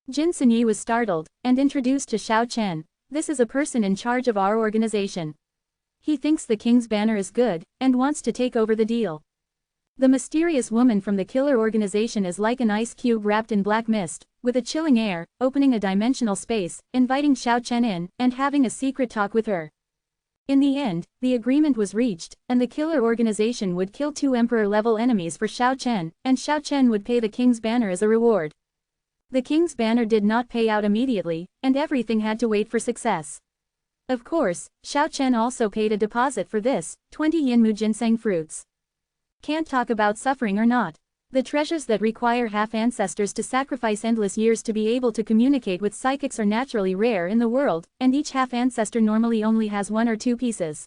Jin Sunyi was startled, and introduced to Xiao Chen. This is a person in charge of our organization. He thinks the king's banner is good, and wants to take over the deal. The mysterious woman from the killer organization is like an ice cube wrapped in black mist, with a chilling air, opening a dimensional space, inviting Xiao Chen in, and having a secret talk with her. In the end, the agreement was reached, and the killer organization would kill 2 emperor-level enemies for Xiao Chen, and Xiao Chen would pay the king's banner as a reward. The king's banner did not pay out immediately, and everything had to wait for success. Of course, Xiao Chen also paid a deposit for this, 20 Yinmu ginseng fruits. Can't talk about suffering or not. The treasures that require half-ancestors to sacrifice endless years to be able to communicate with psychics are naturally rare in the world, and each half-ancestor normally only has 1 or 2 pieces.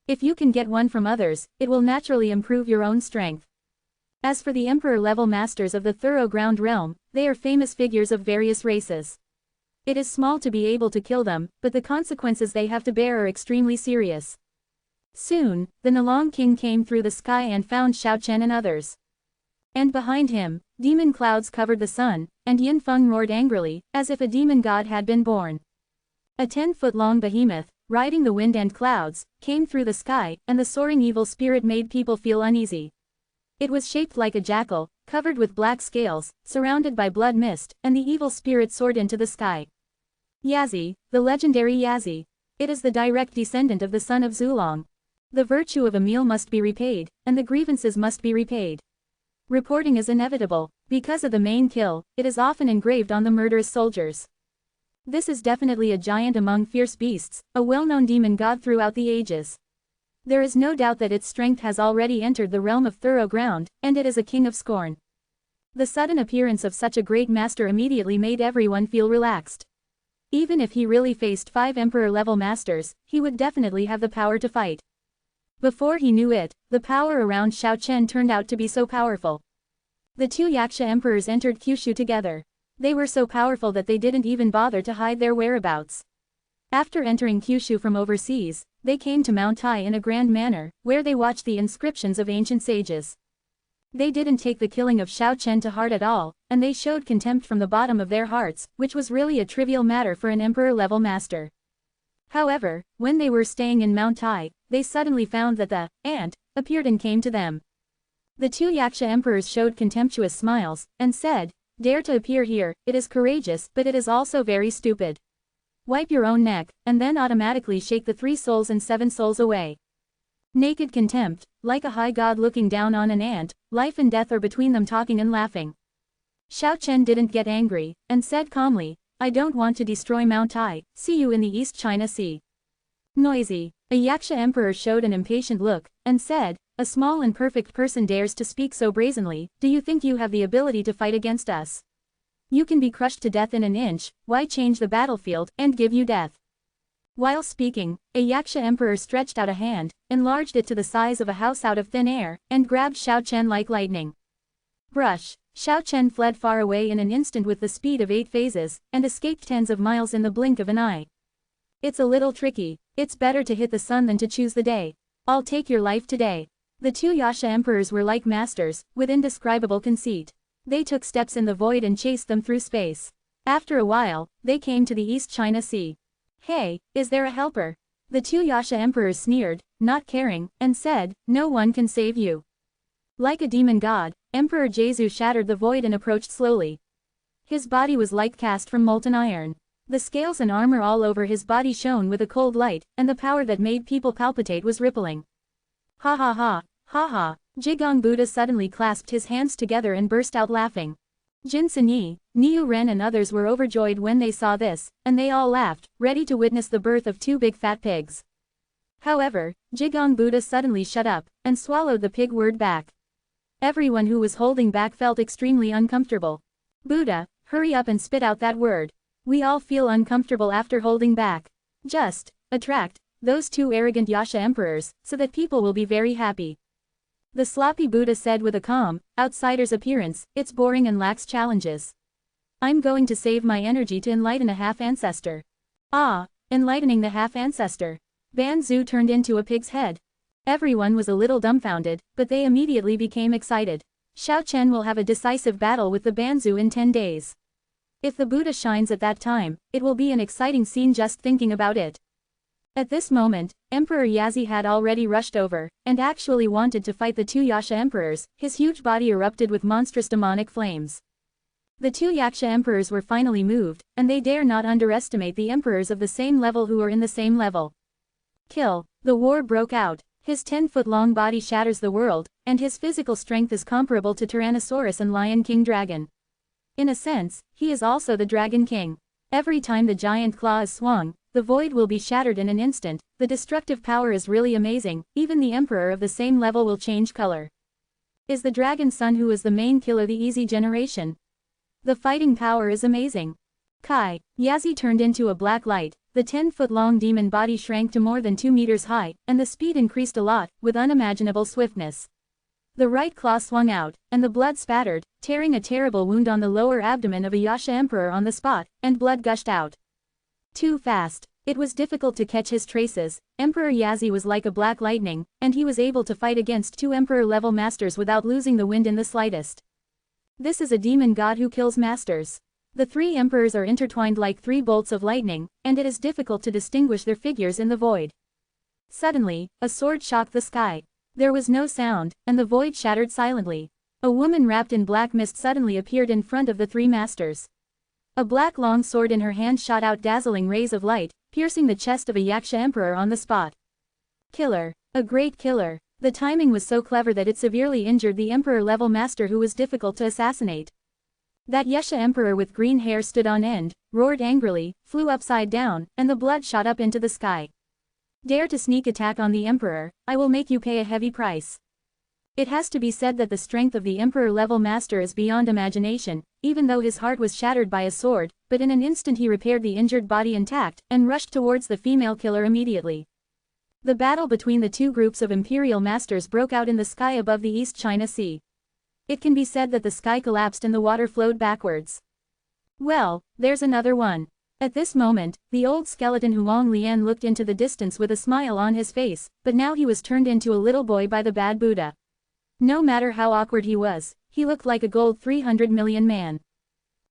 If you can get one from others, it will naturally improve your own strength. As for the emperor-level masters of the thorough ground realm, they are famous figures of various races. It is small to be able to kill them, but the consequences they have to bear are extremely serious. Soon, the Nalong King came through the sky and found Xiao Chen and others. And behind him, demon clouds covered the sun, and Yin Feng roared angrily, as if a demon god had been born. A 10-foot-long behemoth, riding the wind and clouds, came through the sky, and the soaring evil spirit made people feel uneasy. It was shaped like a jackal, covered with black scales, surrounded by blood mist, and the evil spirit soared into the sky. Yazi, the legendary Yazi. It is the direct descendant of the son of Zulong. The virtue of Emil must be repaid, and the grievances must be repaid. Reporting is inevitable. Because of the main kill, it is often engraved on the murderous soldiers. This is definitely a giant among fierce beasts, a well-known demon god throughout the ages. There is no doubt that its strength has already entered the realm of thorough ground, and it is a king of scorn. The sudden appearance of such a great master immediately made everyone feel relaxed. Even if he really faced 5 emperor-level masters, he would definitely have the power to fight. Before he knew it, the power around Xiao Chen turned out to be so powerful. The 2 Yaksha emperors entered Kyushu together. They were so powerful that they didn't even bother to hide their whereabouts. After entering Kyushu from overseas, they came to Mount Tai in a grand manner, where they watched the inscriptions of ancient sages. They didn't take the killing of Xiao Chen to heart at all, and they showed contempt from the bottom of their hearts, which was really a trivial matter for an emperor-level master. However, when they were staying in Mount Tai, they suddenly found that the ant appeared and came to them. The two Yaksha emperors showed contemptuous smiles, and said, "Dare to appear here, it is courageous, but it is also very stupid. Wipe your own neck, and then automatically shake the 3 souls and 7 souls away." Naked contempt, like a high god looking down on an ant, life and death are between them talking and laughing. Xiao Chen didn't get angry, and said calmly, "I don't want to destroy Mount Tai, see you in the East China Sea." Noisy. A Yaksha emperor showed an impatient look, and said, "A small and perfect person dares to speak so brazenly, do you think you have the ability to fight against us? You can be crushed to death in an inch, why change the battlefield, and give you death?" While speaking, a Yaksha emperor stretched out a hand, enlarged it to the size of a house out of thin air, and grabbed Xiao Chen like lightning. Brush. Xiao Chen fled far away in an instant with the speed of 8 phases, and escaped tens of miles in the blink of an eye. It's a little tricky. It's better to hit the sun than to choose the day. I'll take your life today. The two Yasha emperors were like masters, with indescribable conceit. They took steps in the void and chased them through space. After a while, they came to the East China Sea. "Hey, is there a helper?" The two Yasha emperors sneered, not caring, and said, "No one can save you." Like a demon god, Emperor Jesu shattered the void and approached slowly. His body was like cast from molten iron. The scales and armor all over his body shone with a cold light, and the power that made people palpitate was rippling. "Ha ha ha, ha ha." Jigong Buddha suddenly clasped his hands together and burst out laughing. Jin Sanyi, Niu Ren and others were overjoyed when they saw this, and they all laughed, ready to witness the birth of 2 big fat pigs. However, Jigong Buddha suddenly shut up, and swallowed the pig word back. Everyone who was holding back felt extremely uncomfortable. "Buddha, hurry up and spit out that word. We all feel uncomfortable after holding back. Just attract those 2 arrogant Yasha emperors, so that people will be very happy." The sloppy Buddha said with a calm, outsider's appearance, "It's boring and lacks challenges. I'm going to save my energy to enlighten a half-ancestor." "Ah, enlightening the half-ancestor." Ban Zhu turned into a pig's head. Everyone was a little dumbfounded, but they immediately became excited. Xiao Chen will have a decisive battle with the Banzu in 10 days. If the Buddha shines at that time, it will be an exciting scene just thinking about it. At this moment, Emperor Yazi had already rushed over, and actually wanted to fight the 2 Yasha emperors. His huge body erupted with monstrous demonic flames. The 2 Yaksha emperors were finally moved, and they dare not underestimate the emperors of the same level who are in the same level. Kill. The war broke out. His 10-foot-long body shatters the world, and his physical strength is comparable to Tyrannosaurus and Lion King Dragon. In a sense, he is also the Dragon King. Every time the giant claw is swung, the void will be shattered in an instant. The destructive power is really amazing, even the emperor of the same level will change color. Is the dragon son who is the main killer the easy generation? The fighting power is amazing. Kai. Yazi turned into a black light, the 10-foot-long demon body shrank to more than 2 meters high, and the speed increased a lot, with unimaginable swiftness. The right claw swung out, and the blood spattered, tearing a terrible wound on the lower abdomen of a Yasha emperor on the spot, and blood gushed out. Too fast. It was difficult to catch his traces. Emperor Yazi was like a black lightning, and he was able to fight against 2 emperor-level masters without losing the wind in the slightest. This is a demon god who kills masters. The 3 emperors are intertwined like 3 bolts of lightning, and it is difficult to distinguish their figures in the void. Suddenly, a sword shocked the sky. There was no sound, and the void shattered silently. A woman wrapped in black mist suddenly appeared in front of the 3 masters. A black long sword in her hand shot out dazzling rays of light, piercing the chest of a Yaksha emperor on the spot. Killer. A great killer. The timing was so clever that it severely injured the emperor-level master who was difficult to assassinate. That Yasha emperor with green hair stood on end, roared angrily, flew upside down, and the blood shot up into the sky. Dare to sneak attack on the emperor, I will make you pay a heavy price. It has to be said that the strength of the emperor-level master is beyond imagination, even though his heart was shattered by a sword, but in an instant he repaired the injured body intact, and rushed towards the female killer immediately. The battle between the 2 groups of imperial masters broke out in the sky above the East China Sea. It can be said that the sky collapsed and the water flowed backwards. Well, there's another one. At this moment, the old skeleton Huang Lian looked into the distance with a smile on his face, but now he was turned into a little boy by the bad Buddha. No matter how awkward he looked like a gold 300 million man.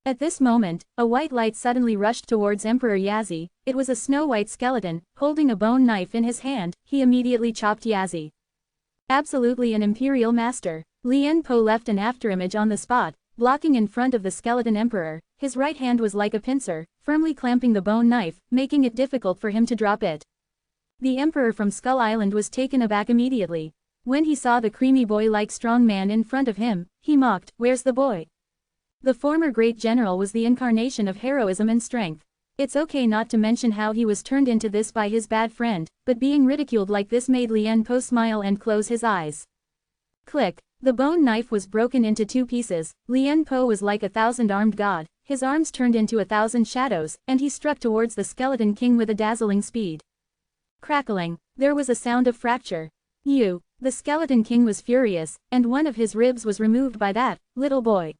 At this moment, a white light suddenly rushed towards Emperor Yazi. It was a snow-white skeleton, holding a bone knife in his hand. He immediately chopped Yazi. Absolutely an imperial master. Lian Po left an afterimage on the spot, blocking in front of the skeleton emperor. His right hand was like a pincer, firmly clamping the bone knife, making it difficult for him to drop it. The emperor from Skull Island was taken aback immediately. When he saw the creamy boy-like strong man in front of him, he mocked, "Where's the boy?" The former great general was the incarnation of heroism and strength. It's okay not to mention how he was turned into this by his bad friend, but being ridiculed like this made Lian Po smile and close his eyes. Click. The bone knife was broken into 2 pieces. Lian Po was like a 1,000-armed god, his arms turned into 1,000 shadows, and he struck towards the skeleton king with a dazzling speed. Crackling. There was a sound of fracture. The skeleton king was furious, and one of his ribs was removed by that little boy.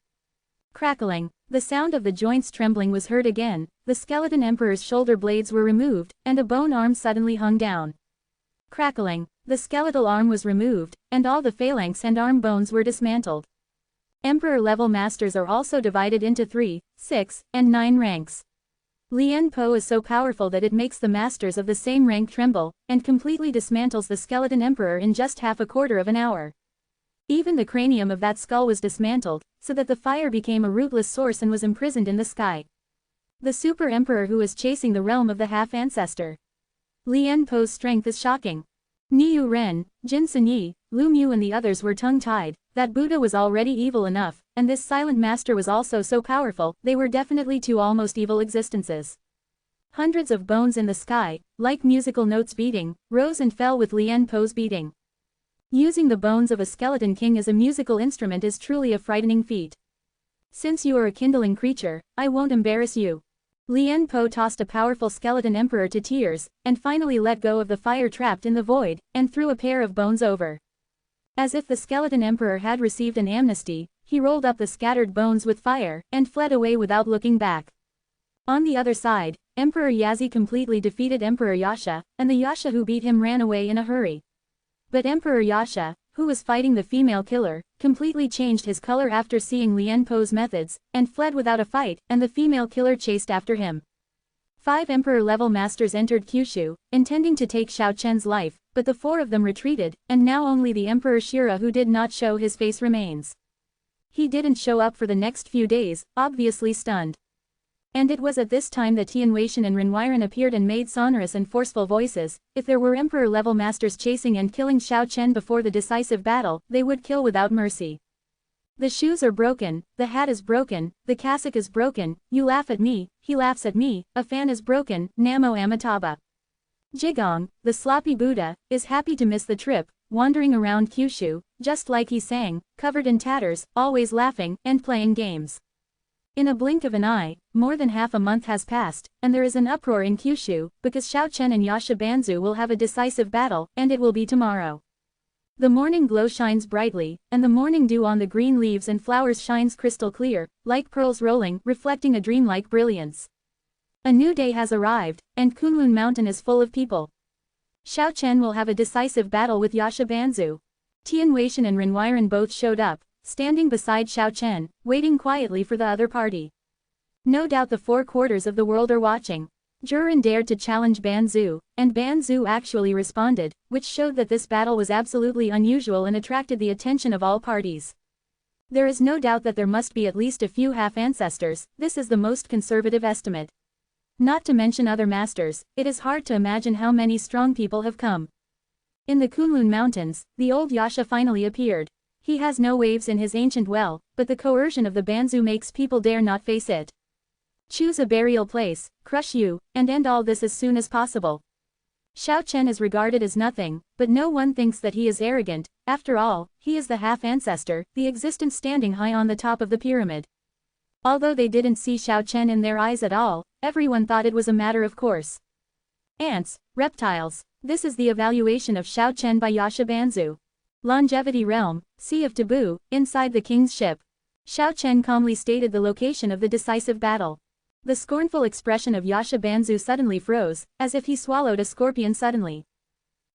Crackling. The sound of the joints trembling was heard again. The skeleton emperor's shoulder blades were removed, and a bone arm suddenly hung down. Crackling. The skeletal arm was removed, and all the phalanx and arm bones were dismantled. Emperor-level masters are also divided into 3, 6, and 9 ranks. Lian Po is so powerful that it makes the masters of the same rank tremble, and completely dismantles the skeleton emperor in just half a quarter of an hour. Even the cranium of that skull was dismantled, so that the fire became a rootless source and was imprisoned in the sky. The super emperor who is chasing the realm of the half-ancestor. Lian Po's strength is shocking. Niu Ren, Jin Sanyi, Lu Mu and the others were tongue-tied. That Buddha was already evil enough, and this silent master was also so powerful. They were definitely 2 almost evil existences. Hundreds of bones in the sky, like musical notes beating, rose and fell with Lian Po's beating. Using the bones of a skeleton king as a musical instrument is truly a frightening feat. Since you are a kindling creature, I won't embarrass you. Lian Po tossed a powerful skeleton emperor to tears, and finally let go of the fire trapped in the void, and threw a pair of bones over. As if the skeleton emperor had received an amnesty, he rolled up the scattered bones with fire, and fled away without looking back. On the other side, Emperor Yazi completely defeated Emperor Yasha, and the Yasha who beat him ran away in a hurry. But Emperor Yasha, who was fighting the female killer, completely changed his color after seeing Lian Po's methods, and fled without a fight, and the female killer chased after him. 5 emperor-level masters entered Kyushu, intending to take Xiao Chen's life, but the 4 of them retreated, and now only the Emperor Shira who did not show his face remains. He didn't show up for the next few days, obviously stunned. And it was at this time that Tian Weishan and Renwiren appeared and made sonorous and forceful voices. If there were emperor-level masters chasing and killing Xiao Chen before the decisive battle, they would kill without mercy. The shoes are broken, the hat is broken, the cassock is broken, you laugh at me, he laughs at me, a fan is broken, Namo Amitabha. Jigong, the sloppy Buddha, is happy to miss the trip, wandering around Kyushu, just like he sang, covered in tatters, always laughing, and playing games. In a blink of an eye, more than half a month has passed, and there is an uproar in Kyushu, because Xiao Chen and Yasha Banzu will have a decisive battle, and it will be tomorrow. The morning glow shines brightly, and the morning dew on the green leaves and flowers shines crystal clear, like pearls rolling, reflecting a dreamlike brilliance. A new day has arrived, and Kunlun Mountain is full of people. Xiao Chen will have a decisive battle with Yasha Banzu. Tian Weishan and Renwiren both showed up, standing beside Xiao Chen, waiting quietly for the other party. No doubt the 4 quarters of the world are watching. Jurin dared to challenge Banzu, and Banzu actually responded, which showed that this battle was absolutely unusual and attracted the attention of all parties. There is no doubt that there must be at least a few half-ancestors. This is the most conservative estimate. Not to mention other masters, it is hard to imagine how many strong people have come. In the Kunlun Mountains, the old Yasha finally appeared. He has no waves in his ancient well, but the coercion of the Banzu makes people dare not face it. Choose a burial place, crush you, and end all this as soon as possible. Xiao Chen is regarded as nothing, but no one thinks that he is arrogant. After all, he is the half-ancestor, the existence standing high on the top of the pyramid. Although they didn't see Xiao Chen in their eyes at all, everyone thought it was a matter of course. Ants, reptiles. This is the evaluation of Xiao Chen by Yasha Banzu. Longevity Realm, Sea of Taboo, inside the king's ship. Xiao Chen calmly stated the location of the decisive battle. The scornful expression of Yasha Banzu suddenly froze, as if he swallowed a scorpion suddenly.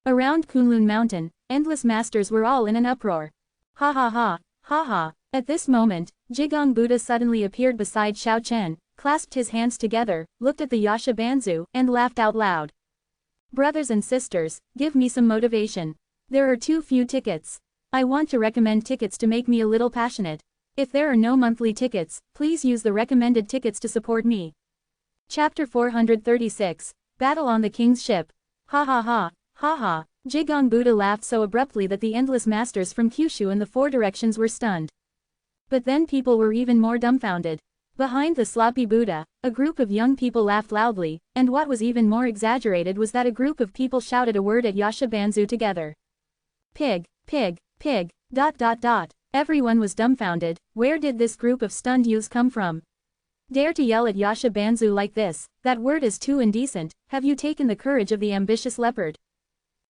Around Kunlun Mountain, endless masters were all in an uproar. Ha ha ha, ha ha. At this moment, Jigong Buddha suddenly appeared beside Xiao Chen, clasped his hands together, looked at the Yasha Banzu, and laughed out loud. Brothers and sisters, give me some motivation. There are too few tickets. I want to recommend tickets to make me a little passionate. If there are no monthly tickets, please use the recommended tickets to support me. Chapter 436, Battle on the King's Ship. Ha ha ha, ha ha. Jigong Buddha laughed so abruptly that the endless masters from Kyushu and the four directions were stunned. But then people were even more dumbfounded. Behind the sloppy Buddha, a group of young people laughed loudly, and what was even more exaggerated was that a group of people shouted a word at Yasha Banzu together. Pig, pig, pig, ... Everyone was dumbfounded. Where did this group of stunned youths come from? Dare to yell at Yasha Banzu like this? That word is too indecent. Have you taken the courage of the ambitious leopard?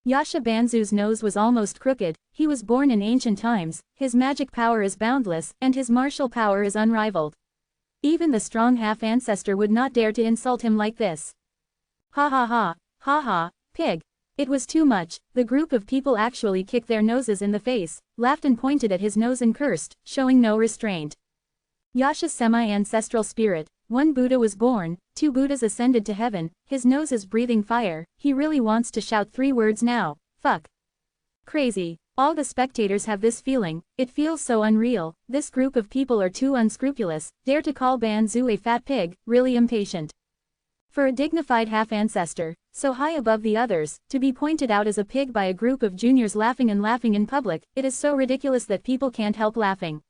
Yasha Banzu's nose was almost crooked. He was born in ancient times, his magic power is boundless, and his martial power is unrivaled. Even the strong half-ancestor would not dare to insult him like this. Ha ha ha, ha ha, pig. It was too much. The group of people actually kicked their noses in the face, laughed and pointed at his nose and cursed, showing no restraint. Yasha's semi-ancestral spirit. One Buddha was born, 2 Buddhas ascended to heaven, his nose is breathing fire, he really wants to shout 3 words now, fuck. Crazy. All the spectators have this feeling, it feels so unreal, this group of people are too unscrupulous, dare to call Banzu a fat pig, really impatient. For a dignified half-ancestor, so high above the others, to be pointed out as a pig by a group of juniors laughing in public, it is so ridiculous that people can't help laughing.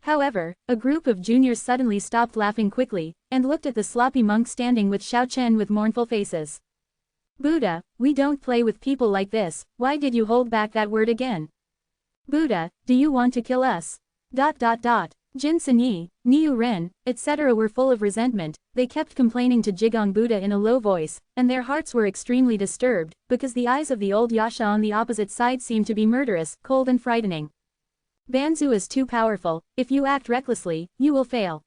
However, a group of juniors suddenly stopped laughing quickly, and looked at the sloppy monk standing with Xiao Chen with mournful faces. Buddha, we don't play with people like this, why did you hold back that word again? Buddha, do you want to kill us? Jin Sanyi, Niu Ren, etc. were full of resentment, they kept complaining to Jigong Buddha in a low voice, and their hearts were extremely disturbed, because the eyes of the old Yasha on the opposite side seemed to be murderous, cold and frightening. Banzu is too powerful, if you act recklessly, you will fail.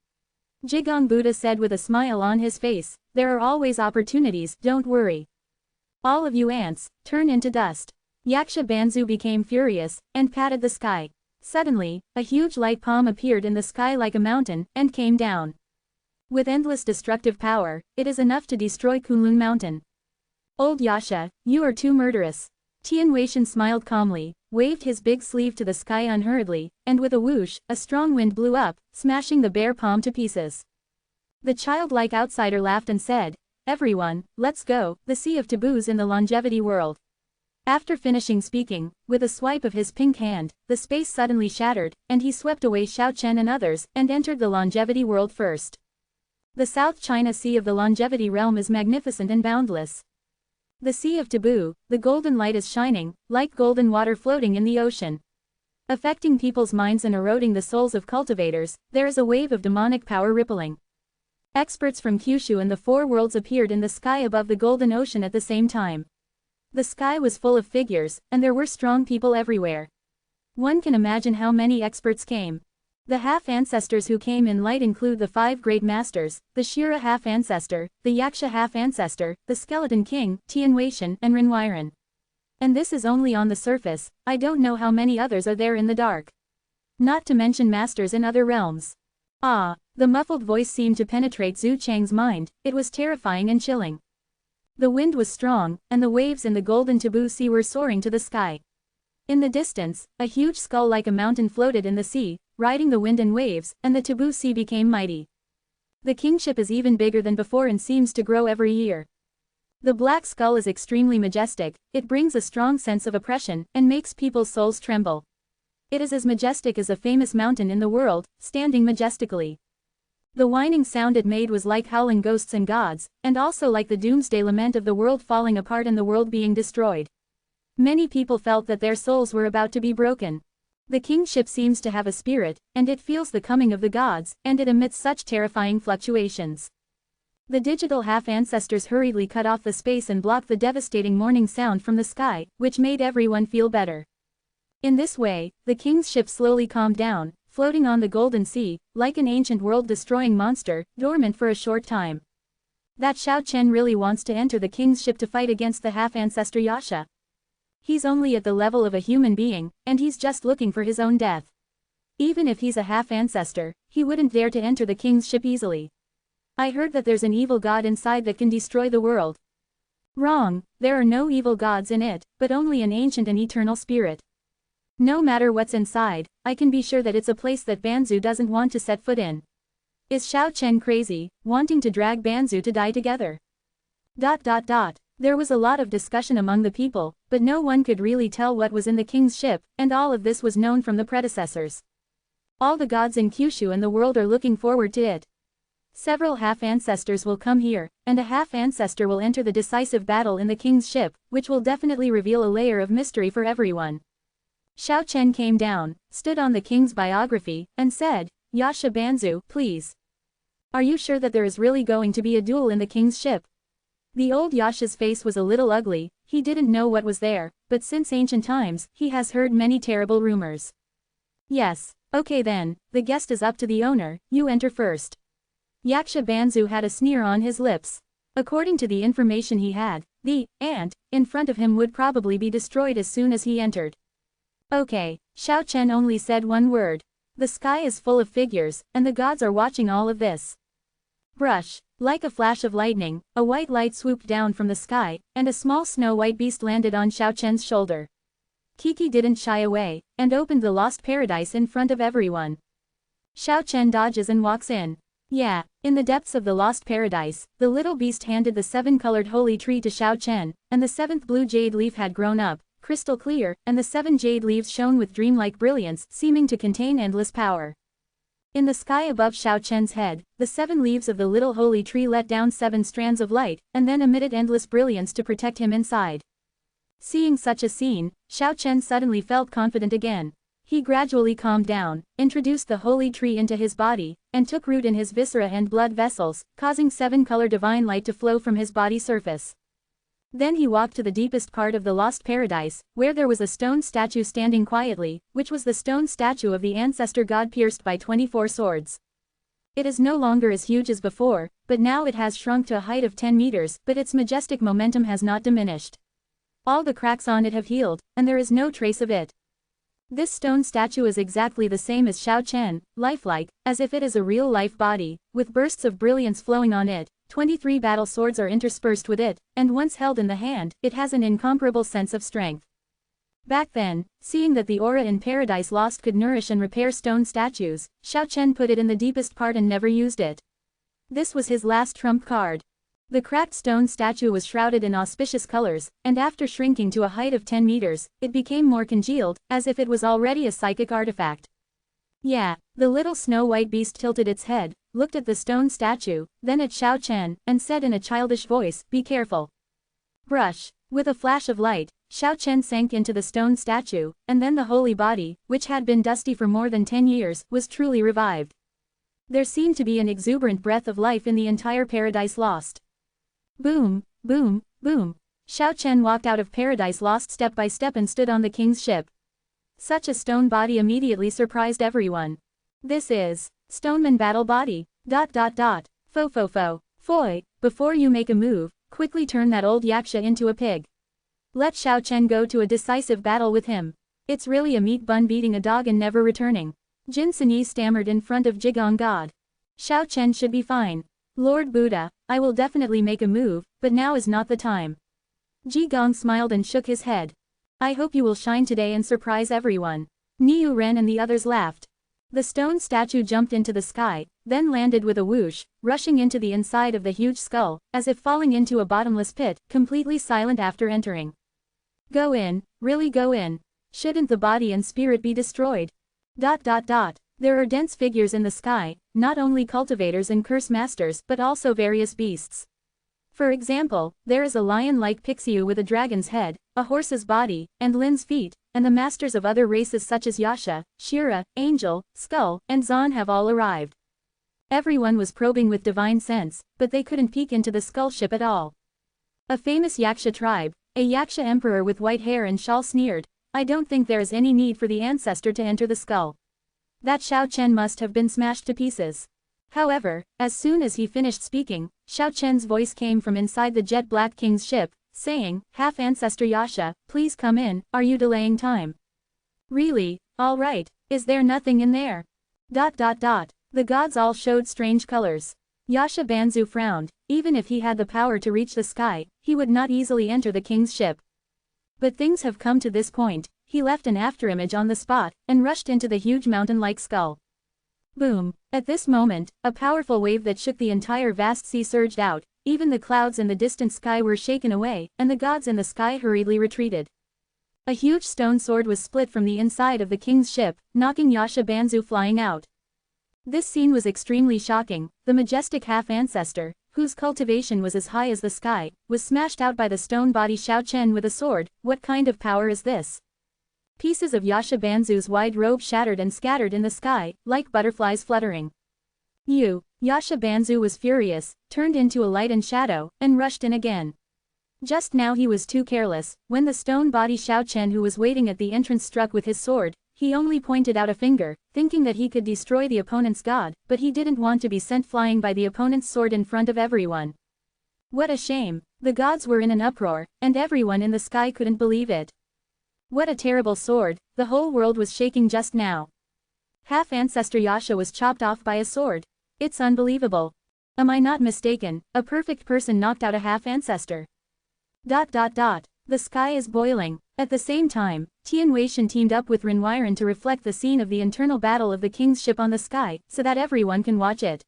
Jigong Buddha said with a smile on his face, there are always opportunities, don't worry. All of you ants, turn into dust. Yaksha Banzu became furious, and patted the sky. Suddenly, a huge light palm appeared in the sky like a mountain, and came down. With endless destructive power, it is enough to destroy Kunlun Mountain. Old Yasha, you are too murderous. Tian Weishan smiled calmly, waved his big sleeve to the sky unhurriedly, and with a whoosh, a strong wind blew up, smashing the bare palm to pieces. The childlike outsider laughed and said, everyone, let's go, the sea of taboos in the longevity world. After finishing speaking, with a swipe of his pink hand, the space suddenly shattered, and he swept away Xiao Chen and others, and entered the longevity world first. The South China Sea of the longevity realm is magnificent and boundless. The Sea of Taboo, the golden light is shining, like golden water floating in the ocean. Affecting people's minds and eroding the souls of cultivators, there is a wave of demonic power rippling. Experts from Kyushu and the 4 worlds appeared in the sky above the golden ocean at the same time. The sky was full of figures, and there were strong people everywhere. One can imagine how many experts came. The half-ancestors who came in light include the 5 great masters, the Shira half-ancestor, the Yaksha half-ancestor, the Skeleton King, Tian Weishan, and Renwiren. And this is only on the surface, I don't know how many others are there in the dark. Not to mention masters in other realms. Ah, the muffled voice seemed to penetrate Zhu Chang's mind, it was terrifying and chilling. The wind was strong, and the waves in the golden taboo sea were soaring to the sky. In the distance, a huge skull like a mountain floated in the sea, riding the wind and waves, and the taboo sea became mighty. The kingship is even bigger than before and seems to grow every year. The black skull is extremely majestic, it brings a strong sense of oppression, and makes people's souls tremble. It is as majestic as a famous mountain in the world, standing majestically. The whining sound it made was like howling ghosts and gods, and also like the doomsday lament of the world falling apart and the world being destroyed. Many people felt that their souls were about to be broken. The kingship seems to have a spirit, and it feels the coming of the gods, and it emits such terrifying fluctuations. The digital half-ancestors hurriedly cut off the space and blocked the devastating mourning sound from the sky, which made everyone feel better. In this way, the king's ship slowly calmed down, floating on the golden sea, like an ancient world-destroying monster, dormant for a short time. That Xiao Chen really wants to enter the king's ship to fight against the half-ancestor Yasha. He's only at the level of a human being, and he's just looking for his own death. Even if he's a half-ancestor, he wouldn't dare to enter the king's ship easily. I heard that there's an evil god inside that can destroy the world. Wrong, there are no evil gods in it, but only an ancient and eternal spirit. No matter what's inside, I can be sure that it's a place that Banzu doesn't want to set foot in. Is Xiao Chen crazy, wanting to drag Banzu to die together? There was a lot of discussion among the people, but no one could really tell what was in the king's ship, and all of this was known from the predecessors. All the gods in Kyushu and the world are looking forward to it. Several half-ancestors will come here, and a half-ancestor will enter the decisive battle in the king's ship, which will definitely reveal a layer of mystery for everyone. Xiao Chen came down, stood on the king's biography, and said, "Yasha Banzu, please. Are you sure that there is really going to be a duel in the king's ship?" The old Yasha's face was a little ugly, he didn't know what was there, but since ancient times, he has heard many terrible rumors. "Yes, okay then, the guest is up to the owner, you enter first." Yaksha Banzu had a sneer on his lips. According to the information he had, the ant in front of him would probably be destroyed as soon as he entered. Okay, Xiao Chen only said one word. The sky is full of figures, and the gods are watching all of this. Brush. Like a flash of lightning, a white light swooped down from the sky, and a small snow-white beast landed on Xiao Chen's shoulder. Kiki didn't shy away, and opened the lost paradise in front of everyone. Xiao Chen dodges and walks in. Yeah, in the depths of the lost paradise, the little beast handed the 7-colored holy tree to Xiao Chen, and the 7th blue jade leaf had grown up, crystal clear, and the 7 jade leaves shone with dreamlike brilliance, seeming to contain endless power. In the sky above Xiao Chen's head, the 7 leaves of the little holy tree let down 7 strands of light, and then emitted endless brilliance to protect him inside. Seeing such a scene, Xiao Chen suddenly felt confident again. He gradually calmed down, introduced the holy tree into his body, and took root in his viscera and blood vessels, causing 7-color divine light to flow from his body surface. Then he walked to the deepest part of the lost paradise, where there was a stone statue standing quietly, which was the stone statue of the ancestor god pierced by 24 swords. It is no longer as huge as before, but now it has shrunk to a height of 10 meters, but its majestic momentum has not diminished. All the cracks on it have healed, and there is no trace of it. This stone statue is exactly the same as Xiao Chen, lifelike, as if it is a real-life body, with bursts of brilliance flowing on it. 23 battle swords are interspersed with it, and once held in the hand, it has an incomparable sense of strength. Back then, seeing that the aura in Paradise Lost could nourish and repair stone statues, Xiao Chen put it in the deepest part and never used it. This was his last trump card. The cracked stone statue was shrouded in auspicious colors, and after shrinking to a height of 10 meters, it became more congealed, as if it was already a psychic artifact. Yeah, the little snow-white beast tilted its head, looked at the stone statue, then at Xiao Chen, and said in a childish voice, "Be careful." Brush. With a flash of light, Xiao Chen sank into the stone statue, and then the holy body, which had been dusty for more than 10 years, was truly revived. There seemed to be an exuberant breath of life in the entire Paradise Lost. Boom, boom, boom. Xiao Chen walked out of Paradise Lost step by step and stood on the king's ship. Such a stone body immediately surprised everyone. This is Stoneman Battle Body. Fo. Foy, before you make a move, quickly turn that old yaksha into a pig. Let Xiao Chen go to a decisive battle with him. It's really a meat bun beating a dog and never returning. Jin Sinyi stammered in front of Jigong God. Xiao Chen should be fine. Lord Buddha, I will definitely make a move, but now is not the time. Jigong smiled and shook his head. I hope you will shine today and surprise everyone. Niu Ren and the others laughed. The stone statue jumped into the sky, then landed with a whoosh, rushing into the inside of the huge skull, as if falling into a bottomless pit, completely silent after entering. Go in, really go in. Shouldn't the body and spirit be destroyed? There are dense figures in the sky, not only cultivators and curse masters but also various beasts. For example, there is a lion-like Pixiu with a dragon's head, a horse's body, and Lin's feet, and the masters of other races such as Yasha, Shira, Angel, Skull, and Zan have all arrived. Everyone was probing with divine sense, but they couldn't peek into the skull ship at all. A famous Yaksha tribe, a Yaksha emperor with white hair and shawl sneered, I don't think there is any need for the ancestor to enter the skull. That Xiao Chen must have been smashed to pieces. However, as soon as he finished speaking, Xiao Chen's voice came from inside the jet black king's ship, saying, "Half-Ancestor Yasha, please come in, are you delaying time?" "Really? All right, is there nothing in there?" The gods all showed strange colors. Yasha Banzu frowned. Even if he had the power to reach the sky, he would not easily enter the king's ship. But things have come to this point. He left an afterimage on the spot, and rushed into the huge mountain-like skull. Boom! At this moment, a powerful wave that shook the entire vast sea surged out, even the clouds in the distant sky were shaken away, and the gods in the sky hurriedly retreated. A huge stone sword was split from the inside of the king's ship, knocking Yasha Banzu flying out. This scene was extremely shocking. The majestic half-ancestor, whose cultivation was as high as the sky, was smashed out by the stone body Xiao Chen with a sword. What kind of power is this? Pieces of Yasha Banzu's wide robe shattered and scattered in the sky, like butterflies fluttering. Yasha Banzu was furious, turned into a light and shadow, and rushed in again. Just now he was too careless. When the stone body Xiao Chen who was waiting at the entrance struck with his sword, he only pointed out a finger, thinking that he could destroy the opponent's god, but he didn't want to be sent flying by the opponent's sword in front of everyone. What a shame! The gods were in an uproar, and everyone in the sky couldn't believe it. What a terrible sword, the whole world was shaking just now. Half-Ancestor Yasha was chopped off by a sword. It's unbelievable. Am I not mistaken, a perfect person knocked out a half-ancestor. The sky is boiling. At the same time, Tian Weishan teamed up with Ren Weiren to reflect the scene of the internal battle of the king's ship on the sky, so that everyone can watch it.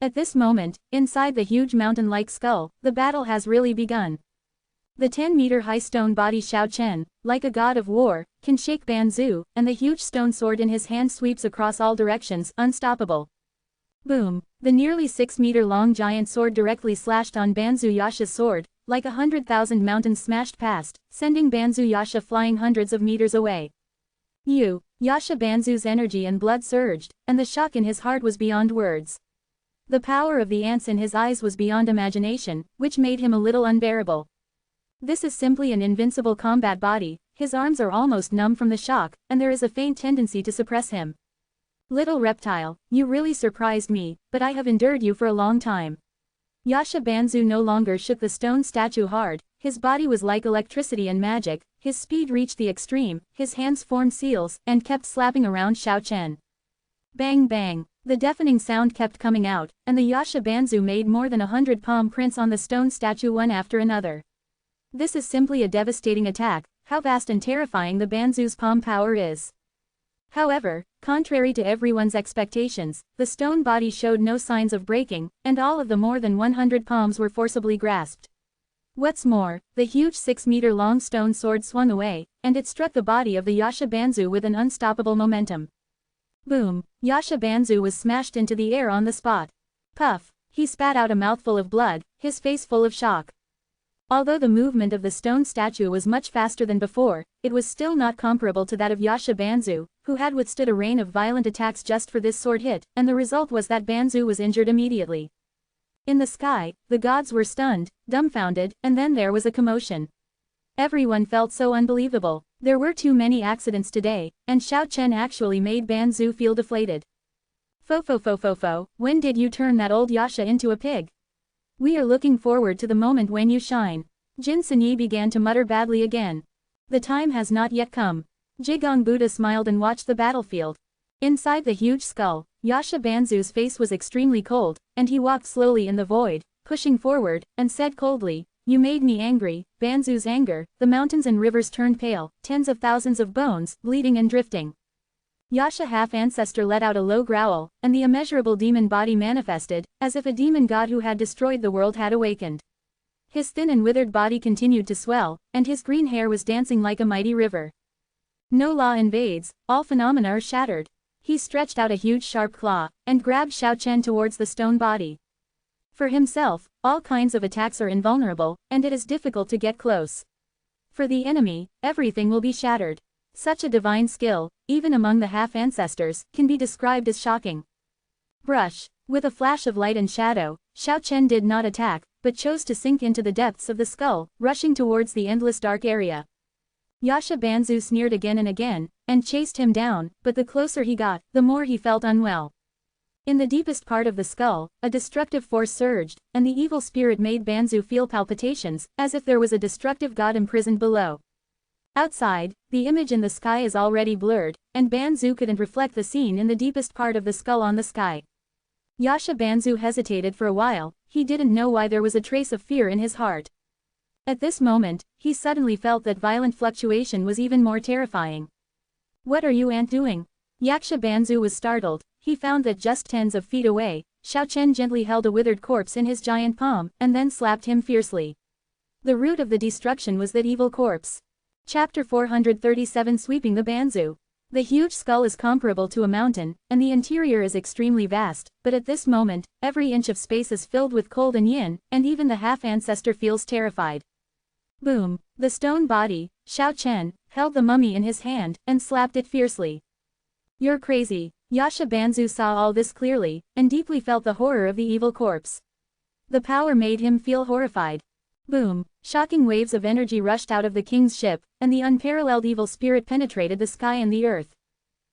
At this moment, inside the huge mountain-like skull, the battle has really begun. The 10-meter-high stone body Xiao Chen, like a god of war, can shake Banzu, and the huge stone sword in his hand sweeps across all directions, unstoppable. Boom! The nearly 6-meter-long giant sword directly slashed on Banzu Yasha's sword, like 100,000 mountains smashed past, sending Banzu Yasha flying hundreds of meters away. Yasha Banzu's energy and blood surged, and the shock in his heart was beyond words. The power of the ants in his eyes was beyond imagination, which made him a little unbearable. This is simply an invincible combat body, his arms are almost numb from the shock, and there is a faint tendency to suppress him. Little reptile, you really surprised me, but I have endured you for a long time. Yasha Banzu no longer shook the stone statue hard, his body was like electricity and magic, his speed reached the extreme, his hands formed seals, and kept slapping around Xiao Chen. Bang bang, the deafening sound kept coming out, and the Yasha Banzu made more than 100 palm prints on the stone statue one after another. This is simply a devastating attack. How vast and terrifying the Banzu's palm power is. However, contrary to everyone's expectations, the stone body showed no signs of breaking, and all of the more than 100 palms were forcibly grasped. What's more, the huge 6-meter-long stone sword swung away, and it struck the body of the Yasha Banzu with an unstoppable momentum. Boom! Yasha Banzu was smashed into the air on the spot. Puff! He spat out a mouthful of blood, his face full of shock. Although the movement of the stone statue was much faster than before, it was still not comparable to that of Yasha Banzu, who had withstood a rain of violent attacks just for this sword hit, and the result was that Banzu was injured immediately. In the sky, the gods were stunned, dumbfounded, and then there was a commotion. Everyone felt so unbelievable. There were too many accidents today, and Xiao Chen actually made Banzu feel deflated. Fo, when did you turn that old Yasha into a pig? We are looking forward to the moment when you shine. Jin Sanyi began to mutter badly again. The time has not yet come. Jigong Buddha smiled and watched the battlefield. Inside the huge skull, Yasha Banzu's face was extremely cold, and he walked slowly in the void, pushing forward, and said coldly, "You made me angry." Banzu's anger, the mountains and rivers turned pale, tens of thousands of bones, bleeding and drifting. Yasha half-ancestor let out a low growl, and the immeasurable demon body manifested, as if a demon god who had destroyed the world had awakened. His thin and withered body continued to swell, and his green hair was dancing like a mighty river. No law invades, all phenomena are shattered. He stretched out a huge sharp claw, and grabbed Xiao Chen towards the stone body. For himself, all kinds of attacks are invulnerable, and it is difficult to get close. For the enemy, everything will be shattered. Such a divine skill, even among the half-ancestors, can be described as shocking. Brush. With a flash of light and shadow, Xiao Chen did not attack, but chose to sink into the depths of the skull, rushing towards the endless dark area. Yasha Banzu sneered again and again, and chased him down, but the closer he got, the more he felt unwell. In the deepest part of the skull, a destructive force surged, and the evil spirit made Banzu feel palpitations, as if there was a destructive god imprisoned below. Outside, the image in the sky is already blurred, and Banzu couldn't reflect the scene in the deepest part of the skull on the sky. Yasha Banzu hesitated for a while. He didn't know why there was a trace of fear in his heart. At this moment, he suddenly felt that violent fluctuation was even more terrifying. "What are you doing?" Yaksha Banzu was startled. He found that just tens of feet away, Xiao Chen gently held a withered corpse in his giant palm, and then slapped him fiercely. The root of the destruction was that evil corpse. Chapter 437 Sweeping the Banzu. The huge skull is comparable to a mountain, and the interior is extremely vast, but at this moment, every inch of space is filled with cold and yin, and even the half-ancestor feels terrified. Boom! The stone body, Xiao Chen, held the mummy in his hand, and slapped it fiercely. "You're crazy." Yasha Banzu saw all this clearly, and deeply felt the horror of the evil corpse. The power made him feel horrified. Boom! Shocking waves of energy rushed out of the king's ship, and the unparalleled evil spirit penetrated the sky and the earth.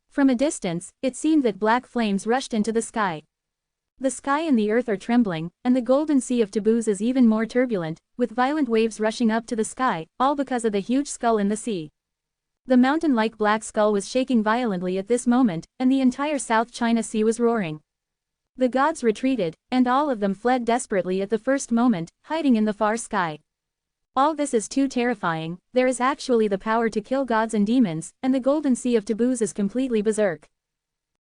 From a distance, it seemed that black flames rushed into the sky. The sky and the earth are trembling, and the golden sea of taboos is even more turbulent, with violent waves rushing up to the sky, all because of the huge skull in the sea. The mountain-like black skull was shaking violently at this moment, and the entire South China Sea was roaring. The gods retreated, and all of them fled desperately at the first moment, hiding in the far sky. All this is too terrifying. There is actually the power to kill gods and demons, and the golden sea of taboos is completely berserk.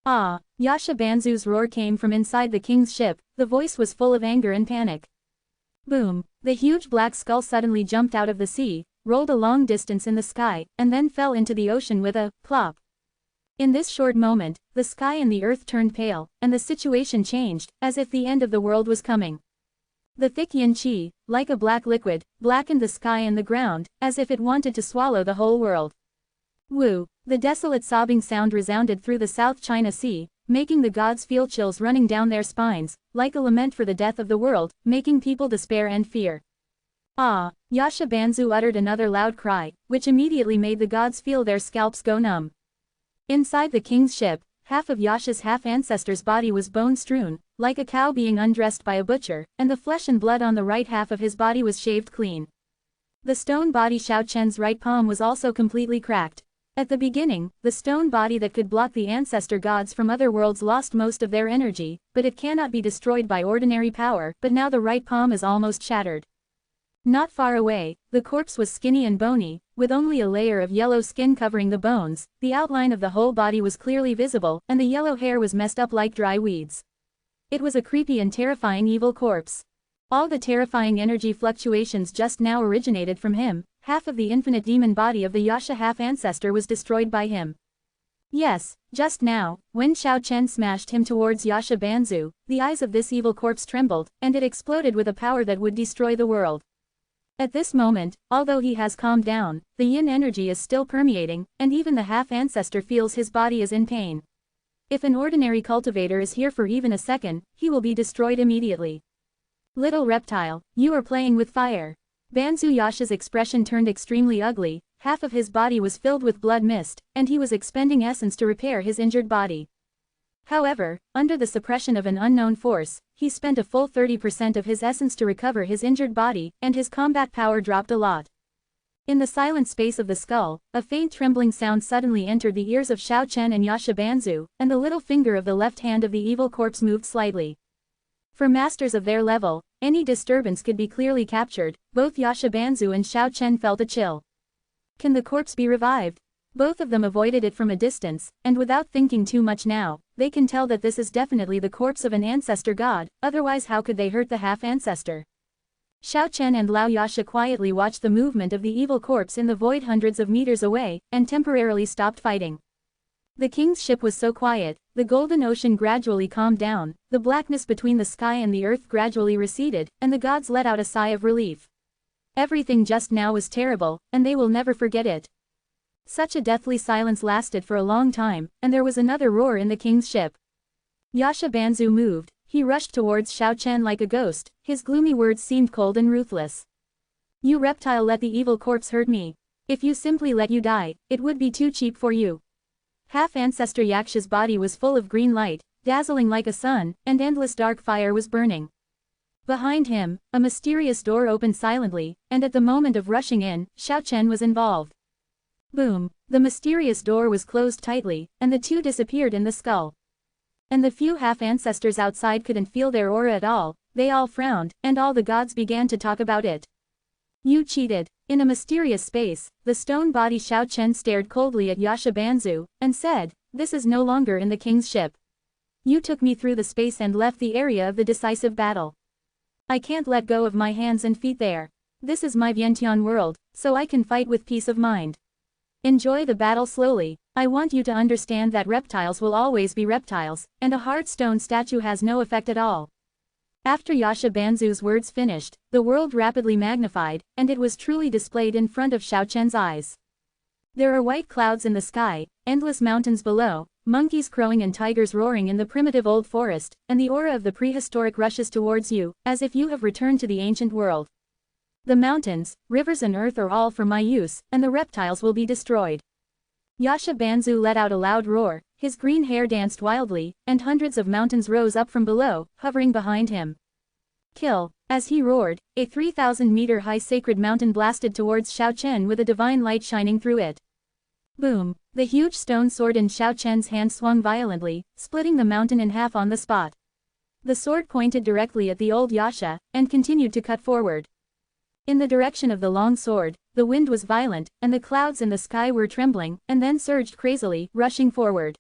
Ah! Yasha Banzu's roar came from inside the king's ship. The voice was full of anger and panic. Boom! The huge black skull suddenly jumped out of the sea, rolled a long distance in the sky, and then fell into the ocean with a plop. In this short moment, the sky and the earth turned pale, and the situation changed, as if the end of the world was coming. The thick yin qi, like a black liquid, blackened the sky and the ground, as if it wanted to swallow the whole world. Woo! The desolate sobbing sound resounded through the South China Sea, making the gods feel chills running down their spines, like a lament for the death of the world, making people despair and fear. Ah! Yasha Banzu uttered another loud cry, which immediately made the gods feel their scalps go numb. Inside the king's ship, half of Yasha's half-ancestor's body was bone-strewn, like a cow being undressed by a butcher, and the flesh and blood on the right half of his body was shaved clean. The stone body Xiao Chen's right palm was also completely cracked. At the beginning, the stone body that could block the ancestor gods from other worlds lost most of their energy, but it cannot be destroyed by ordinary power, but now the right palm is almost shattered. Not far away, the corpse was skinny and bony, with only a layer of yellow skin covering the bones. The outline of the whole body was clearly visible, and the yellow hair was messed up like dry weeds. It was a creepy and terrifying evil corpse. All the terrifying energy fluctuations just now originated from him. Half of the infinite demon body of the Yasha half-ancestor was destroyed by him. Yes, just now, when Xiao Chen smashed him towards Yasha Banzu, the eyes of this evil corpse trembled, and it exploded with a power that would destroy the world. At this moment, although he has calmed down, the yin energy is still permeating, and even the half-ancestor feels his body is in pain. If an ordinary cultivator is here for even a second, he will be destroyed immediately. Little reptile, you are playing with fire. Banzu Yasha's expression turned extremely ugly. Half of his body was filled with blood mist, and he was expending essence to repair his injured body. However, under the suppression of an unknown force, he spent a full 30% of his essence to recover his injured body, and his combat power dropped a lot. In the silent space of the skull, a faint trembling sound suddenly entered the ears of Xiao Chen and Yasha Banzu, and the little finger of the left hand of the evil corpse moved slightly. For masters of their level, any disturbance could be clearly captured. Both Yasha Banzu and Xiao Chen felt a chill. Can the corpse be revived? Both of them avoided it from a distance, and without thinking too much now, they can tell that this is definitely the corpse of an ancestor god, otherwise how could they hurt the half-ancestor? Xiao Chen and Lao Yasha quietly watched the movement of the evil corpse in the void hundreds of meters away, and temporarily stopped fighting. The king's ship was so quiet, the golden ocean gradually calmed down, the blackness between the sky and the earth gradually receded, and the gods let out a sigh of relief. Everything just now was terrible, and they will never forget it. Such a deathly silence lasted for a long time, and there was another roar in the king's ship. Yasha Banzu moved. He rushed towards Xiao Chen like a ghost. His gloomy words seemed cold and ruthless. You reptile, let the evil corpse hurt me. If you simply let you die, it would be too cheap for you. Half-ancestor Yaksha's body was full of green light, dazzling like a sun, and endless dark fire was burning. Behind him, a mysterious door opened silently, and at the moment of rushing in, Xiao Chen was involved. Boom! The mysterious door was closed tightly, and the two disappeared in the skull. And the few half-ancestors outside couldn't feel their aura at all, they all frowned, and all the gods began to talk about it. You cheated. In a mysterious space, the stone body Xiao Chen stared coldly at Yasha Banzu, and said, "This is no longer in the king's ship. You took me through the space and left the area of the decisive battle. I can't let go of my hands and feet there. This is my Vientiane world, so I can fight with peace of mind. Enjoy the battle slowly. I want you to understand that reptiles will always be reptiles, and a hard stone statue has no effect at all." After Yasha Banzu's words finished, the world rapidly magnified, and it was truly displayed in front of Xiao Chen's eyes. There are white clouds in the sky, endless mountains below, monkeys crowing and tigers roaring in the primitive old forest, and the aura of the prehistoric rushes towards you, as if you have returned to the ancient world. The mountains, rivers and earth are all for my use, and the reptiles will be destroyed. Yasha Banzu let out a loud roar, his green hair danced wildly, and hundreds of mountains rose up from below, hovering behind him. Kill! As he roared, a 3,000-meter-high sacred mountain blasted towards Xiao Chen with a divine light shining through it. Boom! The huge stone sword in Xiao Chen's hand swung violently, splitting the mountain in half on the spot. The sword pointed directly at the old Yasha, and continued to cut forward. In the direction of the long sword, the wind was violent, and the clouds in the sky were trembling, and then surged crazily, rushing forward.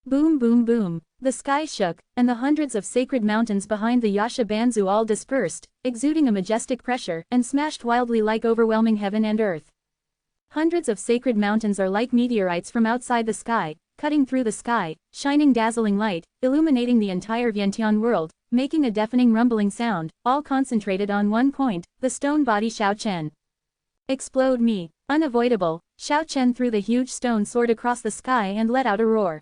Boom boom boom! The sky shook, and the hundreds of sacred mountains behind the Yasha Banzu all dispersed, exuding a majestic pressure, and smashed wildly like overwhelming heaven and earth. Hundreds of sacred mountains are like meteorites from outside the sky, cutting through the sky, shining dazzling light, illuminating the entire Vientiane world, making a deafening rumbling sound, all concentrated on one point, the stone body Xiao Chen. Explode me! Unavoidable, Xiao Chen threw the huge stone sword across the sky and let out a roar.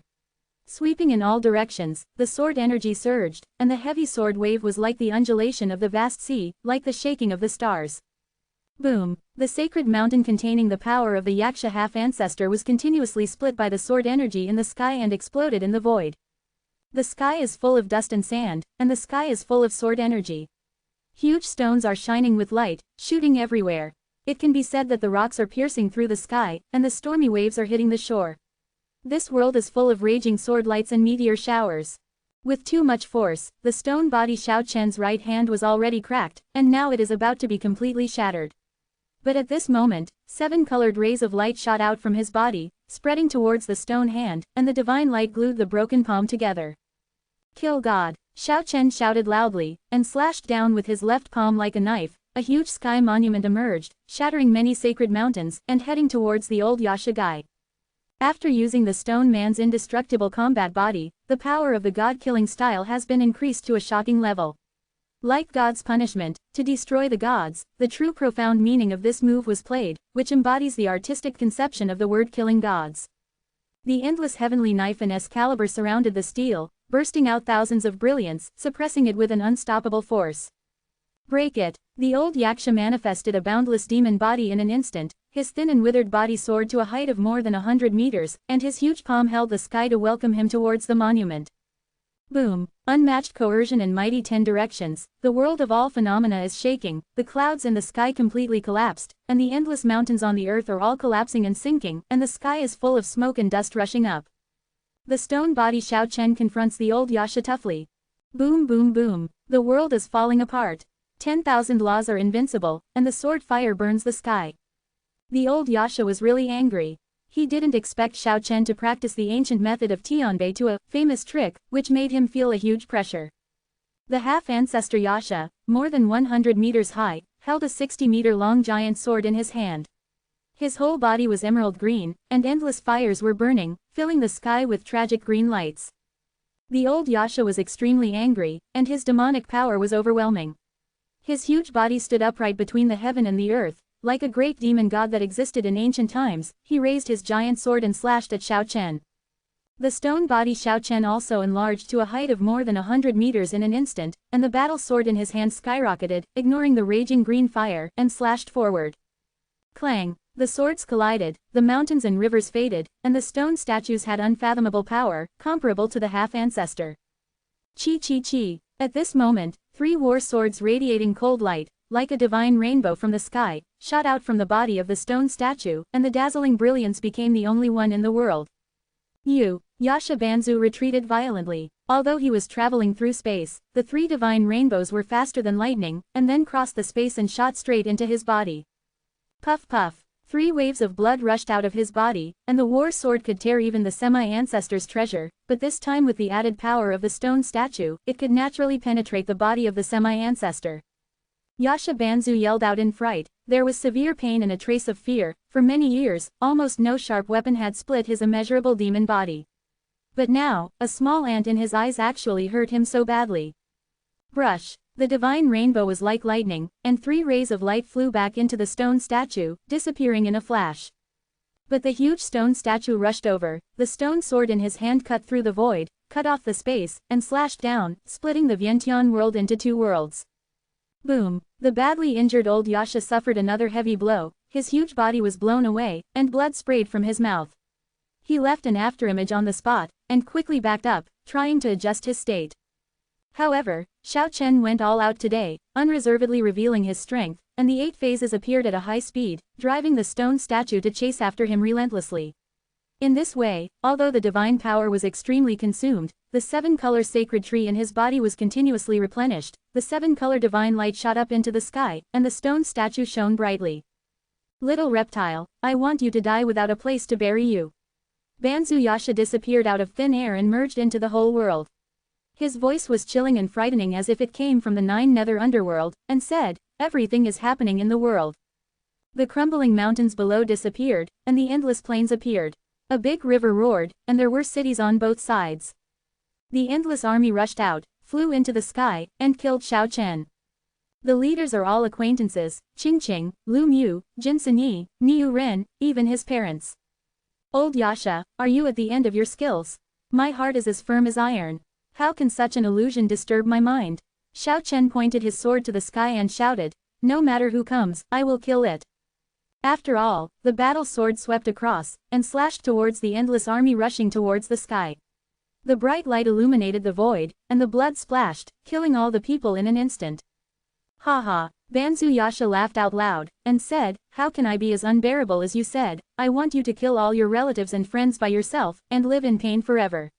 Sweeping in all directions, the sword energy surged, and the heavy sword wave was like the undulation of the vast sea, like the shaking of the stars. Boom! The sacred mountain containing the power of the Yaksha half-ancestor was continuously split by the sword energy in the sky and exploded in the void. The sky is full of dust and sand, and the sky is full of sword energy. Huge stones are shining with light, shooting everywhere. It can be said that the rocks are piercing through the sky, and the stormy waves are hitting the shore. This world is full of raging sword lights and meteor showers. With too much force, the stone body Xiao Chen's right hand was already cracked, and now it is about to be completely shattered. But at this moment, 7 colored rays of light shot out from his body, spreading towards the stone hand, and the divine light glued the broken palm together. Kill God! Xiao Chen shouted loudly, and slashed down with his left palm like a knife. A huge sky monument emerged, shattering many sacred mountains, and heading towards the old Yasha guy. After using the stone man's indestructible combat body, the power of the god-killing style has been increased to a shocking level. Like God's punishment, to destroy the gods, the true profound meaning of this move was played, which embodies the artistic conception of the word killing gods. The endless heavenly knife and Excalibur surrounded the steel, bursting out thousands of brilliance, suppressing it with an unstoppable force. Break it! The old Yaksha manifested a boundless demon body in an instant, his thin and withered body soared to a height of more than 100 meters, and his huge palm held the sky to welcome him towards the monument. Boom! Unmatched coercion in mighty 10 directions, the world of all phenomena is shaking, the clouds in the sky completely collapsed, and the endless mountains on the earth are all collapsing and sinking, and the sky is full of smoke and dust rushing up. The stone body Xiao Chen confronts the old Yasha toughly. Boom boom boom! The world is falling apart. 10,000 laws are invincible, and the sword fire burns the sky. The old Yasha was really angry. He didn't expect Xiao Chen to practice the ancient method of Tianbei to a famous trick, which made him feel a huge pressure. The half-ancestor Yasha, more than 100 meters high, held a 60-meter-long giant sword in his hand. His whole body was emerald green, and endless fires were burning, filling the sky with tragic green lights. The old Yasha was extremely angry, and his demonic power was overwhelming. His huge body stood upright between the heaven and the earth. Like a great demon god that existed in ancient times, he raised his giant sword and slashed at Xiao Chen. The stone body Xiao Chen also enlarged to a height of more than 100 meters in an instant, and the battle sword in his hand skyrocketed, ignoring the raging green fire, and slashed forward. Clang! The swords collided, the mountains and rivers faded, and the stone statues had unfathomable power, comparable to the half-ancestor. Chi chi chi. At this moment, 3 war swords radiating cold light, like a divine rainbow from the sky, shot out from the body of the stone statue, and the dazzling brilliance became the only one in the world. Yasha Banzu retreated violently. Although he was traveling through space, the 3 divine rainbows were faster than lightning, and then crossed the space and shot straight into his body. Puff puff. 3 waves of blood rushed out of his body, and the war sword could tear even the semi-ancestor's treasure, but this time with the added power of the stone statue, it could naturally penetrate the body of the semi-ancestor. Yasha Banzu yelled out in fright. There was severe pain and a trace of fear. For many years, almost no sharp weapon had split his immeasurable demon body. But now, a small ant in his eyes actually hurt him so badly. Brush. The divine rainbow was like lightning, and 3 rays of light flew back into the stone statue, disappearing in a flash. But the huge stone statue rushed over, the stone sword in his hand cut through the void, cut off the space, and slashed down, splitting the Vientiane world into 2 worlds. Boom. The badly injured old Yasha suffered another heavy blow, his huge body was blown away, and blood sprayed from his mouth. He left an afterimage on the spot, and quickly backed up, trying to adjust his state. However, Xiao Chen went all out today, unreservedly revealing his strength, and the 8 phases appeared at a high speed, driving the stone statue to chase after him relentlessly. In this way, although the divine power was extremely consumed, the 7-color sacred tree in his body was continuously replenished, the 7-color divine light shot up into the sky, and the stone statue shone brightly. Little reptile, I want you to die without a place to bury you. Banzu Yasha disappeared out of thin air and merged into the whole world. His voice was chilling and frightening as if it came from the 9 nether underworld, and said, everything is happening in the world. The crumbling mountains below disappeared, and the endless plains appeared. A big river roared, and there were cities on both sides. The endless army rushed out, flew into the sky, and killed Xiao Chen. The leaders are all acquaintances, Qingqing, Lu Mu, Jin Sinyi, Niu Ren, even his parents. Old Yasha, are you at the end of your skills? My heart is as firm as iron. How can such an illusion disturb my mind? Xiao Chen pointed his sword to the sky and shouted, no matter who comes, I will kill it. After all, the battle sword swept across, and slashed towards the endless army rushing towards the sky. The bright light illuminated the void, and the blood splashed, killing all the people in an instant. Ha ha, Banzu Yasha laughed out loud, and said, how can I be as unbearable as you said? I want you to kill all your relatives and friends by yourself, and live in pain forever.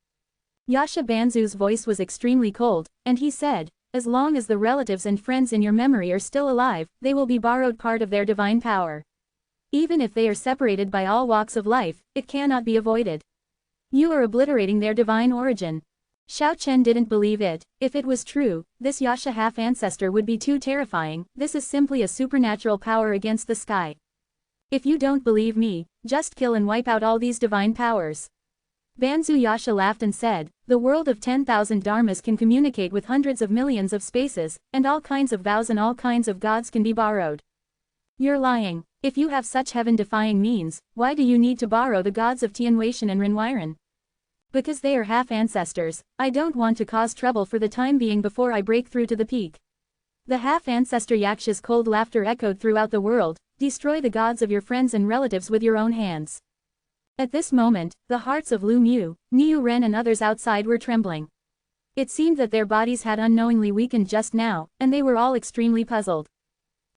Yasha Banzu's voice was extremely cold, and he said, as long as the relatives and friends in your memory are still alive, they will be borrowed part of their divine power. Even if they are separated by all walks of life, it cannot be avoided. You are obliterating their divine origin. Xiao Chen didn't believe it. If it was true, this Yasha half-ancestor would be too terrifying. This is simply a supernatural power against the sky. If you don't believe me, just kill and wipe out all these divine powers. Banzu Yasha laughed and said, the world of 10,000 dharmas can communicate with hundreds of millions of spaces, and all kinds of vows and all kinds of gods can be borrowed. You're lying. If you have such heaven-defying means, why do you need to borrow the gods of Tianweishan and Renwiren? Because they are half-ancestors, I don't want to cause trouble for the time being before I break through to the peak. The half-ancestor Yaksha's cold laughter echoed throughout the world, destroy the gods of your friends and relatives with your own hands. At this moment, the hearts of Lu Mu, Niu Ren and others outside were trembling. It seemed that their bodies had unknowingly weakened just now, and they were all extremely puzzled.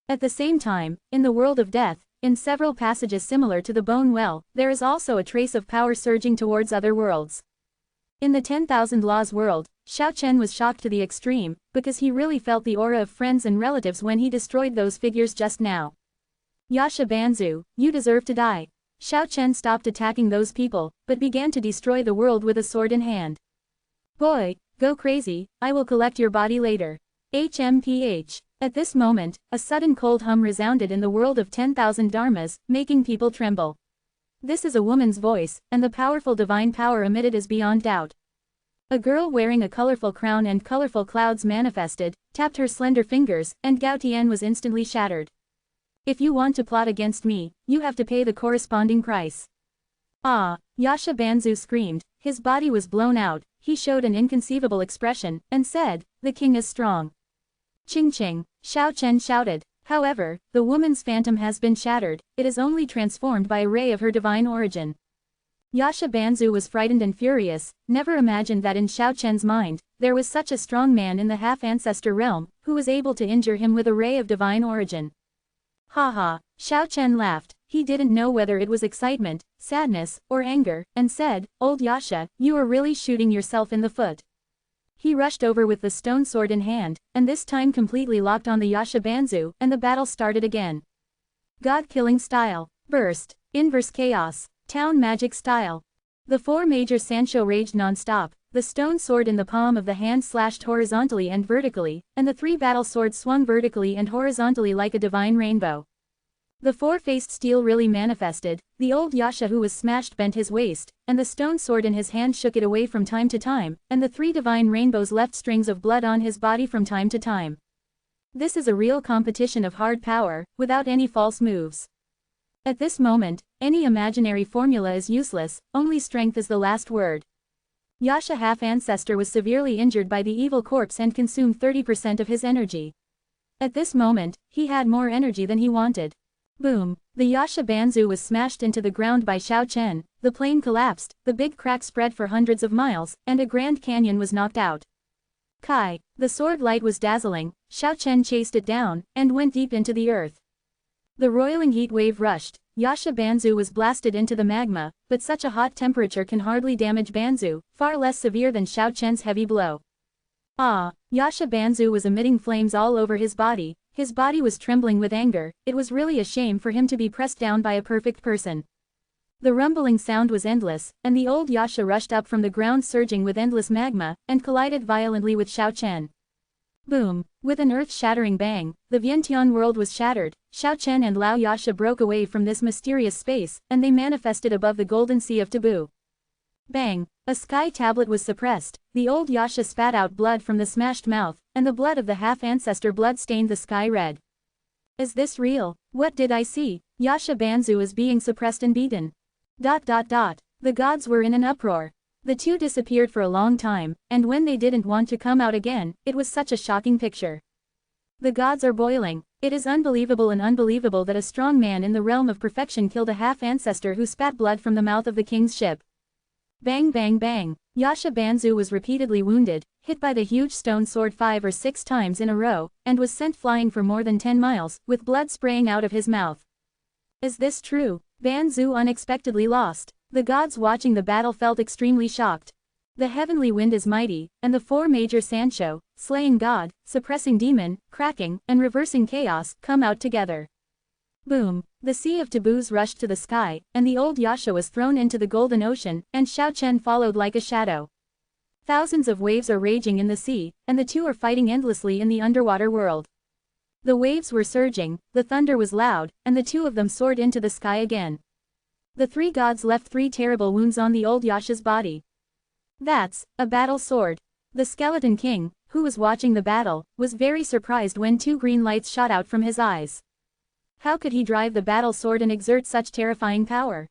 At the same time, in the world of death, in several passages similar to the Bone Well, there is also a trace of power surging towards other worlds. In the 10,000 Laws world, Xiao Chen was shocked to the extreme, because he really felt the aura of friends and relatives when he destroyed those figures just now. Yasha Banzu, you deserve to die. Xiao Chen stopped attacking those people, but began to destroy the world with a sword in hand. Boy, go crazy, I will collect your body later. HMPH. At this moment, a sudden cold hum resounded in the world of 10,000 dharmas, making people tremble. This is a woman's voice, and the powerful divine power emitted is beyond doubt. A girl wearing a colorful crown and colorful clouds manifested, tapped her slender fingers, and Gao Tian was instantly shattered. If you want to plot against me, you have to pay the corresponding price. Ah! Yasha Banzu screamed, his body was blown out, he showed an inconceivable expression, and said, the king is strong. Ching Ching, Xiao Chen shouted, However, the woman's phantom has been shattered, it is only transformed by a ray of her divine origin. Yasha Banzu was frightened and furious, never imagined that in Xiao Chen's mind, there was such a strong man in the half-ancestor realm, who was able to injure him with a ray of divine origin. Ha ha, Xiao Chen laughed, he didn't know whether it was excitement, sadness, or anger, and said, "Old Yasha, you are really shooting yourself in the foot." He rushed over with the stone sword in hand, and this time completely locked on the Yasha Banzu, and the battle started again. God-killing style. Burst. Inverse chaos. Town magic style. The four major Sanshou raged non-stop, the stone sword in the palm of the hand slashed horizontally and vertically, and the three battle swords swung vertically and horizontally like a divine rainbow. The four-faced steel really manifested, the old Yasha who was smashed bent his waist, and the stone sword in his hand shook it away from time to time, and the three divine rainbows left strings of blood on his body from time to time. This is a real competition of hard power, without any false moves. At this moment, any imaginary formula is useless, only strength is the last word. Yasha half-ancestor was severely injured by the evil corpse and consumed 30% of his energy. At this moment, he had more energy than he wanted. Boom! The Yasha Banzu was smashed into the ground by Xiao Chen, the plane collapsed, the big crack spread for hundreds of miles, and a Grand Canyon was knocked out. Kai! The sword light was dazzling, Xiao Chen chased it down, and went deep into the earth. The roiling heat wave rushed, Yasha Banzu was blasted into the magma, but such a hot temperature can hardly damage Banzu, far less severe than Xiao Chen's heavy blow. Ah! Yasha Banzu was emitting flames all over his body was trembling with anger, it was really a shame for him to be pressed down by a perfect person. The rumbling sound was endless, and the old Yasha rushed up from the ground surging with endless magma, and collided violently with Xiao Chen. Boom! With an earth-shattering bang, the Vientiane world was shattered, Xiao Chen and Lao Yasha broke away from this mysterious space, and they manifested above the golden sea of taboo. Bang! A sky tablet was suppressed, the old Yasha spat out blood from the smashed mouth, and the blood of the half-ancestor blood stained the sky red. Is this real? What did I see? Yasha Banzu is being suppressed and beaten. ... The gods were in an uproar. The two disappeared for a long time, and when they didn't want to come out again, it was such a shocking picture. The gods are boiling. It is unbelievable and unbelievable that a strong man in the realm of perfection killed a half-ancestor who spat blood from the mouth of the king's ship. Bang bang bang, Yasha Banzu was repeatedly wounded, hit by the huge stone sword 5 or 6 times in a row, and was sent flying for more than 10 miles, with blood spraying out of his mouth. Is this true? Banzu unexpectedly lost. The gods watching the battle felt extremely shocked. The heavenly wind is mighty, and the four major Sanshou, slaying god, suppressing demon, cracking, and reversing chaos, come out together. Boom! The sea of taboos rushed to the sky, and the old Yasha was thrown into the golden ocean, and Xiao Chen followed like a shadow. Thousands of waves are raging in the sea, and the two are fighting endlessly in the underwater world. The waves were surging, the thunder was loud, and the two of them soared into the sky again. The three gods left 3 terrible wounds on the old Yasha's body. That's a battle sword. The skeleton king, who was watching the battle, was very surprised when 2 green lights shot out from his eyes. How could he drive the battle sword and exert such terrifying power?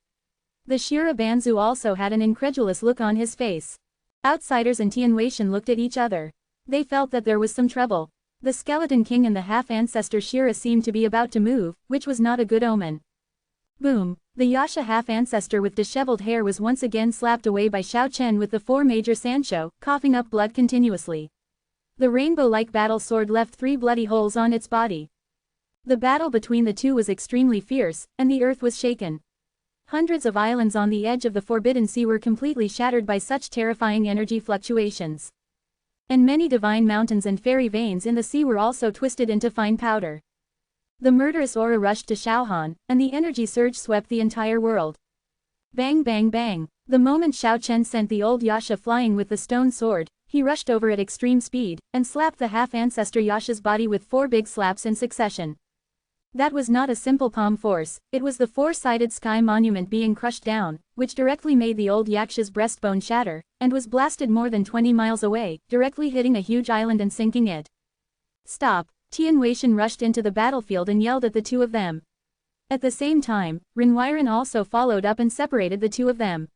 The Shira Banzu also had an incredulous look on his face. Outsiders and Tianweishan looked at each other. They felt that there was some trouble. The skeleton king and the half-ancestor Shira seemed to be about to move, which was not a good omen. Boom! The Yasha half-ancestor with disheveled hair was once again slapped away by Xiao Chen with the 4 major Sanshou, coughing up blood continuously. The rainbow-like battle sword left 3 bloody holes on its body. The battle between the two was extremely fierce, and the earth was shaken. Hundreds of islands on the edge of the Forbidden Sea were completely shattered by such terrifying energy fluctuations. And many divine mountains and fairy veins in the sea were also twisted into fine powder. The murderous aura rushed to Shaohan, and the energy surge swept the entire world. Bang bang bang! The moment Xiao Chen sent the old Yasha flying with the stone sword, he rushed over at extreme speed, and slapped the half-ancestor Yasha's body with 4 big slaps in succession. That was not a simple palm force, it was the 4-sided sky monument being crushed down, which directly made the old Yaksha's breastbone shatter, and was blasted more than 20 miles away, directly hitting a huge island and sinking it. Stop! Tianweishan rushed into the battlefield and yelled at the two of them. At the same time, Renwiren also followed up and separated the two of them.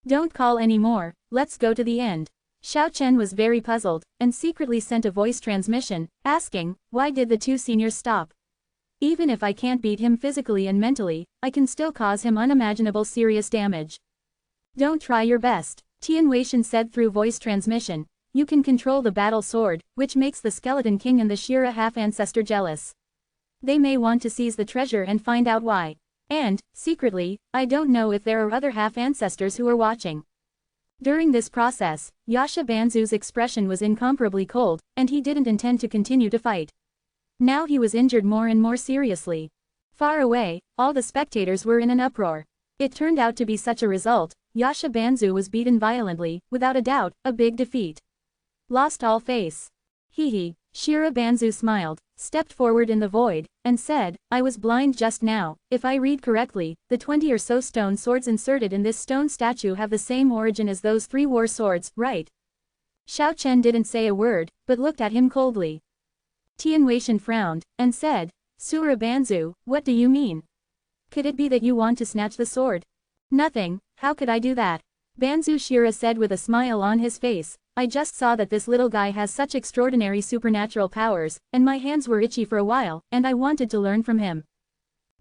Don't call anymore, let's go to the end. Xiao Chen was very puzzled, and secretly sent a voice transmission, asking, why did the two seniors stop? Even if I can't beat him physically and mentally, I can still cause him unimaginable serious damage. Don't try your best, Tian Weishan said through voice transmission. You can control the battle sword, which makes the Skeleton King and the Shira half-ancestor jealous. They may want to seize the treasure and find out why. And, secretly, I don't know if there are other half-ancestors who are watching. During this process, Yasha Banzu's expression was incomparably cold, and he didn't intend to continue to fight. Now he was injured more and more seriously. Far away, all the spectators were in an uproar. It turned out to be such a result. Yasha Banzu was beaten violently, without a doubt, a big defeat. Lost all face. Hee. Shira Banzu smiled, stepped forward in the void, and said, I was blind just now. If I read correctly, the 20 or so stone swords inserted in this stone statue have the same origin as those 3 war swords, right? Xiao Chen didn't say a word, but looked at him coldly. Tian Weishan frowned, and said, Shira Banzu, what do you mean? Could it be that you want to snatch the sword? Nothing, how could I do that? Banzu Shira said with a smile on his face, I just saw that this little guy has such extraordinary supernatural powers, and my hands were itchy for a while, and I wanted to learn from him.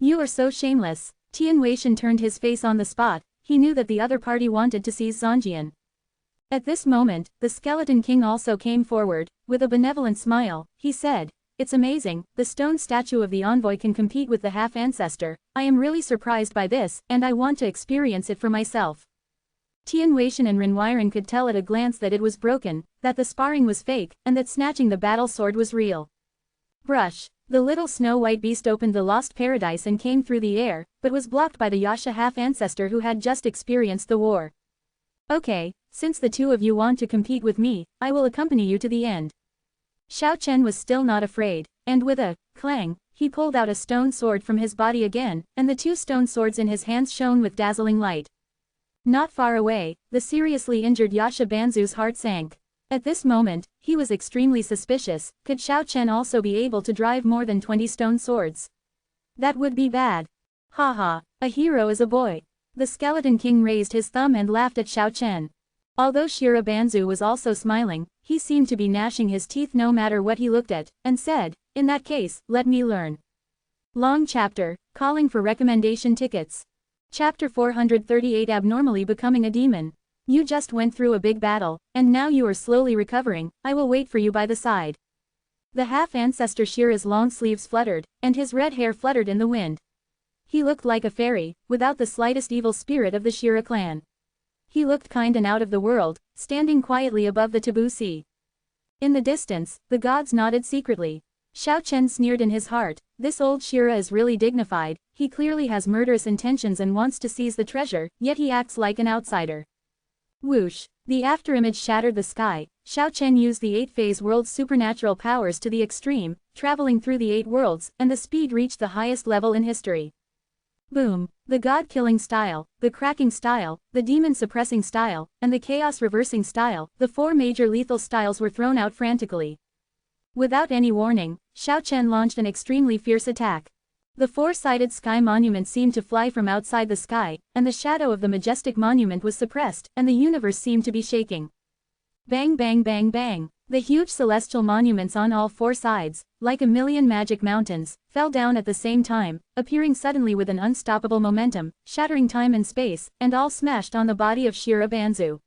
You are so shameless. Tian Weishan turned his face on the spot. He knew that the other party wanted to seize Zhongjian. At this moment, the Skeleton King also came forward. With a benevolent smile, he said, It's amazing, the stone statue of the envoy can compete with the half-ancestor. I am really surprised by this, and I want to experience it for myself. Tian Weishan and Renwiren could tell at a glance that it was broken, that the sparring was fake, and that snatching the battle sword was real. Brush. The little snow-white beast opened the lost paradise and came through the air, but was blocked by the Yasha half-ancestor who had just experienced the war. Okay, since the two of you want to compete with me, I will accompany you to the end. Xiao Chen was still not afraid, and with a clang, he pulled out a stone sword from his body again, and the 2 stone swords in his hands shone with dazzling light. Not far away, the seriously injured Yasha Banzu's heart sank. At this moment, he was extremely suspicious. Could Xiao Chen also be able to drive more than 20 stone swords? That would be bad. Haha, a hero is a boy. The Skeleton King raised his thumb and laughed at Xiao Chen. Although Shira Banzu was also smiling, he seemed to be gnashing his teeth no matter what he looked at, and said, In that case, let me learn. Long chapter, calling for recommendation tickets. Chapter 438 Abnormally Becoming a Demon. You just went through a big battle, and now you are slowly recovering. I will wait for you by the side. The half-ancestor Shira's long sleeves fluttered, and his red hair fluttered in the wind. He looked like a fairy, without the slightest evil spirit of the Shira clan. He looked kind and out of the world, standing quietly above the taboo sea. In the distance, the gods nodded secretly. Xiao Chen sneered in his heart, this old Shira is really dignified, he clearly has murderous intentions and wants to seize the treasure, yet he acts like an outsider. Whoosh! The afterimage shattered the sky. Xiao Chen used the 8-phase world's supernatural powers to the extreme, traveling through the 8 worlds, and the speed reached the highest level in history. Boom! The god-killing style, the cracking style, the demon-suppressing style, and the chaos-reversing style, the 4 major lethal styles were thrown out frantically. Without any warning, Xiao Chen launched an extremely fierce attack. The 4-sided sky monument seemed to fly from outside the sky, and the shadow of the majestic monument was suppressed, and the universe seemed to be shaking. Bang bang bang bang! The huge celestial monuments on all 4 sides, like a million magic mountains, fell down at the same time, appearing suddenly with an unstoppable momentum, shattering time and space, and all smashed on the body of Shira Banzu.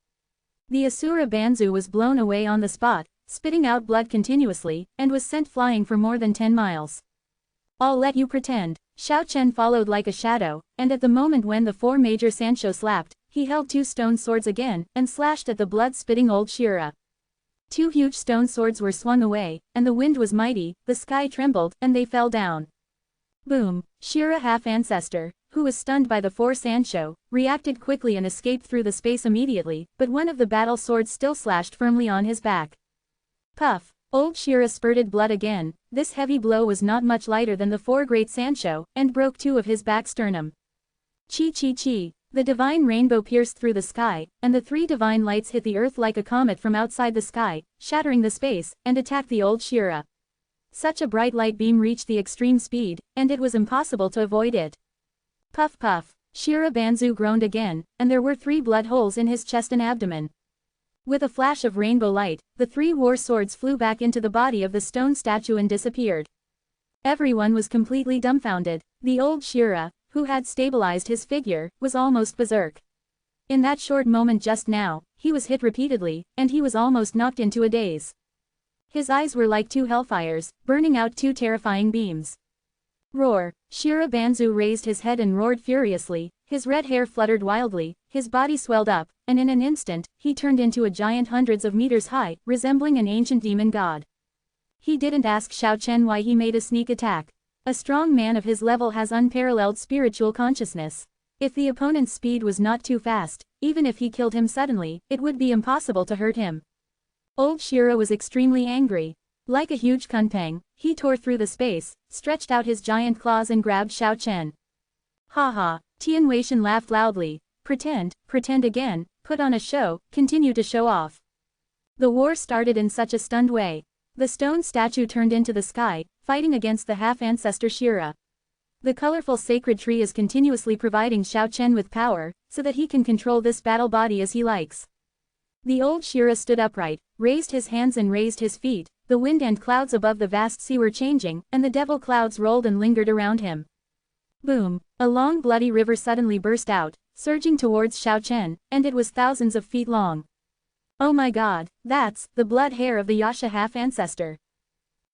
The Asura Banzu was blown away on the spot, spitting out blood continuously, and was sent flying for more than 10 miles. I'll let you pretend. Xiao Chen followed like a shadow, and at the moment when the 4 major Sancho slapped, he held 2 stone swords again, and slashed at the blood-spitting old Shira. 2 huge stone swords were swung away, and the wind was mighty, the sky trembled, and they fell down. Boom! Shira half-ancestor, who was stunned by the 4 Sancho, reacted quickly and escaped through the space immediately, but one of the battle swords still slashed firmly on his back. Puff! Old Shira spurted blood again. This heavy blow was not much lighter than the 4 great Sancho, and broke 2 of his back sternum. Chi chi chi! The divine rainbow pierced through the sky, and the 3 divine lights hit the earth like a comet from outside the sky, shattering the space, and attacked the old Shira. Such a bright light beam reached the extreme speed, and it was impossible to avoid it. Puff puff! Shira Banzu groaned again, and there were 3 blood holes in his chest and abdomen. With a flash of rainbow light, the 3 war swords flew back into the body of the stone statue and disappeared. Everyone was completely dumbfounded. The old Shira, who had stabilized his figure, was almost berserk. In that short moment just now, he was hit repeatedly, and he was almost knocked into a daze. His eyes were like two hellfires, burning out two terrifying beams. Roar! Shira Banzu raised his head and roared furiously, his red hair fluttered wildly, his body swelled up, and in an instant, he turned into a giant hundreds of meters high, resembling an ancient demon god. He didn't ask Xiao Chen why he made a sneak attack. A strong man of his level has unparalleled spiritual consciousness. If the opponent's speed was not too fast, even if he killed him suddenly, it would be impossible to hurt him. Old Shira was extremely angry. Like a huge kunpeng, he tore through the space, stretched out his giant claws and grabbed Xiao Chen. Ha ha, Tian Weishan laughed loudly. Pretend again, put on a show, continue to show off. The war started in such a stunned way. The stone statue turned into the sky, fighting against the half-ancestor Shira. The colorful sacred tree is continuously providing Xiao Chen with power, so that he can control this battle body as he likes. The old Shira stood upright, raised his hands and raised his feet. The wind and clouds above the vast sea were changing, and the devil clouds rolled and lingered around him. Boom! A long bloody river suddenly burst out, surging towards Xiao Chen, and it was thousands of feet long. Oh my god, that's the blood hair of the Yasha half-ancestor.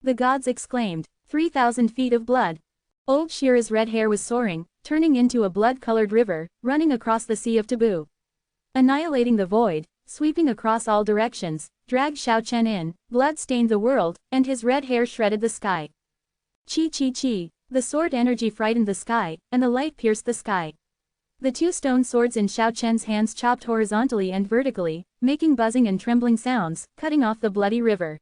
The gods exclaimed, 3,000 feet of blood. Old Shira's red hair was soaring, turning into a blood-colored river, running across the Sea of Taboo. Annihilating the void, sweeping across all directions, dragged Xiao Chen in, blood stained the world, and his red hair shredded the sky. Chi chi chi, the sword energy frightened the sky, and the light pierced the sky. The two stone swords in Xiao Chen's hands chopped horizontally and vertically, making buzzing and trembling sounds, cutting off the bloody river.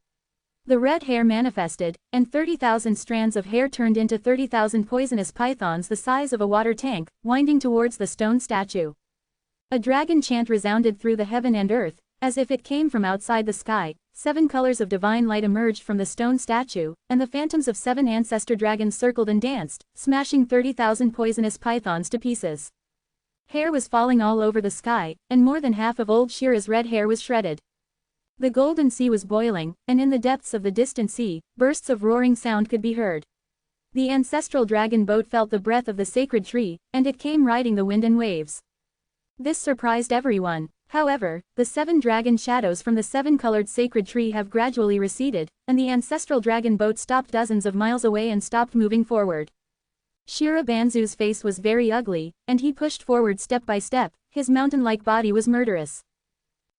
The red hair manifested, and 30,000 strands of hair turned into 30,000 poisonous pythons the size of a water tank, winding towards the stone statue. A dragon chant resounded through the heaven and earth, as if it came from outside the sky. 7 colors of divine light emerged from the stone statue, and the phantoms of 7 ancestor dragons circled and danced, smashing 30,000 poisonous pythons to pieces. Hair was falling all over the sky, and more than half of old Shira's red hair was shredded. The golden sea was boiling, and in the depths of the distant sea, bursts of roaring sound could be heard. The ancestral dragon boat felt the breath of the sacred tree, and it came riding the wind and waves. This surprised everyone. However, the 7 dragon shadows from the 7-colored sacred tree have gradually receded, and the ancestral dragon boat stopped dozens of miles away and stopped moving forward. Shira Banzu's face was very ugly, and he pushed forward step by step. His mountain-like body was murderous.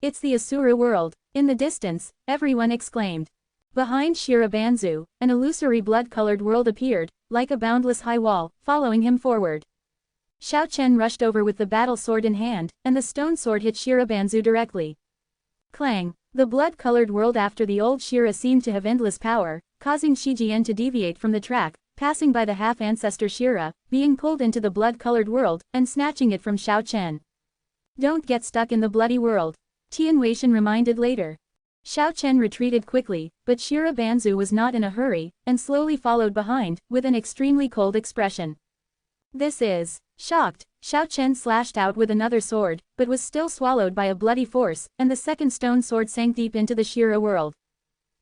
It's the Asura world. In the distance, everyone exclaimed. Behind Shira Banzu, an illusory blood-colored world appeared, like a boundless high wall, following him forward. Xiao Chen rushed over with the battle sword in hand, and the stone sword hit Shira Banzu directly. Clang! The blood-colored world after the old Shira seemed to have endless power, causing Shijian to deviate from the track, passing by the half-ancestor Shira, being pulled into the blood-colored world, and snatching it from Xiao Chen. Don't get stuck in the bloody world. Tian Weishan reminded later. Xiao Chen retreated quickly, but Shira Banzu was not in a hurry, and slowly followed behind, with an extremely cold expression. This is. Shocked, Xiao Chen slashed out with another sword, but was still swallowed by a bloody force, and the second stone sword sank deep into the Shira world.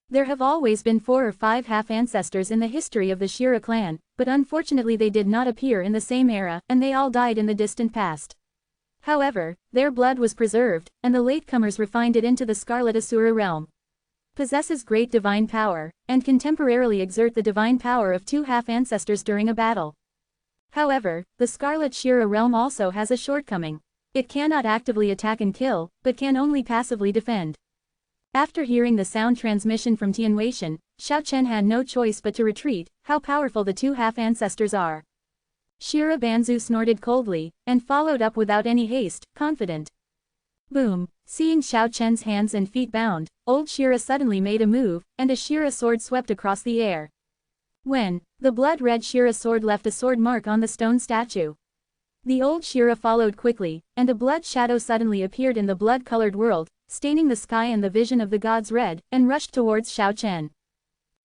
There have always been 4 or 5 half-ancestors in the history of the Shira clan, but unfortunately they did not appear in the same era, and they all died in the distant past. However, their blood was preserved, and the latecomers refined it into the Scarlet Asura realm. Possesses great divine power, and can temporarily exert the divine power of 2 half-ancestors during a battle. However, the Scarlet Shira realm also has a shortcoming. It cannot actively attack and kill, but can only passively defend. After hearing the sound transmission from Tian Weishan, Xiao Chen had no choice but to retreat. How powerful the 2 half-ancestors are. Shira Banzu snorted coldly, and followed up without any haste, confident. Boom! Seeing Xiao Chen's hands and feet bound, old Shira suddenly made a move, and a Shira sword swept across the air. When, the blood-red Shira sword left a sword mark on the stone statue. The old Shira followed quickly, and a blood shadow suddenly appeared in the blood-colored world, staining the sky and the vision of the gods red, and rushed towards Xiao Chen.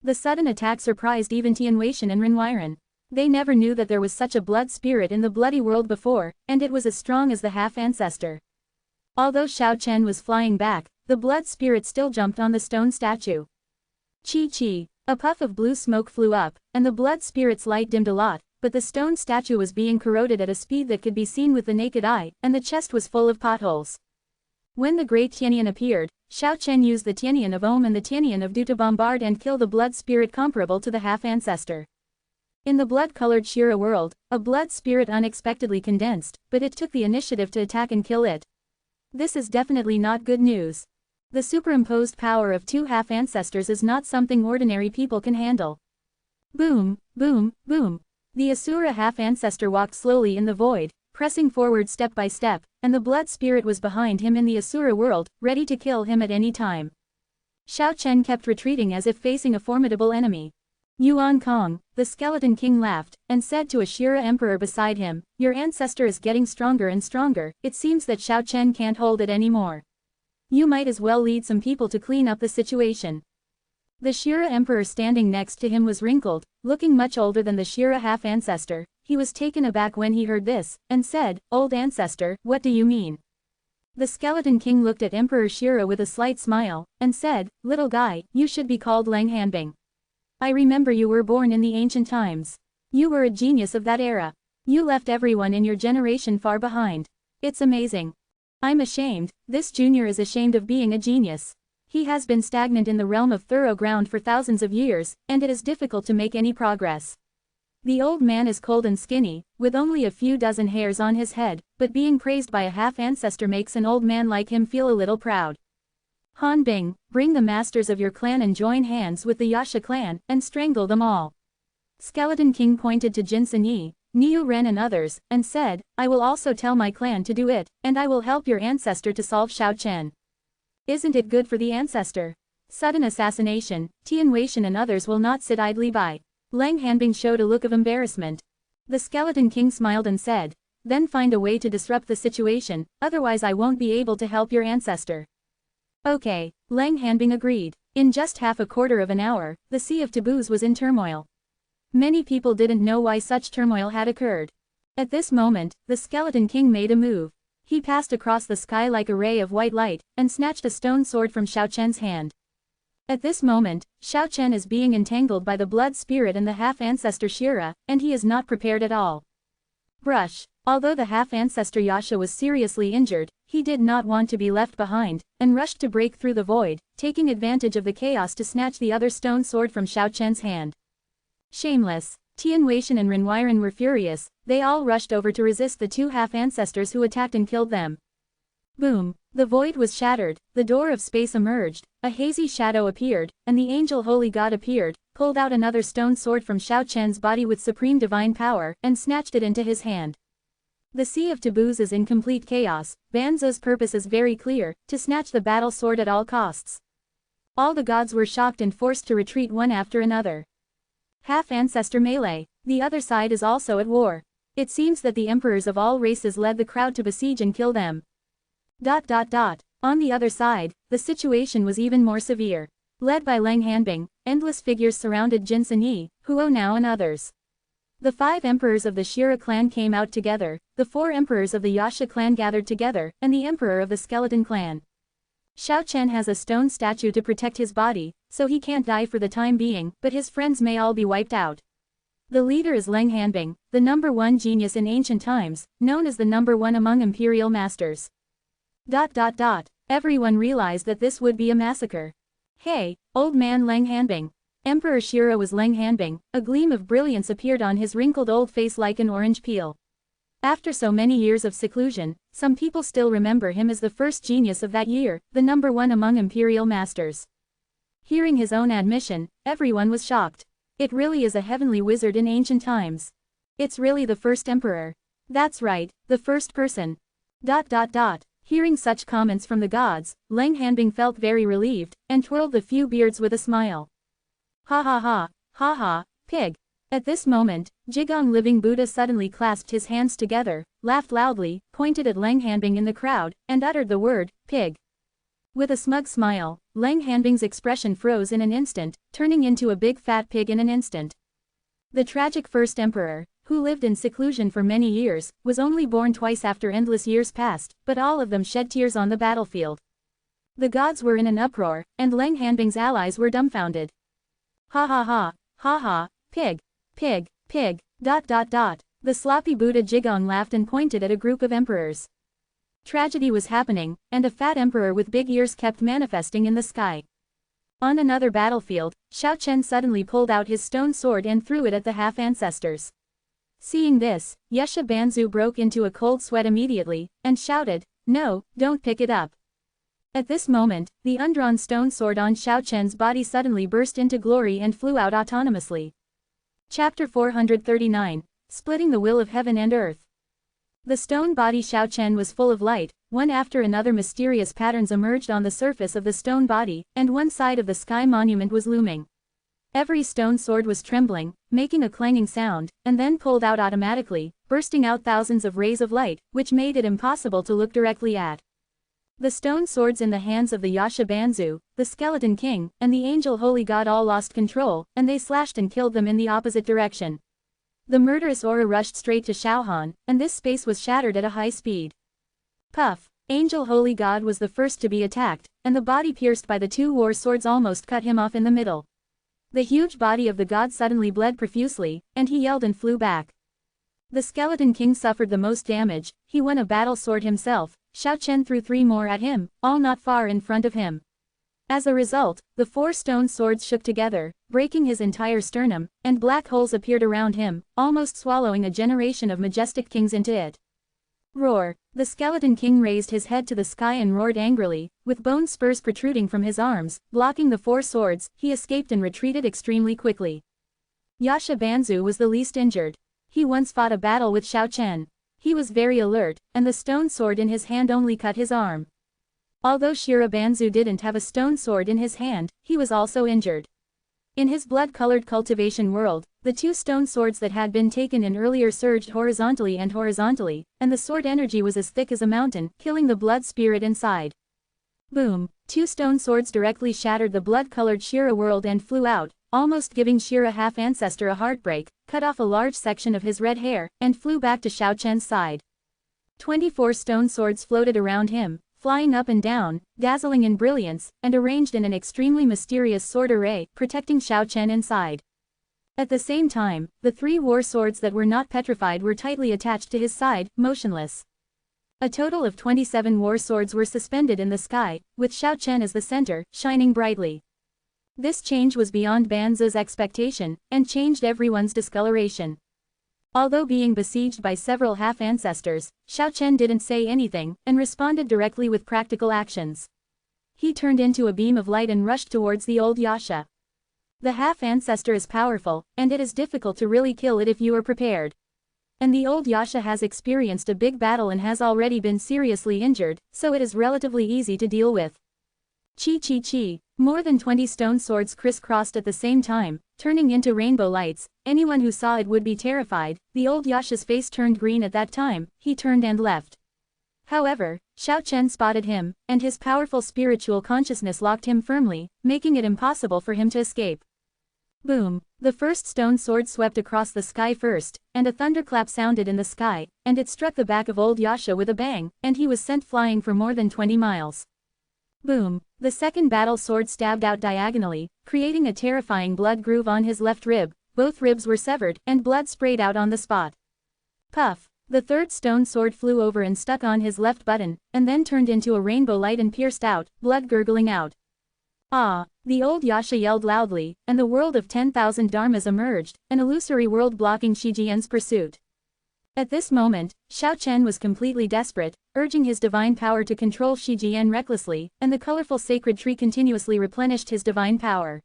The sudden attack surprised even Tian Weishan and Renwiren. They never knew that there was such a blood spirit in the bloody world before, and it was as strong as the half-ancestor. Although Xiao Chen was flying back, the blood spirit still jumped on the stone statue. Chi chi! A puff of blue smoke flew up, and the blood spirit's light dimmed a lot, but the stone statue was being corroded at a speed that could be seen with the naked eye, and the chest was full of potholes. When the great Tianyan appeared, Xiao Chen used the Tianyan of Om and the Tianyan of Du to bombard and kill the blood spirit comparable to the half-ancestor. In the blood-colored Shira world, a blood spirit unexpectedly condensed, but it took the initiative to attack and kill it. This is definitely not good news. The superimposed power of two half-ancestors is not something ordinary people can handle. Boom, boom, boom. The Asura half-ancestor walked slowly in the void, pressing forward step by step, and the blood spirit was behind him in the Asura world, ready to kill him at any time. Xiao Chen kept retreating as if facing a formidable enemy. Yuan Kong, the skeleton king laughed, and said to a Shira emperor beside him, "Your ancestor is getting stronger and stronger, it seems that Xiao Chen can't hold it anymore. You might as well lead some people to clean up the situation." The Shira emperor standing next to him was wrinkled, looking much older than the Shira half-ancestor. He was taken aback when he heard this, and said, "Old ancestor, what do you mean?" The skeleton king looked at Emperor Shira with a slight smile, and said, "Little guy, you should be called Lang Hanbing. I remember you were born in the ancient times. You were a genius of that era. You left everyone in your generation far behind. It's amazing. I'm ashamed, this junior is ashamed of being a genius. He has been stagnant in the realm of thorough ground for thousands of years, and it is difficult to make any progress. The old man is cold and skinny, with only a few dozen hairs on his head, but being praised by a half-ancestor makes an old man like him feel a little proud. Han Bing, bring the masters of your clan and join hands with the Yasha clan, and strangle them all." Skeleton King pointed to Jin Yi, Niu Ren and others, and said, "I will also tell my clan to do it, and I will help your ancestor to solve Xiao Chen. Isn't it good for the ancestor? Sudden assassination, Tian Weishan and others will not sit idly by." Lang Hanbing showed a look of embarrassment. The Skeleton King smiled and said, "Then find a way to disrupt the situation, otherwise I won't be able to help your ancestor." Okay, Lang Hanbing agreed. In just half a quarter of an hour, the Sea of Taboos was in turmoil. Many people didn't know why such turmoil had occurred. At this moment, the Skeleton King made a move. He passed across the sky like a ray of white light, and snatched a stone sword from Xiao Chen's hand. At this moment, Xiao Chen is being entangled by the blood spirit and the half-ancestor Shira, and he is not prepared at all. Brush. Although the half-ancestor Yasha was seriously injured, he did not want to be left behind, and rushed to break through the void, taking advantage of the chaos to snatch the other stone sword from Xiao Chen's hand. Shameless. Tian Weishan and Renwiren were furious, they all rushed over to resist the two half-ancestors who attacked and killed them. Boom. The void was shattered, the door of space emerged, a hazy shadow appeared, and the angel Holy God appeared, pulled out another stone sword from Xiao Chen's body with supreme divine power, and snatched it into his hand. The Sea of Taboos is in complete chaos. Banzo's purpose is very clear, to snatch the battle sword at all costs. All the gods were shocked and forced to retreat one after another. Half-ancestor melee. The other side is also at war. It seems that the emperors of all races led the crowd to besiege and kill them. On the other side, the situation was even more severe. Led by Lang Hanbing, endless figures surrounded Jin Yi, Huo Nao and others. The 5 emperors of the Shira clan came out together, the 4 emperors of the Yasha clan gathered together, and the emperor of the Skeleton clan. Xiao Chen has a stone statue to protect his body, so he can't die for the time being, but his friends may all be wiped out. The leader is Lang Hanbing, the #1 genius in ancient times, known as the #1 among imperial masters. Everyone realized that this would be a massacre. Hey, old man Lang Hanbing. Emperor Shira was Lang Hanbing, a gleam of brilliance appeared on his wrinkled old face like an orange peel. After so many years of seclusion, some people still remember him as the first genius of that year, the #1 among imperial masters. Hearing his own admission, everyone was shocked. It really is a heavenly wizard in ancient times. It's really the first emperor. That's right, the first person. Hearing such comments from the gods, Lang Hanbing felt very relieved, and twirled the few beards with a smile. Ha, pig. At this moment, Jigong Living Buddha suddenly clasped his hands together, laughed loudly, pointed at Lang Hanbing in the crowd, and uttered the word, pig. With a smug smile, Lang Hanbing's expression froze in an instant, turning into a big fat pig in an instant. The tragic first emperor, who lived in seclusion for many years, was only born twice after endless years passed, but all of them shed tears on the battlefield. The gods were in an uproar, and Lang Hanbing's allies were dumbfounded. Ha ha ha, ha ha, pig, pig, pig, ... The sloppy Buddha Jigong laughed and pointed at a group of emperors. Tragedy was happening, and a fat emperor with big ears kept manifesting in the sky. On another battlefield, Xiao Chen suddenly pulled out his stone sword and threw it at the half-ancestors. Seeing this, Yasha Banzu broke into a cold sweat immediately, and shouted, "No, don't pick it up." At this moment, the undrawn stone sword on Xiao Chen's body suddenly burst into glory and flew out autonomously. Chapter 439, Splitting the Will of Heaven and Earth. The stone body Xiao Chen was full of light. One after another mysterious patterns emerged on the surface of the stone body, and one side of the sky monument was looming. Every stone sword was trembling, making a clanging sound, and then pulled out automatically, bursting out thousands of rays of light, which made it impossible to look directly at. The stone swords in the hands of the Yasha Banzu, the Skeleton King, and the Angel Holy God all lost control, and they slashed and killed them in the opposite direction. The murderous aura rushed straight to Xiaohan, and this space was shattered at a high speed. Puff! Angel Holy God was the first to be attacked, and the body pierced by the two war swords almost cut him off in the middle. The huge body of the god suddenly bled profusely, and he yelled and flew back. The Skeleton King suffered the most damage. He won a battle sword himself. Xiao Chen threw 3 more at him, all not far in front of him. As a result, the 4 stone swords shook together, breaking his entire sternum, and black holes appeared around him, almost swallowing a generation of majestic kings into it. Roar! The Skeleton King raised his head to the sky and roared angrily, with bone spurs protruding from his arms, blocking the 4 swords. He escaped and retreated extremely quickly. Yasha Banzu was the least injured. He once fought a battle with Xiao Chen. He was very alert, and the stone sword in his hand only cut his arm. Although Shira Banzu didn't have a stone sword in his hand, he was also injured. In his blood-colored cultivation world, the 2 stone swords that had been taken in earlier surged horizontally, and the sword energy was as thick as a mountain, killing the blood spirit inside. Boom! 2 stone swords directly shattered the blood-colored Shira world and flew out, almost giving Shira half-ancestor a heartbreak, cut off a large section of his red hair, and flew back to Xiao Chen's side. 24 stone swords floated around him, flying up and down, dazzling in brilliance, and arranged in an extremely mysterious sword array, protecting Xiao Chen inside. At the same time, the 3 war swords that were not petrified were tightly attached to his side, motionless. A total of 27 war swords were suspended in the sky, with Xiao Chen as the center, shining brightly. This change was beyond Banzu's expectation, and changed everyone's discoloration. Although being besieged by several half-ancestors, Xiao Chen didn't say anything, and responded directly with practical actions. He turned into a beam of light and rushed towards the old Yasha. The half-ancestor is powerful, and it is difficult to really kill it if you are prepared. And the old Yasha has experienced a big battle and has already been seriously injured, so it is relatively easy to deal with. Chi chi chi! More than 20 stone swords crisscrossed at the same time, turning into rainbow lights. Anyone who saw it would be terrified. The old Yasha's face turned green at that time. He turned and left. However, Xiao Chen spotted him, and his powerful spiritual consciousness locked him firmly, making it impossible for him to escape. Boom! The first stone sword swept across the sky first, and a thunderclap sounded in the sky, and it struck the back of old Yasha with a bang, and he was sent flying for more than 20 miles. Boom! The second battle sword stabbed out diagonally, creating a terrifying blood groove on his left rib. Both ribs were severed, and blood sprayed out on the spot. Puff! The third stone sword flew over and stuck on his left button, and then turned into a rainbow light and pierced out, blood gurgling out. Ah! The old Yasha yelled loudly, and the world of 10,000 dharmas emerged, an illusory world blocking Shijian's pursuit. At this moment, Xiao Chen was completely desperate, urging his divine power to control Shijian recklessly, and the colorful sacred tree continuously replenished his divine power.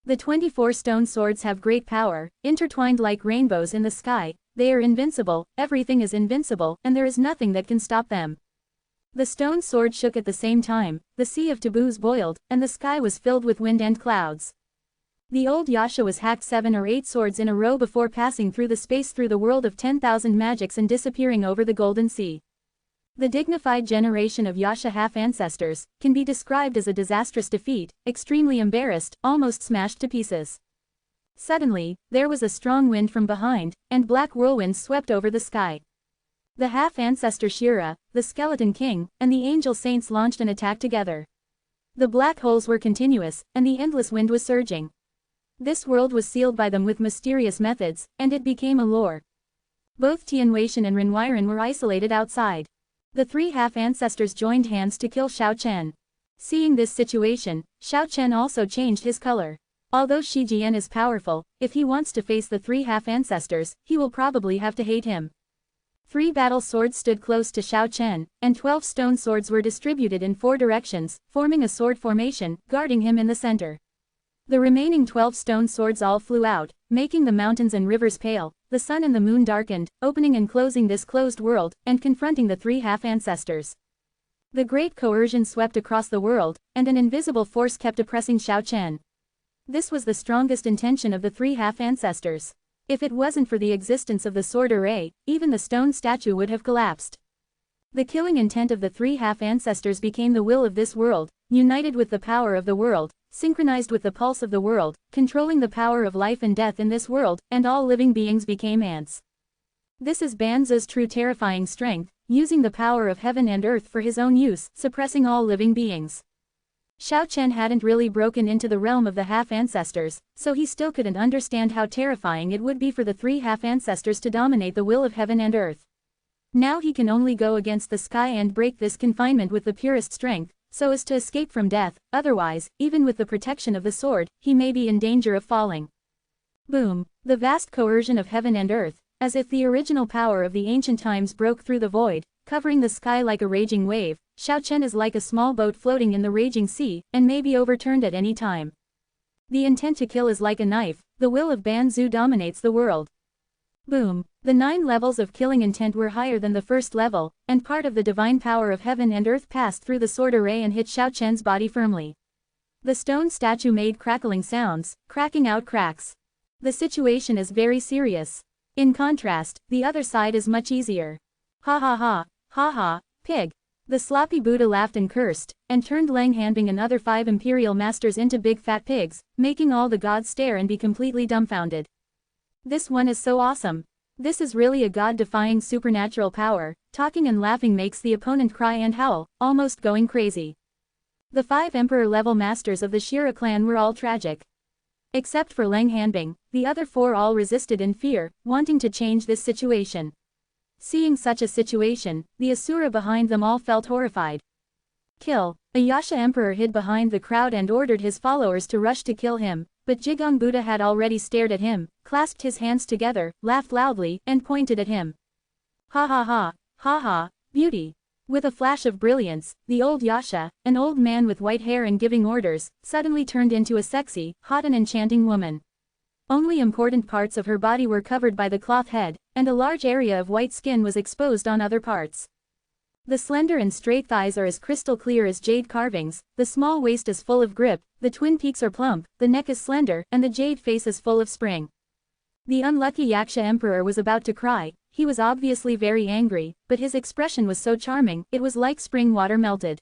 The 24 stone swords have great power, intertwined like rainbows in the sky. They are invincible, everything is invincible, and there is nothing that can stop them. The stone sword shook at the same time, the sea of taboos boiled, and the sky was filled with wind and clouds. The old Yasha was hacked 7 or 8 swords in a row before passing through the space through the world of 10,000 magics and disappearing over the golden sea. The dignified generation of Yasha half-ancestors can be described as a disastrous defeat, extremely embarrassed, almost smashed to pieces. Suddenly, there was a strong wind from behind, and black whirlwinds swept over the sky. The half-ancestor Shira, the Skeleton King, and the angel saints launched an attack together. The black holes were continuous, and the endless wind was surging. This world was sealed by them with mysterious methods, and it became a lore. Both Tianweishan and Renwiren were isolated outside. The three half-ancestors joined hands to kill Xiao Chen. Seeing this situation, Xiao Chen also changed his color. Although Shi Jian is powerful, if he wants to face the three half-ancestors, he will probably have to hate him. 3 battle swords stood close to Xiao Chen, and 12 stone swords were distributed in 4 directions, forming a sword formation, guarding him in the center. The remaining 12 stone swords all flew out, making the mountains and rivers pale, the sun and the moon darkened, opening and closing this closed world, and confronting the 3 half-ancestors. The great coercion swept across the world, and an invisible force kept oppressing Xiao Chen. This was the strongest intention of the 3 half-ancestors. If it wasn't for the existence of the sword array, even the stone statue would have collapsed. The killing intent of the 3 half-ancestors became the will of this world, united with the power of the world, synchronized with the pulse of the world, controlling the power of life and death in this world, and all living beings became ants. This is Banzu's true terrifying strength, using the power of heaven and earth for his own use, suppressing all living beings. Xiao Chen hadn't really broken into the realm of the half-ancestors, so he still couldn't understand how terrifying it would be for the 3 half-ancestors to dominate the will of heaven and earth. Now he can only go against the sky and break this confinement with the purest strength, so as to escape from death, otherwise, even with the protection of the sword, he may be in danger of falling. Boom! The vast coercion of heaven and earth, as if the original power of the ancient times broke through the void, covering the sky like a raging wave. Xiao Chen is like a small boat floating in the raging sea, and may be overturned at any time. The intent to kill is like a knife, the will of Banzu dominates the world. Boom! The 9 levels of killing intent were higher than the first level, and part of the divine power of heaven and earth passed through the sword array and hit Xiao Chen's body firmly. The stone statue made crackling sounds, cracking out cracks. The situation is very serious. In contrast, the other side is much easier. Ha ha ha, ha ha, pig. The sloppy Buddha laughed and cursed, and turned Lang Hanbing and other 5 imperial masters into big fat pigs, making all the gods stare and be completely dumbfounded. This one is so awesome. This is really a god-defying supernatural power. Talking and laughing makes the opponent cry and howl, almost going crazy. The 5 emperor-level masters of the Shira clan were all tragic. Except for Lang Hanbing, the other 4 all resisted in fear, wanting to change this situation. Seeing such a situation, the Asura behind them all felt horrified. Kill! A Yasha emperor hid behind the crowd and ordered his followers to rush to kill him, but Jigong Buddha had already stared at him, clasped his hands together, laughed loudly, and pointed at him. Ha ha ha, ha ha, beauty! With a flash of brilliance, the old Yasha, an old man with white hair and giving orders, suddenly turned into a sexy, hot and enchanting woman. Only important parts of her body were covered by the cloth head, and a large area of white skin was exposed on other parts. The slender and straight thighs are as crystal clear as jade carvings, the small waist is full of grip, the twin peaks are plump, the neck is slender, and the jade face is full of spring. The unlucky Yaksha emperor was about to cry. He was obviously very angry, but his expression was so charming, it was like spring water melted.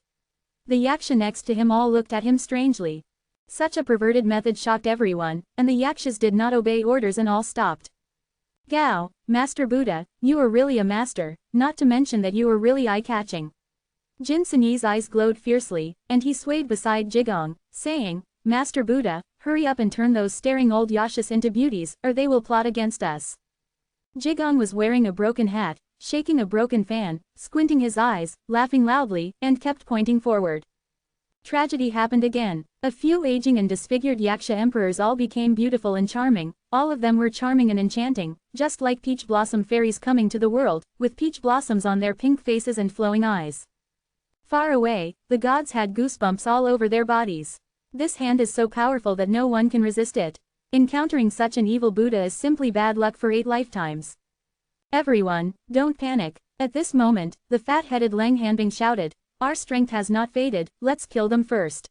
The Yaksha next to him all looked at him strangely. Such a perverted method shocked everyone, and the Yakshas did not obey orders and all stopped. Gao, Master Buddha, you are really a master, not to mention that you are really eye-catching. Jin Sini's eyes glowed fiercely, and he swayed beside Jigong, saying, Master Buddha, hurry up and turn those staring old Yashas into beauties, or they will plot against us. Jigong was wearing a broken hat, shaking a broken fan, squinting his eyes, laughing loudly, and kept pointing forward. Tragedy happened again. A few aging and disfigured Yaksha emperors all became beautiful and charming, all of them were charming and enchanting, just like peach blossom fairies coming to the world, with peach blossoms on their pink faces and flowing eyes. Far away, the gods had goosebumps all over their bodies. This hand is so powerful that no one can resist it. Encountering such an evil Buddha is simply bad luck for 8 lifetimes. Everyone, don't panic. At this moment, the fat-headed Lang Hanbing shouted, our strength has not faded, let's kill them first.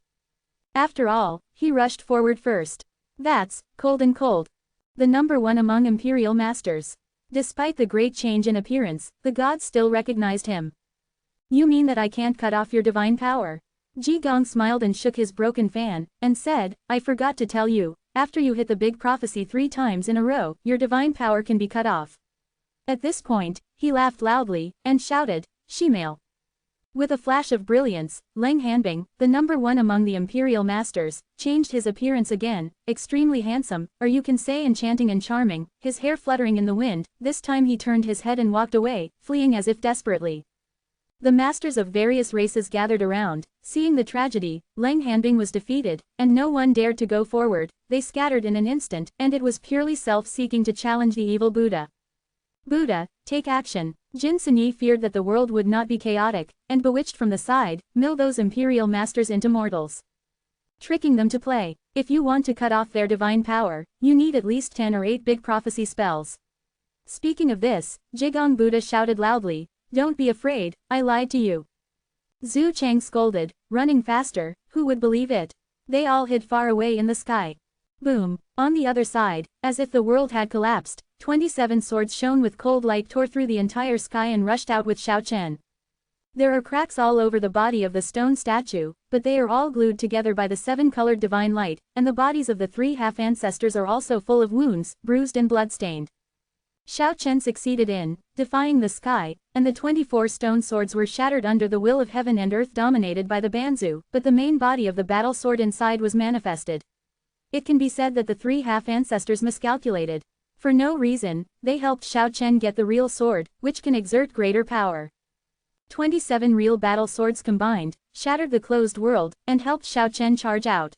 After all, he rushed forward first. That's cold and cold. The number 1 among imperial masters. Despite the great change in appearance, the gods still recognized him. You mean that I can't cut off your divine power? Jigong smiled and shook his broken fan, and said, I forgot to tell you, after you hit the big prophecy 3 times in a row, your divine power can be cut off. At this point, he laughed loudly, and shouted, Shemale. With a flash of brilliance, Leng Hanbing, the number one among the imperial masters, changed his appearance again, extremely handsome, or you can say enchanting and charming, his hair fluttering in the wind. This time he turned his head and walked away, fleeing as if desperately. The masters of various races gathered around. Seeing the tragedy, Leng Hanbing was defeated, and no one dared to go forward. They scattered in an instant, and it was purely self-seeking to challenge the evil Buddha. Buddha, take action. Jin Sini feared that the world would not be chaotic, and bewitched from the side, mill those imperial masters into mortals, tricking them to play. If you want to cut off their divine power, you need at least 10 or 8 big prophecy spells. Speaking of this, Jigong Buddha shouted loudly, "Don't be afraid, I lied to you." Zhu Chang scolded, running faster, who would believe it? They all hid far away in the sky. Boom! On the other side, as if the world had collapsed, 27 swords shone with cold light tore through the entire sky and rushed out with Xiao Chen. There are cracks all over the body of the stone statue, but they are all glued together by the 7-colored divine light, and the bodies of the 3 half-ancestors are also full of wounds, bruised and bloodstained. Xiao Chen succeeded in defying the sky, and the 24 stone swords were shattered under the will of heaven and earth dominated by the Banzu, but the main body of the battle sword inside was manifested. It can be said that the 3 half-ancestors miscalculated. For no reason, they helped Xiao Chen get the real sword, which can exert greater power. 27 real battle swords combined, shattered the closed world, and helped Xiao Chen charge out.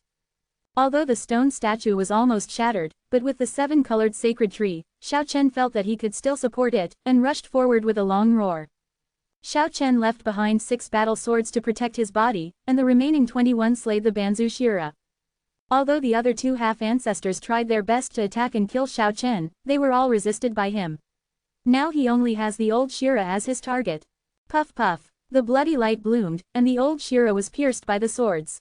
Although the stone statue was almost shattered, but with the 7-colored sacred tree, Xiao Chen felt that he could still support it, and rushed forward with a long roar. Xiao Chen left behind 6 battle swords to protect his body, and the remaining 21 slayed the Banzu Shira. Although the other 2 half-ancestors tried their best to attack and kill Xiao Chen, they were all resisted by him. Now he only has the old Shira as his target. Puff puff. The bloody light bloomed, and the old Shira was pierced by the swords.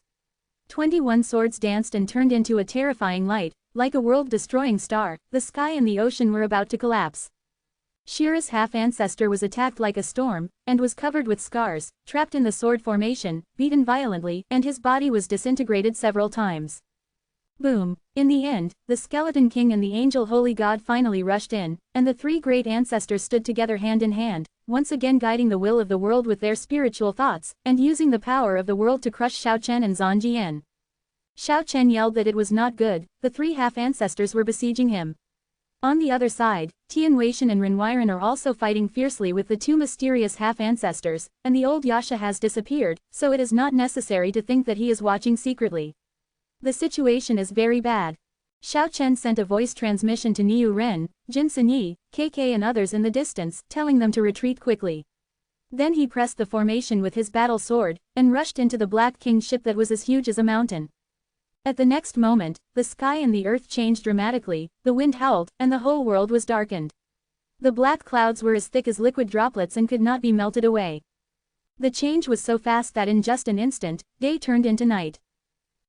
21 swords danced and turned into a terrifying light, like a world-destroying star. The sky and the ocean were about to collapse. Shira's half-ancestor was attacked like a storm, and was covered with scars, trapped in the sword formation, beaten violently, and his body was disintegrated several times. Boom! In the end, the Skeleton King and the Angel Holy God finally rushed in, and the 3 great ancestors stood together hand in hand, once again guiding the will of the world with their spiritual thoughts, and using the power of the world to crush Xiao Chen and Zhang Jian. Xiao Chen yelled that it was not good. The 3 half-ancestors were besieging him. On the other side, Tian Weishan and Ren Weiren are also fighting fiercely with the 2 mysterious half-ancestors, and the old Yasha has disappeared, so it is not necessary to think that he is watching secretly. The situation is very bad. Xiao Chen sent a voice transmission to Niu Ren, Jin Sini, KK and others in the distance, telling them to retreat quickly. Then he pressed the formation with his battle sword, and rushed into the Black King's ship that was as huge as a mountain. At the next moment, the sky and the earth changed dramatically, the wind howled, and the whole world was darkened. The black clouds were as thick as liquid droplets and could not be melted away. The change was so fast that in just an instant, day turned into night.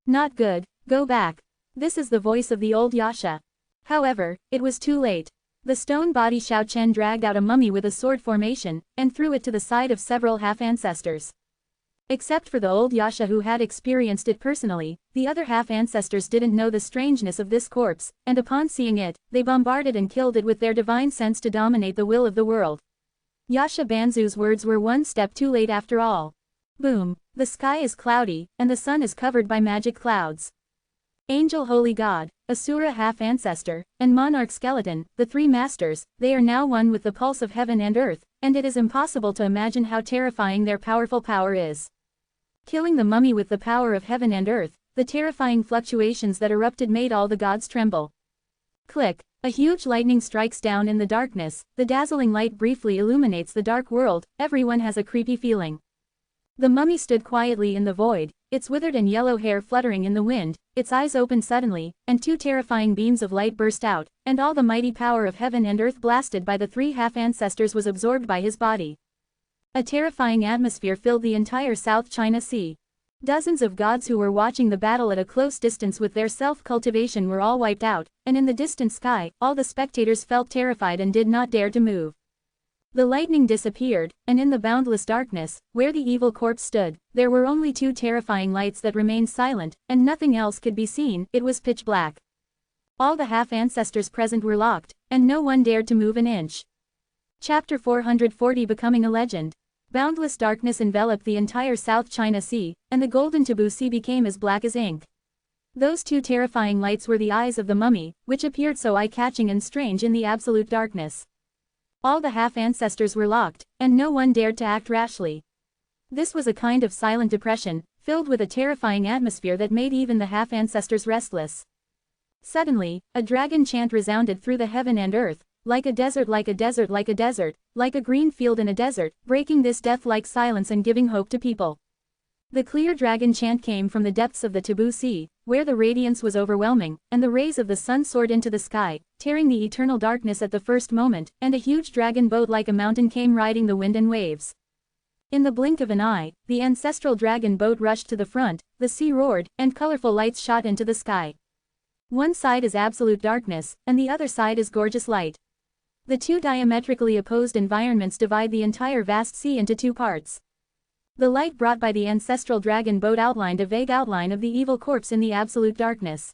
Not good, go back. This is the voice of the old Yasha. However, it was too late. The stone body Xiao Chen dragged out a mummy with a sword formation, and threw it to the side of several half-ancestors. Except for the old Yasha who had experienced it personally, the other half-ancestors didn't know the strangeness of this corpse, and upon seeing it, they bombarded and killed it with their divine sense to dominate the will of the world. Yasha Banzu's words were one step too late after all. Boom! The sky is cloudy, and the sun is covered by magic clouds. Angel Holy God, Asura half-ancestor, and Monarch Skeleton, the 3 masters, they are now one with the pulse of heaven and earth, and it is impossible to imagine how terrifying their powerful power is. Killing the mummy with the power of heaven and earth, the terrifying fluctuations that erupted made all the gods tremble. Click! A huge lightning strikes down in the darkness, the dazzling light briefly illuminates the dark world, everyone has a creepy feeling. The mummy stood quietly in the void, its withered and yellow hair fluttering in the wind, its eyes opened suddenly, and 2 terrifying beams of light burst out, and all the mighty power of heaven and earth blasted by the 3 half-ancestors was absorbed by his body. A terrifying atmosphere filled the entire South China Sea. Dozens of gods who were watching the battle at a close distance with their self-cultivation were all wiped out, and in the distant sky, all the spectators felt terrified and did not dare to move. The lightning disappeared, and in the boundless darkness, where the evil corpse stood, there were only 2 terrifying lights that remained silent, and nothing else could be seen. It was pitch black. All the half-ancestors present were locked, and no one dared to move an inch. Chapter 440 Becoming a Legend. Boundless darkness enveloped the entire South China Sea, and the golden Taboo Sea became as black as ink. Those two terrifying lights were the eyes of the mummy, which appeared so eye-catching and strange in the absolute darkness. All the half-ancestors were locked, and no one dared to act rashly. This was a kind of silent depression, filled with a terrifying atmosphere that made even the half-ancestors restless. Suddenly, a dragon chant resounded through the heaven and earth, like a desert, like a desert, like a desert, like a green field in a desert, breaking this death-like silence and giving hope to people. The clear dragon chant came from the depths of the Taboo Sea, where the radiance was overwhelming, and the rays of the sun soared into the sky, tearing the eternal darkness at the first moment, and a huge dragon boat like a mountain came riding the wind and waves. In the blink of an eye, the ancestral dragon boat rushed to the front, the sea roared, and colorful lights shot into the sky. One side is absolute darkness, and the other side is gorgeous light. The two diametrically opposed environments divide the entire vast sea into two parts. The light brought by the ancestral dragon boat outlined a vague outline of the evil corpse in the absolute darkness.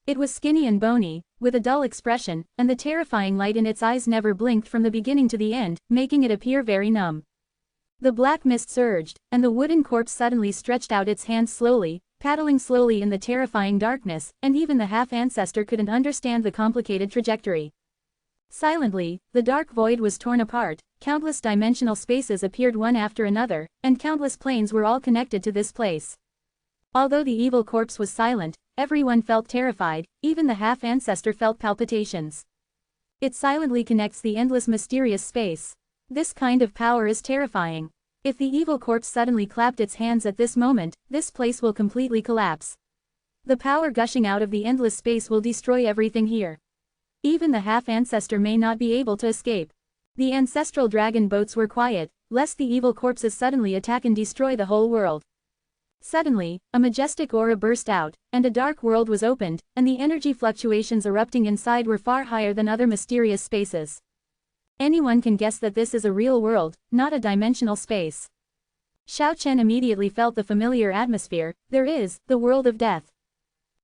It was skinny and bony, with a dull expression, and the terrifying light in its eyes never blinked from the beginning to the end, making it appear very numb. The black mist surged, and the wooden corpse suddenly stretched out its hands slowly, paddling slowly in the terrifying darkness, and even the half-ancestor couldn't understand the complicated trajectory. Silently, the dark void was torn apart, countless dimensional spaces appeared one after another, and countless planes were all connected to this place. Although the evil corpse was silent, everyone felt terrified, even the half-ancestor felt palpitations. It silently connects the endless mysterious space. This kind of power is terrifying. If the evil corpse suddenly clapped its hands at this moment, this place will completely collapse. The power gushing out of the endless space will destroy everything here. Even the half-ancestor may not be able to escape. The ancestral dragon boats were quiet, lest the evil corpses suddenly attack and destroy the whole world. Suddenly, a majestic aura burst out, and a dark world was opened, and the energy fluctuations erupting inside were far higher than other mysterious spaces. Anyone can guess that this is a real world, not a dimensional space. Xiao Chen immediately felt the familiar atmosphere. There is the world of death.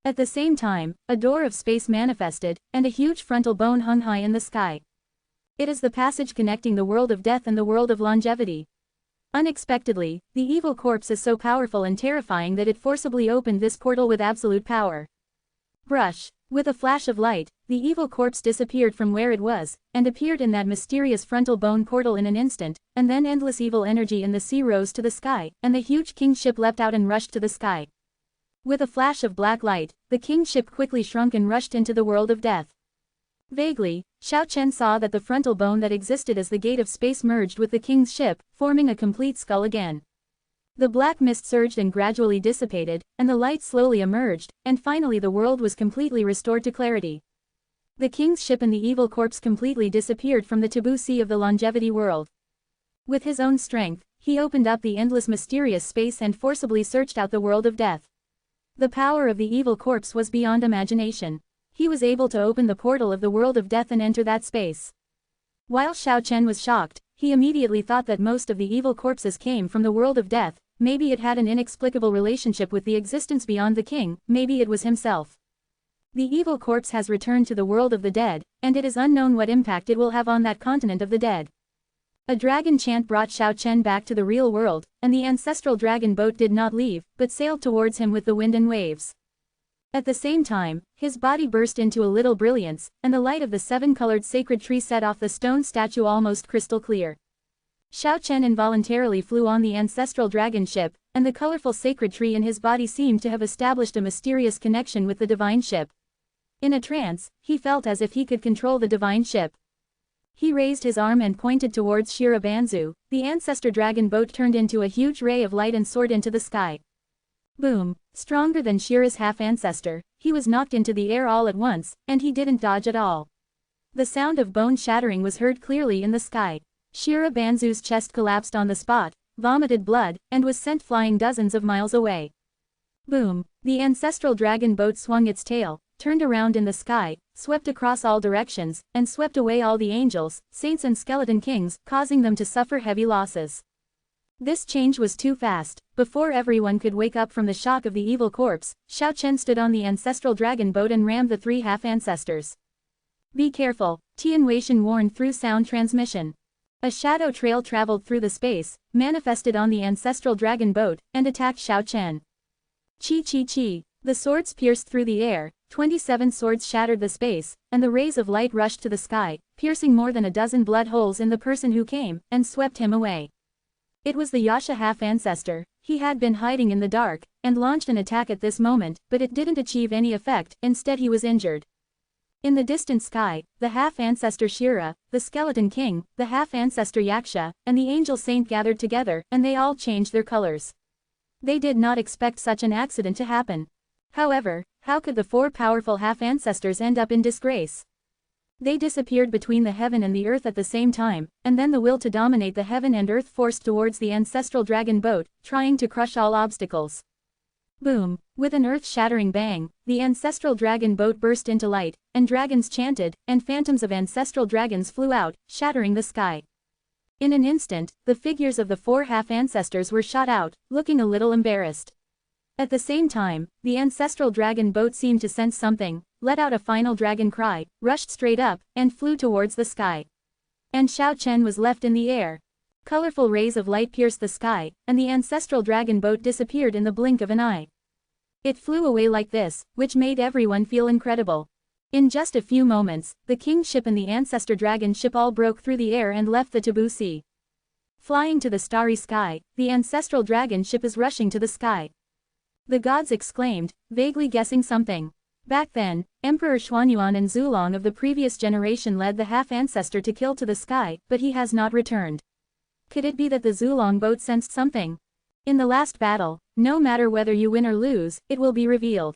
At the same time, a door of space manifested, and a huge frontal bone hung high in the sky. It is the passage connecting the world of death and the world of longevity. Unexpectedly, the evil corpse is so powerful and terrifying that it forcibly opened this portal with absolute power. Brush. With a flash of light, the evil corpse disappeared from where it was, and appeared in that mysterious frontal bone portal in an instant, and then endless evil energy in the sea rose to the sky, and the huge king ship leapt out and rushed to the sky. With a flash of black light, the king's ship quickly shrunk and rushed into the world of death. Vaguely, Xiao Chen saw that the frontal bone that existed as the gate of space merged with the king's ship, forming a complete skull again. The black mist surged and gradually dissipated, and the light slowly emerged, and finally the world was completely restored to clarity. The king's ship and the evil corpse completely disappeared from the Taboo Sea of the longevity world. With his own strength, he opened up the endless mysterious space and forcibly searched out the world of death. The power of the evil corpse was beyond imagination. He was able to open the portal of the world of death and enter that space. While Xiao Chen was shocked, he immediately thought that most of the evil corpses came from the world of death. Maybe it had an inexplicable relationship with the existence beyond the king, maybe it was himself. The evil corpse has returned to the world of the dead, and it is unknown what impact it will have on that continent of the dead. A dragon chant brought Xiao Chen back to the real world, and the ancestral dragon boat did not leave, but sailed towards him with the wind and waves. At the same time, his body burst into a little brilliance, and the light of the seven-colored sacred tree set off the stone statue almost crystal clear. Xiao Chen involuntarily flew on the ancestral dragon ship, and the colorful sacred tree in his body seemed to have established a mysterious connection with the divine ship. In a trance, he felt as if he could control the divine ship. He raised his arm and pointed towards Shira Banzu. The ancestor dragon boat turned into a huge ray of light and soared into the sky. Boom! Stronger than Shira's half-ancestor, he was knocked into the air all at once, and he didn't dodge at all. The sound of bone shattering was heard clearly in the sky. Shira Banzu's chest collapsed on the spot, vomited blood, and was sent flying dozens of miles away. Boom! The ancestral dragon boat swung its tail, turned around in the sky, swept across all directions, and swept away all the angels, saints and skeleton kings, causing them to suffer heavy losses. This change was too fast. Before everyone could wake up from the shock of the evil corpse, Xiao Chen stood on the ancestral dragon boat and rammed the three half-ancestors. Be careful, Tian Weishan warned through sound transmission. A shadow trail traveled through the space, manifested on the ancestral dragon boat, and attacked Xiao Chen. Chi chi chi. The swords pierced through the air, 27 swords shattered the space, and the rays of light rushed to the sky, piercing more than a dozen blood holes in the person who came, and swept him away. It was the Yasha half-ancestor. He had been hiding in the dark, and launched an attack at this moment, but it didn't achieve any effect, instead he was injured. In the distant sky, the half-ancestor Shira, the skeleton king, the half-ancestor Yaksha, and the angel saint gathered together, and they all changed their colors. They did not expect such an accident to happen. However, how could the 4 powerful half-ancestors end up in disgrace? They disappeared between the heaven and the earth at the same time, and then the will to dominate the heaven and earth forced towards the ancestral dragon boat, trying to crush all obstacles. Boom! With an earth-shattering bang, the ancestral dragon boat burst into light, and dragons chanted, and phantoms of ancestral dragons flew out, shattering the sky. In an instant, the figures of the 4 half-ancestors were shot out, looking a little embarrassed. At the same time, the ancestral dragon boat seemed to sense something, let out a final dragon cry, rushed straight up, and flew towards the sky. And Xiao Chen was left in the air. Colorful rays of light pierced the sky, and the ancestral dragon boat disappeared in the blink of an eye. It flew away like this, which made everyone feel incredible. In just a few moments, the king's ship and the ancestor dragon ship all broke through the air and left the Taboo Sea. Flying to the starry sky, the ancestral dragon ship is rushing to the sky. The gods exclaimed, vaguely guessing something. Back then, Emperor Xuanyuan and Zulong of the previous generation led the half-ancestor to kill to the sky, but he has not returned. Could it be that the Zulong boat sensed something? In the last battle, no matter whether you win or lose, it will be revealed.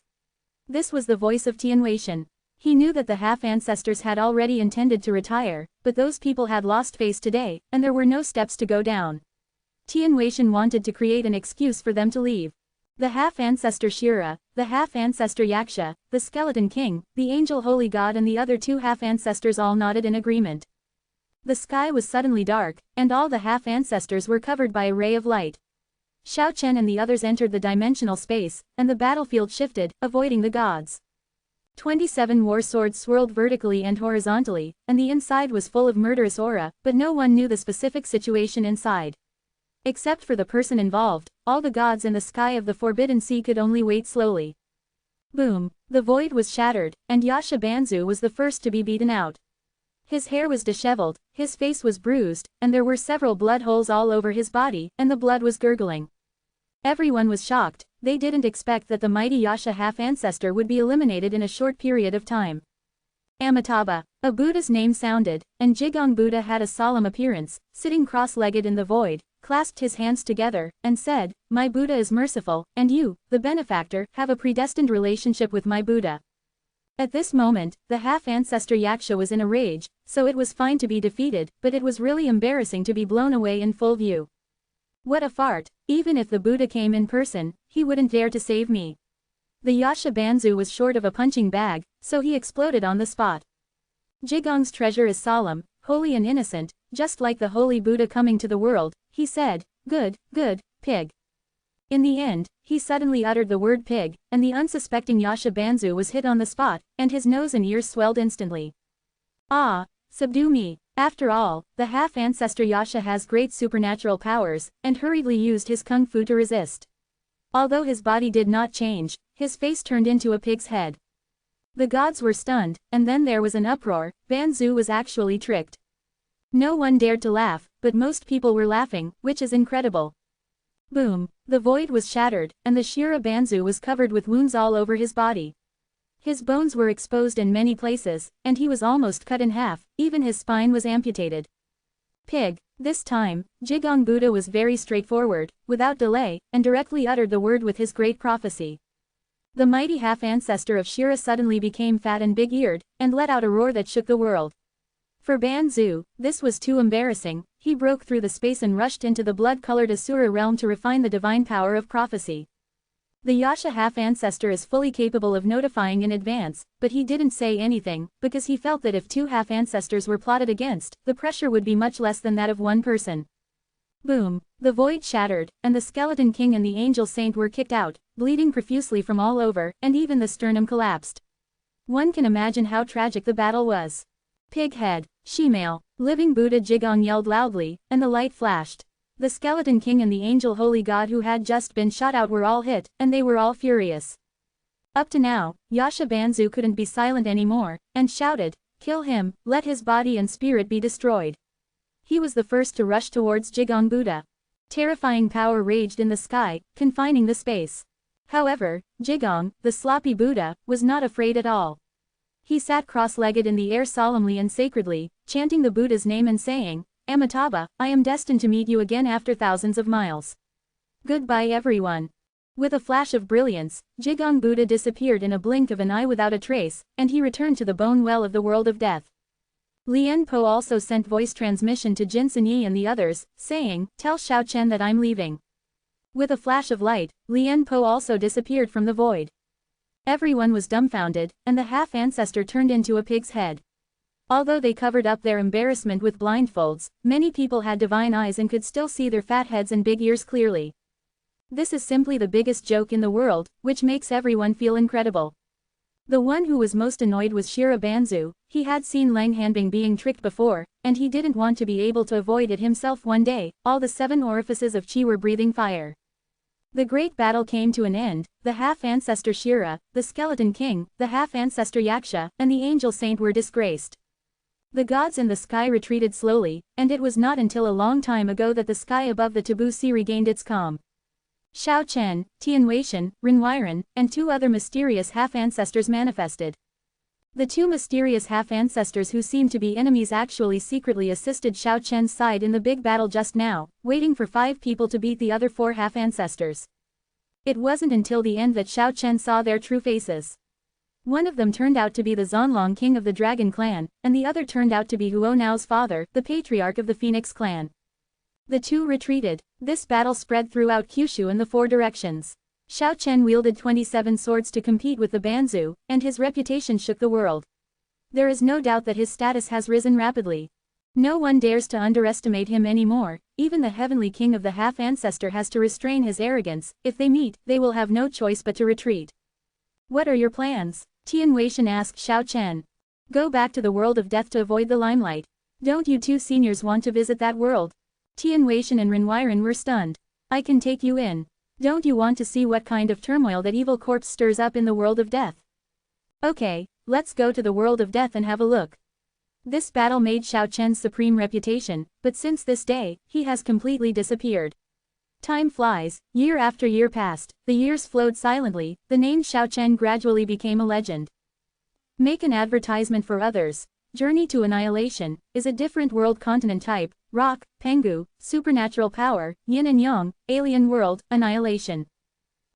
This was the voice of Tian Weishan. He knew that the half-ancestors had already intended to retire, but those people had lost face today, and there were no steps to go down. Tian Weishan wanted to create an excuse for them to leave. The half-ancestor Shira, the half-ancestor Yaksha, the skeleton king, the angel holy god and the other 2 half-ancestors all nodded in agreement. The sky was suddenly dark, and all the half-ancestors were covered by a ray of light. Xiao Chen and the others entered the dimensional space, and the battlefield shifted, avoiding the gods. 27 war swords swirled vertically and horizontally, and the inside was full of murderous aura, but no one knew the specific situation inside. Except for the person involved, all the gods in the sky of the Forbidden Sea could only wait slowly. Boom! The void was shattered, and Yasha Banzu was the first to be beaten out. His hair was disheveled, his face was bruised, and there were several blood holes all over his body, and the blood was gurgling. Everyone was shocked. They didn't expect that the mighty Yasha half-ancestor would be eliminated in a short period of time. Amitabha, a Buddha's name sounded, and Jigong Buddha had a solemn appearance, sitting cross-legged in the void, clasped his hands together, and said, "My Buddha is merciful, and you, the benefactor, have a predestined relationship with my Buddha." At this moment, the half-ancestor Yaksha was in a rage, so it was fine to be defeated, but it was really embarrassing to be blown away in full view. What a fart! Even if the Buddha came in person, he wouldn't dare to save me. The Yasha Banzu was short of a punching bag, so he exploded on the spot. Jigong's treasure is solemn, holy and innocent, just like the holy Buddha coming to the world, he said, "Good, good, pig." In the end, he suddenly uttered the word pig, and the unsuspecting Yasha Banzu was hit on the spot, and his nose and ears swelled instantly. Ah! Subdue me! After all, the half-ancestor Yasha has great supernatural powers, and hurriedly used his kung fu to resist. Although his body did not change, his face turned into a pig's head. The gods were stunned, and then there was an uproar. Banzu was actually tricked. No one dared to laugh, but most people were laughing, which is incredible. Boom! The void was shattered, and the Shira Banzu was covered with wounds all over his body. His bones were exposed in many places, and he was almost cut in half, even his spine was amputated. Pig! This time, Jigong Buddha was very straightforward, without delay, and directly uttered the word with his great prophecy. The mighty half-ancestor of Shira suddenly became fat and big-eared, and let out a roar that shook the world. For Banzu, this was too embarrassing. He broke through the space and rushed into the blood-colored Asura realm to refine the divine power of prophecy. The Yasha half-ancestor is fully capable of notifying in advance, but he didn't say anything, because he felt that if 2 half-ancestors were plotted against, the pressure would be much less than that of one person. Boom! The void shattered, and the skeleton king and the angel saint were kicked out, bleeding profusely from all over, and even the sternum collapsed. One can imagine how tragic the battle was. Pig head, she-male. Living Buddha Jigong yelled loudly, and the light flashed. The skeleton king and the angel holy god who had just been shot out were all hit, and they were all furious. Up to now, Yasha Banzu couldn't be silent anymore, and shouted, "Kill him, let his body and spirit be destroyed." He was the first to rush towards Jigong Buddha. Terrifying power raged in the sky, confining the space. However, Jigong, the sloppy Buddha, was not afraid at all. He sat cross-legged in the air solemnly and sacredly, chanting the Buddha's name and saying, "Amitabha, I am destined to meet you again after thousands of miles. Goodbye everyone." With a flash of brilliance, Jigong Buddha disappeared in a blink of an eye without a trace, and he returned to the bone well of the world of death. Lien Po also sent voice transmission to Jinsen Yi and the others, saying, "Tell Xiao Chen that I'm leaving." With a flash of light, Lien Po also disappeared from the void. Everyone was dumbfounded, and the half-ancestor turned into a pig's head. Although they covered up their embarrassment with blindfolds, many people had divine eyes and could still see their fat heads and big ears clearly. This is simply the biggest joke in the world, which makes everyone feel incredible. The one who was most annoyed was Shira Banzu. He had seen Lang Hanbing being tricked before, and he didn't want to be able to avoid it himself one day. All the 7 orifices of Qi were breathing fire. The great battle came to an end. The half-ancestor Shira, the skeleton king, the half-ancestor Yaksha, and the angel saint were disgraced. The gods in the sky retreated slowly, and it was not until a long time ago that the sky above the Taboo Sea regained its calm. Xiao Chen, Tianweishan, Renwiren, and 2 other mysterious half-ancestors manifested. The 2 mysterious half-ancestors who seemed to be enemies actually secretly assisted Xiao Chen's side in the big battle just now, waiting for 5 people to beat the other 4 half-ancestors. It wasn't until the end that Xiao Chen saw their true faces. One of them turned out to be the Zonlong king of the Dragon clan, and the other turned out to be Huo Nao's father, the patriarch of the Phoenix clan. The 2 retreated. This battle spread throughout Kyushu in the 4 directions. Xiao Chen wielded 27 swords to compete with the Banzu, and his reputation shook the world. There is no doubt that his status has risen rapidly. No one dares to underestimate him anymore. Even the heavenly king of the half-ancestor has to restrain his arrogance. If they meet, they will have no choice but to retreat. "What are your plans?" Tian Weishan asked Xiao Chen. "Go back to the world of death to avoid the limelight. Don't you 2 seniors want to visit that world?" Tian Weishan and Renwiren were stunned. "I can take you in. Don't you want to see what kind of turmoil that evil corpse stirs up in the world of death?" "Okay, let's go to the world of death and have a look." This battle made Xiao Chen's supreme reputation, but since this day, he has completely disappeared. Time flies, year after year passed, the years flowed silently, the name Xiao Chen gradually became a legend. Make an advertisement for others. Journey to Annihilation is a different world continent type, rock, pengu, supernatural power, yin and yang, alien world, annihilation.